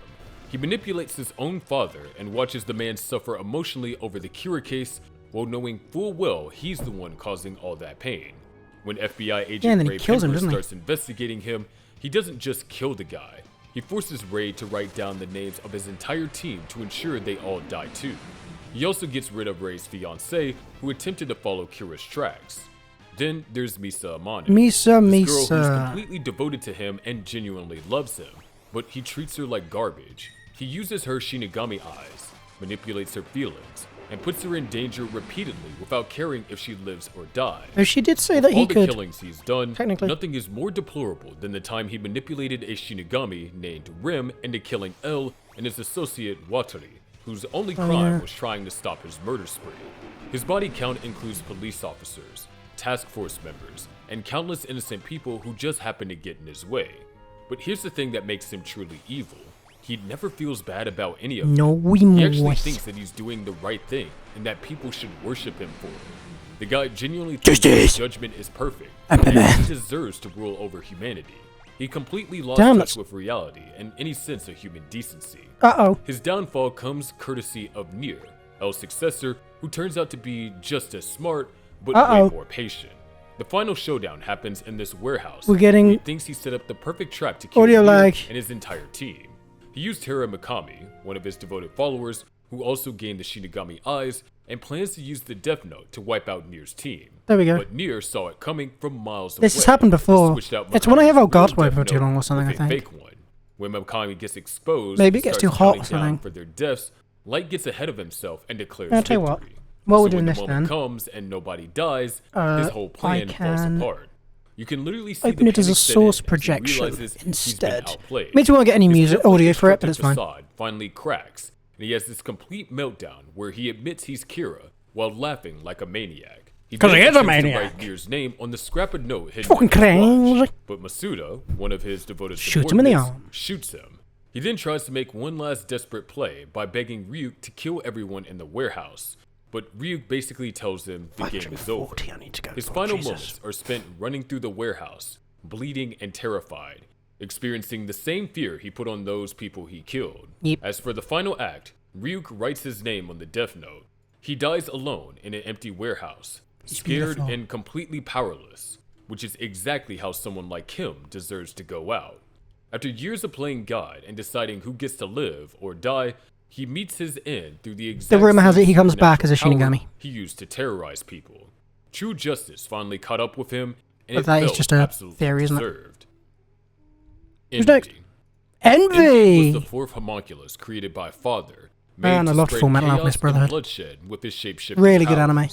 He manipulates his own father and watches the man suffer emotionally over the Kira case while knowing full well he's the one causing all that pain. When FBI agent Yeah, and then he Ray kills him, Pember doesn't he? starts investigating him, he doesn't just kill the guy. He forces Ray to write down the names of his entire team to ensure they all die too. He also gets rid of Ray's fiancée, who attempted to follow Kira's tracks. Then there's Misa Amano. Misa, This girl who's Misa. completely devoted to him and genuinely loves him, but he treats her like garbage. He uses her Shinigami eyes, manipulates her feelings, and puts her in danger repeatedly without caring if she lives or dies. Oh, she did say Of that he all the could. killings he's done, technically- nothing is more deplorable than the time he manipulated a Shinigami named Rim into killing L and his associate Watari, whose only crime was trying to stop his murder spree. His body count includes police officers, task force members, and countless innocent people who just happen to get in his way. But here's the thing that makes him truly evil. He never feels bad about any of it. No, we He actually must. thinks that he's doing the right thing and that people should worship him for it. The guy genuinely thinks that Justice. his judgment is perfect I'm and Batman. he deserves to rule over humanity. He completely lost Damn, touch that's- with reality and any sense of human decency. Uh-oh. His downfall comes courtesy of Nier, L's successor, who turns out to be just as smart, but Uh-oh. way more patient. The final showdown happens in this warehouse. We're getting- where he thinks he set up the perfect trap to kill Audio Nier lag. and his entire team. He used Hera Mikami, one of his devoted followers, who also gained the Shinigami eyes, and plans to use the Death Note to wipe out Nier's team. There we go. But Nier saw it coming from miles away. This has happened and before. switched out It's when I have Mikami's Elgato real open for Death too long or Note something, with I a think. fake one. When Mikami gets exposed, Maybe it and gets starts too hot or counting down something. for their deaths, Light gets ahead of himself and declares I'll tell you victory. what. While so we're doing when this the moment then, comes and nobody dies, his whole I plan falls can apart. You can literally see open the it as a panic set source in as he projection realizes he's been instead. outplayed. Means we won't get any His music carefully audio for it, but constructed it's fine. facade finally cracks, and he has this complete meltdown where he admits he's Kira while laughing like a maniac. 'Cause he then is a attempts to maniac. write Nier's name on the scrap of note hidden Fucking in his watch, crazy. but Masuda, one of his devoted Shoots him in the subordinates, arm. shoots him. He then tries to make one last desperate play by begging Ryuk to kill everyone in the warehouse, but Ryuk basically tells him the game is over. 40, I need to go. His Oh, final Jesus. moments are spent running through the warehouse, bleeding and terrified, experiencing the same fear he put on those people he killed. Yep. As for the final act, Ryuk writes his name on the Death Note. He dies alone in an empty warehouse, scared beautiful. and completely powerless, which is exactly how someone like him deserves to go out. After years of playing God and deciding who gets to live or die, he meets his end through the exact rumor has same it he comes back as a supernatural power Shinigami. he used to terrorize people. True justice finally caught up with him, and But it that is felt just a absolutely theory, isn't it? deserved. Who's next? Envy was Envy! the fourth homunculus created by Father, Man, made I to loved spread Full Metal chaos Alchemist and Brotherhood. bloodshed with his shape-shifting Really good powers. anime.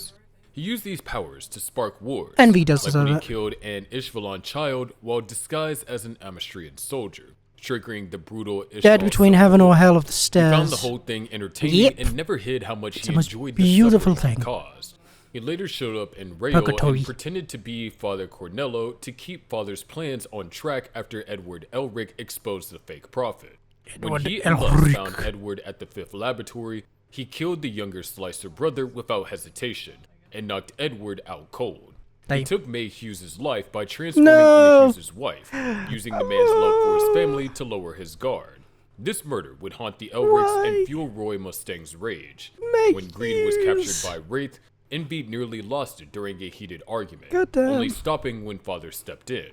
He used these powers to spark wars. Envy does like deserve when he it. killed an Ishvalan child while disguised as an Amastrian soldier, triggering the brutal Ishval Dead between civil heaven war. or hell of the He found the stairs. whole thing entertaining Yep. and never hid how much It's he the most enjoyed the beautiful suffering it thing. caused. He later showed up in Rayo Purgatory. and pretended to be Father Cornello to keep Father's plans on track after Edward Elric exposed the fake prophet. When Edward he and Lux Elric. found Edward at the fifth laboratory, he killed the younger Slicer brother without hesitation and knocked Edward out cold. They- He took May Hughes' life by transforming No! into Hughes' wife, using the man's love for his family to lower his guard. This murder would haunt the Elrics Why? and fuel Roy Mustang's rage. May When Greed was Hughes. captured by Wraith, Envy nearly lost it during a heated argument, Goddamn. only stopping when Father stepped in.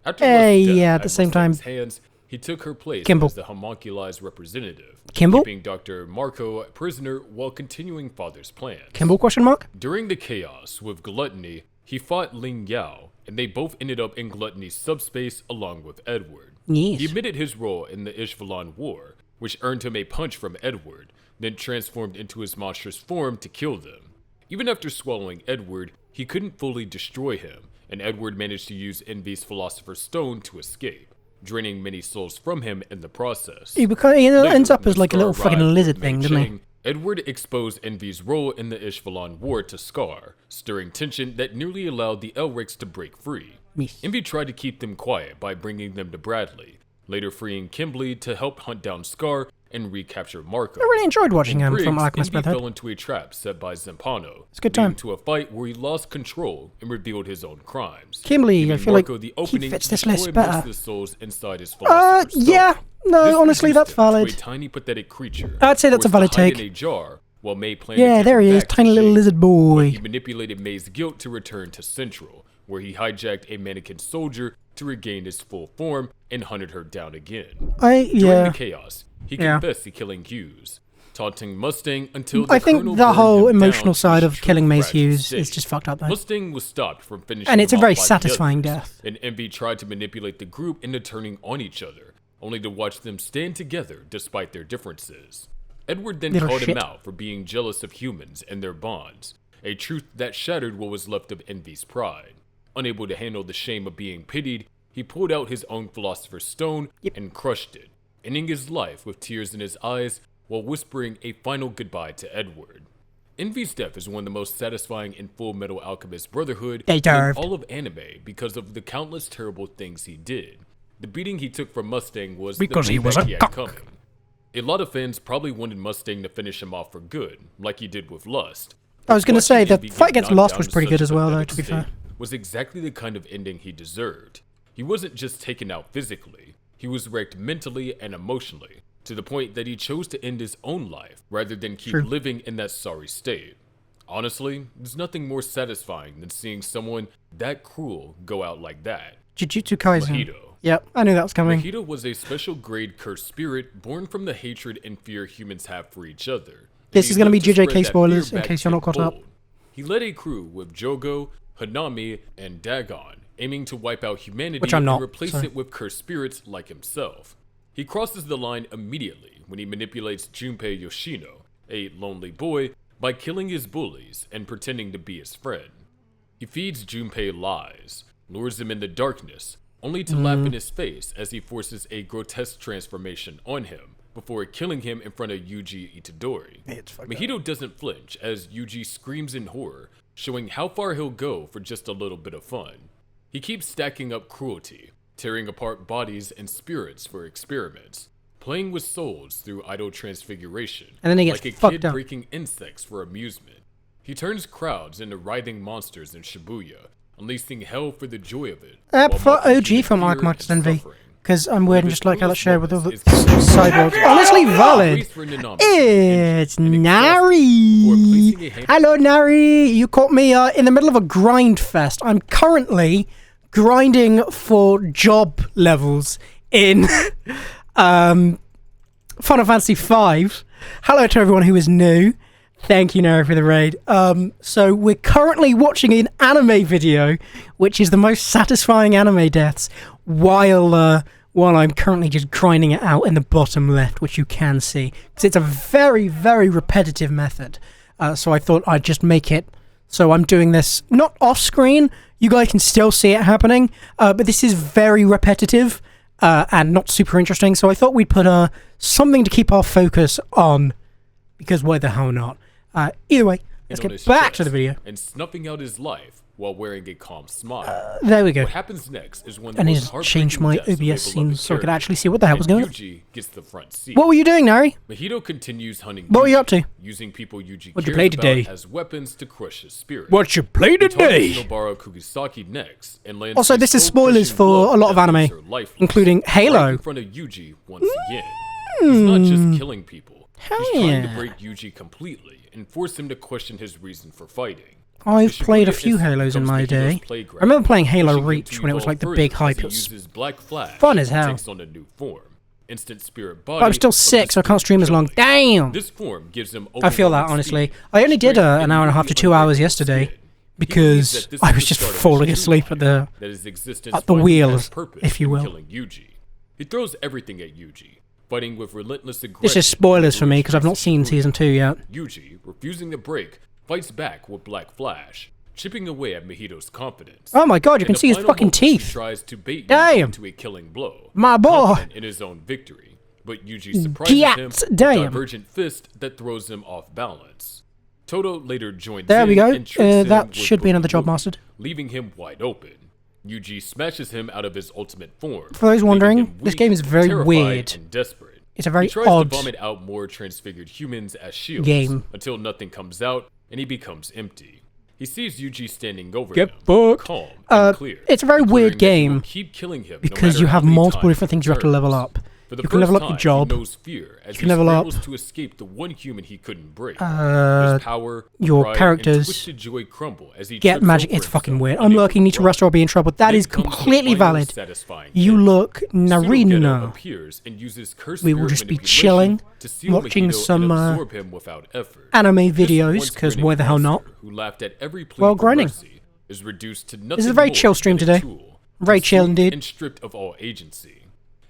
After Hey, Lust's death yeah, at the same time- Mustang's hands, he took her place Kimball. as the homunculized representative, Kimball? keeping Dr. Marco a prisoner while continuing Father's plans. Kimball question mark? During the chaos with Gluttony, he fought Ling Yao, and they both ended up in Gluttony's subspace along with Edward. Yes. He admitted his role in the Ishvalan War, which earned him a punch from Edward, then transformed into his monstrous form to kill them. Even after swallowing Edward, he couldn't fully destroy him, and Edward managed to use Envy's Philosopher's Stone to escape, draining many souls from him in the process. He Later, ends up when as like a Scar little fucking arrived lizard with thing, Mei doesn't he? Chang, Edward exposed Envy's role in the Ishvalan War to Scar, stirring tension that nearly allowed the Elrics to break free. Yes. Envy tried to keep them quiet by bringing them to Bradley, later freeing Kimberly to help hunt down Scar and recapture Marco. I really enjoyed watching In him from Briggs, Alchemist Envy Brotherhood. fell into a trap set by Zampano. It's a good time. leading to a fight where he lost control and revealed his own crimes. Kimberly, giving I feel like Marco the he opening fits to this destroy list most better. of the souls inside his Philosopher's Stone. Yeah. No, This honestly, reduced that's him valid. To a tiny pathetic creature. I'd say that's a forced valid to hide take. in a jar, while May planned to Yeah, take there him he is, back to tiny little Shade. lizard But boy. he manipulated May's guilt to return to Central, where he hijacked a mannequin soldier to regain his full form and hunted her down again. During Yeah. the chaos, he Yeah. confessed to killing Hughes, taunting Mustang until the I think Colonel the burned whole him emotional down to side his of true killing Mace fragile Hughes state. is just fucked up though. Mustang was stopped from finishing And it's a him very off by the satisfying others, death. And Envy tried to manipulate the group into turning on each other, only to watch them stand together despite their differences. Edward then Little called him shit. out for being jealous of humans and their bonds, a truth that shattered what was left of Envy's pride. Unable to handle the shame of being pitied, he pulled out his own Philosopher's Stone and crushed it, ending his life with tears in his eyes while whispering a final goodbye to Edward. Envy's death is one of the most satisfying in Full Metal Alchemist Brotherhood They and deserved. all of anime because of the countless terrible things he did. The beating he took from Mustang was Because the he was payback a he had cuck. coming. A lot of fans probably wanted Mustang to finish him off for good, like he did with Lust. I was gonna Watching say, the Envy fight get against knocked Lust down was to pretty such good a as well, though, pathetic to be fair. state was exactly the kind of ending he deserved. He wasn't just taken out physically, he was wrecked mentally and emotionally, to the point that he chose to end his own life rather than keep True. living in that sorry state. Honestly, there's nothing more satisfying than seeing someone that cruel go out like that. Jujutsu Kaisen. Mojito. Yep, I knew that was coming. Mahito was a special grade cursed spirit born from the hatred and fear humans have for each other. and This he is gonna lived be to spread JJK that fear spoilers, in back case you're not caught up. tenfold. He led a crew with Jogo, Hanami, and Dagon, aiming to wipe out humanity Which I'm not, and replace so- it with cursed spirits like himself. He crosses the line immediately when he manipulates Junpei Yoshino, a lonely boy, by killing his bullies and pretending to be his friend. He feeds Junpei lies, lures him in the darkness, only to laugh in his face as he forces a grotesque transformation on him, before killing him in front of Yuji Itadori. Mahito doesn't flinch as Yuji screams in horror, showing how far he'll go for just a little bit of fun. He keeps stacking up cruelty, tearing apart bodies and spirits for experiments, playing with souls through idle transfiguration, And then he gets like a fucked kid up. breaking insects for amusement. He turns crowds into writhing monsters in Shibuya, unleashing hell for the joy of it. while For mocking OG human from fear Alchemist and Envy. suffering. Because I'm weird and His just like how that's coolest shared with other moments is killing cyborgs. Mahito Honestly, with valid. race for Nanami It's and exhausted before Nari. placing a hand- Hello, Nari. You caught me in the middle of a grind fest. I'm currently grinding for job levels in Final Fantasy V. Hello to everyone who is new. Thank you, Nari, for the raid. So we're currently watching an anime video, which is the most satisfying anime deaths, while I'm currently just grinding it out in the bottom left, which you can see. Because it's a very, very repetitive method. So I thought I'd just make it so I'm doing this not off screen. You guys can still see it happening, but this is very repetitive and not super interesting. So I thought we'd put something to keep our focus on, because why the hell not? Either way, Let's on get his back to the chest video. and snuffing out his life while wearing a calm smile. There we go. What happens next is one of I the need most to change heartbreaking my deaths of a OBS beloved scenes so I could character, actually see what the hell was and going on. Yuji gets the front seat. What were you doing, Nari? Mahito continues hunting What were you Yuji, up to? using people Yuji What'd you cares play about today? as weapons to crush his spirit. What you play He targets today? Nobara Kugisaki next and lands Also, a this is soul-crushing spoilers for blow a lot of that anime, leaves her lifeless, including Halo. right in front of Yuji once again. He's not just killing people. He's trying yeah. to break Yuji completely and force him to question his reason for fighting. I've The played a Shibuya few incident Halos in becomes my Mahito's day. playground, I remember playing Halo pushing him Reach to when it was evolve like the further big as hype. he It was uses Black Flash fun as and hell. takes on a new form. Instant spirit body. But I'm still of the sick, so I can't spirit stream as long. killing. Damn! This form gives him I feel that, overwhelming honestly. speed, I only did strength, an hour and a half to 2 hours unbreakable yesterday skin. He believes because that this I is was the just start of his falling true asleep at life, the... that his existence at the finally wheel, has purpose if you in will. killing Yuji. He throws everything at Yuji, fighting with relentless aggression. This is spoilers for me because I've not seen Season 2 yet. Yuji, refusing to break, fights back with Black Flash, chipping away at Mahito's confidence. Oh my god, you In can the see his final fucking moments, he teeth. tries to bait Damn. Yuji into a killing blow, My boy. confident in his own victory, but Yuji surprises him Yes, with a damn. divergent fist that throws him off balance. Toto later joins There we in go. and tricks him That with should be another job Boogie, mastered. leaving him wide open. Yuji smashes him out of his ultimate form. For those leaving wondering, him this weak, game is very terrified, weird. and desperate. It's a very He tries odd to vomit out more transfigured humans as shields game. until nothing comes out and he becomes empty. He sees Yuji standing over Get him, fucked. calm and clear, It's a very declaring weird that he will game keep killing him no because matter you how have many multiple times different he things you have to level returns. up. For the You can level first up your time, job. He knows fear as You can he level up- scrambles to escape the one human he couldn't break. His Uh, power, your pride, characters and twisted joy crumble as he Get trips magic. over It's fucking himself, weird. I'm unable lurking, need to run. rest or I'll be in trouble. That Then is comes the completely final valid. satisfying You end. look Pseudo-Geto Narina. appears and uses cursed We will spirit just be manipulation chilling, to seal watching Mahito some, and absorb him without effort. Anime This videos, once because grinning why the hell not? monster Who laughed at every plea Well, for grinding. mercy is reduced to nothing This is a very more chill stream than a today. tool, Very chill consumed indeed. and stripped of all agency.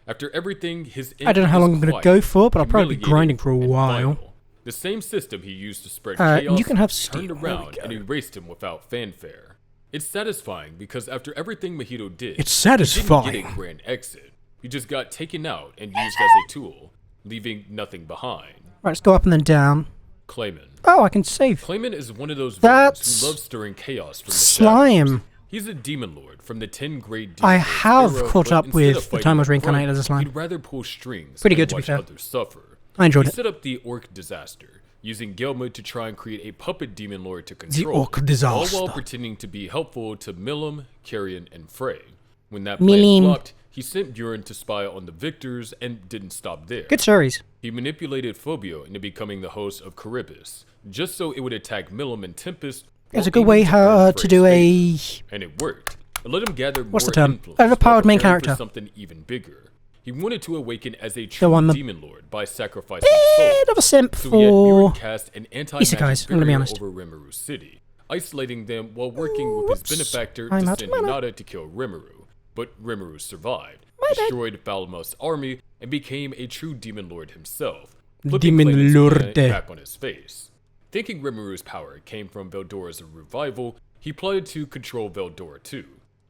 After everything, his I don't know how end long is I'm going to quiet, go for, but I'll probably be humiliating, grinding for a and while. final. The same system he used to spread You chaos can have turned steel. There we around go. and erased him without fanfare. It's satisfying because after everything Mahito did, It's he didn't satisfying. get a grand exit. He just got taken out and used as a tool, leaving nothing behind. Right, let's go up and then down. Clayman. Oh, I can save. Clayman is one of those That's villains who loves stirring chaos from the slime. shadows. He's a demon lord from the 10 great demon I lords have era, caught but up instead with of the fighting time I was a reincarnated grunt, as a slime. He'd rather pull strings Pretty than good, to be watch fair. others suffer. I enjoyed He it. set up the Orc Disaster, using Gelma to try and create a puppet demon lord to The control, Orc Disaster. all while pretending to be helpful to Milim, Carrion, and Frey. When that Milim. plan flopped, he sent Buren to spy on the victors and didn't stop there. Good series. He manipulated Phobio into becoming the host of Charybdis, just so it would attack Milim and Tempest. It's while a good way aiming earn to Frey's do favor. a... And it worked. It let him gather What's more the term? influence while Overpowered main preparing for character. something even bigger. He wanted to awaken as a true on the- demon lord by sacrificing souls. Bit of a simp So he had Buren for... cast an Isekais, anti-magic I'm gonna be barrier honest. over Rimuru City, isolating them while working with his benefactor I'm to out of send mana. Hinata to kill Rimuru. But Rimuru survived, destroyed Falamos' army, and became a true demon lord himself, flipping Demon Clayman's Lord. planet back on his face. Thinking Rimuru's power came from Veldora's revival, he plotted to control Veldora too.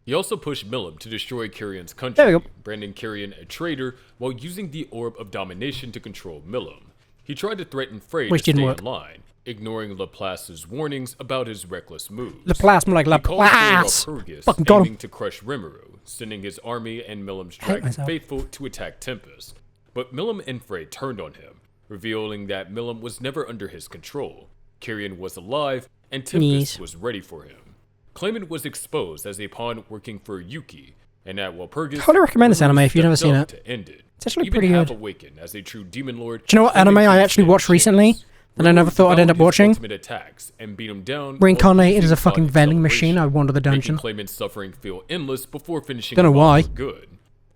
He also pushed Milim to destroy Carrion's There we country, go. branding Carrion a traitor while using the Orb of Domination to control Milim. He tried to threaten Frey Which to didn't stay work. in line, ignoring Laplace's warnings about his reckless moves. Laplace, more like He called for Laplace. Walpurgis, Fucking got aiming him. to crush Rimuru, sending his army and Milim's hate dragon myself. faithful to attack Tempest. But Milim and Frey turned on him, revealing that Milim was never under his control. Carrion was alive, and Tempest Yes. was ready for him. Clayman was exposed as a pawn working for Yuki, and at Walpurgis, Highly recommend this Rimuru anime if you've never stepped seen up it. to end it. It's actually Even pretty half good. awakened as a true demon lord. Do you know what anime I actually watched recently that I never thought I'd end up watching? Attacks and beat him down Reincarnated as a while fucking using vending thought machine. I acceleration, wander the making dungeon. Clayman's suffering feel endless before finishing Don't know him off why. for good.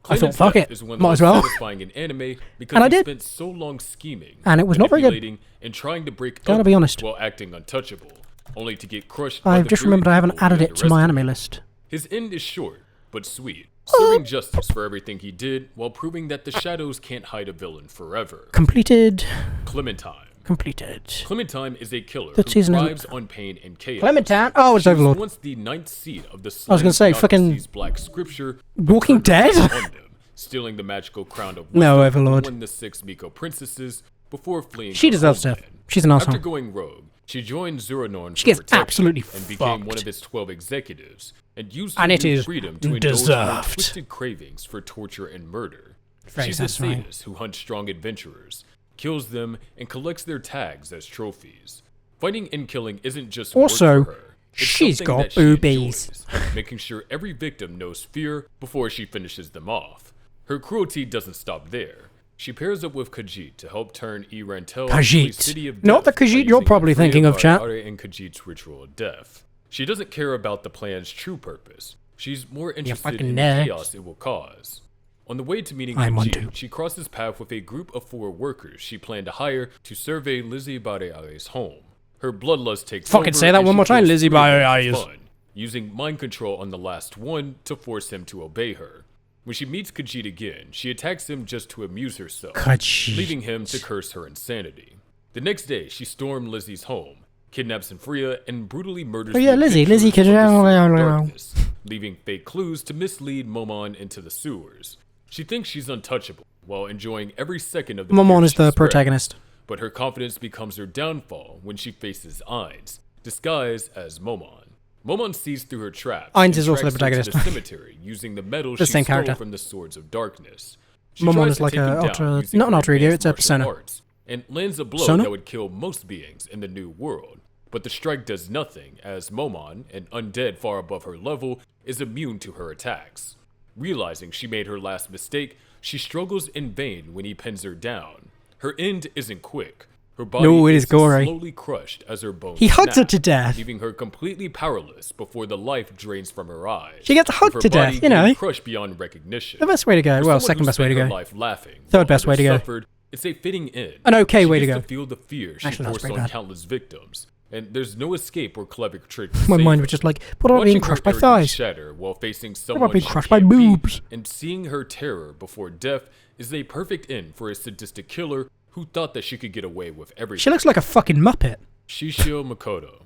I thought, Clayman's fuck death it, is one of the might most as well. satisfying in anime because And I he did. spent so long scheming, And it was not very good. manipulating, and trying to break Gotta up be honest. while acting untouchable, only to get crushed. by I've the just very remembered I haven't people added he it to my anime underestimated. list. His end is short, but sweet, serving justice for everything he did while proving that the shadows can't hide a villain forever. Completed. Clementine. Completed. Clementine is a killer That who season isn't- thrives on pain and chaos. Clementine? Oh, it's She was Overlord. once the ninth seed of the I was gonna say, fucking Theocracy's Black Scripture, Walking but turned Dead? on them, stealing the magical crown of No, wisdom Overlord. from the 6 Miko princesses before fleeing. She her deserves death. homeland. She's an After asshole. going rogue, She joined Zuranorn She for gets protection absolutely and became one fucked. of its 12 executives, and used And her it new is freedom to indulge in her deserved. twisted cravings for torture and murder. Very She's a satisfying. sadist who hunts strong adventurers, kills them, and collects their tags as trophies. Fighting and killing isn't just Also, work for her. It's she's something got that she boobies. enjoys, making sure every victim knows fear before she finishes them off. Her cruelty doesn't stop there. She pairs up with Khajiit to help turn Erantel into a Khajiit. city of Not death the Khajiit by you're using probably Ifria thinking of, by chat. Are and Khajiit's ritual of death. She doesn't care about the plan's true purpose. She's more interested fucking in the nerd. chaos it will cause. On the way to meeting I'm one Khajiit, too. she crosses path with a group of 4 workers she planned to hire to survey Lizzie Bareare's home. Her bloodlust takes Fucking over, say that and one she more time, kills Lizzie 3 of them for Bareares. fun, using mind control on the last one to force him to obey her. When she meets Khajiit again, she attacks him just to amuse herself, Khajiit. leaving him to curse her insanity. The next day, she stormed Lizzie's home, kidnaps Infria, and brutally murders Oh yeah, the Lizzie adventurers could from the Sword of you know. Darkness, leaving fake clues to mislead Momon into the sewers. She thinks she's untouchable, while enjoying every second of the fear Momon is she the spreads. protagonist. But her confidence becomes her downfall when she faces Ainz, disguised as Momon. Momon sees through her traps. Ainz and is also the tracks her to protagonist. the cemetery using the metal The she same stole character. from the Swords of Darkness. She Momon tries is to like take a him down alter- using not an her alter ego, advanced it's a martial persona. arts, and lands a blow Persona? that would kill most beings in the new world. But the strike does nothing, as Momon, an undead far above her level, is immune to her attacks. Realizing she made her last mistake, she struggles in vain when he pins her down. Her end isn't quick. Her body No, it is gory. slowly crushed as her bones He hugged her snap, to death. leaving her completely powerless before the life drains from her eyes. She gets with hugged her to body death, you know. getting crushed beyond recognition. The best way to go. For Well, someone second who best way to spent her go. life laughing, Third while best way to others go. suffered, it's a fitting end. An okay she way to gets go. to feel the fear she Actually, no, it's forced pretty on bad. countless victims, and there's no escape or clever trick to My save mind her. was just like, what about being Watching her crushed by arrogance thighs? shatter while facing What someone about being she crushed by can't beat, boobs? and seeing her terror before death is a perfect end for a sadistic killer who thought that she could get away with everything. She looks like a fucking muppet. Shishio Makoto.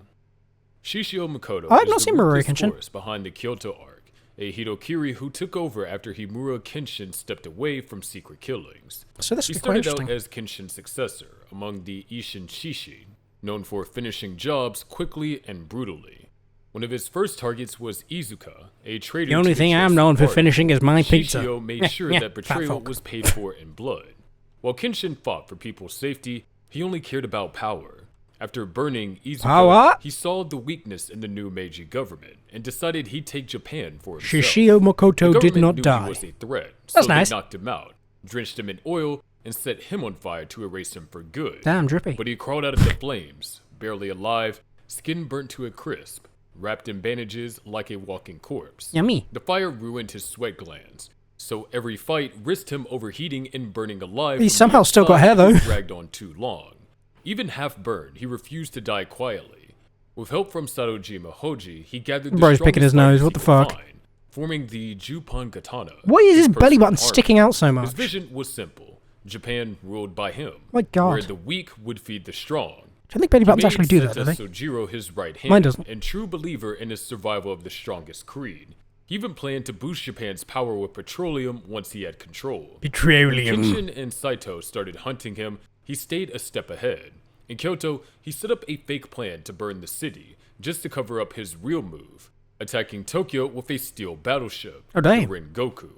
Shishio Makoto I've is not the seen Murray ruthless Kenshin. force behind the Kyoto arc, a Hitokiri who took over after Himura Kenshin stepped away from secret killings. So this He would be quite started out interesting. as Kenshin's successor among the Ishin Shishi, known for finishing jobs quickly and brutally. One of his first targets was Izuka, a traitor The only to thing I'm Chosen known for Party. finishing is my pizza. Shishio made sure Yeah, that fat betrayal folk. was paid for in blood. While Kenshin fought for people's safety, he only cared about power. After burning Izuka, Power? he saw the weakness in the new Meiji government and decided he'd take Japan for himself. Shishio Makoto The did government not knew die. He was a threat, That's so nice. they knocked him out, drenched him in oil, and set him on fire to erase him for good. Damn, drippy. But he crawled out of the flames, barely alive, skin burnt to a crisp, wrapped in bandages like a walking corpse. Yummy. The fire ruined his sweat glands, so every fight risked him overheating and burning alive. He from somehow the still got inside hair, though. if he dragged on too long. Even half burned, he refused to die quietly. With help from Sarojima Hoji, he gathered the Bro's picking his strongest nose, what fighters the he fuck? could find, forming the Jupan Katana. Why is his belly personal button army. sticking out so His much? vision was simple. Japan ruled by him. My God. Where the weak would feed the strong. I think belly buttons He actually made do that, do Senta they? Sojiro his right hand, Mine doesn't. and true believer in his survival of the strongest creed. He even planned to boost Japan's power with petroleum once he had control. Petroleum. When Kenshin and Saito started hunting him, he stayed a step ahead. In Kyoto, he set up a fake plan to burn the city, just to cover up his real move, attacking Tokyo with a steel battleship, Oh, damn. the Rengoku.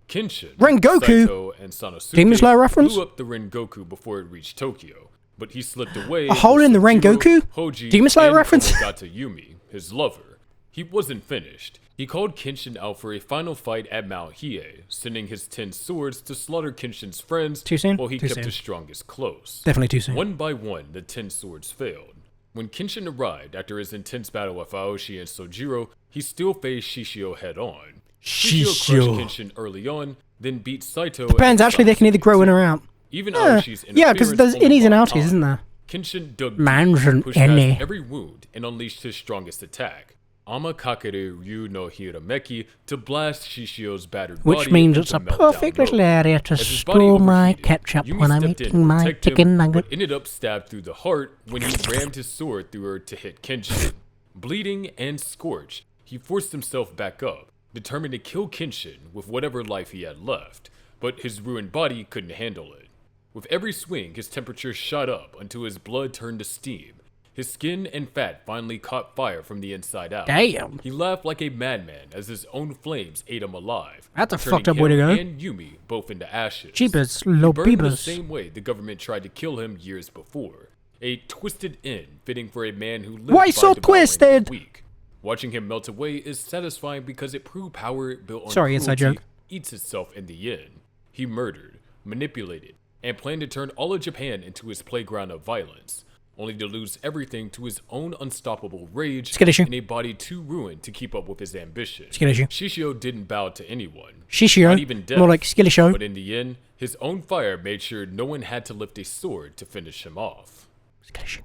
Kenshin, Rengoku? Saito, and Sanosuke Demon Slayer reference? blew up the Rengoku before it reached Tokyo, but he slipped away. A hole with in the Sojiro, Rengoku? Hoji, Demon Slayer and reference? Omagata Yumi, his lover. He wasn't finished. He called Kenshin out for a final fight at Mount Hiei, sending his 10 swords to slaughter Kenshin's friends Too soon? while he Too kept soon. his strongest close. Definitely too soon. One by one, the 10 swords failed. When Kenshin arrived after his intense battle with Aoshi and Sojiro, he still faced Shishio head-on. Shishio Shishio. crushed Kenshin early on, then beat Saito. Depends, and actually, they can either grow in or out. Even Yeah, Aoshi's yeah, because interference there's only innies and brought outies, harm. isn't there? Kenshin dug Man's deep, an pushed past innie. every wound, and unleashed his strongest attack, Amakakere Ryu no Hirameki, to blast Shishio's battered Which body means into it's a meltdown perfect little mode. area to As his body store my overheated, ketchup Yumi when I'm stepped in eating to my protect him, chicken nugget. but ended up stabbed through the heart when he rammed his sword through her to hit Kenshin. Bleeding and scorched, he forced himself back up, determined to kill Kenshin with whatever life he had left, but his ruined body couldn't handle it. With every swing, his temperature shot up until his blood turned to steam, His skin and fat finally caught fire from the inside out. Damn. He laughed like a madman as his own flames ate him alive. That's a turning fucked up way to him go. And Yumi both into ashes. Jeepers, He low burned the beavers. same way the government tried to kill him years before. A twisted end fitting for a man who lived Why by so devouring the twisted? weak. Watching him melt away is satisfying because it proved power built on Sorry, inside cruelty joke. eats itself in the end. He murdered, manipulated, and planned to turn all of Japan into his playground of violence, only to lose everything to his own unstoppable rage Skid issue. and a body too ruined to keep up with his ambition. Skid issue. Shishio didn't bow to anyone. Shishio. Not even death. More like Skilly Show. But in the end, his own fire made sure no one had to lift a sword to finish him off. Skilly Show.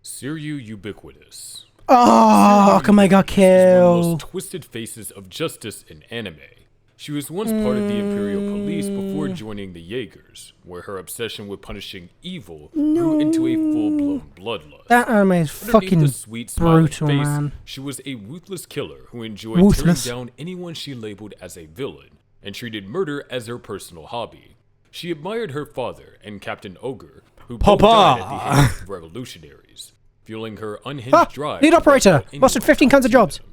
Suryu Ubiquitous. Oh, Kamei got Is one of the killed. most twisted faces of justice in anime. She was once part of the Imperial Police before joining the Jaegers, where her obsession with punishing evil grew into a full-blown bloodlust. That anime is Underneath fucking the sweet, smiling brutal, face, man. she was a ruthless killer who enjoyed Ruthless. turning down anyone she labeled as a villain and treated murder as her personal hobby. She admired her father and Captain Ogre, who both died at the hands of revolutionaries, fueling her unhinged drive. Lead to operator. wipe out Busted anyone 15 kinds of who jobs. them.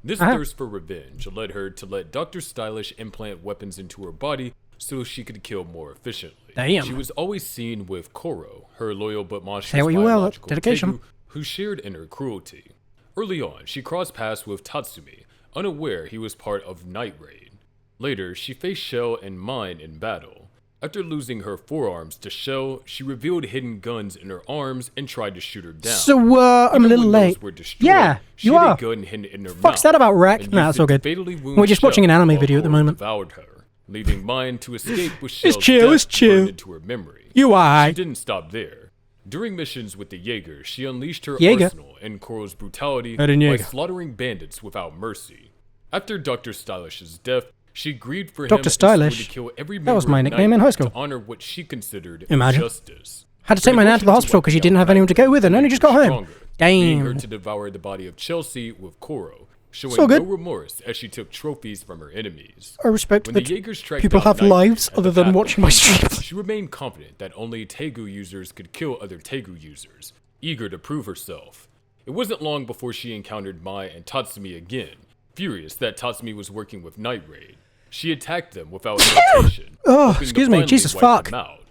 This Uh-huh. thirst for revenge led her to let Dr. Stylish implant weapons into her body so she could kill more efficiently. Damn. She was always seen with Koro, her loyal but monstrous Say what you will, biological dedication. Tegu, who shared in her cruelty. Early on, she crossed paths with Tatsumi, unaware he was part of Night Raid. Later, she faced Shell and Mine in battle. After losing her forearms to Shell, she revealed hidden guns in her arms and tried to shoot her down. So, I'm a Even little when late. those were destroyed, Yeah, she you had are. a gun hidden in her Fuck's mouth that about Wreck? and Nah, used it's all it to good. fatally wound We're just watching an Shell anime while video at the Koro moment. devoured her, leaving Mine to escape with Shell's chill, death it's chill. burned into her memory. You She are. didn't stop there. During missions with the Jaeger, she unleashed her Jaeger. arsenal and Koro's brutality Eren by Jaeger. slaughtering bandits without mercy. After Dr. Stylish's death, she grieved for him Dr. and swore Stylish? to kill every That was member my of nickname Night in high Raid school. to honor what she considered Imagine. justice. Had to take my nan to the hospital because she didn't have anyone to go with and only just got home. Leading her Damn. to devour the body of Chelsea with Koro, showing So good. no remorse as she took trophies from her enemies. I respect When the that Jaegers tracked people down have Night Raid lives at other the than battle, watching my streams. she remained confident that only Tegu users could kill other Tegu users, eager to prove herself. It wasn't long before she encountered Mai and Tatsumi again, furious that Tatsumi was working with Night Raid. She attacked them without hesitation. Oh, hoping to excuse me, finally Jesus wipe fuck. them out.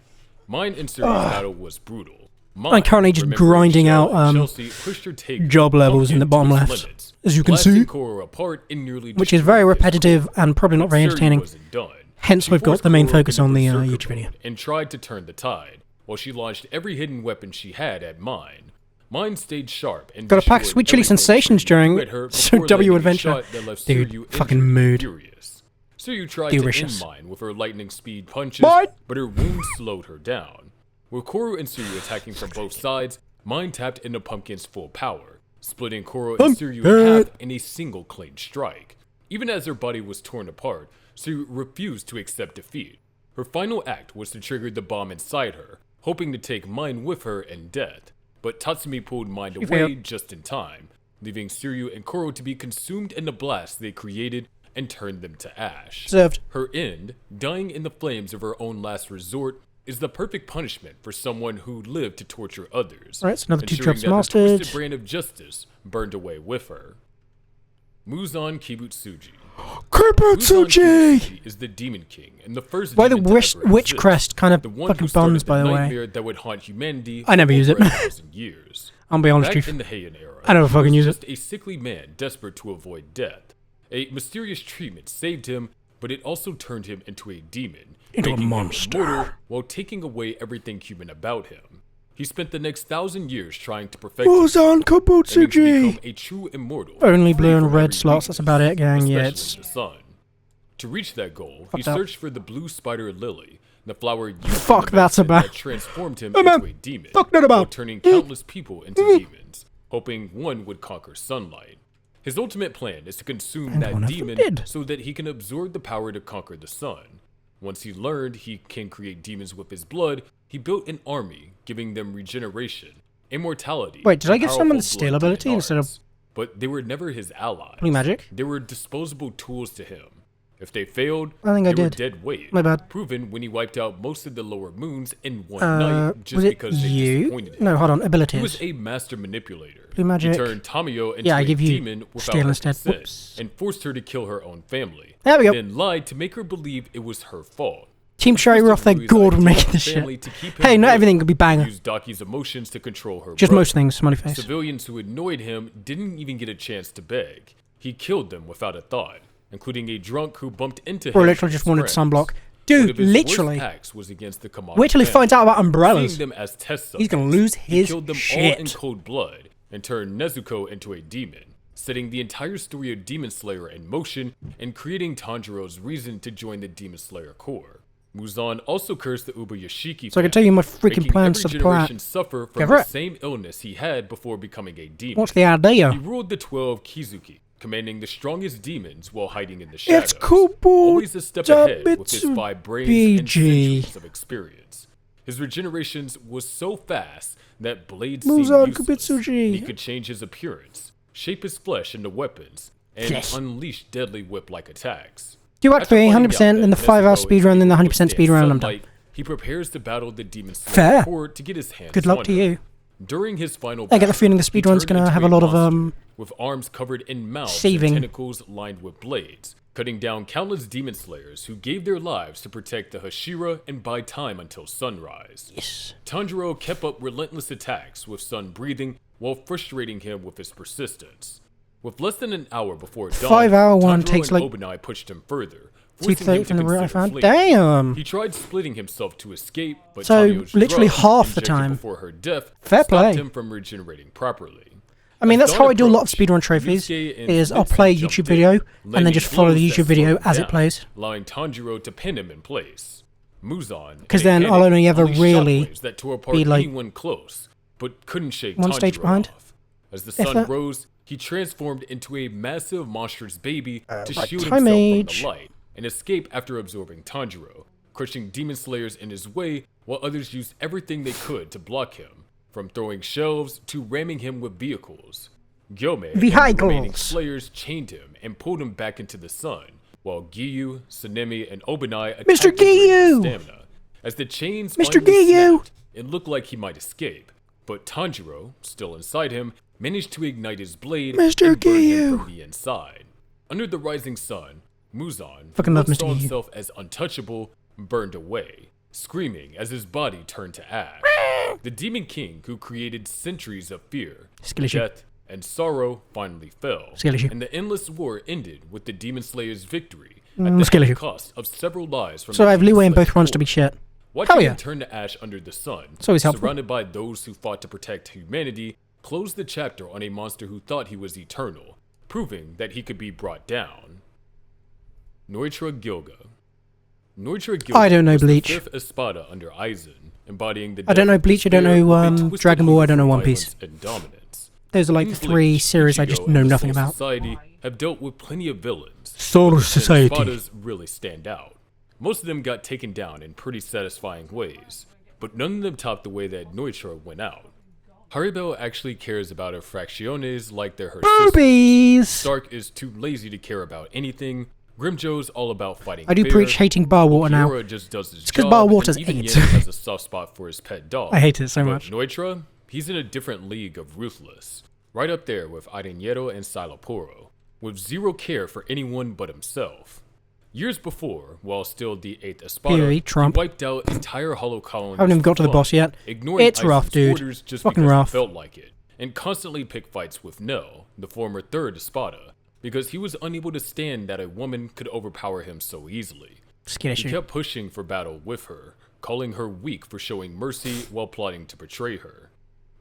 Mine and Suri's battle was brutal. I'm currently just remembering grinding Shell out, and Chelsea pushed her Tegu job levels in the up bottom to its left, limits, as you can blasting see. Koro apart and nearly Which is very destroying his repetitive core. and probably not very But Suryu entertaining. wasn't done. Hence, She we've got forced the main Koro focus into on the berserker YouTube video. mode and tried to turn the tide, while she launched every hidden weapon she had at Mine. Mine stayed sharp and Got a pack of destroyed Sweet Chili everything Sensations Suryu during threw at her so before W landing a Adventure. shot that left Dude, Suryu fucking injured and mood. furious. Suryu tried Delicious. to end Mine with her lightning speed punches, What? but her wounds slowed her down. With Koro and Suryu attacking from both sides, Mine tapped into Pumpkin's full power, splitting Koro and Suryu in half in a single clean strike. Even as her body was torn apart, Suryu refused to accept defeat. Her final act was to trigger the bomb inside her, hoping to take Mine with her in death. But Tatsumi pulled Mine away failed. just in time, leaving Suryu and Koro to be consumed in the blast they created and turned them to ash. Deserved. Her end, dying in the flames of her own last resort, is the perfect punishment for someone who lived to torture others. Alright, so another 2 ensuring drops that the mastered. twisted brand of justice burned away with her. Muzan Kibutsuji. Muzan Kibutsuji is the Demon King and the first Why the demon to ever witch exist, crest kind of the one fucking who started buns, the by the way. nightmare that would haunt humanity I never for use over it. 1,000 years. I'll be honest Back with you. in the Heian era, I never fucking he use was it. just a sickly man desperate to avoid death. A mysterious treatment saved him, but it also turned him into a demon, Into a making him monster. immortal while taking away everything human about him. He spent the next 1,000 years trying to perfect himself, Muzan aiming to Kabutsuji! become a true immortal. Only free blue and from red every slots, that's about it, gang. weakness, Yeah, especially it's... the sun. To reach that goal, he Fucked up. searched for the blue spider lily, the flower used in Fuck the that's medicine about. that transformed him Oh, man. into a demon, Fuck that while about. turning countless people into demons, hoping one would conquer sunlight. His ultimate plan is to consume And that one of them demon did. so that he can absorb the power to conquer the sun. Once he learned he can create demons with his blood, he built an army, giving them regeneration, immortality. Wait, did I and give someone the powerful steal blood ability demon instead of arts. But they were never his allies. putting magic? They were disposable tools to him. If they failed, I think I they were did. dead weight. My bad. Proven when he wiped out most of the lower moons in one night just Was it because they you? disappointed him. No, hold on. He was Abilities. a master manipulator. Blue magic. He turned Tamiyo into Yeah, I a give you demon without steel her instead. consent Whoops. and forced her to kill her own family. There we go. Then lied to make her believe it was her fault. Team Cherry were off their gourd when making this shit. Hey, not everything could be banger. Used Daki's emotions to control her Just brother. most things, smiley face. Civilians who annoyed him didn't even get a chance to beg. He killed them without a thought, including a drunk who bumped into Bro him. literally and just his wanted friends. sunblock. One Dude, of his literally. worst acts was against the Kamado Wait till he family. finds out about umbrellas. Seeing them as test He's gonna subjects, lose he his killed them all in shit. cold blood and turned Nezuko into a demon, setting the entire story of Demon Slayer in motion and creating Tanjiro's reason to join the Demon Slayer Corps. Muzan also cursed the Ubuyashiki So I can tell you my family, freaking making plans every to the generation plot. suffer Go from for the it. same illness he had before becoming a demon. What's the idea? He ruled the 12 Kizuki, commanding the strongest demons while hiding in the shadows. It's Kubo Always a step ahead with his 5 brains and BG. centuries of experience. His regenerations was so fast that blades Muzan seemed useless. Kubitsuji. He could change his appearance, shape his flesh into weapons, and Yes. unleash deadly whip-like attacks. Do After Act 3, finding 100%, out and the that 5-hour Nezuko speedrun, is then the able to 100% withstand speedrun, and I'm done. sunlight, he prepares to battle the Demon Slayer Fair. Corps to get his hands Good luck on to her. you. During his final I get the battle, feeling the he speedrun's turned gonna into have a lot of, monster with arms covered in mouths saving. and tentacles lined with blades, cutting down countless demon slayers who gave their lives to protect the Hashira and buy time until sunrise. Yes. Tanjiro kept up relentless attacks with Sun breathing while frustrating him with his persistence. With less than an hour before dawn, 5-hour one Tanjiro takes and like Obanai pushed him further, forcing 230 him to from the route I consider found. fleeing. Damn. He tried splitting himself to escape, but So, Tamiyo's literally drug, half the injected time. before her death, Fair stopped play. him from regenerating properly. I mean, As that's dawn how I do a lot of approached, speedrun trophies, Yusuke and is I'll Zenitsu play a jumped YouTube in, video, and then landing just follow the blows that YouTube video slowed him as it down, plays. allowing Tanjiro to pin him in place. Muzan, 'Cause in a then panic, I'll only ever unleashed really shockwaves that tore apart be, like, anyone close, but couldn't shake one Tanjiro stage behind. off. As the sun that. rose, he transformed into a massive monstrous baby to right shield time himself age. from the light and escape after absorbing Tanjiro, crushing demon slayers in his way while others used everything they could to block him, from throwing shelves to ramming him with vehicles. Gyome and the remaining Vehicles. slayers chained him and pulled him back into the sun, while Giyu, Sanemi, and Obanai attacked Mr. him for his Giyu! stamina. As the chains Mr. finally Giyu! snapped, it looked like he might escape, but Tanjiro, still inside him, managed to ignite his blade Mr. and burn him Giyu! from the inside. Under the rising sun, Muzan, Fucking love who Mr. saw Giyu. himself as untouchable, burned away, screaming as his body turned to ash. The Demon King, who created centuries of fear, Skill issue. death, and sorrow, finally fell, Skill issue. and the endless war ended with the Demon Slayer's victory skill at issue. the cost of several lives from So the I have Demon leeway in Slayer both runs to be Corps. shit. Watching Hell yeah. him turn to ash under the sun, It's always helpful. surrounded by those who fought to protect humanity, closed the chapter on a monster who thought he was eternal, proving that he could be brought down. Noitra Gilga. Noitra Gilga I don't know was Bleach. the fifth Espada under Aizen, embodying the I don't death, know Bleach, I don't despair, know, of a twisted Dragon Ball, I don't know youth One for Piece. violence and dominance. Those are like the King's 3 Bleach, series I Ichigo, just and know the nothing Soul about. Society have dealt with plenty of villains. Soul but the Society. Espadas really stand out. Most of them got taken down in pretty satisfying ways, but none of them topped the way that Noitra went out. Haribel actually cares about her fracciones like they're her sisters. Boobies! Stark is too lazy to care about anything. Grimjo's all about fighting I do fair. preach hating bar water now. Kiora just does his 'cause job, bar and water's even AIDS. Yen has a soft spot for his pet dog. I hate it so But much. Noitra, he's in a different league of ruthless. Right up there with Arenero and Siloporo, with zero care for anyone but himself. Years before, while still the 8th Espada, PvE, Trump. he wiped out entire hollow colonies. Haven't even got for to the fun, boss yet. ignoring It's rough, Aizen's dude. orders just Fucking because rough. he felt like it, and constantly picked fights with Nell, the former 3rd Espada, because he was unable to stand that a woman could overpower him so easily. Skill He issue. kept pushing for battle with her, calling her weak for showing mercy while plotting to betray her.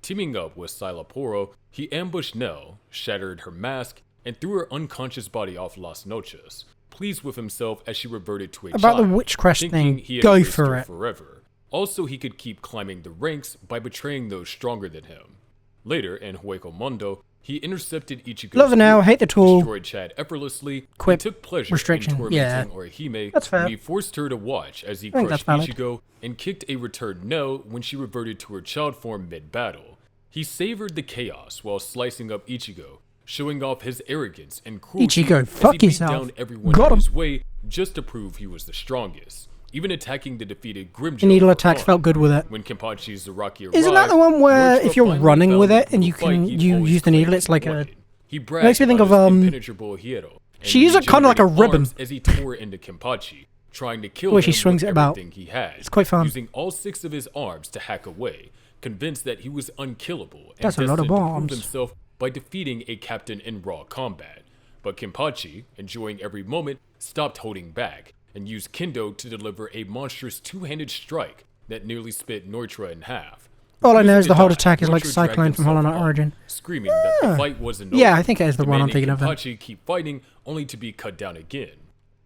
Teaming up with Siloporo, he ambushed Nell, shattered her mask, and threw her unconscious body off Las Noches, pleased with himself as she reverted to a About the child, witchcraft thinking thing, he had go erased for her it. forever. Also, he could keep climbing the ranks by betraying those stronger than him. Later, in Hueco Mundo, he intercepted Ichigo's Love it now, group, hate the tool. destroyed Chad effortlessly, Quip. and took pleasure Restriction, in yeah. tormenting Orihime That's fair. when he forced her to watch as he I think crushed that's valid. Ichigo and kicked a returned Nell when she reverted to her child form mid-battle. He savored the chaos while slicing up Ichigo, showing off his arrogance and cruelty Ichigo, as fuck he beat yourself. down everyone Got in him. his way, just to prove he was the strongest, even attacking the defeated Grimjaw. The needle for attacks fun. felt good with it. When Kenpachi Zaraki arrived, Isn't that the one where Nordra if you're finally running with found it and you the fight can he'd you always use the needle, claimed it's he like a. wanted. He makes me think bragged of, about his impenetrable hero, and she uses it kinda like a regenerated ribbon. arms as he tore into Kenpachi, trying to kill The way him she swings with it about. everything he had. It's quite fun. Using all 6 of his arms to hack away, convinced that he was unkillable and That's a lot of destined to prove arms. himself by defeating a captain in raw combat. But Kenpachi, enjoying every moment, stopped holding back and used Kendo to deliver a monstrous 2-handed strike that nearly split Nortra in half. All I know Refusing is the to hold die, attack is like Nortra Cyclone dragged from Hollow Knight himself up, Origin. screaming that the fight wasn't over. Yeah, I think that is the one I'm demanding thinking of then. Kenpachi keep fighting, only to be cut down again.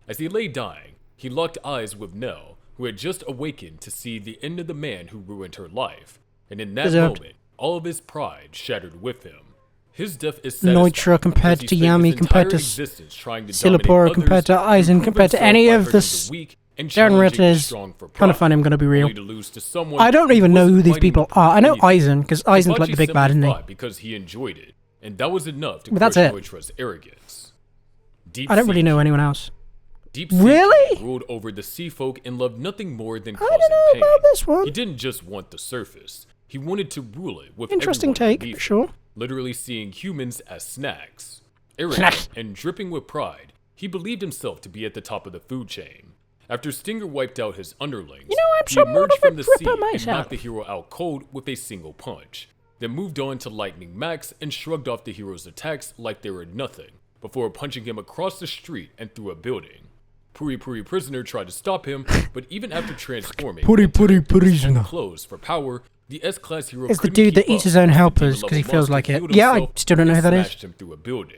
As he lay dying, he locked eyes with Nell, who had just awakened to see the end of the man who ruined her life. And in that Deserved. moment, all of his pride shattered with him. His death is Noitra satisfying compared because to he spent Yami his compared entire to existence trying to Sillapura dominate compared to others, Aizen prove compared to himself any by of hurting this. weak and Darren challenging Ritter the is strong for kind of pride, fun. I'm gonna be real. only to lose to someone I don't who even know wasn't who these fighting people are. I know anything. Aizen because Aizen's like the Kenpachi big bad, isn't simply he? fought because he enjoyed it, and that was enough to But that's crush it. Noitra's arrogance. Deep I don't really Sea know King. anyone else. Deep Sea Really? King ruled over the sea folk and loved nothing more than I causing don't know pain. about this one. He didn't just want the surface. He wanted to rule it with Interesting everyone take, beneath for sure. him, literally seeing humans as snacks. Arrogant and dripping with pride, he believed himself to be at the top of the food chain. After Stinger wiped out his underlings, You know, I'm he somewhat emerged of a from the sea dripper and myself. knocked the hero out cold with a single punch. Then moved on to Lightning Max and shrugged off the hero's attacks like they were nothing, before punching him across the street and through a building. Puri Puri Prisoner tried to stop him, but even after transforming Puri into Puri his own Prisoner. clothes for power, the S-Class hero It's the couldn't dude that keep eats up his own as the helpers demon 'cause he level feels monster like it. healed Yeah, I himself still don't know and who that is. smashed him through a building.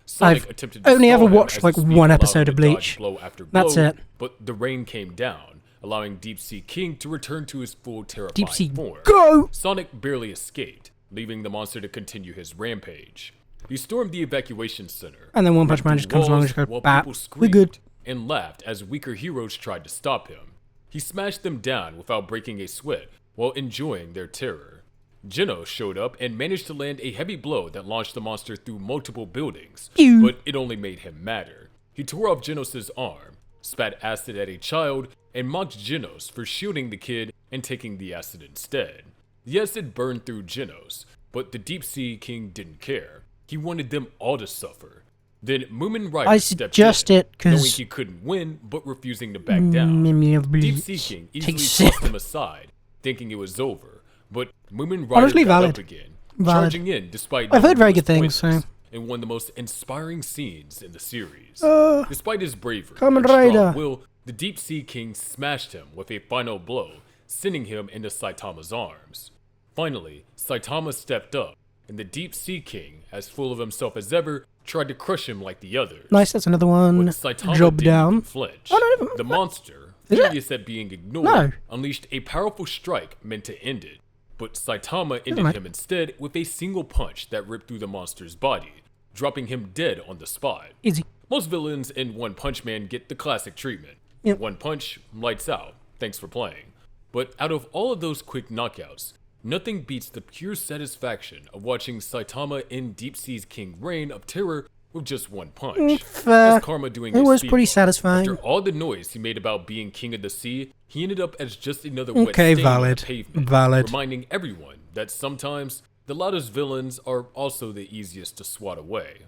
Sonic I've attempted to only stall ever him watched as like the speed one allowed him episode to of dodge Bleach. blow after That's blow, it. But the rain came down, allowing Deep Sea King to return to his full terrifying Deep Sea, form. go! Sonic barely escaped, leaving the monster to continue his rampage. He stormed the evacuation center. And then One Punch ripped Man through just comes along and walls just goes, while "Bap, people we're good." screamed and laughed as weaker heroes tried to stop him. He smashed them down without breaking a sweat while enjoying their terror. Genos showed up and managed to land a heavy blow that launched the monster through multiple buildings, Ew. but it only made him madder. He tore off Genos' arm, spat acid at a child, and mocked Genos for shielding the kid and taking the acid instead. The acid burned through Genos, but the Deep Sea King didn't care. He wanted them all to suffer. Then Moomin Rider I stepped suggest in, it 'cause- knowing he couldn't win, but refusing to back down. Deep Sea King easily Takes tossed him aside, thinking it was over, but Moomin Rider Honestly, got valid. up again, Valid. charging in despite I've knowing heard very he was good things, pointless, so- in one of the most inspiring scenes in the series. Uh, Despite his bravery Kamen and strong Rider. will, the Deep Sea King smashed him with a final blow, sending him into Saitama's arms. Finally, Saitama stepped up, and the Deep Sea King, as full of himself as ever, tried to crush him like the others. Nice, that's another one. But Saitama Job didn't down. even flinch. Oh, no, no, The monster, Is it? furious at being ignored, No. unleashed a powerful strike meant to end it. But Saitama ended mind. him instead with a single punch that ripped through the monster's body, dropping him dead on the spot. Easy. Most villains in One Punch Man get the classic treatment. Yep. One punch, lights out. Thanks for playing. But out of all of those quick knockouts, nothing beats the pure satisfaction of watching Saitama end Deep Sea's King reign of terror with just one punch. Fair. That's Karma doing It his was speed pretty bump. satisfying. After all the noise he made about being king of the sea, he ended up as just another wet Okay, stain on the valid. pavement, Valid. reminding everyone that sometimes the loudest villains are also the easiest to swat away.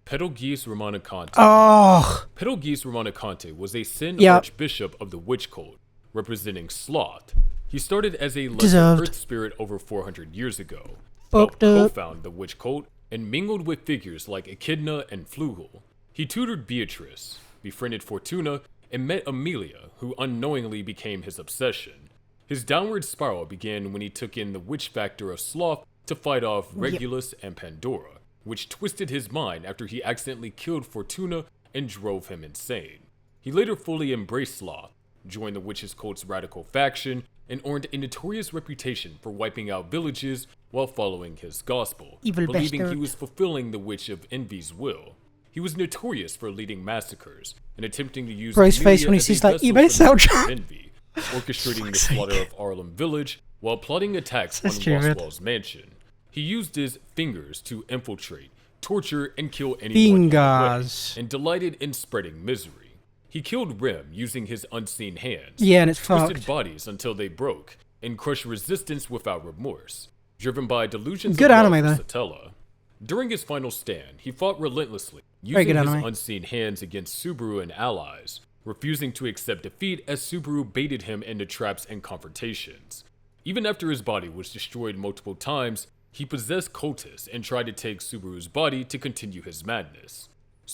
Pedalgeese Ramanakante. Oh, Pedalgeese Ramanakante was a Sin Yep. Archbishop of the Witch Cult, representing Sloth. He started as a lesser Deserved. Earth spirit over 400 years ago, Fucked helped up. co-found the Witch Cult, and mingled with figures like Echidna and Flugel. He tutored Beatrice, befriended Fortuna, and met Amelia, who unknowingly became his obsession. His downward spiral began when he took in the witch factor of Sloth to fight off Regulus and Pandora, which twisted his mind after he accidentally killed Fortuna and drove him insane. He later fully embraced Sloth, joined the Witches Cult's radical faction, and earned a notorious reputation for wiping out villages while following his gospel, Evil believing bastard. he was fulfilling the Witch of Envy's will. He was notorious for leading massacres and attempting to use Bro's face Amelia when he as a sees that vessel eBay for the sell Witch of job. Envy, orchestrating the slaughter of Arlem Village while plotting attacks So on stupid. Roswell's mansion. He used his fingers to infiltrate, torture, and kill anyone in the way, Fingers. and delighted in spreading misery. He killed Rem using his unseen hands, Yeah, and it's twisted fucked. bodies until they broke, and crushed resistance without remorse, driven by delusions Good of love anime, for though. Satella. During his final stand, he fought relentlessly, Very using good his anime. unseen hands against Subaru and allies, refusing to accept defeat as Subaru baited him into traps and confrontations. Even after his body was destroyed multiple times, he possessed Cultus and tried to take Subaru's body to continue his madness.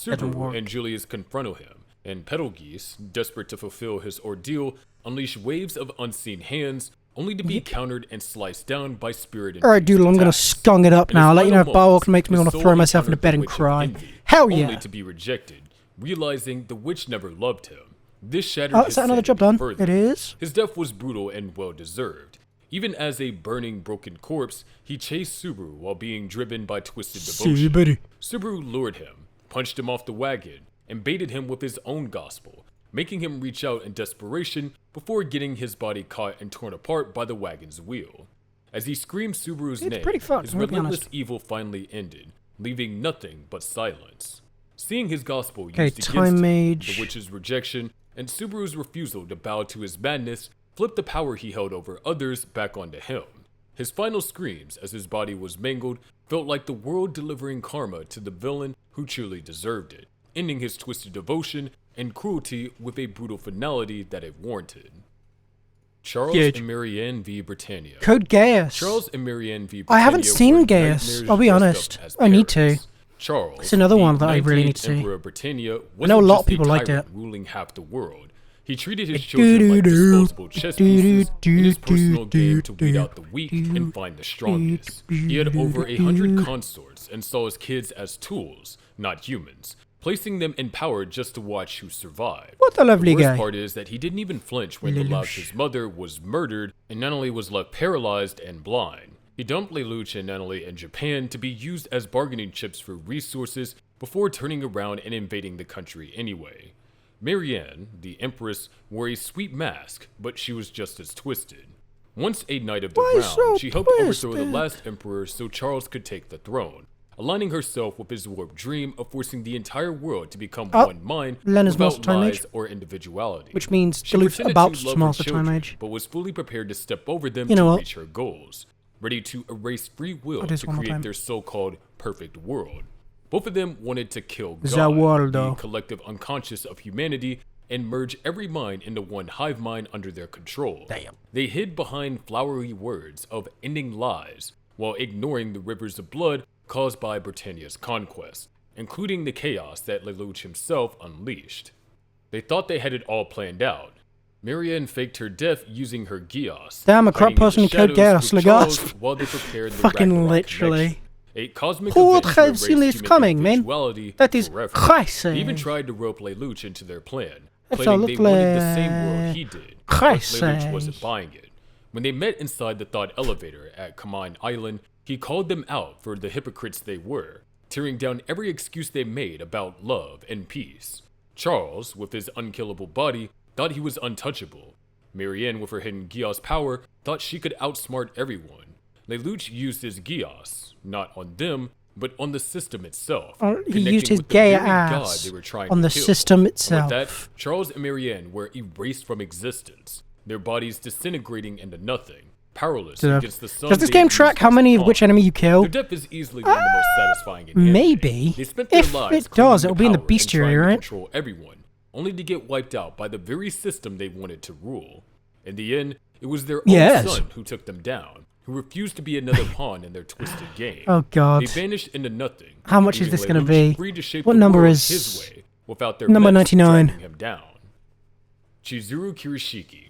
Didn't Subaru work. and Julius confronted him, and Petalgeese, desperate to fulfill his ordeal, unleashed waves of unseen hands, only to be countered and sliced down by spirit and Alright, Doodle, I'm gonna skung it up In now. his I'll let you know if final moments, Barwalk makes me his want to soul throw myself in encountered bed the and Witch of cry. Envy, Hell only yeah! to be rejected, realizing the witch never loved him. This shattered Oh, his is that another job sanity done? further. It is. His death was brutal and well-deserved. Even as a burning, broken corpse, he chased Subaru while being driven by twisted devotion. Subaru. Subaru lured him, punched him off the wagon, and baited him with his own gospel, making him reach out in desperation before getting his body caught and torn apart by the wagon's wheel. As he screamed Subaru's It's name, pretty fucked, his I'm gonna be relentless honest. evil finally ended, leaving nothing but silence. Seeing his gospel Okay, used against Time him, Mage. the witch's rejection, and Subaru's refusal to bow to his madness flipped the power he held over others back onto him. His final screams as his body was mangled felt like the world delivering karma to the villain who truly deserved it, ending his twisted devotion and cruelty with a brutal finality that it warranted. Charles Huge. and Marianne v. Britannia. Code Gaius. Charles and Marianne v. I haven't Britannia seen were Gaius, nightmares I'll be dressed up honest. as I need to. parents. Charles, It's another the one that I really need 19th to see. Emperor of Britannia, I know a wasn't lot of just people liked tyrant it. ruling half the world. He treated his children like Do-do-do, disposable chess pieces in his personal game to weed do-do-do, out the weak and find the strongest. He had over 100 consorts and saw his kids as tools, not humans, placing them in power just to watch who survived. What a lovely The worst guy. part is that he didn't even flinch when Lelouch. Lelouch's mother was murdered and Nunnally was left paralyzed and blind. He dumped Lelouch and Nunnally in Japan to be used as bargaining chips for resources before turning around and invading the country anyway. Marianne, the Empress, wore a sweet mask, but she was just as twisted. Once a Knight of the Why Round, so she hoped to overthrow the twisted? last Emperor so Charles could take the throne, aligning herself with his warped dream of forcing the entire world to become Oh, one mind Lena's without Master Time lies Age. or individuality. Which means She Duluth pretended about to to love her Master Time children, Age. but was fully prepared to step over them You know to what? reach her goals, ready to erase free will I'll do this to one more create time. their so-called perfect world. Both of them wanted to kill The God, world, the though. collective unconscious of humanity, and merge every mind into one hive mind under their control. Damn. They hid behind flowery words of ending lies, while ignoring the rivers of blood caused by Britannia's conquest, including the chaos that Lelouch himself unleashed. They thought they had it all planned out. Marianne faked her death using her Gios. Damn, a crap hiding in person the in Code shadows Geass, with Legas. Charles while they prepared the Fucking Ragnarok literally. connection. A cosmic Who event would to have erase seen this human coming, man? individuality That is forever. crazy. They even tried to rope Lelouch into their plan, That's claiming so they wanted the same lovely. world he did, but Crazy. Lelouch wasn't buying it. When they met inside the Thought Elevator at Kamine Island, he called them out for the hypocrites they were, tearing down every excuse they made about love and peace. Charles, with his unkillable body, thought he was untouchable. Marianne, with her hidden Gios power, thought she could outsmart everyone. Lelouch used his Gios, not on them, but on the system itself. He connecting used his with the gay very God ass they were trying on to the kill. system And itself. with that, Charles and Marianne were erased from existence, their bodies disintegrating into nothing, powerless against the sun. Does this they game used track as how many of pawn. which enemy you kill? Their death is easily one of the most satisfying in anime. Maybe. They spent their If lives it does, claiming it'll be in the power and bestiary, trying to right? control everyone, only to get wiped out by the very system they wanted to rule. In the end, it was their own Yes. son who took them down, who refused to be another pawn in their twisted game. Oh, God. They vanished into nothing. How much is leaving this gonna Lelouch be? free to shape What the number world is his way, without their number mess 99? dragging him down. Chizuru Kirishiki.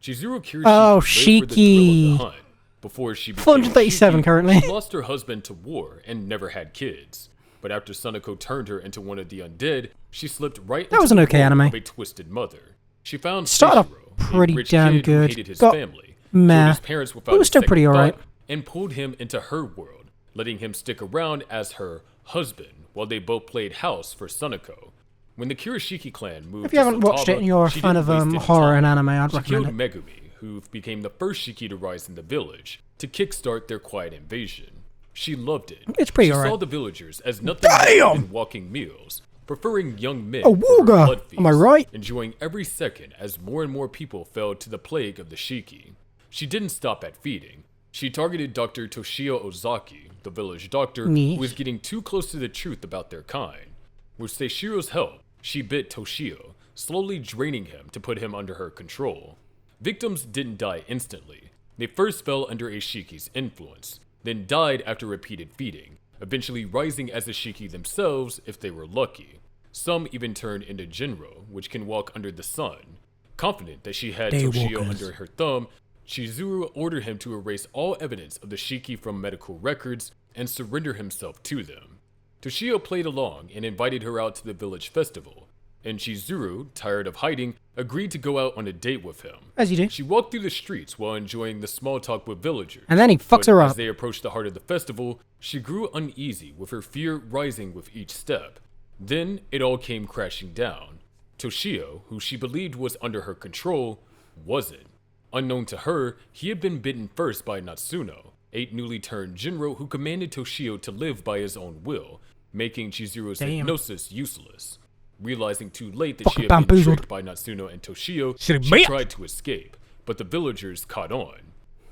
Chizuru Kirishiki Oh, lived for the thrill of Shiki. the hunt. Before she became 437 Shiki, currently. she lost her husband to war and never had kids. But after Sunako turned her into one of the undead, she slipped right That into was an the okay role anime. of a twisted mother. She found Started off Seishiro, pretty a rich damn kid who good. hated his Got family, meh. killed his parents without It was a still second pretty alright. thought, and pulled him into her world, letting him stick around as her husband while they both played house for Sunako. When the Kirishiki clan moved If you haven't to watched it Saitama, and you're a she fan didn't of waste any horror time. and anime, I'd She killed recommend it. Megumi, who became the first Shiki to rise in the village, to kickstart their quiet invasion. She loved it. It's pretty she alright. saw the villagers as nothing more than walking meals, preferring young men A for her Wooga, blood feast, am I right? enjoying every second as more and more people fell to the plague of the Shiki. She didn't stop at feeding. She targeted Dr. Toshio Ozaki, the village doctor, who was getting too close to the truth about their kind. With Seishiro's help, she bit Toshio, slowly draining him to put him under her control. Victims didn't die instantly. They first fell under a Shiki's influence, then died after repeated feeding, eventually rising as a Shiki themselves if they were lucky. Some even turned into Jinro, which can walk under the sun. Confident that she had Toshio under her thumb, Chizuru ordered him to erase all evidence of the Shiki from medical records and surrender himself to them. Toshio played along and invited her out to the village festival, and Chizuru, tired of hiding, agreed to go out on a date with him. As you do. She walked through the streets while enjoying the small talk with villagers. And then he fucks But her as up. they approached the heart of the festival, she grew uneasy, with her fear rising with each step. Then it all came crashing down. Toshio, who she believed was under her control, wasn't. Unknown to her, he had been bitten first by Natsuno, a newly turned Jinro who commanded Toshio to live by his own will, making Chizuru's hypnosis useless. Realizing too late that she had been bamboozled. tricked by Natsuno and Toshio, Should've she been- tried to escape, but the villagers caught on.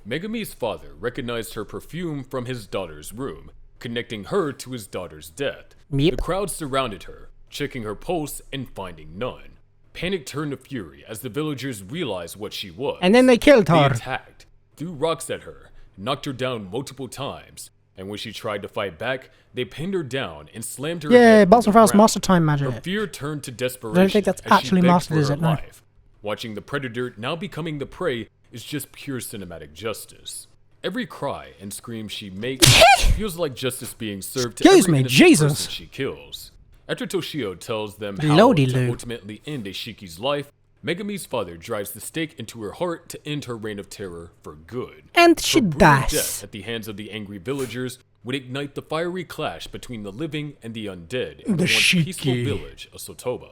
Megami's father recognized her perfume from his daughter's room, connecting her to his daughter's death. Yep. The crowd surrounded her, checking her pulse and finding none. Panic turned to fury as the villagers realized what she was. And then they killed They her. attacked, threw rocks at her, knocked her down multiple times, and when she tried to fight back, they pinned her down and slammed her Yeah, head on Boston the Frost ground. Master Time Her magic. fear turned to desperation. I don't think that's as she actually begged mastered, for is her it? No. life. Watching the predator now becoming the prey is just pure cinematic justice. Every cry and scream she makes feels like justice being served to Excuse every me, innocent Jesus. person she kills. After Toshio tells them how Lordy to loo. ultimately end a Shiki's life, Megami's father drives the stake into her heart to end her reign of terror for good. And Her she brutal dies. death at the hands of the angry villagers would ignite the fiery clash between the living and the undead in the once peaceful Shiki. village of Sotoba.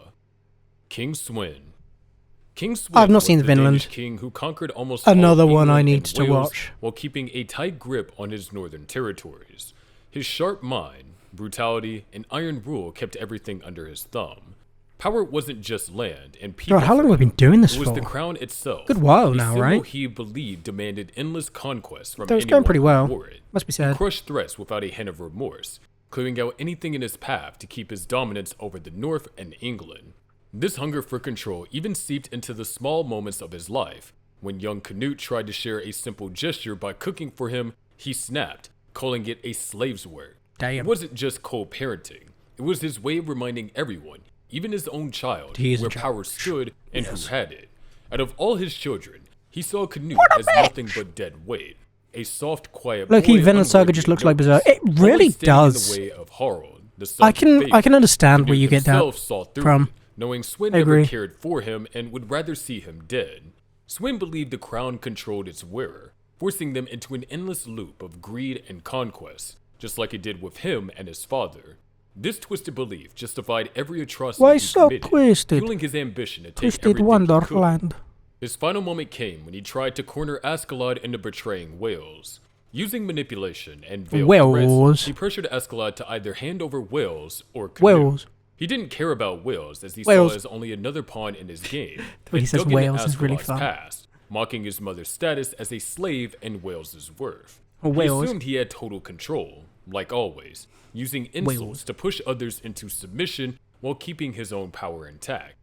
King Swin. King Swin I've not was seen the Vinland. Danish king who conquered almost Another all of one I England need and to Wales watch. while keeping a tight grip on his northern territories. His sharp mind, brutality, and iron rule kept everything under his thumb. Power wasn't just land and people. God, how long for have we him. been doing this It was for? the crown itself. Good while a now, symbol right? He believed demanded endless conquests from That was anyone going pretty who well. wore it. Must be He said. crushed threats without a hint of remorse, clearing out anything in his path to keep his dominance over the North and England. This hunger for control even seeped into the small moments of his life. When young Canute tried to share a simple gesture by cooking for him, he snapped, calling it a slave's work. Damn. It wasn't just co-parenting. It was his way of reminding everyone, even his own child, He is where in power stood and who had it. Out of all his children, he saw Canute as nothing but dead weight. A soft, quiet Low-key, boy Vinland Saga unworthy just of looks like notice, Berserk. It really always standing does. In the way of Harald, the son I can of Fate. understand where Canute you get that himself saw through from. it, knowing Swin I never agree. cared for him and would rather see him dead. Swin believed the crown controlled its wearer, forcing them into an endless loop of greed and conquest, just like it did with him and his father. This twisted belief justified every atrocity Why he so committed, twisted? fueling his ambition to take Twisted everything he could. Wonderland. His final moment came when he tried to corner Askeladd into betraying Wales. Using manipulation and veiled Wales. threats, he pressured Askeladd to either hand over Wales or Canute. Wales. He didn't care about Wales, as he Wales. saw as only another pawn in his game. way he and says dug into Wales is really Askeladd's fun. past, mocking his mother's status as a slave and Wales's worth. Oh, Wales. He assumed he had total control, like always, using insults Wales. to push others into submission while keeping his own power intact.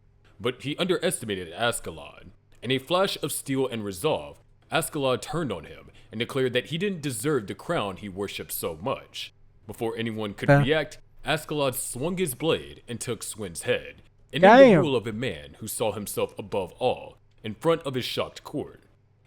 But he underestimated Askeladd. In a flash of steel and resolve, Askeladd turned on him and declared that he didn't deserve the crown he worshipped so much. Before anyone could react, Askeladd swung his blade and took Swin's head, ending the Damn. rule of a man who saw himself above all, in front of his shocked court.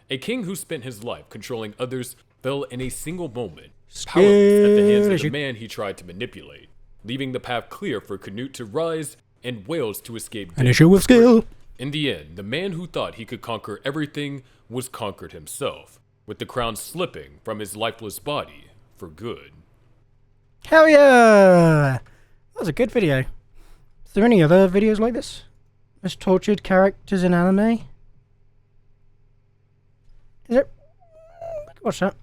A king who spent his life controlling others fell in a single moment, powerless at the hands of the man he tried to manipulate, leaving the path clear for Canute to rise and Wales to escape An death. issue with skill. In the end, the man who thought he could conquer everything was conquered himself, with the crown slipping from his lifeless body for good. Hell yeah! That was a good video. Is there any other videos like this? Most tortured characters in anime? Is there? What's that?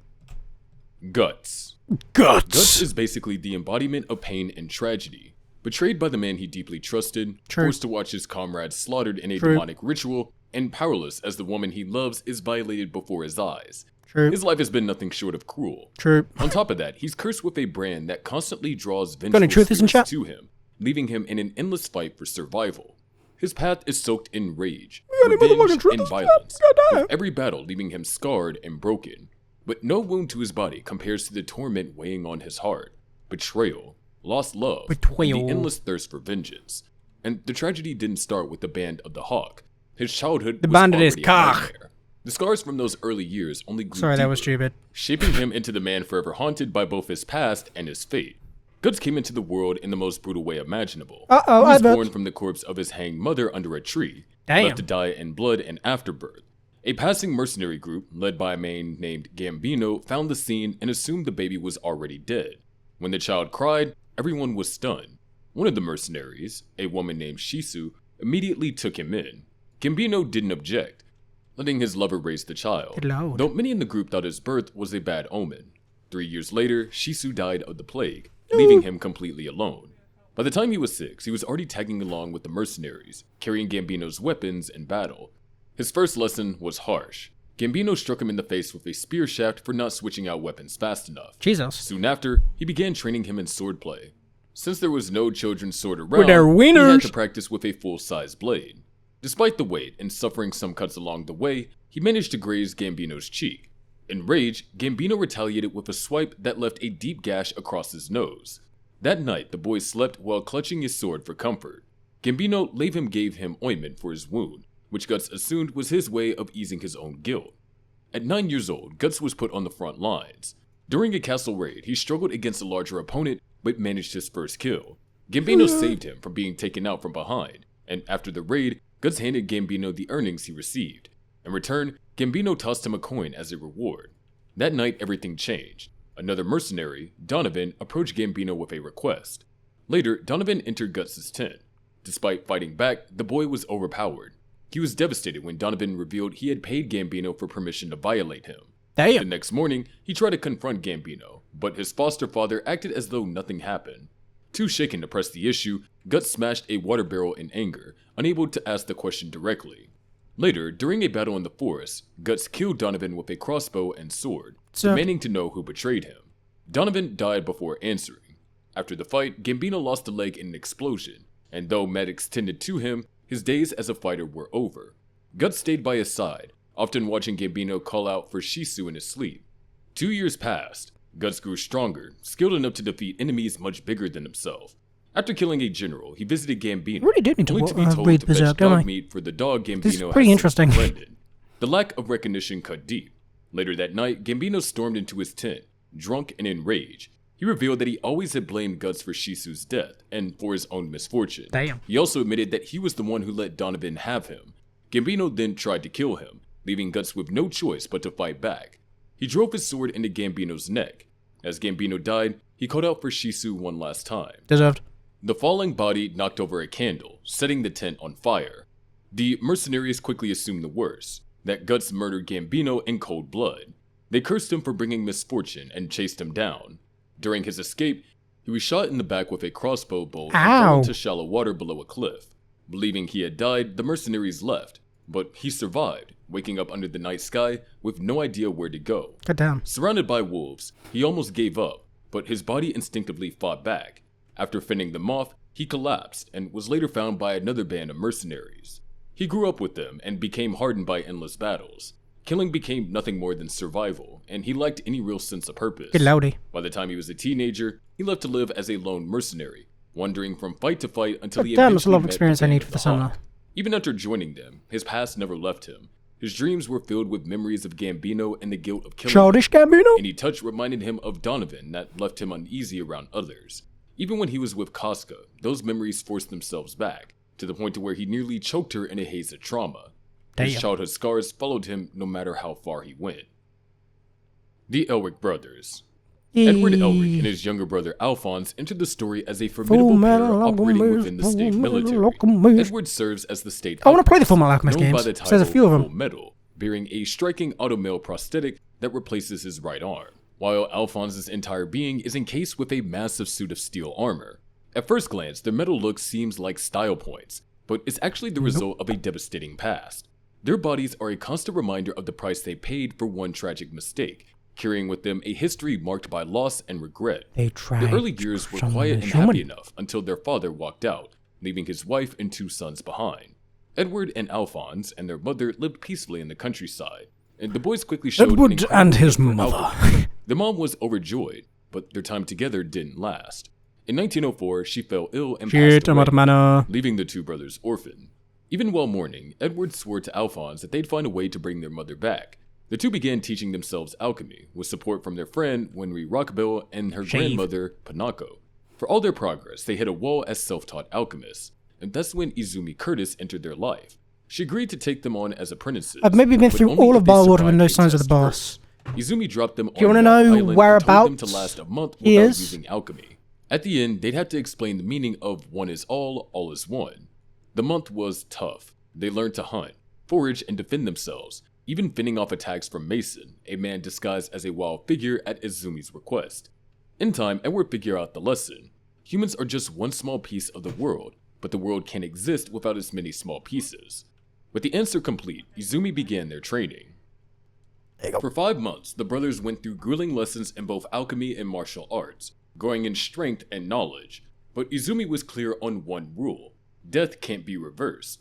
Guts. Guts! Guts is basically the embodiment of pain and tragedy. Betrayed by the man he deeply trusted, True. forced to watch his comrades slaughtered in a True. demonic ritual, and powerless as the woman he loves is violated before his eyes. True. His life has been nothing short of cruel. True. On top of that, he's cursed with a brand that constantly draws any vengeful truth is in spirits chat? to him, leaving him in an endless fight for survival. His path is soaked in rage, got any motherfucking revenge, truth and in chat? violence, Goddamn. with every battle leaving him scarred and broken. But no wound to his body compares to the torment weighing on his heart, betrayal, lost love, Betrayal. and the endless thirst for vengeance. And the tragedy didn't start with the Band of the Hawk. His childhood The was Band of his already a cock. nightmare. The scars from those early years only grew Sorry, that was deeper, stupid. shaping him into the man forever haunted by both his past and his fate. Guts came into the world in the most brutal way imaginable. Uh-oh, he was I bet. born from the corpse of his hanged mother under a tree, Damn. left to die in blood and afterbirth. A passing mercenary group, led by a man named Gambino, found the scene and assumed the baby was already dead. When the child cried, everyone was stunned. One of the mercenaries, a woman named Shisu, immediately took him in. Gambino didn't object, letting his lover raise the child, Good lord. though many in the group thought his birth was a bad omen. 3 years later, Shisu died of the plague, leaving him completely alone. By the time he was 6, he was already tagging along with the mercenaries, carrying Gambino's weapons in battle. His first lesson was harsh. Gambino struck him in the face with a spear shaft for not switching out weapons fast enough. Jesus. Soon after, he began training him in swordplay. Since there was no children's sword around, With their he had wieners. to practice with a full-size blade. Despite the weight and suffering some cuts along the way, he managed to graze Gambino's cheek. In rage, Gambino retaliated with a swipe that left a deep gash across his nose. That night, the boy slept while clutching his sword for comfort. Gambino gave him ointment for his wound, which Guts assumed was his way of easing his own guilt. At 9 years old, Guts was put on the front lines. During a castle raid, he struggled against a larger opponent, but managed his first kill. Gambino saved him from being taken out from behind, and after the raid, Guts handed Gambino the earnings he received. In return, Gambino tossed him a coin as a reward. That night, everything changed. Another mercenary, Donovan, approached Gambino with a request. Later, Donovan entered Guts' tent. Despite fighting back, the boy was overpowered. He was devastated when Donovan revealed he had paid Gambino for permission to violate him. The Damn. next morning, he tried to confront Gambino, but his foster father acted as though nothing happened. Too shaken to press the issue, Guts smashed a water barrel in anger, unable to ask the question directly. Later, during a battle in the forest, Guts killed Donovan with a crossbow and sword, So- demanding to know who betrayed him. Donovan died before answering. After the fight, Gambino lost a leg in an explosion, and though medics tended to him, his days as a fighter were over. Guts stayed by his side, often watching Gambino call out for Shisu in his sleep. 2 years passed. Guts grew stronger, skilled enough to defeat enemies much bigger than himself. After killing a general, he visited Gambino, Really do need to only to be told read to fetch Berserk, don't dog I? meat for the dog Gambino This is had pretty since interesting. befriended. The lack of recognition cut deep. Later that night, Gambino stormed into his tent, drunk and in rage. He revealed that he always had blamed Guts for Shisu's death, and for his own misfortune. Damn. He also admitted that he was the one who let Donovan have him. Gambino then tried to kill him, leaving Guts with no choice but to fight back. He drove his sword into Gambino's neck. As Gambino died, he called out for Shisu one last time. Deserved. The falling body knocked over a candle, setting the tent on fire. The mercenaries quickly assumed the worst, that Guts murdered Gambino in cold blood. They cursed him for bringing misfortune and chased him down. During his escape, he was shot in the back with a crossbow bolt and fell Ow. into shallow water below a cliff. Believing he had died, the mercenaries left, but he survived, waking up under the night sky with no idea where to go. Goddamn. Surrounded by wolves, he almost gave up, but his body instinctively fought back. After fending them off, he collapsed and was later found by another band of mercenaries. He grew up with them and became hardened by endless battles. Killing became nothing more than survival, and he lacked any real sense of purpose. Good lordy. By the time he was a teenager, he left to live as a lone mercenary, wandering from fight to fight until he Damn, that's a eventually lot of met experience the I Band need of for the summer. Hawk. Even after joining them, his past never left him. His dreams were filled with memories of Gambino and the guilt of killing him. Childish Gambino? Any touch reminded him of Donovan that left him uneasy around others. Even when he was with Casca, those memories forced themselves back, to the point to where he nearly choked her in a haze of trauma. His Damn. childhood scars followed him no matter how far he went. The Elric brothers. Edward Elric and his younger brother Alphonse entered the story as a formidable pair operating within the state military. Edward serves as the state I want to play the alchemist, Full Metal Alchemist known by games. the So there's a title few of them. Full Metal, bearing a striking automail prosthetic that replaces his right arm, while Alphonse's entire being is encased with a massive suit of steel armor. At first glance, their metal look seems like style points, but it's actually the result of a devastating past. Their bodies are a constant reminder of the price they paid for one tragic mistake, carrying with them a history marked by loss and regret. They tried. Their early years were quiet and happy enough until their father walked out, leaving his wife and 2 sons behind. Edward and Alphonse and their mother lived peacefully in the countryside, and the boys quickly showed an Edward incredible and his love for mother. alchemy. The mom was overjoyed, but their time together didn't last. In 1904, she fell ill and passed away, leaving the 2 brothers orphaned. Even while mourning, Edward swore to Alphonse that they'd find a way to bring their mother back. The 2 began teaching themselves alchemy, with support from their friend Winry Rockabelle and her grandmother Panako. For all their progress, they hit a wall as self-taught alchemists, and that's when Izumi Curtis entered their life. She agreed to take them on as apprentices. I've maybe been but through only all if of they Barwater with survived no a signs of the test boss. first. Izumi dropped them Do you on want to Rock know Island and told them whereabouts to last a month he without is? using alchemy. At the end, they'd have to explain the meaning of one is all is one. The month was tough. They learned to hunt, forage, and defend themselves, even fending off attacks from Mason, a man disguised as a wild figure at Izumi's request. In time, Edward figured out the lesson. Humans are just one small piece of the world, but the world can't exist without its many small pieces. With the answer complete, Izumi began their training. For 5 months, the brothers went through grueling lessons in both alchemy and martial arts, growing in strength and knowledge, but Izumi was clear on one rule: death can't be reversed.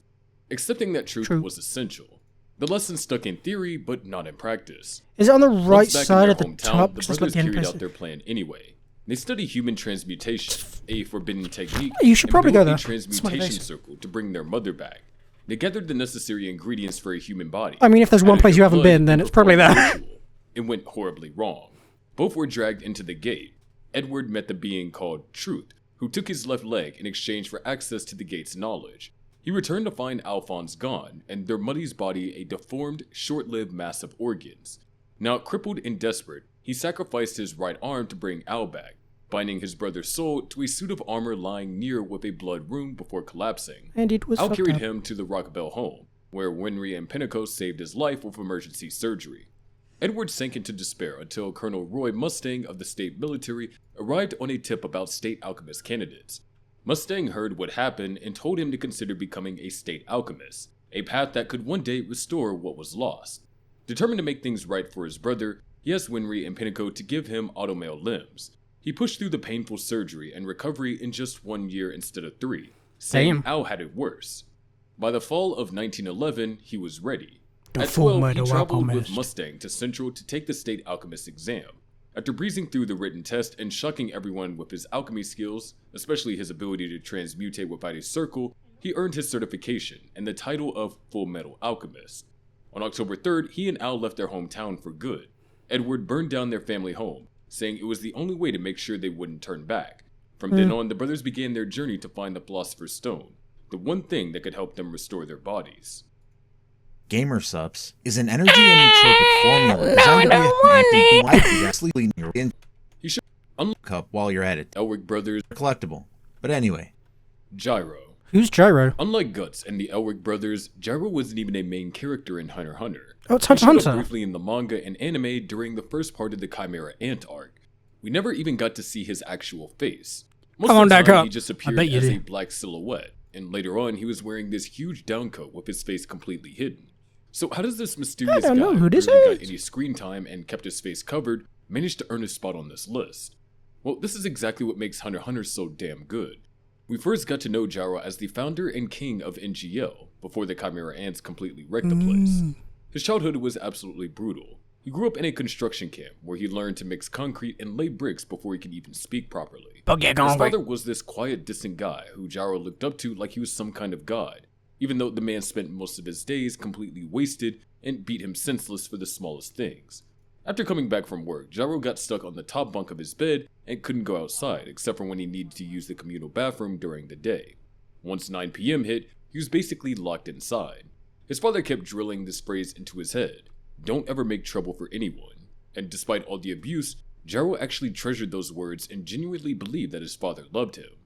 Accepting that truth was essential. The lesson stuck in theory, but not in practice. Is it on the right Once back in side their at the hometown, top? the 'Cause that's brothers what the carried NPC out their plan anyway. They study human transmutation, a forbidden technique, You should and probably built go a there. That's what it transmutation is. circle to bring their mother back. They gathered the necessary ingredients for a human body. I mean, if there's one added place their you haven't blood, been, then and it's probably performed there. the ritual. It went horribly wrong. Both were dragged into the gate. Edward met the being called Truth, who took his left leg in exchange for access to the gate's knowledge. He returned to find Alphonse gone, and their muddy's body a deformed, short-lived mass of organs. Now crippled and desperate, he sacrificed his right arm to bring Al back, binding his brother's soul to a suit of armor lying near with a blood wound before collapsing. And it was Al fucked carried up. him to the Rockabelle home, where Winry and Pinnacle saved his life with emergency surgery. Edward sank into despair until Colonel Roy Mustang of the state military arrived on a tip about state alchemist candidates. Mustang heard what happened and told him to consider becoming a state alchemist, a path that could one day restore what was lost. Determined to make things right for his brother, he asked Winry and Pinnacle to give him automale limbs. He pushed through the painful surgery and recovery in just 1 year instead of 3, saying Damn. Al had it worse. By the fall of 1911, he was ready. The At full 12, he metal traveled with alchemist. Mustang to Central to take the state alchemist exam. After breezing through the written test and shocking everyone with his alchemy skills, especially his ability to transmutate without a circle, he earned his certification and the title of Full Metal Alchemist. On October 3rd, he and Al left their hometown for good. Edward burned down their family home, saying it was the only way to make sure they wouldn't turn back. From then on, the brothers began their journey to find the Philosopher's Stone, the one thing that could help them restore their bodies. Gamer Sups is an energy and nootropic formula designed to be in He should cup while you're at it. Elric brothers Collectible. But anyway, Gyro. Who's Gyro? Unlike Guts and the Elric brothers, Gyro wasn't even a main character in Hunter x Hunter. Oh, it's He Hunter showed x up Hunter. briefly in the manga and anime during the first part of the Chimera Ant arc. We never even got to see his actual face. Most Come of on, the back time, up. he just I appeared bet you as a do. black silhouette, and later on he was wearing this huge downcoat with his face completely hidden. So how does this mysterious don't guy know who who this barely got is. any screen time and kept his face covered manage to earn a spot on this list? Well, this is exactly what makes Hunter x Hunter so damn good. We first got to know Gyro as the founder and king of NGL, before the Chimera Ants completely wrecked the place. His childhood was absolutely brutal. He grew up in a construction camp where he learned to mix concrete and lay bricks before he could even speak properly. His father was this quiet, distant guy who Gyro looked up to like he was some kind of god, even though the man spent most of his days completely wasted and beat him senseless for the smallest things. After coming back from work, Gyro got stuck on the top bunk of his bed and couldn't go outside except for when he needed to use the communal bathroom during the day. Once 9 p.m. hit, he was basically locked inside. His father kept drilling this phrase into his head: "Don't ever make trouble for anyone." And despite all the abuse, Gyro actually treasured those words and genuinely believed that his father loved him.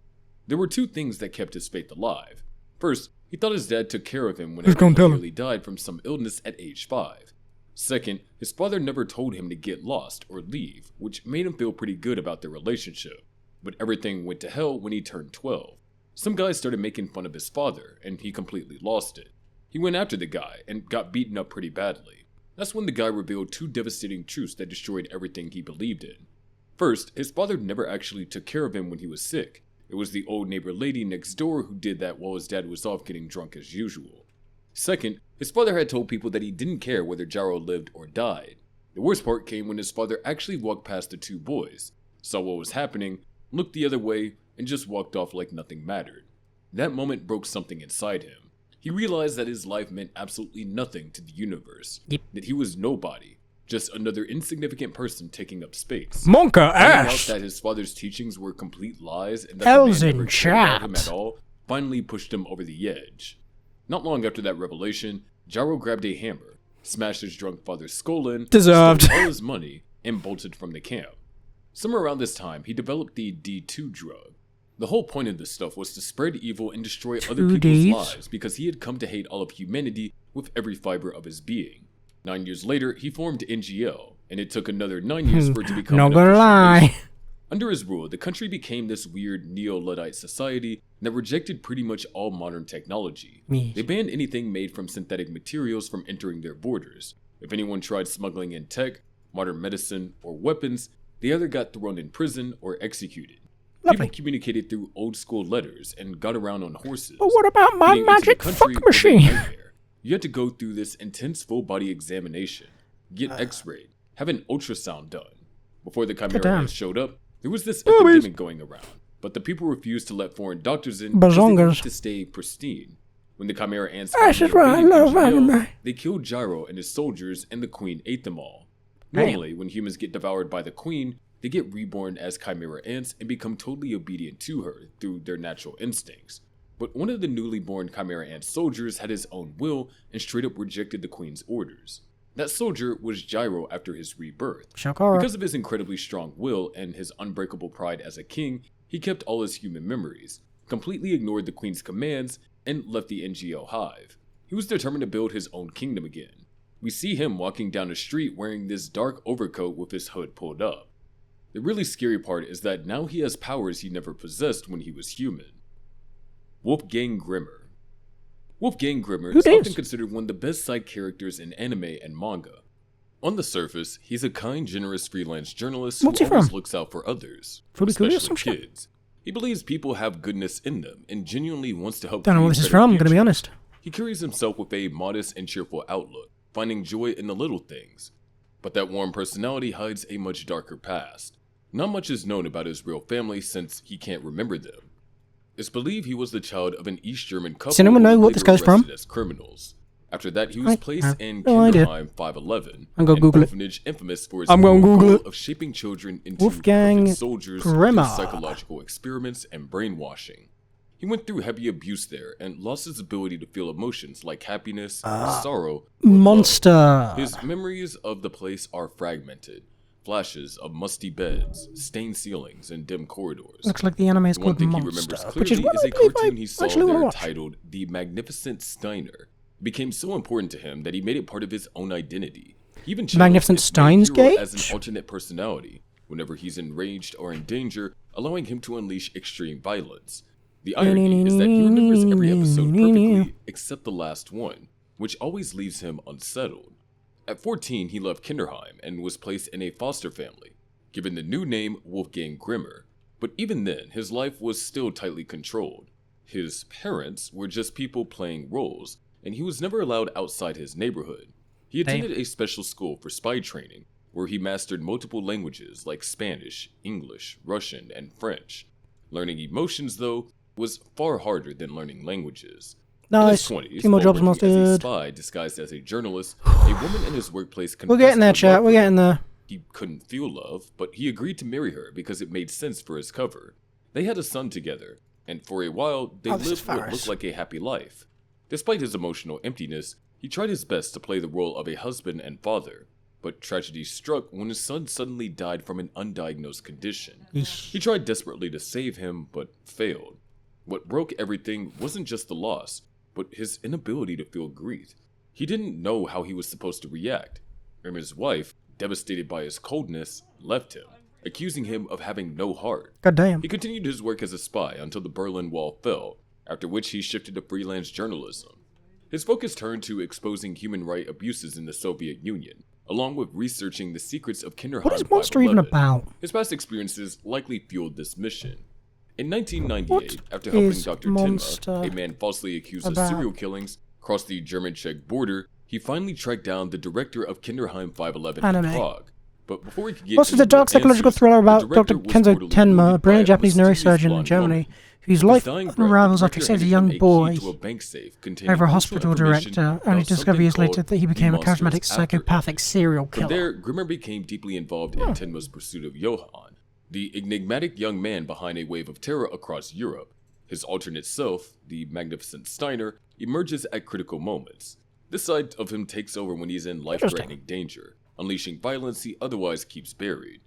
There were 2 things that kept his faith alive. First, he thought his dad took care of him whenever gonna he tell him? nearly died from some illness at age 5. Second, his father never told him to get lost or leave, which made him feel pretty good about their relationship. But everything went to hell when he turned 12. Some guys started making fun of his father, and he completely lost it. He went after the guy and got beaten up pretty badly. That's when the guy revealed 2 devastating truths that destroyed everything he believed in. First, his father never actually took care of him when he was sick. It was the old neighbor lady next door who did that while his dad was off getting drunk as usual. Second, his father had told people that he didn't care whether Gyro lived or died. The worst part came when his father actually walked past the 2 boys, saw what was happening, looked the other way, and just walked off like nothing mattered. That moment broke something inside him. He realized that his life meant absolutely nothing to the universe, that he was nobody, just another insignificant person taking up space. Monka Finding out ass. that his father's teachings were complete lies and that Hell's the man in never cared about him chat. at all finally pushed him over the edge. Not long after that revelation, Gyro grabbed a hammer, smashed his drunk father's skull in, Deserved. stole all his money, and bolted from the camp. Somewhere around this time, he developed the D2 drug. The whole point of this stuff was to spread evil and destroy other 2 people's Ds? lives because he had come to hate all of humanity with every fiber of his being. 9 years later, he formed NGL, and it took another 9 years for it to become Not an gonna official lie. nation. Under his rule, the country became this weird neo-Luddite society that rejected pretty much all modern technology. Me. They banned anything made from synthetic materials from entering their borders. If anyone tried smuggling in tech, modern medicine, or weapons, they either got thrown in prison or executed. Lovely. People communicated through old-school letters and got around on horses. But what about my Getting into the magic country fuck was a machine? nightmare. You had to go through this intense full-body examination, get x-rayed, have an ultrasound done. Before the Chimera Goddamn. ants showed up, there was this Boobies. epidemic going around, but the people refused to let foreign doctors in because they Bazongas. wanted to stay pristine. When the Chimera ants This is finally why I invaded love NGL, anime. they killed Gyro and his soldiers, and the queen ate them all. Damn. Normally, when humans get devoured by the queen, they get reborn as Chimera ants and become totally obedient to her through their natural instincts. But one of the newly born Chimera ant soldiers had his own will and straight up rejected the queen's orders. That soldier was Gyro after his rebirth. Shakara. Because of his incredibly strong will and his unbreakable pride as a king, he kept all his human memories, completely ignored the queen's commands, and left the NGL hive. He was determined to build his own kingdom again. We see him walking down the street wearing this dark overcoat with his hood pulled up. The really scary part is that now he has powers he never possessed when he was human. Wolfgang Grimmer. Wolfgang Grimmer Who is often dis? considered one of the best side characters in anime and manga. On the surface, he's a kind, generous freelance journalist who What's he always from? looks out for others, Furikuri or especially some shit? kids. He believes people have goodness in them and genuinely wants to help. Don't know where create this is better from, gonna be futures. honest. He carries himself with a modest and cheerful outlook, finding joy in the little things. But that warm personality hides a much darker past. Not much is known about his real family since he can't remember them. It's believed he was the child of an East German couple. Does anyone who know were what this later goes from? arrested as criminals. After that, he was I placed have in no idea. Kinderheim 511, I'm gonna an Google it. orphanage infamous for its I'm gonna cruel Google goal it. of shaping children into Wolfgang perfect soldiers through Grimmer. psychological experiments and brainwashing. He went through heavy abuse there and lost his ability to feel emotions like happiness, sorrow, or love. Monster. His memories of the place are fragmented. Flashes of musty beds, stained ceilings, and dim corridors. Looks like the anime is The one called thing he Monster, remembers which is clearly what is I a believe cartoon he I saw actually want to there watch. titled The Magnificent Steiner. It became so important to him that he made it part of his own identity. He even channeled Magnificent his main Steins hero as Gate? an alternate personality whenever he's enraged or in danger, allowing him to unleash extreme violence. The irony is that he remembers every episode perfectly except the last one, which always leaves him unsettled. At 14, he left Kinderheim and was placed in a foster family, given the new name Wolfgang Grimmer. But even then, his life was still tightly controlled. His parents were just people playing roles, and he was never allowed outside his neighborhood. He attended a special school for spy training, where he mastered multiple languages like Spanish, English, Russian, and French. Learning emotions, though, was far harder than learning languages. Nice. In his 20s, 2 more while jobs working as a mustard. spy disguised as a journalist, a woman in his workplace We're confessed getting there, her chat. love We're for getting him. there. He couldn't feel love, but he agreed to marry her because it made sense for his cover. They had a son together, and for a while, they Oh, this is lived what Faris. looked like a happy life. Despite his emotional emptiness, he tried his best to play the role of a husband and father, but tragedy struck when his son suddenly died from an undiagnosed condition. He tried desperately to save him, but failed. What broke everything wasn't just the loss, but his inability to feel grief. He didn't know how he was supposed to react, and his wife, devastated by his coldness, left him. accusing him of having no heart. God damn. He continued his work as a spy until the Berlin Wall fell, after which he shifted to freelance journalism. His focus turned to exposing human rights abuses in the Soviet Union, along with researching the secrets of Kinderheim What is Monster even 511. about? His past experiences likely fueled this mission. In 1998, What after helping is Dr. Monster Timma, a man falsely accused of about? serial killings, cross the German-Czech border, he finally tracked down the director of Kinderheim 511 in Anime. Prague. But before he could get Monster is a any dark more psychological answers, thriller the about director Dr. was Kenzo mortally Tenma, a wounded by brilliant Japanese mysterious neurosurgeon in blonde Germany, woman. whose With life dying breath, unravels the after he director saves a handed young him a key boy to a bank safe containing over a crucial hospital information director, only about to discover something years later called that he the became a monsters charismatic after him. psychopathic serial From killer. there, Grimmer became deeply involved in Tenma's pursuit of Johann, the enigmatic young man behind a wave of terror across Europe. His alternate self, the magnificent Steiner, emerges at critical moments. This side of him takes over when he's in life-threatening danger, unleashing violence he otherwise keeps buried.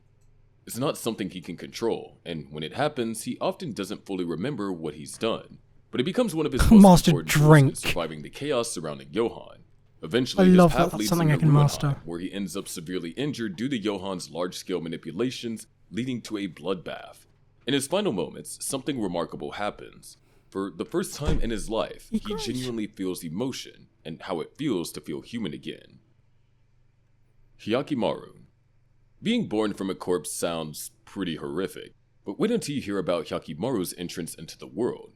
It's not something he can control, and when it happens, he often doesn't fully remember what he's done. But it becomes one of his most Master important tools drink. in surviving the chaos surrounding Johann. Eventually, I his love path that. leads Something him I to can Ruhenheim, master. where he ends up severely injured due to Johann's large-scale manipulations, leading to a bloodbath. In his final moments, something remarkable happens. For the first time in his life, he genuinely feels emotion, and how it feels to feel human again. Hyakimaru. Being born from a corpse sounds pretty horrific, but wait until you hear about Hyakimaru's entrance into the world.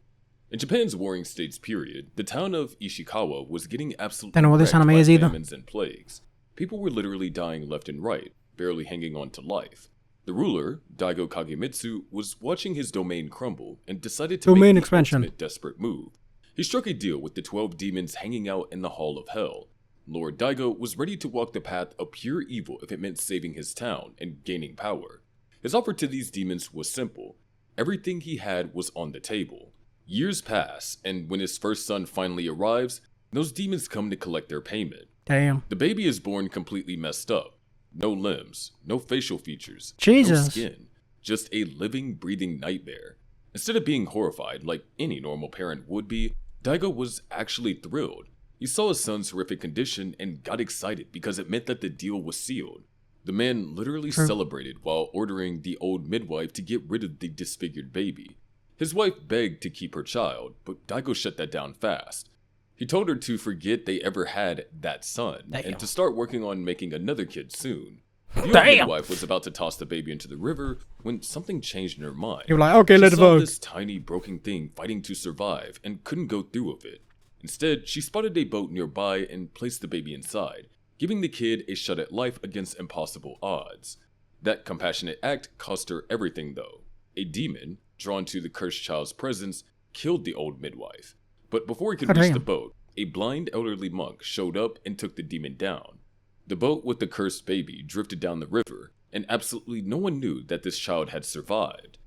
In Japan's Warring States period, the town of Ishikawa was getting absolutely Don't know what this wrecked anime by is either. famines and plagues. People were literally dying left and right, barely hanging on to life. The ruler, Daigo Kagemitsu, was watching his domain crumble and decided to Domain make the expansion. ultimate desperate move. He struck a deal with the 12 demons hanging out in the Hall of Hell. Lord Daigo was ready to walk the path of pure evil if it meant saving his town and gaining power. His offer to these demons was simple. Everything he had was on the table. Years pass, and when his first son finally arrives, those demons come to collect their payment. Damn. The baby is born completely messed up. No limbs, no facial features, Jesus. no skin, just a living, breathing nightmare. Instead of being horrified like any normal parent would be, Daigo was actually thrilled. He saw his son's horrific condition and got excited because it meant that the deal was sealed. The man literally celebrated while ordering the old midwife to get rid of the disfigured baby. His wife begged to keep her child, but Daigo shut that down fast. He told her to forget they ever had that son, and to start working on making another kid soon. The old midwife was about to toss the baby into the river when something changed in her mind. You were like, okay, She let's saw vote. this tiny broken thing fighting to survive and couldn't go through with it. Instead, she spotted a boat nearby and placed the baby inside, giving the kid a shot at life against impossible odds. That compassionate act cost her everything though. A demon, drawn to the cursed child's presence, killed the old midwife. But before he could reach the boat, a blind elderly monk showed up and took the demon down. The boat with the cursed baby drifted down the river, and absolutely no one knew that this child had survived.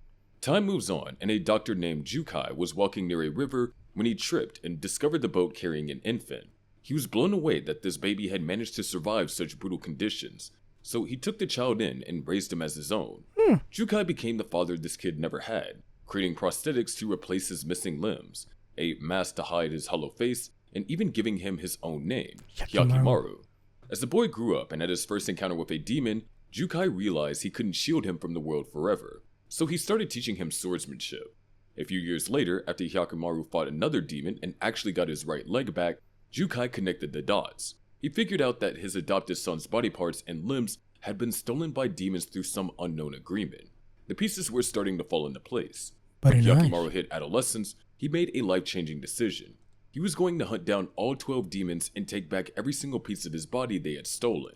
Time moves on, and a doctor named Jukai was walking near a river when he tripped and discovered the boat carrying an infant. He was blown away that this baby had managed to survive such brutal conditions, so he took the child in and raised him as his own. Jukai became the father this kid never had, creating prosthetics to replace his missing limbs, a mask to hide his hollow face, and even giving him his own name, Hyakimaru. As the boy grew up and had his first encounter with a demon, Jukai realized he couldn't shield him from the world forever, so he started teaching him swordsmanship. A few years later, after Hyakimaru fought another demon and actually got his right leg back, Jukai connected the dots. He figured out that his adopted son's body parts and limbs had been stolen by demons through some unknown agreement. The pieces were starting to fall into place. When Hyakimaru hit adolescence, he made a life-changing decision. He was going to hunt down all 12 demons and take back every single piece of his body they had stolen.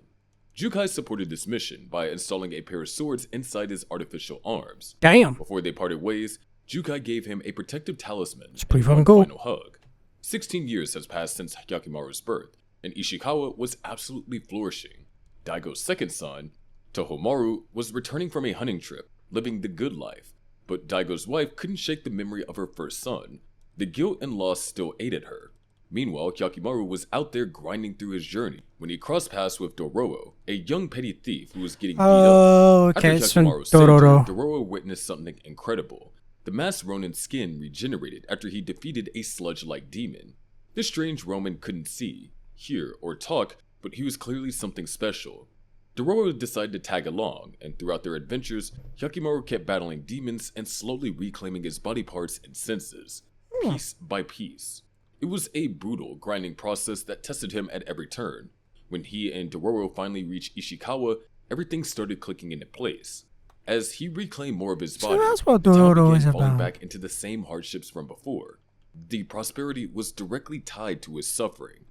Jukai supported this mission by installing a pair of swords inside his artificial arms. Damn. Before they parted ways, Jukai gave him a protective talisman and pretty one fucking cool. final hug. 16 years has passed since Hyakimaru's birth, and Ishikawa was absolutely flourishing. Daigo's second son, Tohomaru, was returning from a hunting trip, living the good life, but Daigo's wife couldn't shake the memory of her first son. The guilt and loss still ate at her. Meanwhile, Hyakimaru was out there grinding through his journey when he crossed paths with Dororo, a young petty thief who was getting beat Oh, up. okay, After it's from Hyakimaru saved her, Dororo. Dororo witnessed something incredible. The masked Ronin's skin regenerated after he defeated a sludge-like demon. This strange Roman couldn't see, hear, or talk, but he was clearly something special. Dororo decided to tag along, and throughout their adventures, Hyakkimaru kept battling demons and slowly reclaiming his body parts and senses, piece by piece. It was a brutal, grinding process that tested him at every turn. When he and Dororo finally reached Ishikawa, everything started clicking into place. As he reclaimed more of his body, that's what the town Dororo began is falling about. back into the same hardships from before. The prosperity was directly tied to his suffering.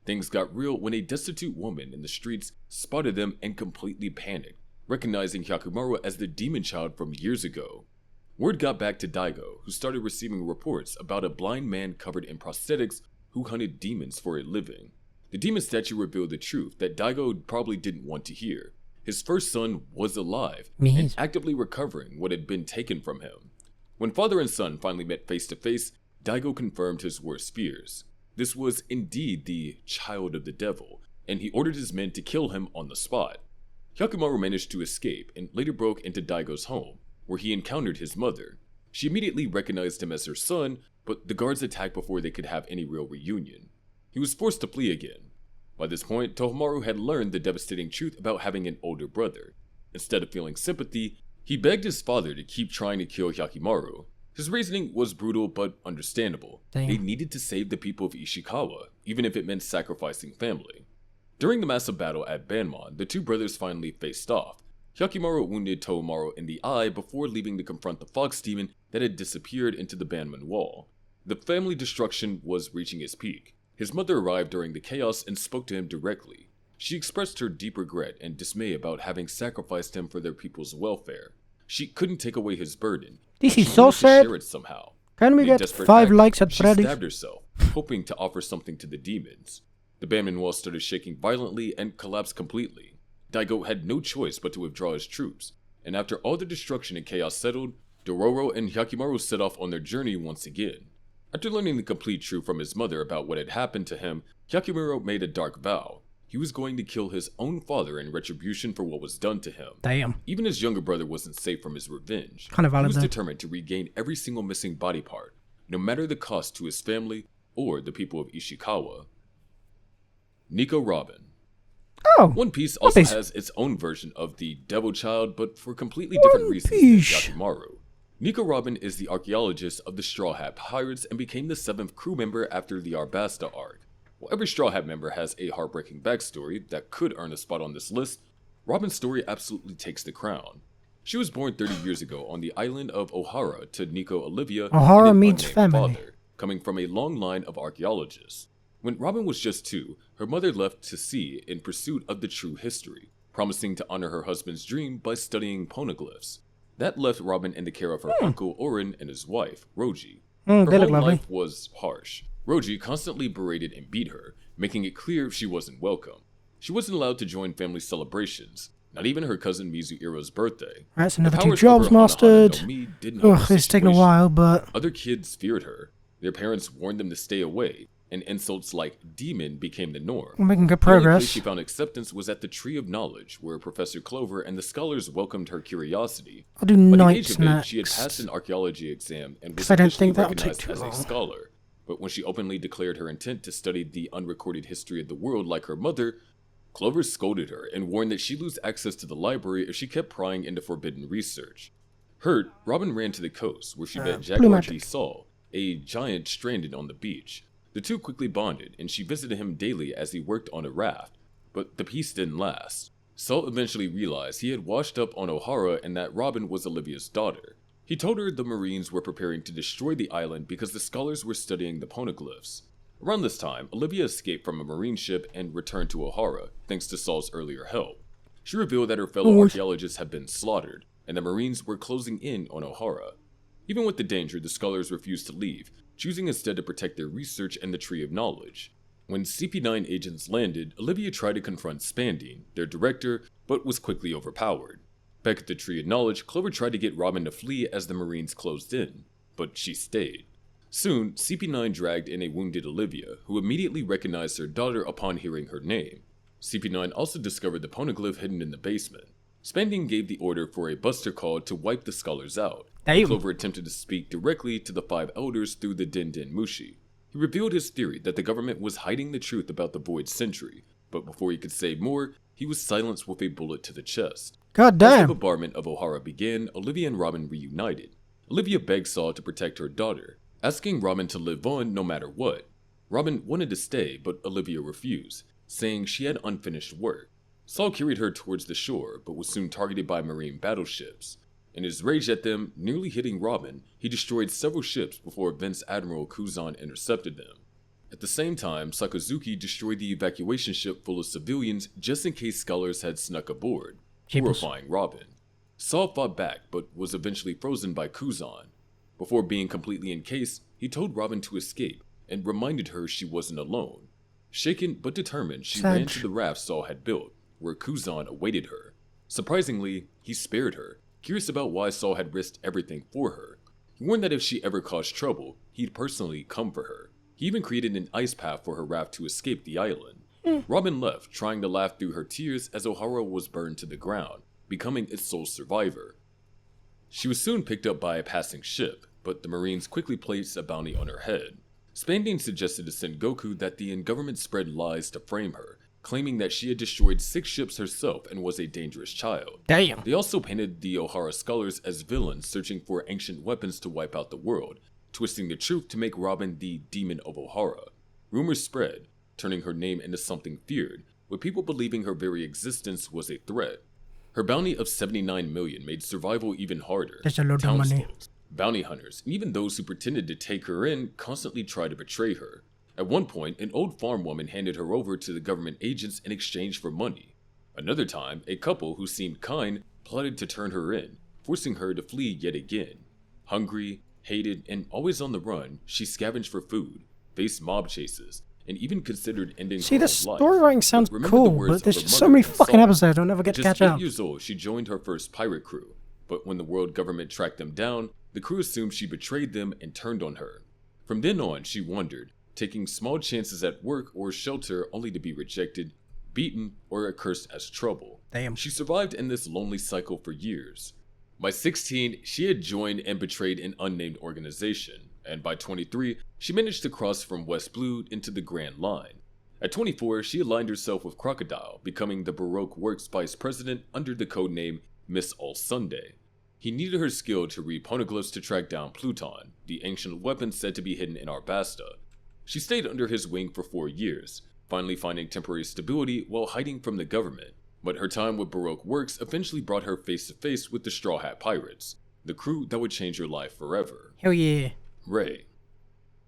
Things got real when a destitute woman in the streets spotted them and completely panicked, recognizing Hyakkimaru as the demon child from years ago. Word got back to Daigo, who started receiving reports about a blind man covered in prosthetics who hunted demons for a living. The demon statue revealed the truth that Daigo probably didn't want to hear. His first son was alive and actively recovering what had been taken from him. When father and son finally met face to face, Daigo confirmed his worst fears. This was indeed the child of the devil, and he ordered his men to kill him on the spot. Hyakkimaru managed to escape and later broke into Daigo's home, where he encountered his mother. She immediately recognized him as her son, but the guards attacked before they could have any real reunion. He was forced to flee again. By this point, Tohomaru had learned the devastating truth about having an older brother. Instead of feeling sympathy, he begged his father to keep trying to kill Hyakkimaru. His reasoning was brutal but understandable. They needed to save the people of Ishikawa, even if it meant sacrificing family. During the massive battle at Banmon, the two brothers finally faced off. Hyakkimaru wounded Tohomaru in the eye before leaving to confront the fox demon that had disappeared into the Banmon wall. The family destruction was reaching its peak. His mother arrived during the chaos and spoke to him directly. She expressed her deep regret and dismay about having sacrificed him for their people's welfare. She couldn't take away his burden. This She is so wanted to sad. share it somehow. Can we In a get desperate 5 act, likes at she Freddy's? stabbed herself, hoping to offer something to the demons. The Banmon wall started shaking violently and collapsed completely. Daigo had no choice but to withdraw his troops, and after all the destruction and chaos settled, Dororo and Hyakkimaru set off on their journey once again. After learning the complete truth from his mother about what had happened to him, Hyakkimaru made a dark vow. He was going to kill his own father in retribution for what was done to him. Damn. Even his younger brother wasn't safe from his revenge. Kind of He valid was though. determined to regain every single missing body part, no matter the cost to his family or the people of Ishikawa. Nico Robin. Oh, One Piece also Piece. has its own version of the Devil Child, but for completely different One reasons Piece. than Yakimaru. Nico Robin is the archaeologist of the Straw Hat Pirates and became the 7th crew member after the Arabasta arc. While every Straw Hat member has a heartbreaking backstory that could earn a spot on this list, Robin's story absolutely takes the crown. She was born 30 years ago on the island of Ohara to Nico Olivia Ohara and an means unnamed family. father, coming from a long line of archaeologists. When Robin was just 2, her mother left to sea in pursuit of the true history, promising to honor her husband's dream by studying poneglyphs. That left Robin in the care of her uncle Orin and his wife, Roji. Her they look home lovely. life was harsh. Roji constantly berated and beat her, making it clear she wasn't welcome. She wasn't allowed to join family celebrations, not even her cousin Mizuiro's birthday. That's The another 2 powers jobs over Hana Hana mastered. no Mi didn't help Ugh, the it's taken a situation. while, but Other kids feared her. Their parents warned them to stay away, and insults like demon became the norm. we're making good The only place progress. she found acceptance was at the Tree of Knowledge, where Professor Clover and the scholars welcomed her curiosity. I'll do By the nights age of 8, she had next. passed an archaeology exam and was I don't officially think that'll take recognized too as long. a scholar. But when she openly declared her intent to study the unrecorded history of the world like her mother, Clover scolded her and warned that she'd lose access to the library if she kept prying into forbidden research. Hurt, Robin ran to the coast, where she met Jaguar magic. G. Saul, a giant stranded on the beach. The two quickly bonded, and she visited him daily as he worked on a raft. But the peace didn't last. Saul eventually realized he had washed up on Ohara and that Robin was Olivia's daughter. He told her the Marines were preparing to destroy the island because the scholars were studying the poneglyphs. Around this time, Olivia escaped from a marine ship and returned to Ohara, thanks to Saul's earlier help. She revealed that her fellow archaeologists had been slaughtered, and the Marines were closing in on Ohara. Even with the danger, the scholars refused to leave, choosing instead to protect their research and the Tree of Knowledge. When CP9 agents landed, Olivia tried to confront Spandine, their director, but was quickly overpowered. Back at the Tree of Knowledge, Clover tried to get Robin to flee as the Marines closed in, but she stayed. Soon, CP9 dragged in a wounded Olivia, who immediately recognized her daughter upon hearing her name. CP9 also discovered the poneglyph hidden in the basement. Spandine gave the order for a buster call to wipe the scholars out. Damn. Clover attempted to speak directly to the 5 elders through the Den Den Mushi. He revealed his theory that the government was hiding the truth about the Void Century, but before he could say more, he was silenced with a bullet to the chest. God As the damn. bombardment of O'Hara began, Olivia and Robin reunited. Olivia begged Saul to protect her daughter, asking Robin to live on no matter what. Robin wanted to stay, but Olivia refused, saying she had unfinished work. Saul carried her towards the shore, but was soon targeted by Marine battleships. In his rage at them, nearly hitting Robin, he destroyed several ships before Vice Admiral Kuzan intercepted them. At the same time, Sakazuki destroyed the evacuation ship full of civilians just in case scholars had snuck aboard, Jeepers. horrifying Robin. Saul fought back, but was eventually frozen by Kuzan. Before being completely encased, he told Robin to escape, and reminded her she wasn't alone. Shaken but determined, she ran to the raft Saul had built, where Kuzan awaited her. Surprisingly, he spared her, curious about why Saul had risked everything for her. He warned that if she ever caused trouble, he'd personally come for her. He even created an ice path for her raft to escape the island. Robin left, trying to laugh through her tears as O'Hara was burned to the ground, becoming its sole survivor. She was soon picked up by a passing ship, but the Marines quickly placed a bounty on her head. Spandine suggested to Sengoku that the government spread lies to frame her, claiming that she had destroyed 6 ships herself and was a dangerous child. Damn. They also painted the O'Hara scholars as villains searching for ancient weapons to wipe out the world, twisting the truth to make Robin the Demon of O'Hara. Rumors spread, turning her name into something feared, with people believing her very existence was a threat. Her bounty of 79 million made survival even harder. That's a lot of money. Townsfolk, bounty hunters, and even those who pretended to take her in constantly tried to betray her. At one point, an old farm woman handed her over to the government agents in exchange for money. Another time, a couple who seemed kind plotted to turn her in, forcing her to flee yet again. Hungry, hated, and always on the run, she scavenged for food, faced mob chases, and even considered ending See, her the own life. storywriting sounds But remember the cool, words but of there's her just so mother many and fucking Saul. episodes, I'll never get to Just catch 8 up. years old, she joined her first pirate crew, but when the world government tracked them down, the crew assumed she betrayed them and turned on her. From then on, she wandered, taking small chances at work or shelter only to be rejected, beaten, or cursed as trouble. Damn. She survived in this lonely cycle for years. By 16, she had joined and betrayed an unnamed organization, and by 23, she managed to cross from West Blue into the Grand Line. At 24, she aligned herself with Crocodile, becoming the Baroque Works vice president under the codename Miss All Sunday. He needed her skill to read poneglyphs to track down Pluton, the ancient weapon said to be hidden in Arbasta. She stayed under his wing for 4 years, finally finding temporary stability while hiding from the government. But her time with Baroque Works eventually brought her face to face with the Straw Hat Pirates, the crew that would change her life forever. Hell yeah. Ray.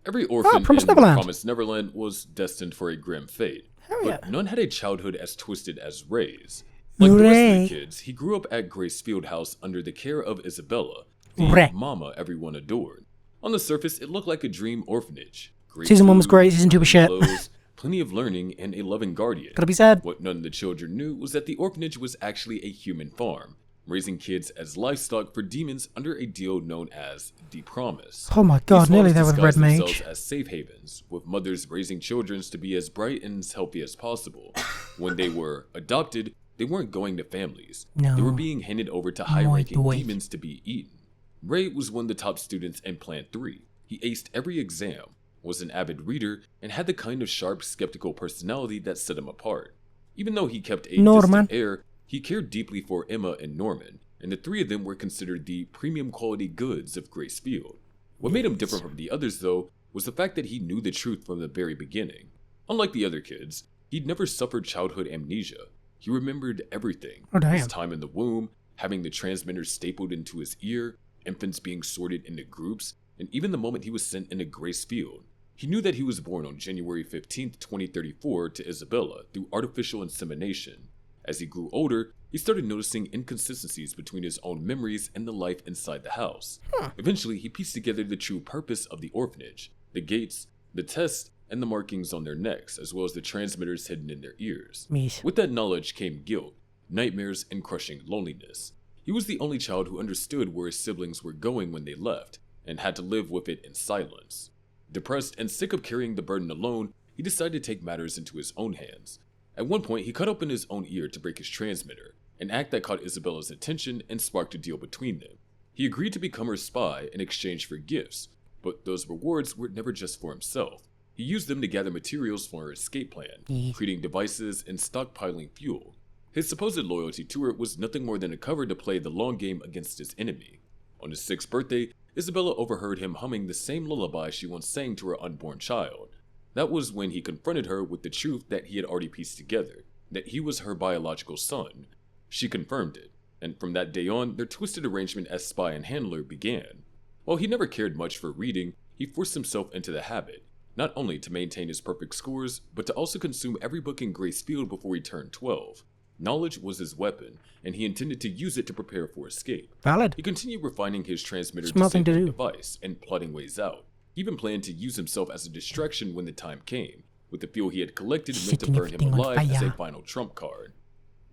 Every orphan Promised in Neverland. Promised Neverland was destined for a grim fate, Hell but yeah. none had a childhood as twisted as Ray's. Like the rest of Ray. the kids, he grew up at Grace Field House under the care of Isabella, the Ray. mama everyone adored. On the surface, it looked like a dream orphanage. Great Season 1 was food, great, season 2 was shit. clothes, plenty of learning, and a loving guardian. Gotta be sad. What none of the children knew was that the orphanage was actually a human farm, raising kids as livestock for demons under a deal known as the Promise. Oh my god, These nearly farms there with Red disguised themselves Mage. as safe havens, with mothers raising children to be as bright and as healthy as possible. When they were adopted, they weren't going to families. No. They were being handed over to My high-ranking boy. demons to be eaten. Ray was one of the top students in Plant 3. He aced every exam, was an avid reader, and had the kind of sharp, skeptical personality that set him apart. Even though he kept a Norman. distant air, he cared deeply for Emma and Norman, and the three of them were considered the premium quality goods of Grace Field. What made him different from the others, though, was the fact that he knew the truth from the very beginning. Unlike the other kids, he'd never suffered childhood amnesia. He remembered everything. Oh, damn. His time in the womb, having the transmitter stapled into his ear, infants being sorted into groups, and even the moment he was sent into Grace Field. He knew that he was born on January 15th, 2034 to Isabella through artificial insemination. As he grew older, he started noticing inconsistencies between his own memories and the life inside the house. Eventually, he pieced together the true purpose of the orphanage, the gates, the tests, and the markings on their necks, as well as the transmitters hidden in their ears. Meat. With that knowledge came guilt, nightmares, and crushing loneliness. He was the only child who understood where his siblings were going when they left, and had to live with it in silence. Depressed and sick of carrying the burden alone, he decided to take matters into his own hands. At one point, he cut open his own ear to break his transmitter, an act that caught Isabella's attention and sparked a deal between them. He agreed to become her spy in exchange for gifts, but those rewards were never just for himself. He used them to gather materials for her escape plan, creating devices and stockpiling fuel. His supposed loyalty to her was nothing more than a cover to play the long game against his enemy. On his 6th birthday, Isabella overheard him humming the same lullaby she once sang to her unborn child. That was when he confronted her with the truth that he had already pieced together, that he was her biological son. She confirmed it, and from that day on, their twisted arrangement as spy and handler began. While he never cared much for reading, he forced himself into the habit, not only to maintain his perfect scores, but to also consume every book in Grace Field before he turned 12. Knowledge was his weapon, and he intended to use it to prepare for escape. Valid. He continued refining his transmitter Smart thing to do. device and plotting ways out. He even planned to use himself as a distraction when the time came, with the fuel he had collected meant to Setting burn him everything on alive as a fire. final trump card.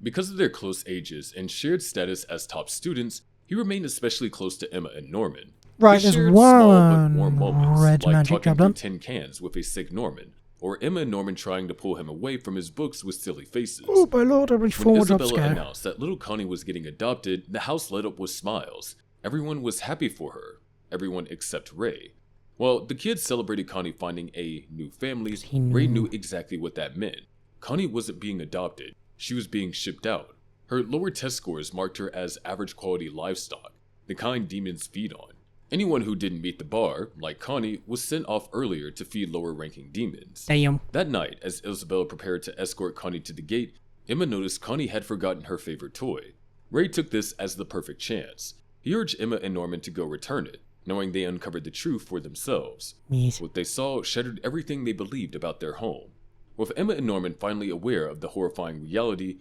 Because of their close ages and shared status as top students, he remained especially close to Emma and Norman. Right, They there's shared small but one warm moments, red like magic talking job through done. tin cans with a sick Norman, or Emma and Norman trying to pull him away from his books with silly faces. Oh, my lord, every When 4 jump Isabella scare. announced that little Connie was getting adopted, the house lit up with smiles. Everyone was happy for her. Everyone except Ray. While the kids celebrated Connie finding a new family, Ray knew exactly what that meant. Connie wasn't being adopted. She was being shipped out. Her lower test scores marked her as average quality livestock, the kind demons feed on. Anyone who didn't meet the bar, like Connie, was sent off earlier to feed lower-ranking demons. Damn. That night, as Isabella prepared to escort Connie to the gate, Emma noticed Connie had forgotten her favorite toy. Ray took this as the perfect chance. He urged Emma and Norman to go return it, knowing they uncovered the truth for themselves. Yes. What they saw shattered everything they believed about their home. With Emma and Norman finally aware of the horrifying reality,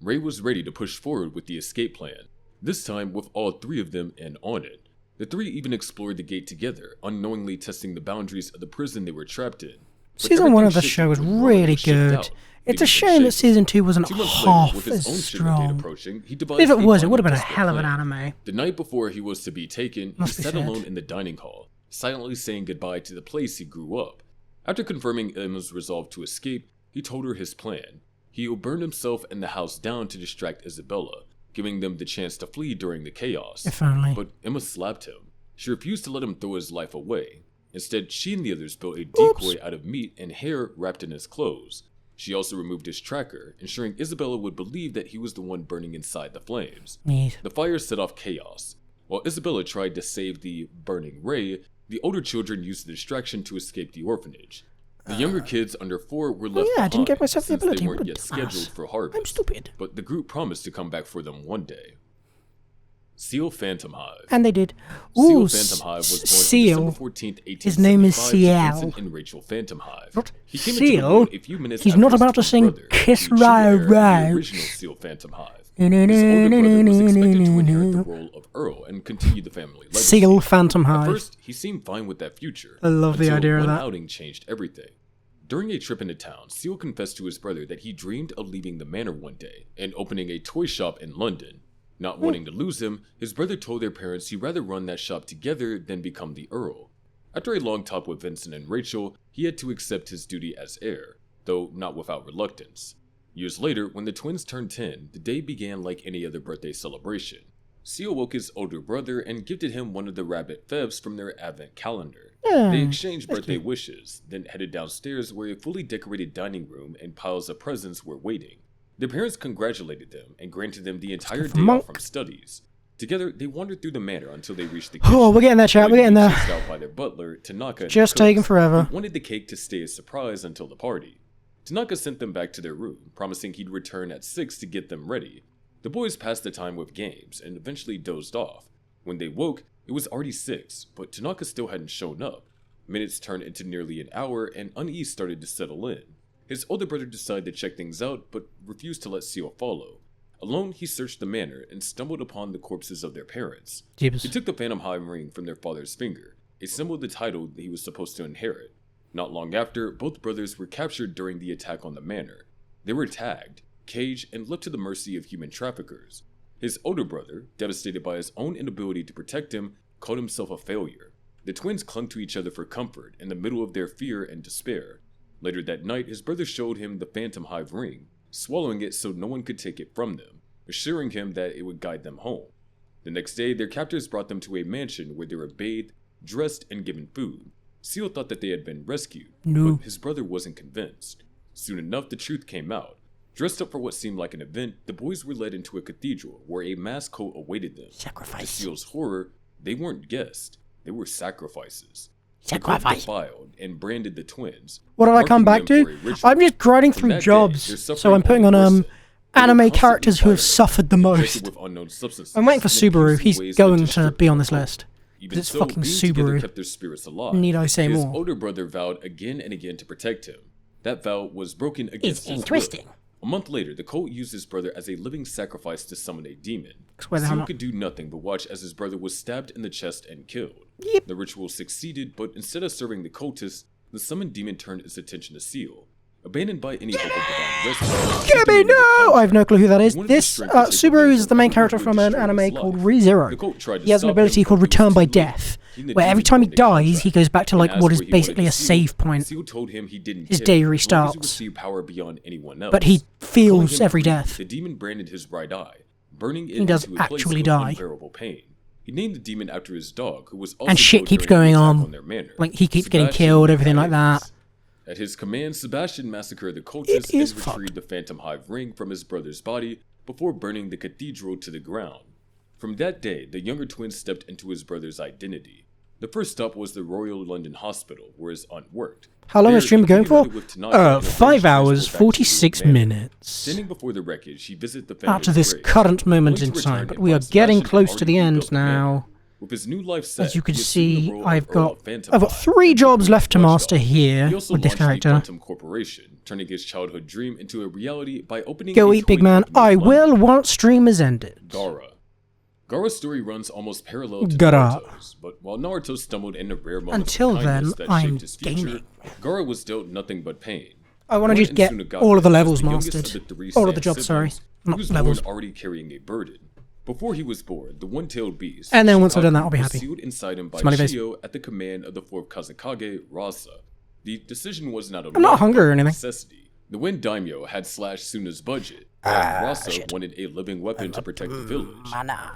Ray was ready to push forward with the escape plan, this time with all 3 of them in on it. The 3 even explored the gate together, unknowingly testing the boundaries of the prison they were trapped in. But Season 1 of the everything show was shifted when Norman really was shipped good. out, It's a leaving shame them that shaken. Season 2 wasn't 2 months later, half with his as own shipment date strong. approaching, he devised If it a was, it final would have been a desperate hell of an plan. anime. The night before he was to be taken, he Must be sat sad. alone in the dining hall, silently saying goodbye to the place he grew up. After confirming Emma's resolve to escape, he told her his plan. He would burn himself and the house down to distract Isabella, giving them the chance to flee during the chaos. If only. But Emma slapped him. She refused to let him throw his life away. Instead, she and the others built a decoy out of meat and hair wrapped in his clothes. She also removed his tracker, ensuring Isabella would believe that he was the one burning inside the flames. Yes. The fire set off chaos. While Isabella tried to save the burning Ray, the older children used the distraction to escape the orphanage. The younger kids under 4 were left yeah, I didn't get behind, myself the since ability. they What weren't a yet dumbass. scheduled for harvest. I'm stupid. But the group promised to come back for them one day. Seal Phantom Hive. And they did. Seal Ooh, Phantom Hive was born on Seal. December 14th, 1875 His name is to Seal. Vincent and Rachel Phantom Hive. Not He came into the Seal. world a few minutes He's after not his about to twin sing brother, Kiss the Rye true heir of Rye. the original Seal Phantom Hive. His older brother was expected to inherit the role of Earl and continue the family legacy. Seal Phantom At Hive. first, he seemed fine with that future. I love the until idea of one that. outing changed everything. During a trip into town, Seal confessed to his brother that he dreamed of leaving the manor one day and opening a toy shop in London. Not wanting to lose him, his brother told their parents he'd rather run that shop together than become the Earl. After a long talk with Vincent and Rachel, he had to accept his duty as heir, though not without reluctance. Years later, when the twins turned 10, the day began like any other birthday celebration. Seal woke his older brother and gifted him one of the rabbit febs from their advent calendar. They exchanged birthday wishes, then headed downstairs where a fully decorated dining room and piles of presents were waiting. Their parents congratulated them and granted them the entire day monk. off from studies. Together, they wandered through the manor until they reached the Oh, we're getting there, chat. We're only to getting be there. chased out by their butler, Tanaka. and Just the cooks, taking forever. who wanted the cake to stay a surprise until the party. Tanaka sent them back to their room, promising he'd return at 6 to get them ready. The boys passed the time with games and eventually dozed off. When they woke, it was already 6, but Tanaka still hadn't shown up. Minutes turned into nearly an hour and unease started to settle in. His older brother decided to check things out, but refused to let Seal follow. Alone, he searched the manor and stumbled upon the corpses of their parents. Jeebus. He took the Phantom Hive ring from their father's finger, a symbol of the title that he was supposed to inherit. Not long after, both brothers were captured during the attack on the manor. They were tagged, caged, and left to the mercy of human traffickers. His older brother, devastated by his own inability to protect him, called himself a failure. The twins clung to each other for comfort in the middle of their fear and despair. Later that night, his brother showed him the Phantom Hive ring, swallowing it so no one could take it from them, assuring him that it would guide them home. The next day, their captors brought them to a mansion where they were bathed, dressed, and given food. Seal thought that they had been rescued, No. but his brother wasn't convinced. Soon enough, the truth came out. Dressed up for what seemed like an event, the boys were led into a cathedral where a mass cult awaited them. Sacrifice. To Seal's horror, they weren't guests, they were sacrifices. Sacrifice. The cult defiled and branded the twins. What have I come back marking to? them for a ritual. I'm just grinding From through that day, jobs, they're so suffering I'm putting on only worse. They were anime constantly characters who have tired, suffered the injected most. with unknown substances, I'm waiting for and Subaru. abused in He's ways going that to disturbed be on the this cult. list. Even It's so, fucking being together Subaru. kept their spirits alive. Need I say His more? older brother vowed again and again to protect him. That vow was broken against his interesting. will. A month later, the cult used his brother as a living sacrifice to summon a demon. Why the hell Seal not? could do nothing but watch as his brother was stabbed in the chest and killed. Yep. The ritual succeeded, but instead of serving the cultists, the summoned demon turned its attention to Seal. Abandoned by any hope of divine rescue, he Gibby, demanded no! a I have no clue who that is. He wanted the This strength to take Subaru revenge is the on main everyone character who from had an destroyed anime his called life. ReZero. The cult tried to He has an stop ability him, called but he was Return by too late. Death, He and the where every demon time he formed a dies, he contract. goes back to like When what asked is he wanted basically to a Seal, save point. Seal told him he didn't His care, day as long as restarts. he received power beyond anyone else. But he Calling feels him every free, death. The demon branded his right eye, burning it He does into a place actually of die. unbearable pain. He named the demon after his dog, who was also And shit killed keeps during the going attack on. their manor. Like, he keeps getting Sebastian killed, everything like Paez. that. At his command, Sebastian massacred the It cultists is and fucked. retrieved the Phantom Hive ring from his brother's body before burning the cathedral to the ground. From that day, the younger twin stepped into his brother's identity. The first stop was the Royal London Hospital, where his aunt worked. How long There, is the stream he going for? reunited with Tanaka and arranged 5 to hours, transport back to 46 Manor. minutes. Standing before the wreckage, he visited the family. Up to this current moment in time, but we are getting close to the end now. With his new life set, As you can he assumed the see, role of I've Earl got of Phantom Hive 3 and jobs took left to his master watchdog. here He also with this launched the character. Quantum Corporation, turning his childhood dream into a reality by opening Go a eat, big toy man. company in I London. will once stream is ended. Gaara. Gaara's story runs almost parallel to Gaara. Naruto's, but while Naruto stumbled into rare moments Until of kindness then, that I'm shaped his future, gaming. Gaara was dealt nothing but pain. I want to Born just in get Sunagata all of the as levels the youngest mastered. of the 3 All of the Saiyan jobs, sorry. siblings, Not he was levels. born already carrying a burden. Before he was born, the one-tailed beast, And then once I've done that, Shikaku, I'll be was happy. sealed inside him by Smiley face. Shio at the command of the 4th Kazekage, Rasa. The decision was not a I'm not love, hungry but or a anything. necessity. The Wind Daimyo had slashed Suna's budget, and Rasa wanted a living weapon to protect the village.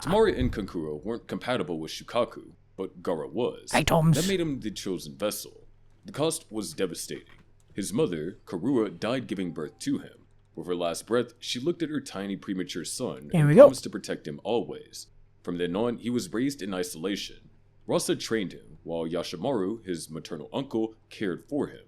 Tamara and Kankuro weren't compatible with Shukaku, but Gaara was. Items. That made him the chosen vessel. The cost was devastating. His mother, Karua, died giving birth to him. With her last breath, she looked at her tiny premature son Here and we go. promised to protect him always. From then on, he was raised in isolation. Rasa trained him, while Yashimaru, his maternal uncle, cared for him.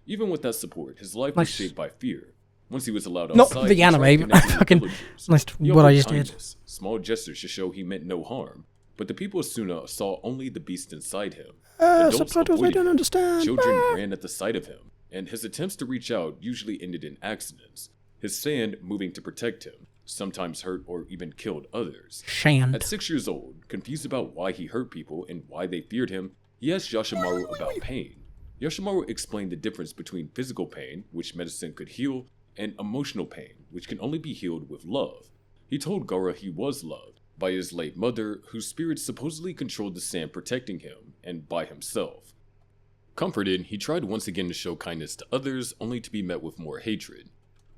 Even with that support, his life was Nice. shaped by fear. Once he was allowed Not outside, the he tried anime, connecting with fucking- villagers. Nice He what I offered just did. kindness, small gestures to show he meant no harm. But the people of Suna saw only the beast inside him. Adults subtitles I avoided don't him. understand. Children ran at the sight of him, and his attempts to reach out usually ended in accidents. His sand moving to protect him, sometimes hurt or even killed others. Shand. At 6 years old, confused about why he hurt people and why they feared him, he asked Yashimaru about pain. Yashimaru explained the difference between physical pain, which medicine could heal, and emotional pain, which can only be healed with love. He told Gaara he was loved by his late mother, whose spirit supposedly controlled the sand protecting him, and by himself. Comforted, he tried once again to show kindness to others, only to be met with more hatred.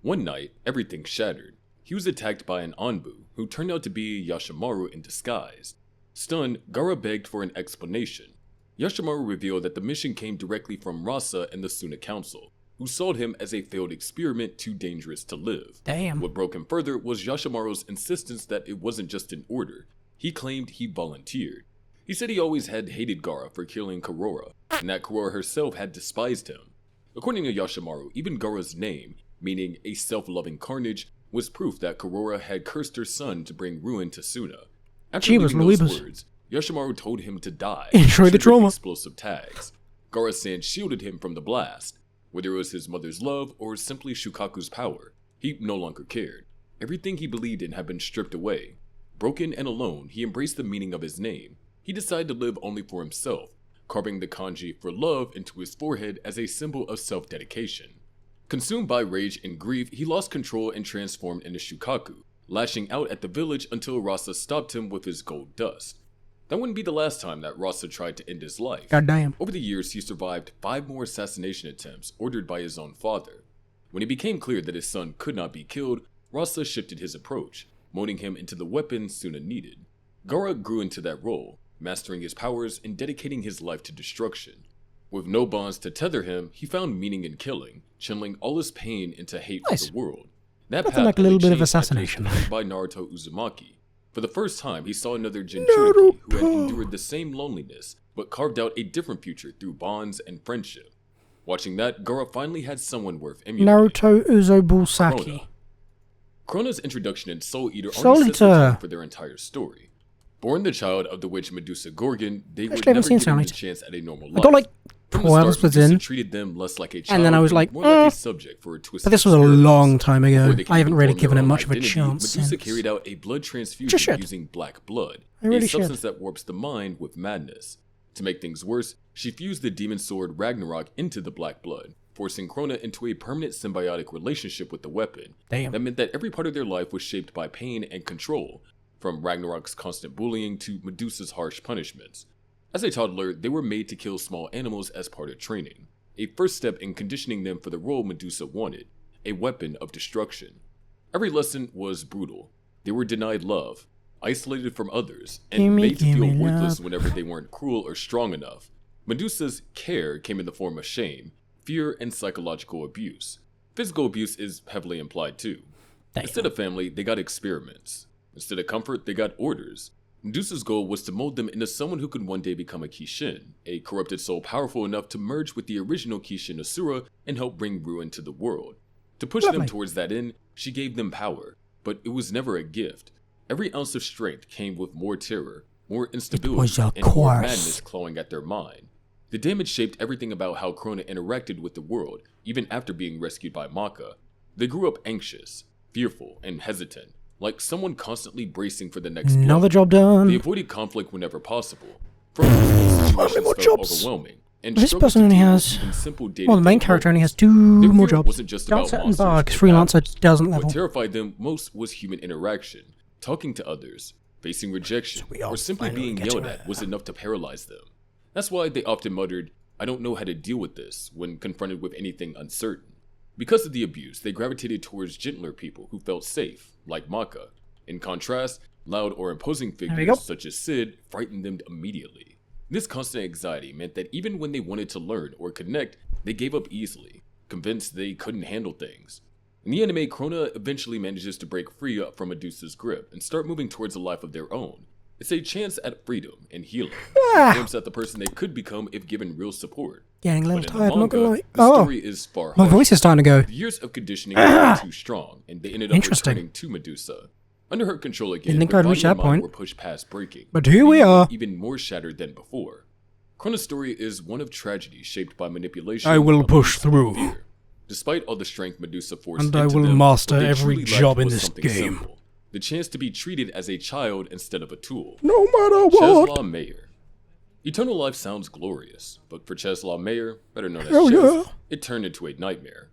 One night, everything shattered. He was attacked by an Anbu, who turned out to be Yashimaru in disguise. Stunned, Gaara begged for an explanation. Yashimaru revealed that the mission came directly from Rasa and the Suna Council, who saw him as a failed experiment too dangerous to live. Damn. What broke him further was Yashimaru's insistence that it wasn't just an order. He claimed he volunteered. He said he always had hated Gaara for killing Karora, and that Karora herself had despised him. According to Yashimaru, even Gaara's name, meaning a self-loving carnage, was proof that Karora had cursed her son to bring ruin to Suna. After Jeebus leaving those Louiebus. words, Yashimaru told him to die. Enjoy the triggering trauma. Explosive tags. Gaara's sand shielded him from the blast. Whether it was his mother's love or simply Shukaku's power, he no longer cared. Everything he believed in had been stripped away. Broken and alone, he embraced the meaning of his name. He decided to live only for himself, carving the kanji for love into his forehead as a symbol of self-dedication. Consumed by rage and grief, he lost control and transformed into Shukaku, lashing out at the village until Rasa stopped him with his gold dust. That wouldn't be the last time that Rasa tried to end his life. Goddamn. Over the years, he survived 5 more assassination attempts ordered by his own father. When it became clear that his son could not be killed, Rasa shifted his approach, molding him into the weapon Suna needed. Gaara grew into that role, mastering his powers and dedicating his life to destruction. With no bonds to tether him, he found meaning in killing, channeling all his pain into hate Nice. for the world. That Nothing path like a little bit of changed after assassination. it was found by Naruto Uzumaki. For the first time, he saw another Jinchuriki who had endured the same loneliness, but carved out a different future through bonds and friendship. Watching that, Gaara finally had someone worth emulating. Naruto Uzumaki. Krona's introduction in Soul Eater Soul already sets the Eater. tone for their entire story. Born the child of the witch Medusa Gorgon, they would Actually, I haven't never seen give Soul them the Eater. chance at a normal I life. got like From the 12 start, episodes Medusa in, treated them less like a child and then I was like, more like a subject for a twisted but this was a experiment. long time ago. Before they could I haven't even really form given their it own much of a identity, chance Medusa since. carried out a blood Just transfusion should. using black blood, I really a should. substance that warps the mind with madness. To make things worse, she fused the demon sword Ragnarok into the black blood, forcing Krona into a permanent symbiotic relationship with the weapon. Damn. That meant that every part of their life was shaped by pain and control, from Ragnarok's constant bullying to Medusa's harsh punishments. As a toddler, they were made to kill small animals as part of training, a first step in conditioning them for the role Medusa wanted, a weapon of destruction. Every lesson was brutal. They were denied love, isolated from others, and made to feel worthless whenever they weren't cruel or strong enough. Medusa's care came in the form of shame, fear, and psychological abuse. Physical abuse is heavily implied too. Instead of family, they got experiments. Instead of comfort, they got orders. Medusa's goal was to mold them into someone who could one day become a Kishin, a corrupted soul powerful enough to merge with the original Kishin Asura and help bring ruin to the world. To push them towards that end, she gave them power, but it was never a gift. Every ounce of strength came with more terror, more instability, and more madness clawing at their mind. The damage shaped everything about how Krona interacted with the world, even after being rescued by Maka. They grew up anxious, fearful, and hesitant, like someone constantly bracing for the next blow. Another job done. They avoided conflict whenever possible. Situations felt overwhelming, and This struggled person to only deal has. with even simple Well, the main day-to-day character only has moments. 2 Their more fear jobs. wasn't just about Dancer and monsters bar, or 'cause freelancer battles. doesn't What level. terrified them most was human interaction. Talking to others, facing rejection, or simply being yelled at was enough to paralyze them. That's why they often muttered, "I don't know how to deal with this," when confronted with anything uncertain. Because of the abuse, they gravitated towards gentler people who felt safe, like Maka. In contrast, loud or imposing we go. figures such as Sid frightened them immediately. This constant anxiety meant that even when they wanted to learn or connect, they gave up easily, convinced they couldn't handle things. In the anime, Krona eventually manages to break free from Medusa's grip and start moving towards a life of their own. It's a chance at freedom and healing, a glimpse at the person they could become if given real support. Getting a little But in tired, the not gonna manga, lie. the Oh, story is far my harsher. voice is starting to go. The years of conditioning were too strong, and they ended up Interesting. returning to Medusa. Under her control again, Didn't think their I'd reach body and that mind point. were pushed past breaking. But here we leaving them are. Even more shattered than before. Krona's story is one of tragedy shaped by manipulation. I will abuse, push and through. fear. Despite all the strength Medusa forced And I into will them, master what they every truly lacked job in was this something game. simple. The chance to be treated as a child instead of a tool. No matter what. Czeslaw Mayer. Eternal life sounds glorious, but for Czeslaw Mayer, better known as Hell Chez, yeah. it turned into a nightmare.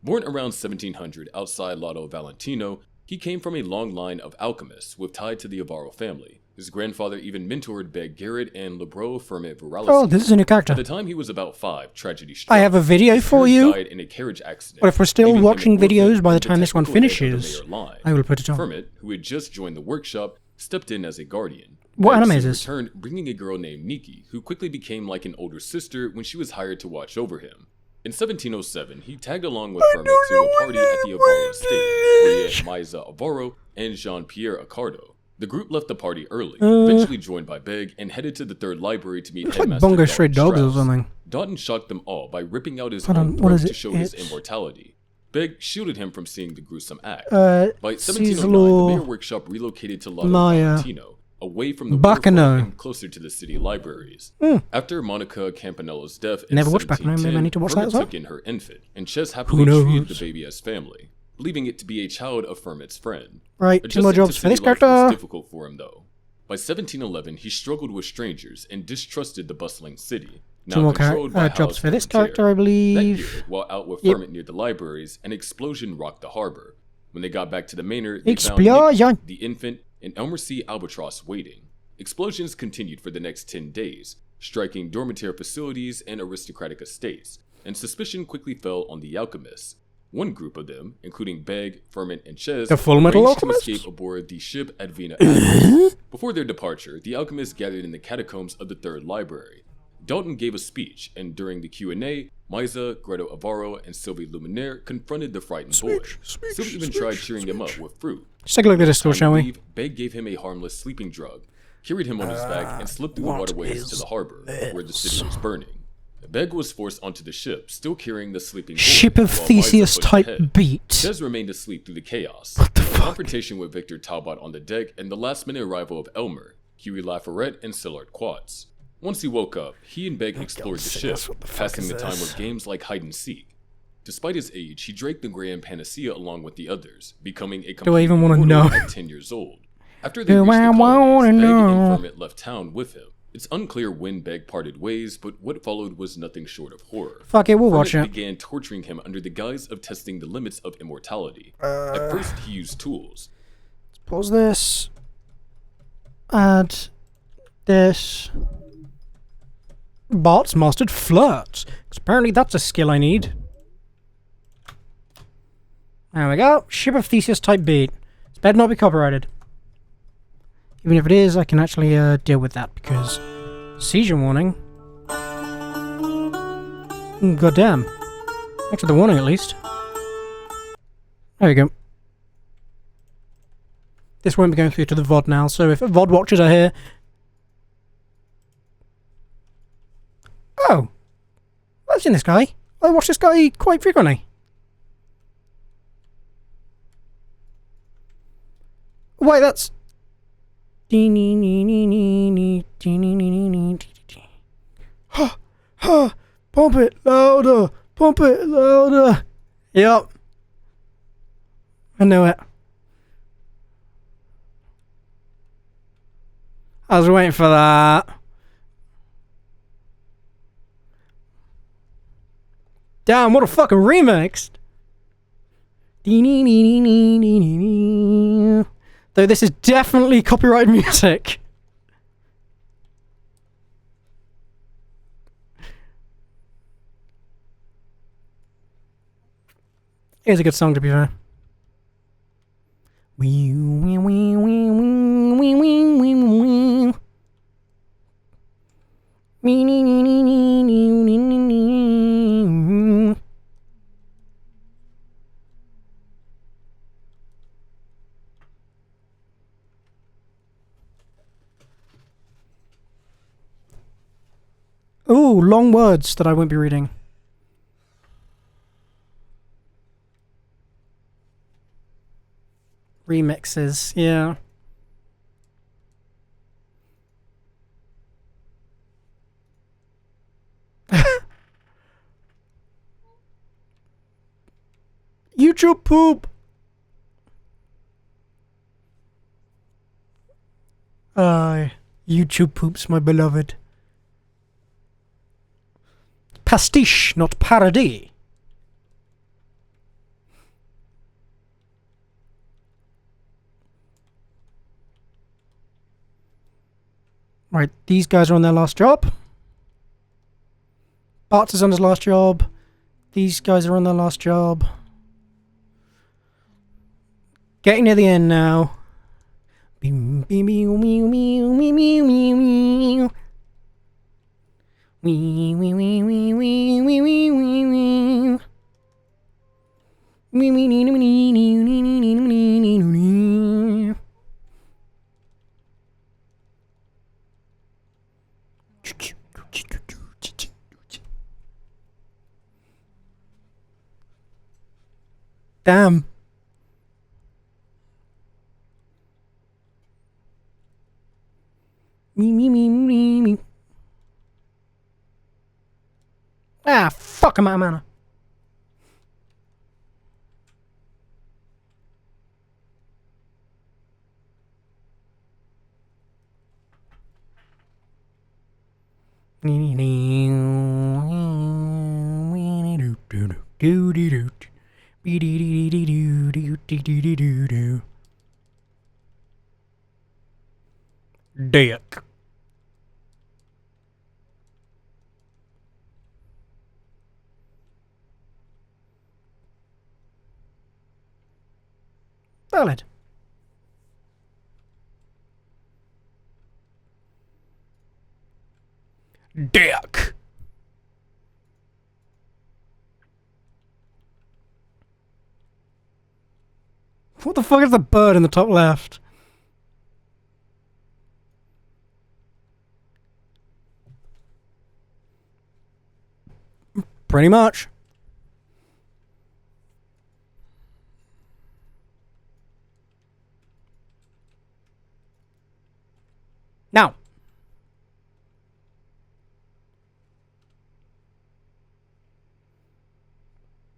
Born around 1700 outside Lotto Valentino, he came from a long line of alchemists with tie to the Avaro family. His grandfather even mentored Beg Garrett and Lebro Ferment Viralis. Oh, this is a new character. At the time he was about 5, tragedy struck. I have a video His for parents you. died in a carriage accident, But if we're still leaving him watching an orphan videos by the and time this one technical head of the finishes, Mayer line. I will put it on. Ferment, who had just joined the workshop, stepped in as a guardian. What Beg anime is soon this? returned, bringing a girl named Nikki, who quickly became like an older sister when she was hired to watch over him. In 1707, he tagged along with Ferment to a party at the Avaro estate, where he had Maiza Avaro and Jean-Pierre Accardo. The group left the party early, eventually joined by Beg, and headed to the third library to meet It's like Headmaster Bongo Dalton Stray Dogs or Strauss. something. Dalton shocked them all by ripping out his Hold own on, what throat is to it? show his It's- immortality. Beg shielded him from seeing the gruesome act. Uh, By 1709, the Caesar Mayer workshop relocated to Lotto Maya. Valentino, away from the Bacano. waterfront and closer to the city libraries. After Monica Campanella's death in Never watched Bacano, maybe I need to watch that Ferment as well. took in her infant, and Ches happily knows? treated the baby as family, believing it to be a child of Ferment's friend. Right, 2 more Adjusting to jobs for this city life was character. difficult for him, though. By 1711, he struggled with strangers and distrusted the bustling city. 2 more controlled by jobs House for this Frontier. character, I That believe. year, while out with Yep. Ferment near the libraries, an explosion rocked the harbor. When they got back to the manor, they found Explosion. Nikki, the infant, and Elmer C. Albatross waiting. Explosions continued for the next 10 days, striking dormitory facilities and aristocratic estates, and suspicion quickly fell on the alchemists. One group of them, including Beg, Ferment, and Ches, The Full Metal arranged to Alchemists? escape aboard the ship Advena Advent. Before their departure, the alchemists gathered in the catacombs of the third library. Dalton gave a speech, and during the Q&A, Misa, Greta Avaro, and Sylvie Luminaire confronted the frightened boy. Sylvie even tried cheering him up with fruit. Let's take a look at the Discord, shall we? Beg gave him a harmless sleeping drug, carried him on his back, and slipped through the waterways to the harbor, where the city was burning. Beg was forced onto the ship, still carrying the sleeping boy. Ship of while Theseus Misa pushed type ahead. beat. Des remained asleep through the chaos. What the A fuck? confrontation with Victor Talbot on the deck, and the last-minute arrival of Elmer, Huey Lafayette, and Sillard Quatz. Once he woke up, he and Beg explored the ship, passing the time with games like hide-and-seek. Despite his age, he drank the Grand Panacea along with the others, becoming a Do I even complete wanna immortal know? at 10 years old. After they Do reached the I colonies, wanna Beg know? and Kermit left town with him. It's unclear when Beg parted ways, but what followed was nothing short of horror. Fuck it, we'll watch Kermit it. began torturing him under the guise of testing the limits of immortality. At first, he used tools. Pause this. Add this. Bart's mastered flirts. 'Cause apparently that's a skill I need. There we go. Ship of Theseus type beat. It's better not be copyrighted. Even if it is, I can actually deal with that because seizure warning. Goddamn. Thanks for the warning at least. There we go. This won't be going through to the VOD now, so if VOD watchers are here... Oh! I've seen this guy. I watch this guy quite frequently. Wait, that's... Ha! Ha! Pump it louder! Pump it louder! Yep. I know it. I was waiting for that. Damn, what a fucking remix! Though this is definitely copyrighted music. It is a good song, to be fair. Ooh, long words that I won't be reading. Remixes, yeah. YouTube poop. YouTube poops, my beloved. Pastiche, not parody. Right, these guys are on their last job. Bart is on his last job. These guys are on their last job. Getting near the end now. Beep, beep, beep, beep, beep, beep, beep, beep. Wee wee wee wee wee wee wee wee wee. Wee wee nee nee nee nee nee nee nee nee nee. Damn. Me me me me me. Ah, fuck, I'm out of mana. Dick. Valid. dick. What the fuck is the bird in the top left? Pretty much. Now.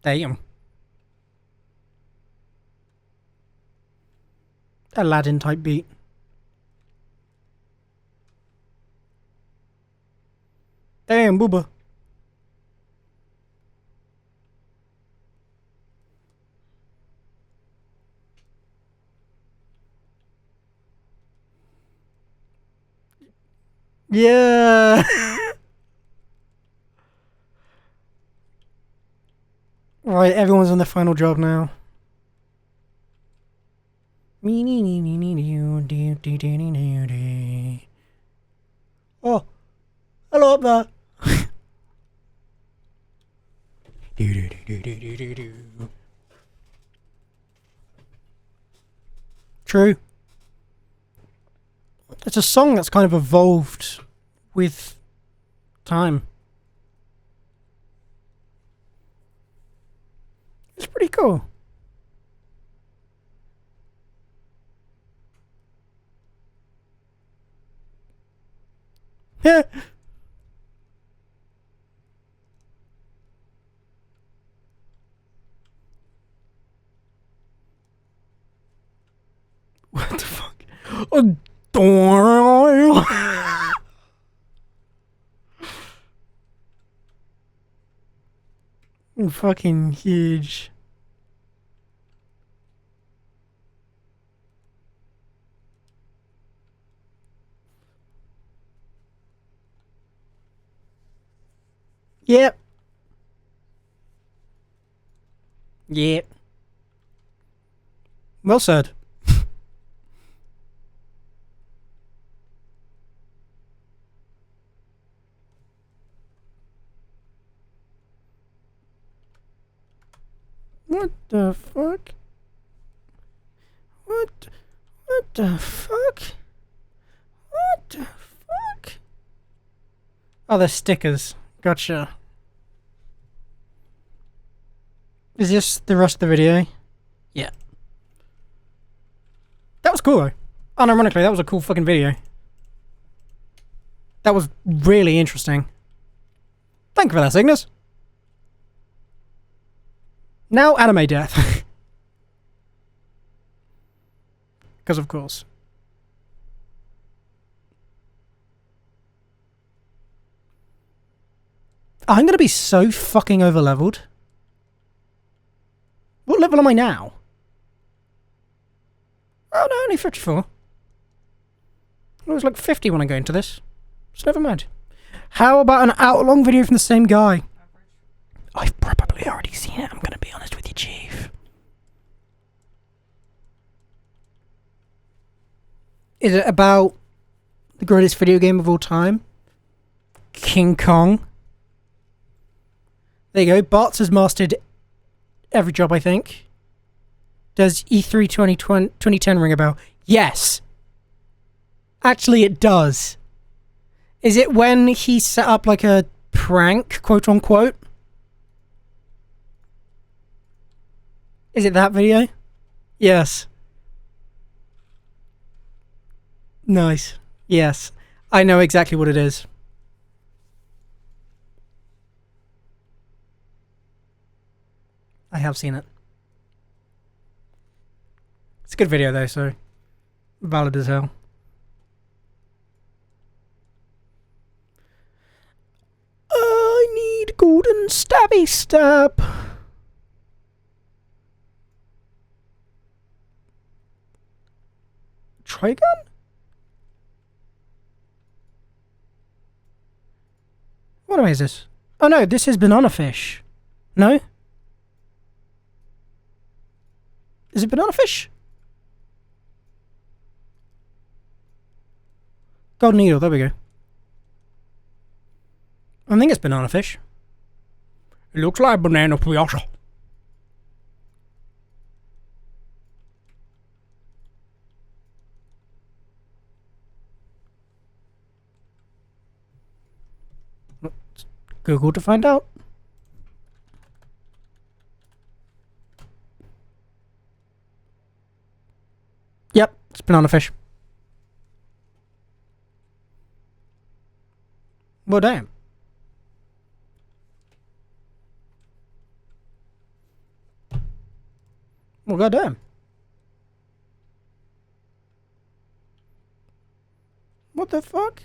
Damn. Aladdin type beat. Damn, booba. Yeah. Right, everyone's on their final job now. Oh, hello up there. True. It's a song that's kind of evolved with time. It's pretty cool. Yeah. What the fuck? Oh, fucking huge. Yep. Yep. Well said. What the fuck? What the fuck? What the fuck? Oh, they're stickers. Gotcha. Is this the rest of the video? Yeah. That was cool though. Unironically, that was a cool fucking video. That was really interesting. Thank you for that, Cygnus. Now anime death. Because of course. I'm gonna be so fucking overleveled. What level am I now? Oh no, only 54. I was like 50 when I go into this. So never mind. How about an hour-long video from the same guy? I've probably already seen it, I'm gonna be honest with you, Chief. Is it about the greatest video game of all time? King Kong? There you go. Bartz has mastered every job, I think. Does E3 2010 ring a bell? Yes. Actually, it does. Is it when he set up like a prank, quote unquote? Is it that video? Yes. Nice. Yes. I know exactly what it is. I have seen it. It's a good video though, so valid as hell. I need golden stabby stab. Trigun? What way is this? Oh no, this is banana fish. No? Is it banana fish? Golden needle, there we go. I think it's banana fish. It looks like banana fish. Google to find out. Yep, it's banana fish. Well, damn. Well, goddamn. What the fuck?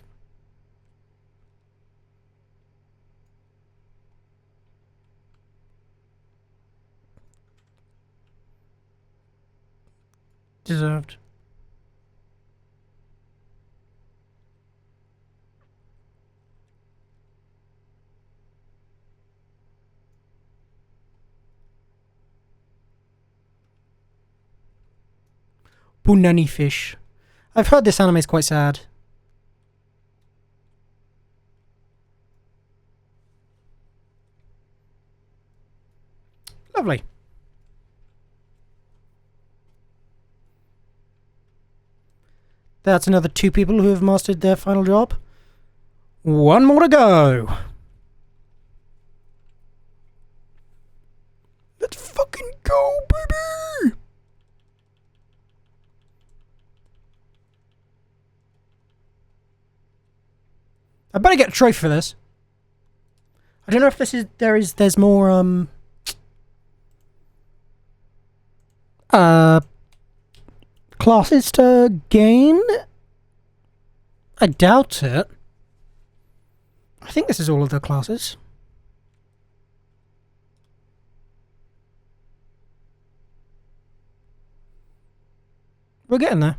Deserved. Punani fish. I've heard this anime is quite sad. Lovely. That's another 2 people who have mastered their final job. 1 more to go. Let's fucking go, baby! I better get a trophy for this. I don't know if there's more classes to gain? I doubt it. I think this is all of the classes. We're getting there.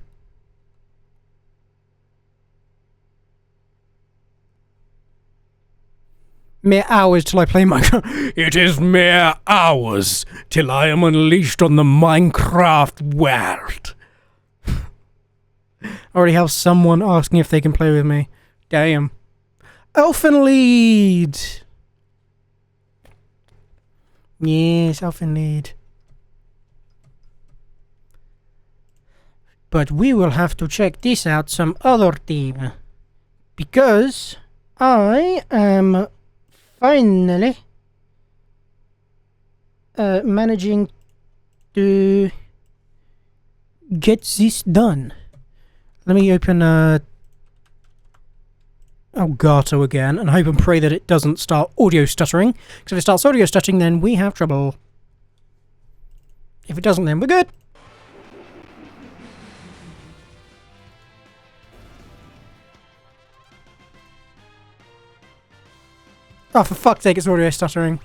Mere hours till I play Minecraft. It is mere hours till I am unleashed on the Minecraft world. I already have someone asking if they can play with me. Damn. Elfen Lied! Yes, Elfen Lied. But we will have to check this out some other time. Because I am finally managing to get this done. Let me open Elgato again and hope and pray that it doesn't start audio stuttering. Because if it starts audio stuttering, then we have trouble. If it doesn't, then we're good. Oh, for fuck's sake, it's audio stuttering.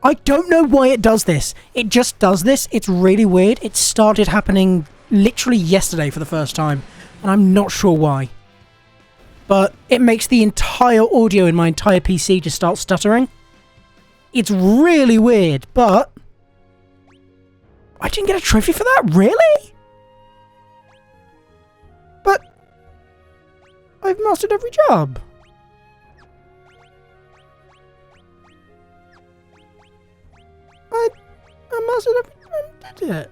I don't know why it does this. It just does this. It's really weird. It started happening literally yesterday for the first time, and I'm not sure why. But it makes the entire audio in my entire PC just start stuttering. It's really weird, but I didn't get a trophy for that? Really? But I've mastered every job. I mastered every job, did it?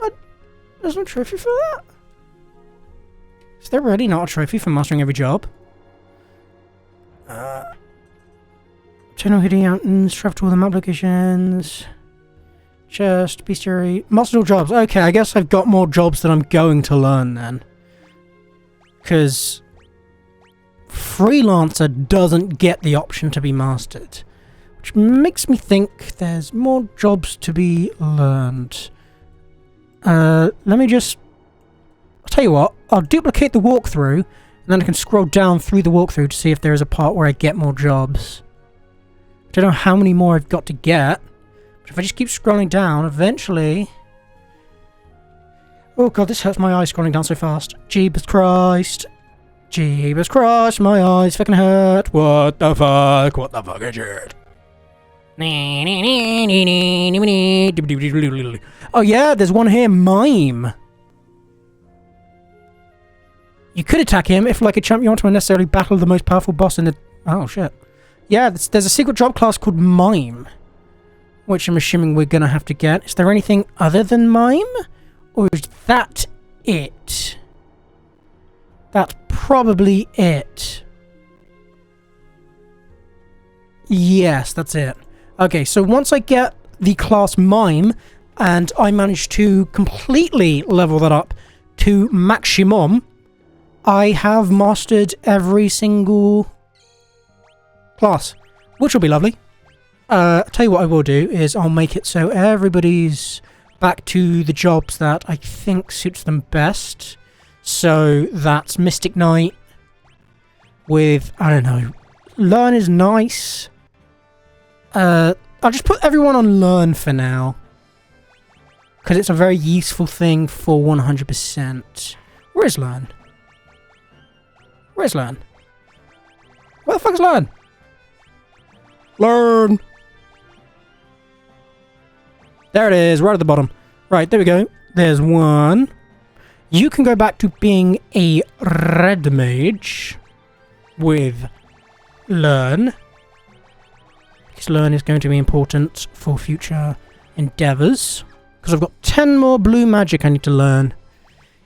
But there's no trophy for that. Is there really not a trophy for mastering every job? Channel hitting mountains, travel to all the map locations. Chest, bestiary, mastered all jobs. Okay, I guess I've got more jobs that I'm going to learn then. Because Freelancer doesn't get the option to be mastered. Which makes me think there's more jobs to be learned. Let me just... I'll tell you what, I'll duplicate the walkthrough, and then I can scroll down through the walkthrough to see if there is a part where I get more jobs. I don't know how many more I've got to get. But if I just keep scrolling down, eventually... Oh god, this hurts my eyes scrolling down so fast. Jeebus Christ. Jeebus Christ, my eyes fucking hurt. What the fuck? What the fuck is it? Oh yeah, there's one here, Mime. You could attack him if, like a champ, you want to unnecessarily battle the most powerful boss in the... Oh, shit. Yeah, there's a secret drop class called Mime, which I'm assuming we're going to have to get. Is there anything other than Mime? Or is that it? That's probably it. Yes, that's it. Okay, so once I get the class Mime, and I manage to completely level that up to maximum, I have mastered every single class, which will be lovely. Tell you what I will do is I'll make it so everybody's back to the jobs that I think suits them best. So that's Mystic Knight with, I don't know, Learn is nice. I'll just put everyone on Learn for now, because it's a very useful thing for 100%. Where is Learn? Where's Learn? Where the fuck is Learn? Learn! There it is, right at the bottom. Right, there we go. There's one. You can go back to being a red mage with Learn, because Learn is going to be important for future endeavours. Because I've got 10 more blue magic I need to learn.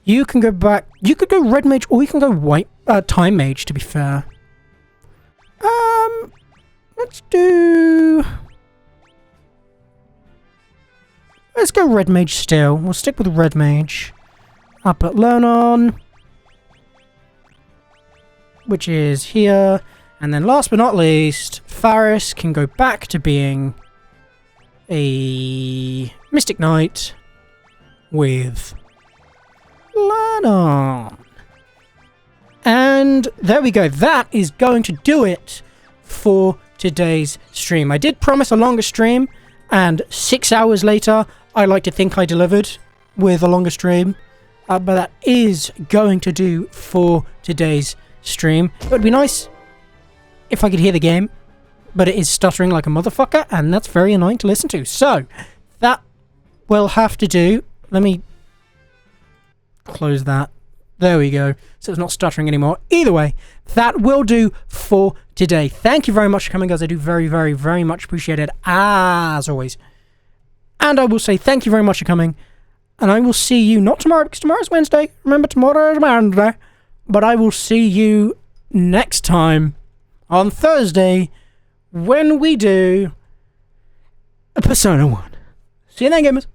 You can go back. You could go red mage, or you can go white time mage. To be fair, let's go red mage still. We'll stick with red mage. I'll put Learn on, which is here. And then last but not least, Faris can go back to being a Mystic Knight with Learn on. And there we go. That is going to do it for today's stream. I did promise a longer stream, and 6 hours later, I like to think I delivered with a longer stream. But that is going to do for today's stream. It would be nice if I could hear the game, but it is stuttering like a motherfucker, and that's very annoying to listen to. So, that will have to do. Let me close that. There we go. So it's not stuttering anymore. Either way, that will do for today. Thank you very much for coming, guys. I do very, very, very much appreciate it, as always. And I will say thank you very much for coming. And I will see you, not tomorrow, because tomorrow's Wednesday. Remember, tomorrow is Monday. But I will see you next time on Thursday when we do a Persona 1. See you then, gamers.